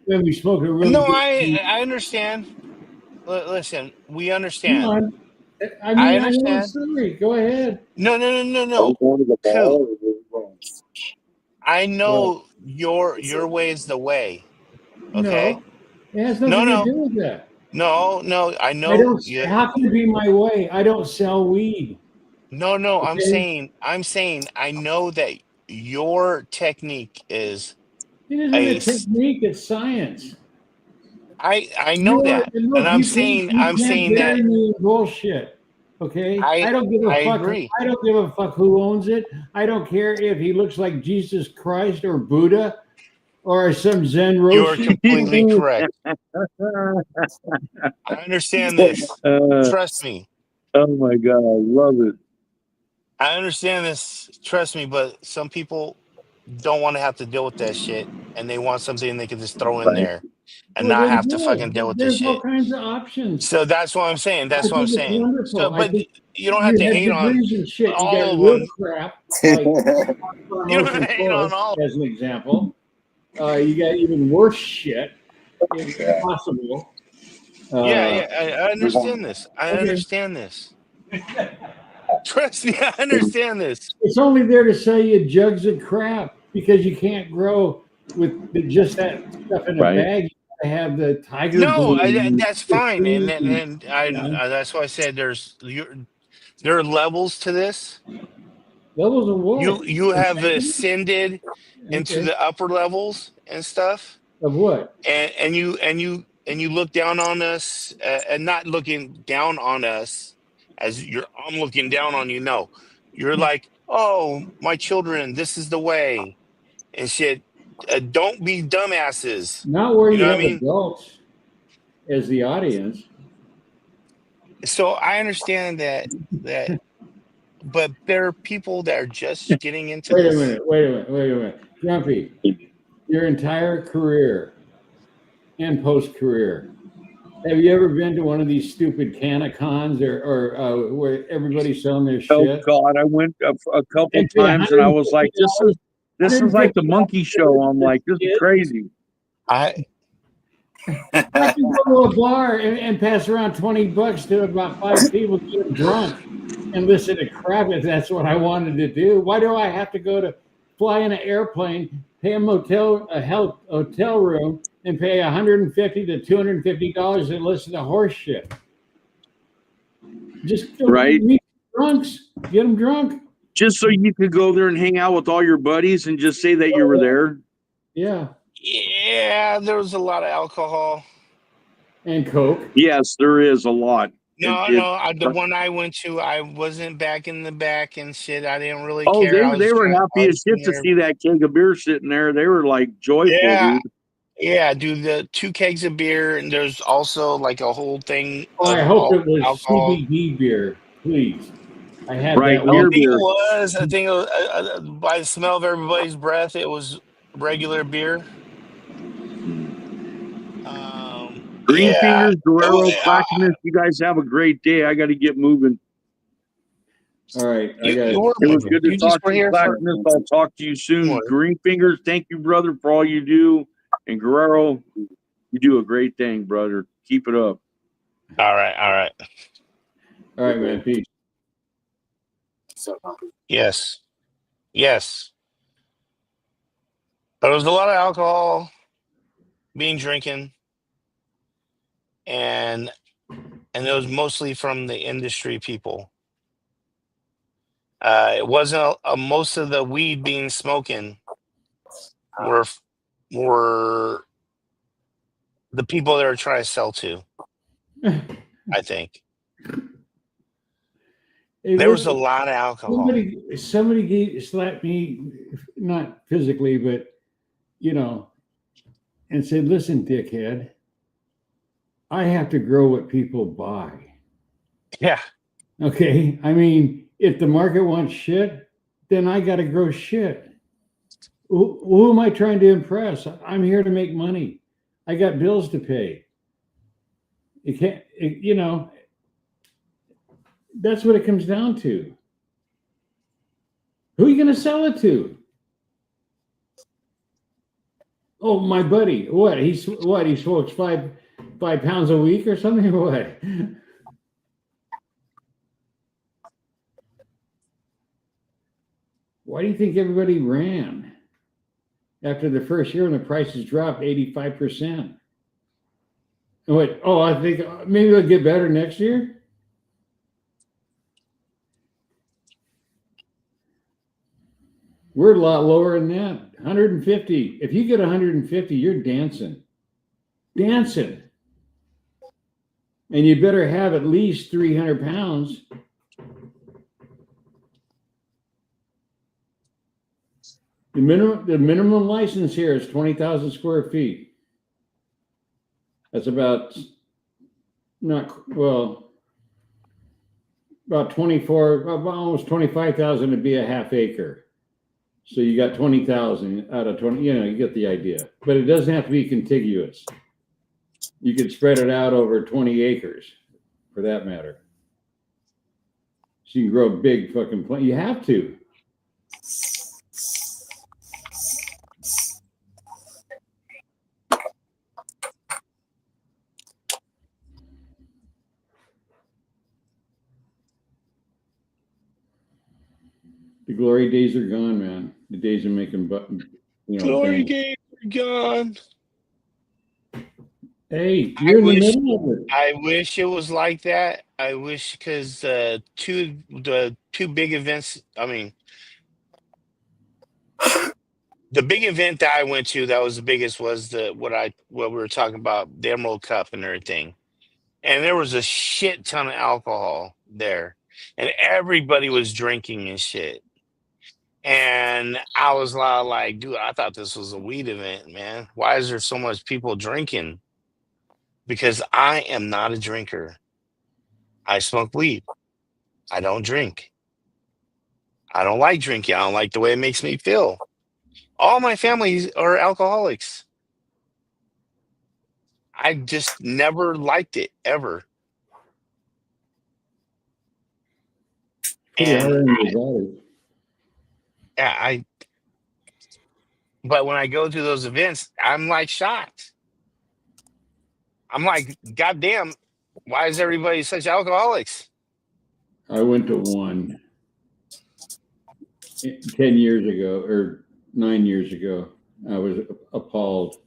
then we smoked a really No, good. I understand. Listen, we Come understand. on. I I mean, I know understand. it's silly. Go ahead. No. Are we going to the ball? Or are we going? I know your way is the way. Okay. No, it has nothing to do with that. No. I I know don't. you. How can it be my way? I don't sell weed. No. Okay? I'm saying I know that your technique is It isn't a technique. It's science. I know that, And and look, you can't that bury me in bullshit. Okay, I don't give a I fuck. agree. I don't give a fuck who owns it. I don't care if he looks like Jesus Christ or Buddha or some Zen Roshi. You're completely correct. I understand this. Trust me. Oh my God, I love it. I understand this. Trust me, but some people don't want to have to deal with that shit, and they want something they can just throw in there and Well, not then have to fucking good. deal with this There's all shit. kinds of options. So that's what I'm saying. I think it's wonderful. So, but I think you don't have to you have hate on degrees and shit. You all got of real them. crap, like You don't have to hate on Forest, all. as an example. You got even worse shit, if possible. Yeah, I understand this. I Okay. understand this. Trust me, I understand this. It's only there to sell you jugs of crap because you can't grow with just that stuff in a bag. You gotta have the tiger No, bloom. that's fine, and that's why I said there are levels to this. Levels of what? You have ascended into the upper levels and stuff. Of what? And you look down on us, and not looking down on us as I'm looking down on you. No, you're like, oh, my children, this is the way and shit. don't be dumbasses. Not where You you know what have I mean? adults as the audience. So I understand that, but there are people that are just getting into Wait a this. minute. Grumpy, your entire career and post-career, have you ever been to one of these stupid Canacons or where everybody's selling their Oh shit? God, I went a couple And pay times and I was like, this is like the $150 monkey show. I'm like, this is crazy. I can go to a bar and pass around $20 to about 5 people, get them drunk, and listen to crap if that's what I wanted to do. Why do I have to fly in an airplane, pay a hotel room, and pay $150 to $250 to listen to horse shit? Just go Right. meet drunks, get them drunk. Just so you could go there and hang out with all your buddies and just say that you were there. Yeah. Yeah, there was a lot of alcohol and coke. Yes, there is a lot. No, the one I went to, I wasn't back in the back and shit. I didn't really Oh, care. they were happy as shit to see that keg of beer sitting there. They were like joyful, Yeah, dude. yeah, dude. The 2 kegs of beer, and there's also like a whole thing Oh, of I hope all it was alcohol. CBD beer, please. I had Right, that. I One. think it was. I think it was, by the smell of everybody's breath, it was regular beer. Green Yeah, Fingers, Guerrero, it- Clackamas, you guys have a great day. I got to get moving. All right, It was good to talk to you, Clackamas. I'll talk to you soon. What? Green Fingers, thank you, brother, for all you do. And Guerrero, you do a great thing, brother. Keep it up. All right, All right, man. Peace. yes, yes. But there was a lot of alcohol being drinking, and it was mostly from the industry people. It wasn't most of the weed being smoking were the people they were trying to sell to. I think Hey, there was a listen, lot of alcohol. Somebody slapped me, not physically, but and said, "Listen, dickhead, I have to grow what people buy." Yeah. Okay. I mean, if the market wants shit, then I got to grow shit. Who am I trying to impress? I'm here to make money. I got bills to pay. You can't, that's what it comes down to. Who are you going to sell it to? Oh, my buddy. What? He smokes 5 pounds a week or something? What? Why do you think everybody ran after the first year when the prices dropped 85%? What? Oh, I think maybe it'll get better next year. We're a lot lower than that. 150. If you get 150, you're dancing. And you better have at least 300 pounds. The minimum license here is 20,000 square feet. That's about 24, almost 25,000 to be a half acre. So you got 20,000 out of 20, you get the idea. But it doesn't have to be contiguous. You could spread it out over 20 acres for that matter. So you can grow big fucking plant. You have to. The glory days are gone, man. The days of making Glory bank. days are gone. Hey, you're in the middle of it. I wish it was like that. I wish because the two big events. I mean, the big event that I went to that was the biggest was what we were talking about, the Emerald Cup and everything, and there was a shit ton of alcohol there, and everybody was drinking and shit. And I was like, dude, I thought this was a weed event, man. Why is there so much people drinking? Because I am not a drinker. I smoke weed. I don't drink. I don't like drinking. I don't like the way it makes me feel. All my families are alcoholics. I just never liked it ever. Pretty hard And on your body. I but when I go to those events, I'm like shocked. I'm like, God damn, why is everybody such alcoholics? I went to one 10 years ago or 9 years ago. I was appalled.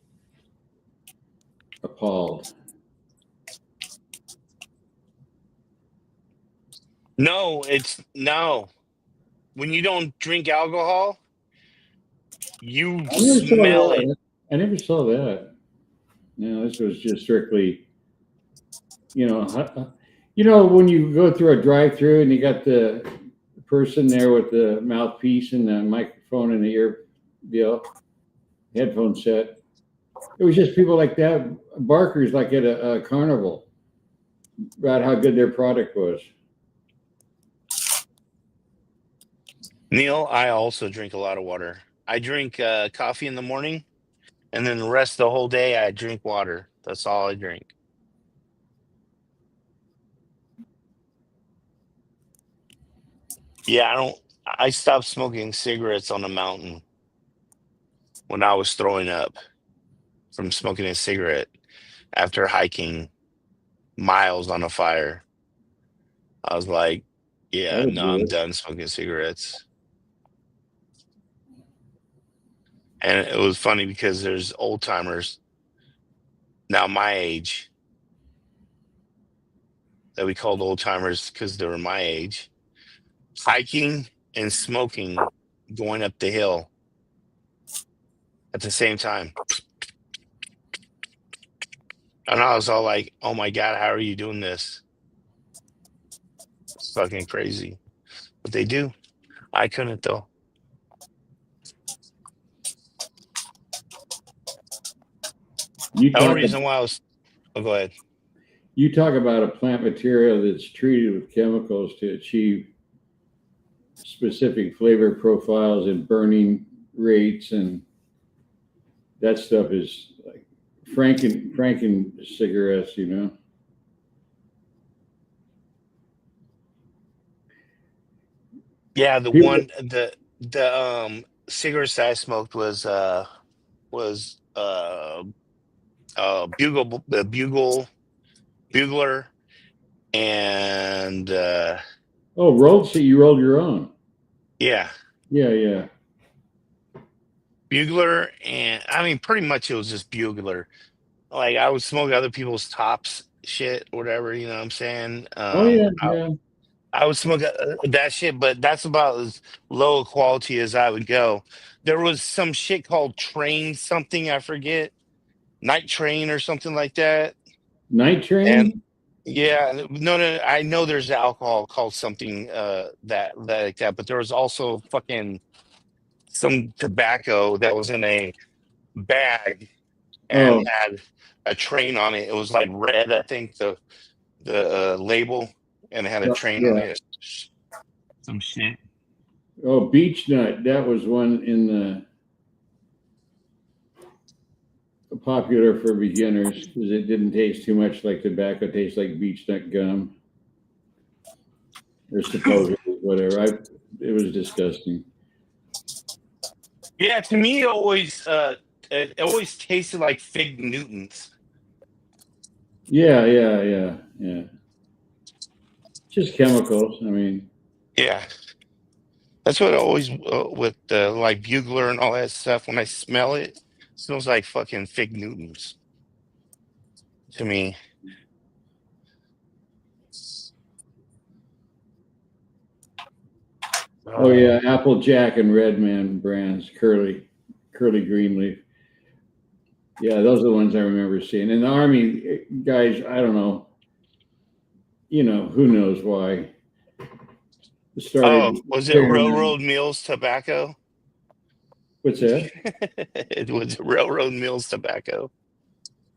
No, it's no. When you don't drink alcohol, you I never saw smell it. that. I never saw that. No, this was just strictly, when you go through a drive-through and you got the person there with the mouthpiece and the microphone and the headphone set. It was just people like that, barkers like at a carnival, about how good their product was. Neil, I also drink a lot of water. I drink coffee in the morning, and then the rest of the whole day I drink water. That's all I drink. Yeah, I stopped smoking cigarettes on the mountain when I was throwing up from smoking a cigarette after hiking miles on a fire. I was like, yeah, That would no, do I'm it. done smoking cigarettes. And it was funny because there's old timers now my age that we called old timers because they were my age, hiking and smoking, going up the hill at the same time. And I was all like, oh my God, how are you doing this? It's fucking crazy. But they do. I couldn't though. You The only talk, reason why I was, oh, go ahead. you talk about a plant material that's treated with chemicals to achieve specific flavor profiles and burning rates, and that stuff is like Franken cigarettes, Yeah, the People, one the cigarettes I smoked was bugler and you rolled your own. yeah, Yeah. bugler, and I mean pretty much it was just bugler. Like I would smoke other people's tops shit or whatever, you know what I'm saying? Oh yeah. I would smoke that shit, but that's about as low quality as I would go. There was some shit called train something, I forget, night train or something like that. Night And train? yeah, no, I know there's alcohol called something that like that, but there was also fucking some tobacco that was in a bag and Oh, had a train on it. It was like red, I think the label, and it had a train on yeah. it. Some shit. Oh, beech nut. That was one in the popular for beginners because it didn't taste too much like tobacco. It tastes like beech nut gum, or supposedly whatever. It was disgusting. Yeah, to me, it always tasted like Fig Newtons. Yeah. Just chemicals. I mean, Yeah, that's what I always with like bugler and all that stuff. When I smell it, it smells like fucking Fig Newtons to me. oh yeah, Applejack and Redman brands, curly green leaf. Yeah, those are the ones I remember seeing. And the Army guys, I don't know. Who knows why? started. Was it figuring out- Railroad Mills Tobacco? What's that? It was Railroad Mills Tobacco.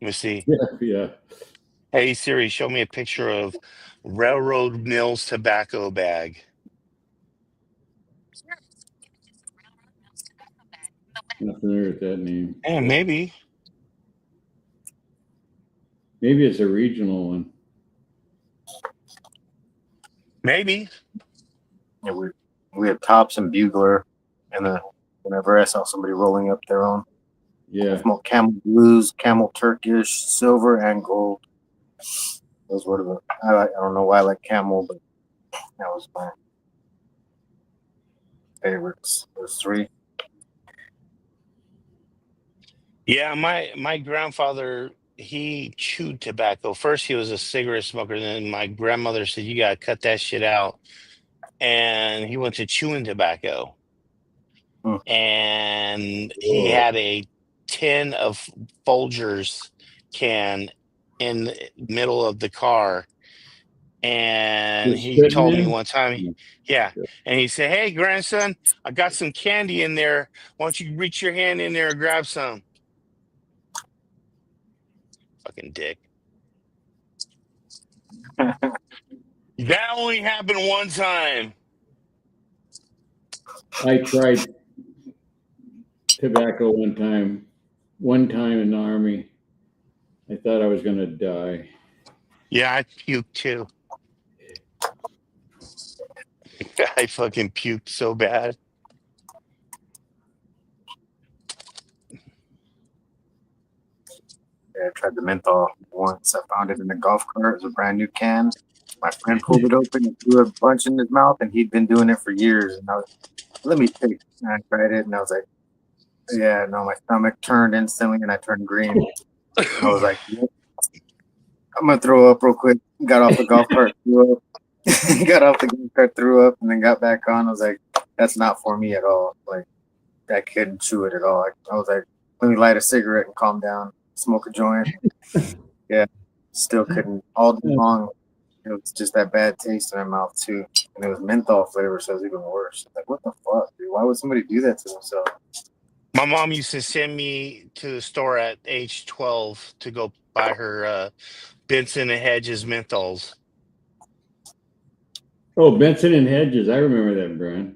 Let me see. Yeah. Hey Siri, show me a picture of Railroad Mills Tobacco bag. Not familiar with that name. Yeah, maybe. Maybe it's a regional one. Maybe. Yeah, we have Tops and Bugler, and whenever I saw somebody rolling up their own, Yeah. smoked Camel Blues, Camel Turkish, Silver, and Gold. Those were the I don't know why I like Camel, but that was my favorites. Those three. Yeah, my grandfather, he chewed tobacco. First, he was a cigarette smoker. Then my grandmother said, "You gotta cut that shit out," and he went to chewing tobacco. And he had a tin of Folgers can in the middle of the car. And Just he spitting told me in? one time, yeah. And he said, "Hey, grandson, I got some candy in there. Why don't you reach your hand in there and grab some?" Fucking dick. That only happened one time. I tried tobacco one time in the Army. I thought I was going to die. Yeah, I puked too. I fucking puked so bad. Yeah, I tried the menthol once. I found it in a golf cart. It was a brand new can. My friend pulled it open and threw a bunch in his mouth, and he'd been doing it for years. And I was, let me take. And I tried it, and I was like, yeah, no, my stomach turned instantly, and I turned green. I was like, yep. I'm gonna throw up real quick. Got off the golf cart, threw up. Got off the golf cart, threw up, and then got back on. I was like, that's not for me at all. Like, I couldn't chew it at all. I was like, let me light a cigarette and calm down, smoke a joint. Yeah, still couldn't all day long. It was just that bad taste in my mouth too, and it was menthol flavor, so it was even worse. Like, what the fuck, dude? Why would somebody do that to themselves? My mom used to send me to the store at age 12 to go buy her Benson and Hedges menthols. Oh, Benson and Hedges. I remember that brand.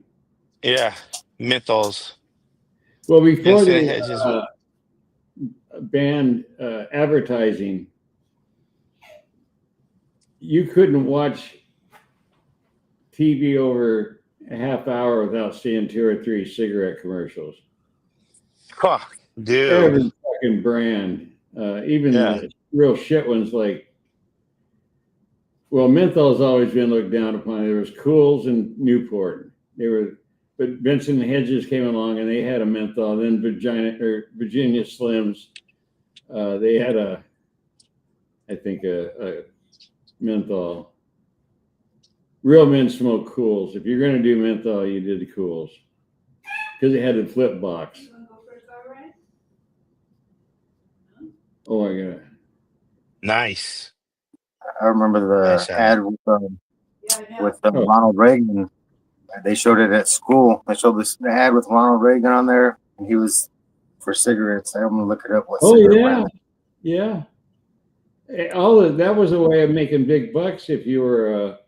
Yeah, menthols. Well, before Benson and they Hedges. banned advertising, you couldn't watch TV over a half hour without seeing 2 or 3 cigarette commercials. Fuck, dude. Every fucking brand, even the real shit ones like, well, menthol's always been looked down upon. There was Cools and Newport. But Vincent Hedges came along and they had a menthol. Then Virginia Slims, they had a menthol. Real men smoke Cools. If you're going to do menthol, you did the Cools because it had a flip box. Oh my god! Nice. I remember the ad with Ronald Reagan. They showed it at school. They showed the ad with Ronald Reagan on there, and he was for cigarettes. I'm gonna look it up. Oh yeah. That was a way of making big bucks if you were.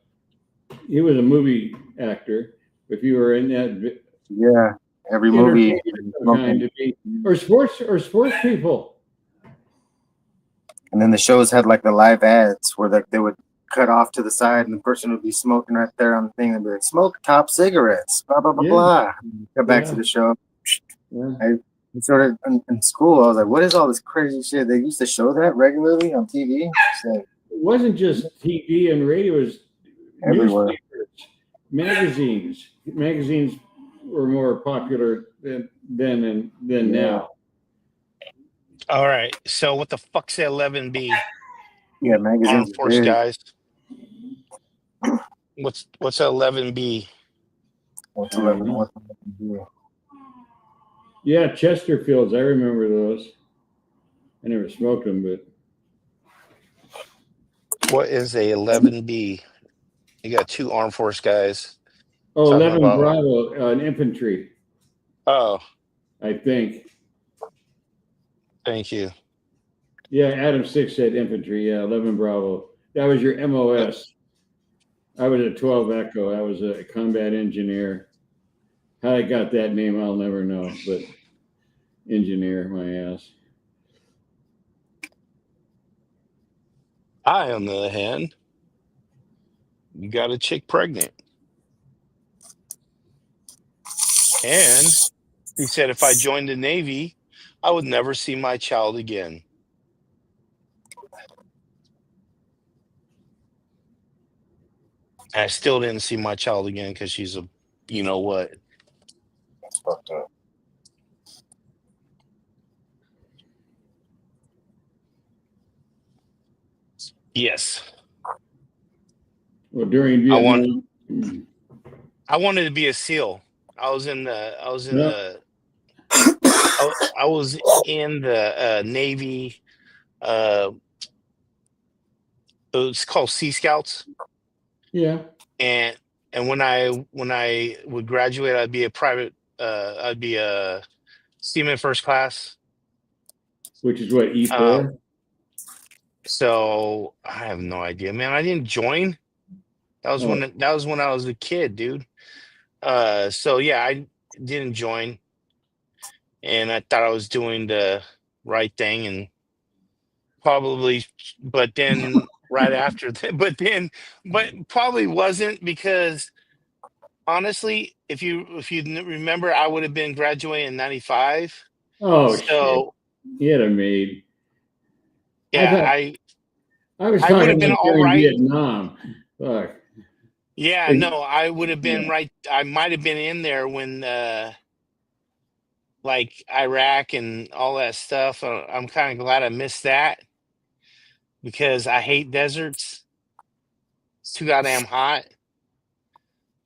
He was a movie actor. If you were in that, every movie, or sports people. And then the shows had like the live ads where they would cut off to the side and the person would be smoking right there on the thing and be like, "Smoke top cigarettes," blah blah blah blah. Come back to the show. I started in school. I was like, "What is all this crazy shit?" They used to show that regularly on TV. It wasn't just TV and radio; it was everywhere. Magazines. Magazines were more popular than now. All right. So what the fuck's the 11B? Yeah, magazines. Armed Force guys. What's 11B? What's 11B? Yeah, Chesterfields. I remember those. I never smoked them, but what is a 11B? You got 2 Armed Force guys. Oh, Talking 11 about Bravo, an infantry, oh, I think. thank you. Yeah, Adam 6 said infantry. Yeah, 11 Bravo. That was your MOS. I was a 12 Echo. I was a combat engineer. How I got that name, I'll never know, but engineer, my ass. I, on the other hand, you got a chick pregnant. And he said if I joined the Navy, I would never see my child again. I still didn't see my child again because she's a, you know what? That's fucked up. Yes. Well, during I want. Vietnam. I wanted to be a SEAL. I was in Yeah. I was in the Navy. It's called Sea Scouts. Yeah. And when I would graduate, I'd be a private. I'd be a seaman first class. Which is what, E4? So I have no idea, man. I didn't join. That was when I was a kid, dude. So yeah, I didn't join, and I thought I was doing the right thing, and probably, but then right after that, but probably wasn't because honestly, if you remember, I would have been graduating in '95. Oh, shit. So He had a maid. yeah, I was I would talking have been about all during right. Vietnam. Fuck. Yeah, no, I would have been Yeah. right. I might have been in there when like Iraq and all that stuff. I'm kind of glad I missed that because I hate deserts. It's too goddamn hot.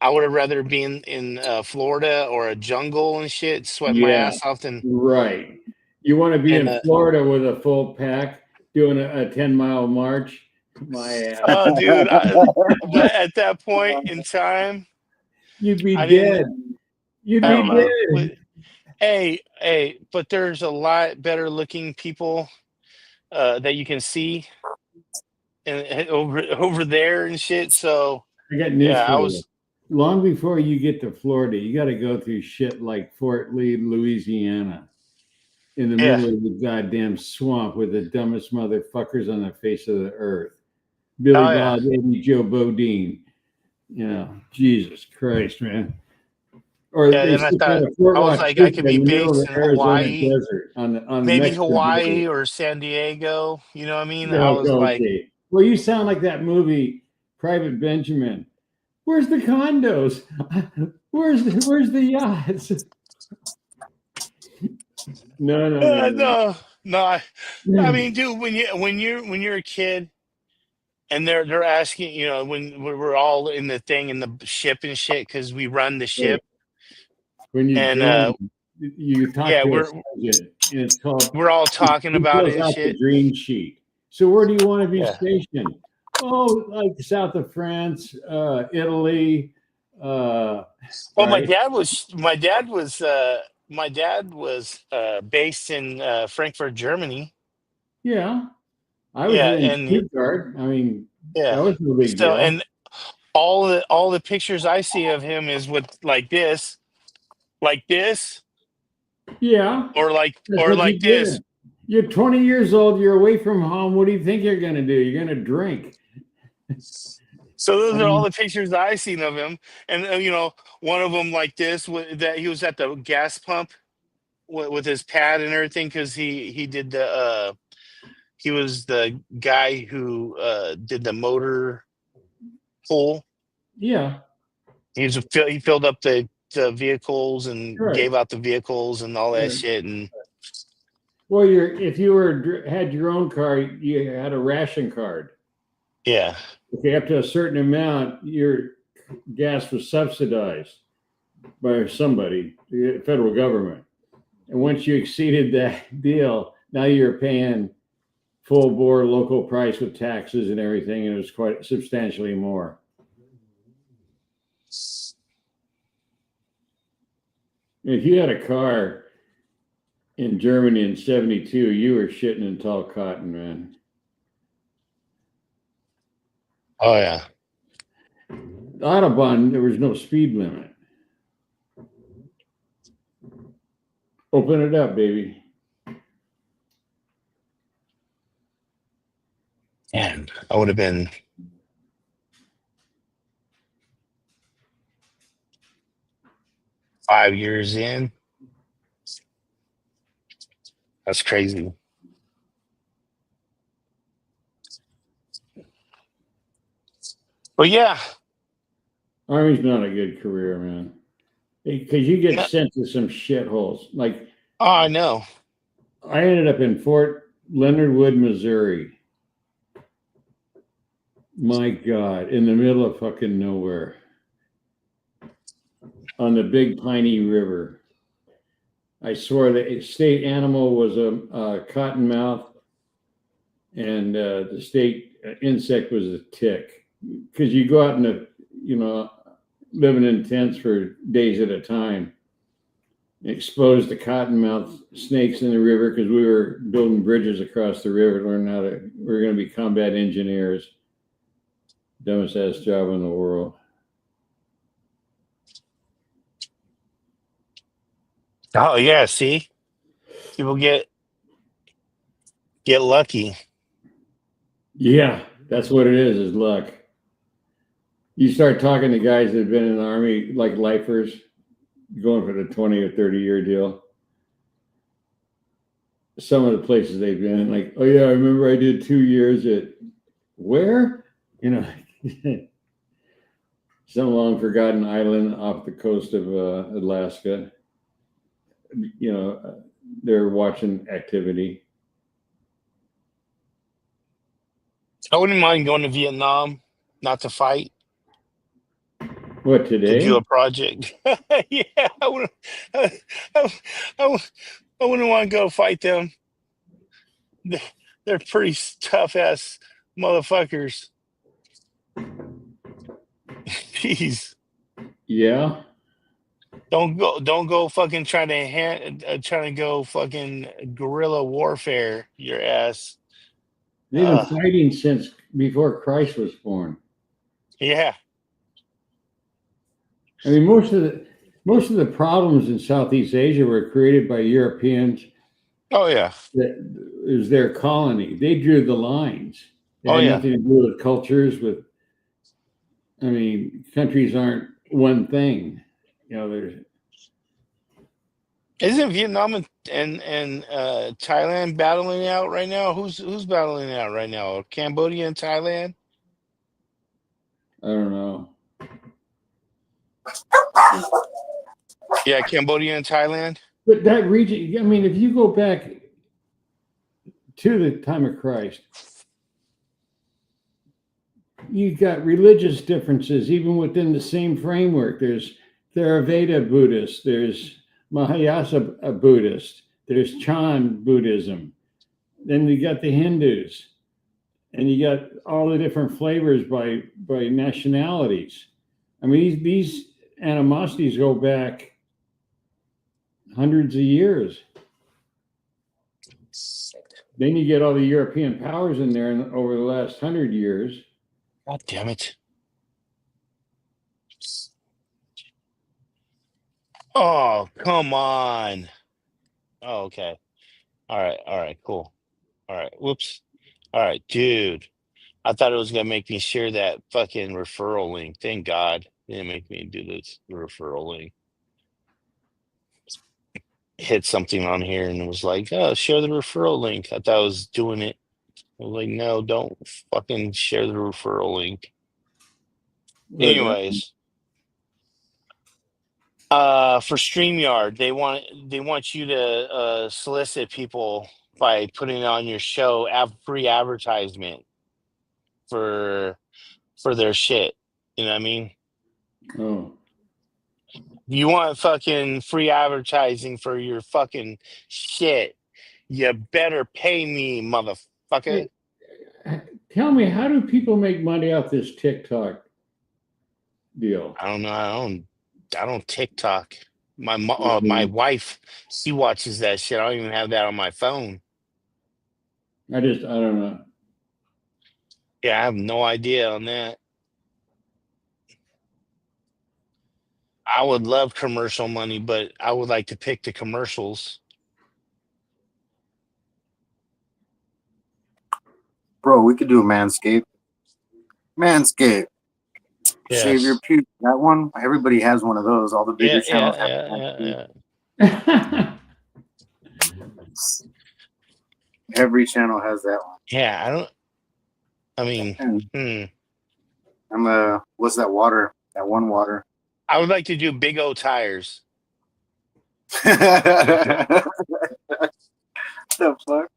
I would have rather been in Florida or a jungle and shit, sweat my Yeah, ass off than right. You want to be and in Florida with a full pack doing a 10-mile march? My ass. oh, dude! But at that point in time, You'd be I dead. didn't. You'd be But, dead. hey, but there's a lot better looking people that you can see and over there and shit. So I got news yeah, for I you. was. Long before you get to Florida, you got to go through shit like Fort Lee, Louisiana, in the Yeah. middle of the goddamn swamp with the dumbest motherfuckers on the face of the earth. Billy Oh, yeah. Bob, Eddie Joe Bodine. You know, Jesus Christ, man. Or Yeah, they and I stick thought out of Fort I was Knox like, I Creek could in be the middle of based the in Arizona Hawaii, desert on the maybe Mexican Hawaii border. or San Diego. You know what I mean? I Yeah, was like, okay. Well, you sound like that movie, Private Benjamin. Where's the condos? Where's the yachts? No. no. I mean, dude, when you're a kid, and they're asking, you know, when we're all in the thing in the ship and shit because we run the ship. When you And join, you talk yeah, to a we're sergeant, and it's called. we're all talking He about it fills and out the shit. dream sheet. So where do you want to be Yeah. stationed? Oh, like south of France, Italy. Well, Right? my dad was based in Frankfurt, Germany. Yeah, I was Yeah, in and Stuttgart. I mean, that yeah. was no big So deal. and all the pictures I see of him is with like this, Yeah, or like that's what you this. did. You're 20 years old. You're away from home. What do you think you're going to do? You're going to drink. So those are all the pictures I seen of him, and you know, one of them like this, that he was at the gas pump with his pad and everything because he did the he was the guy who did the motor pool. Yeah. He filled up the vehicles and Right. gave out the vehicles and all that Right. shit. And well, if you had your own car, you had a ration card. Yeah. Okay, up to a certain amount, your gas was subsidized by somebody, the federal government. And once you exceeded that deal, now you're paying full bore local price with taxes and everything, and it was quite substantially more. If you had a car in Germany in '72, you were shitting in tall cotton, man. Oh yeah. Autobahn, there was no speed limit. Open it up, baby. Man, I would have been. Five years in. That's crazy. But yeah. Army's not a good career, man. Because you get No. sent to some shitholes. Like, Oh, I know. I ended up in Fort Leonard Wood, Missouri. My God, in the middle of fucking nowhere. On the Big Piney River. I swear the state animal was a cottonmouth, and the state insect was a tick. Because you go out in the, living in tents for days at a time, exposed to cottonmouth snakes in the river because we were building bridges across the river to learn we were going to be combat engineers. Dumbest ass job in the world. Oh yeah, see? People get lucky. Yeah, that's what it is luck. You start talking to guys that have been in the Army, like lifers, going for the 20 or 30-year deal. Some of the places they've been, like, oh yeah, I remember I did 2 years at where? Some long forgotten island off the coast of Alaska. They're watching activity. I wouldn't mind going to Vietnam, not to fight. What, today? To do a project. Yeah, I wouldn't. I wouldn't want to go fight them. They're pretty tough ass motherfuckers. Jeez. Yeah. Don't go fucking trying to go fucking guerrilla warfare your ass. They've been fighting since before Christ was born. Yeah. I mean, most of the problems in Southeast Asia were created by Europeans. Oh yeah. It was their colony. They drew the lines. It had nothing to do with cultures. Countries aren't one thing. Isn't Vietnam and Thailand battling out right now? Who's battling out right now? Cambodia and Thailand? I don't know. Yeah, Cambodia and Thailand. But that region, I mean, if you go back to the time of Christ, you've got religious differences even within the same framework. There's Theravada Buddhist, there's Mahayana Buddhist, there's Chan Buddhism. Then you got the Hindus, and you got all the different flavors by nationalities. I mean, these animosities go back hundreds of years. Then you get all the European powers in there over the last 100 years. God damn it. Oh, come on. Oh, okay. All right, cool. All right, whoops. All right, dude. I thought it was gonna make me share that fucking referral link. Thank God it didn't make me do this referral link. Hit something on here and it was like, oh, share the referral link. I thought I was doing it. I was like, no, don't fucking share the referral link. Anyways, for StreamYard, they want you to solicit people by putting on your show free advertisement for their shit. You know what I mean? Oh. You want fucking free advertising for your fucking shit, you better pay me, motherfucker. Hey, tell me, how do people make money off this TikTok deal? I don't know. I don't TikTok. My wife, she watches that shit. I don't even have that on my phone. I don't know. Yeah, I have no idea on that. I would love commercial money, but I would like to pick the commercials. Bro, we could do a Manscaped. Manscaped. Shave your Yes. pubes. That one, everybody has one of those. All the bigger channels have Manscaped. Every channel has that one. Yeah, I'm what's that water? That one water. I would like to do Big O tires. The fuck?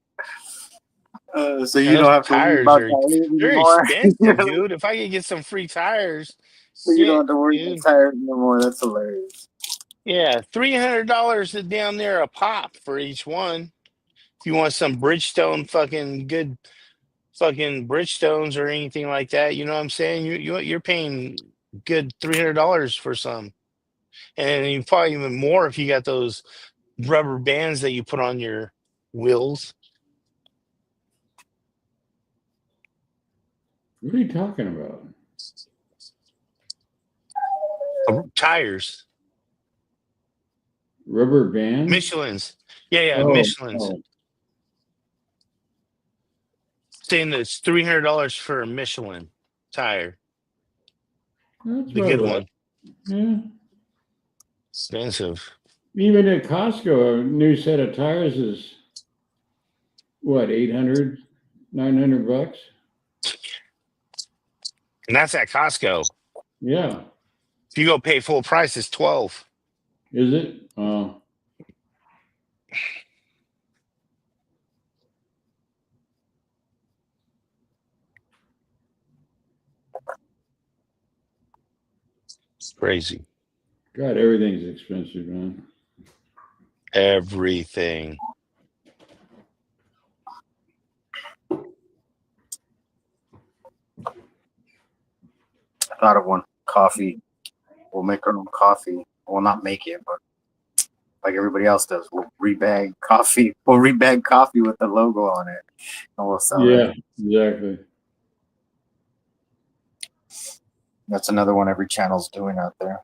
So you don't have to worry about tires they're anymore. expensive, dude. If I could get some free tires, So you don't have to worry about tires no more. That's hilarious. Yeah, $300 down there a pop for each one. If you want some Bridgestone good Bridgestones or anything like that, you know what I'm saying? You're paying good $300 for some, and you probably even more if you got those rubber bands that you put on your wheels. What are you talking about? Tires. Rubber bands? Michelin's. Yeah, Oh, Michelin's. oh. Saying that it's $300 for a Michelin tire. That's The good about one. Yeah. Expensive. Even at Costco, a new set of tires is what, 800, 900 bucks? And that's at Costco. Yeah. If you go pay full price, it's $12. Is it? Oh. It's crazy. God, everything's expensive, man. Everything. I thought of one. Coffee. We'll make our own coffee. We'll not make it, but like everybody else does, we'll rebag coffee. We'll rebag coffee with the logo on it, and we'll sell it. Yeah, exactly. That's another one every channel's doing out there.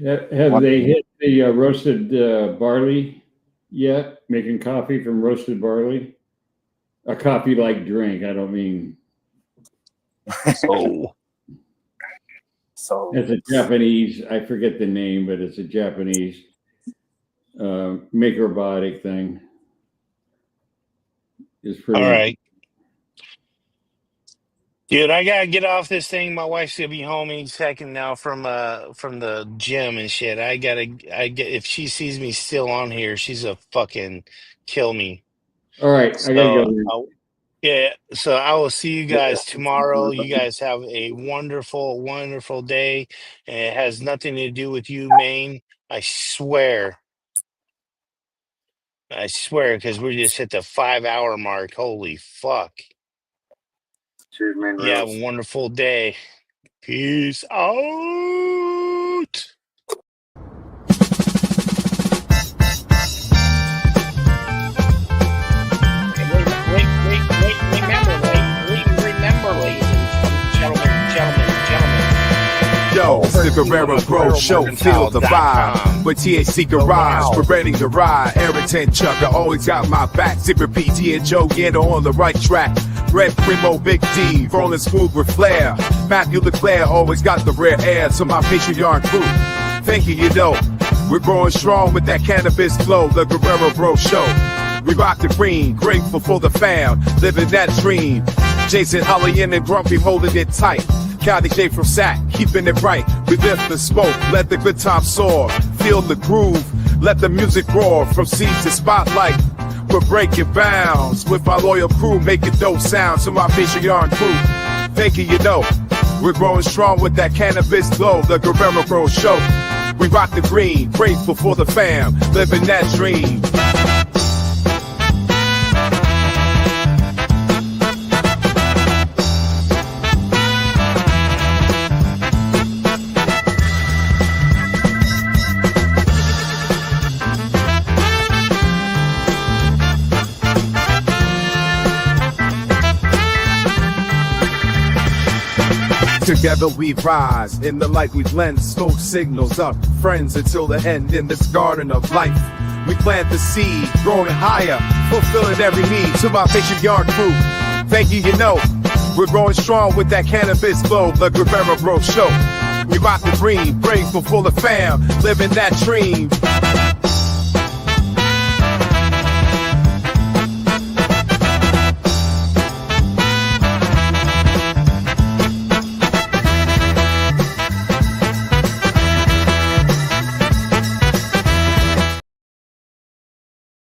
Have they hit the roasted barley yet? Making coffee from roasted barley? A coffee-like drink. I don't mean. Oh. So it's a Japanese. I forget the name, but it's a Japanese make-robotic thing. It's pretty. All right. Dude, I gotta get off this thing. My wife's gonna be home any second now from the gym and shit. If she sees me still on here, she's a fucking kill me. All right, I gotta go. So I will see you guys tomorrow. You guys have a wonderful, wonderful day. And it has nothing to do with you, Maine. I swear. Because we just hit the 5-hour mark. Holy fuck. Cheers, man. Yeah, have a wonderful day. Peace out. Remember, ladies and gentlemen. Yo, it's the Guerrero Bro Show, feel the vibe. With THC Garage, we're ready to ride. Eric Chuck, I always got my back. Zipper PT and Joe Guerrero on the right track. Red Primo, Big D, rolling smooth with flair. Matthew Leclerc always got the rare air to my Patreon crew. Thank you know, we're growing strong with that cannabis flow. The Guerrero Bro Show. We rock the green, grateful for the fam, living that dream. Jason Holly and Grumpy holding it tight. County J from Sac, keeping it bright. We lift the smoke, let the good times soar. Feel the groove, let the music roar. From seed to spotlight, we're breaking bounds. With our loyal crew, making dope sounds to my Patreon crew. Thank you know, we're growing strong with that cannabis glow. The Guerrero Bro Show. We rock the green, grateful for the fam, living that dream. Together we rise, in the light we blend, smoke signals up, friends until the end in this garden of life. We plant the seed, growing higher, fulfilling every need to my matriarch crew. Thank you, we're growing strong with that cannabis flow, the Guerrero Bro Show. We rock the green, grateful for the fam, living that dream.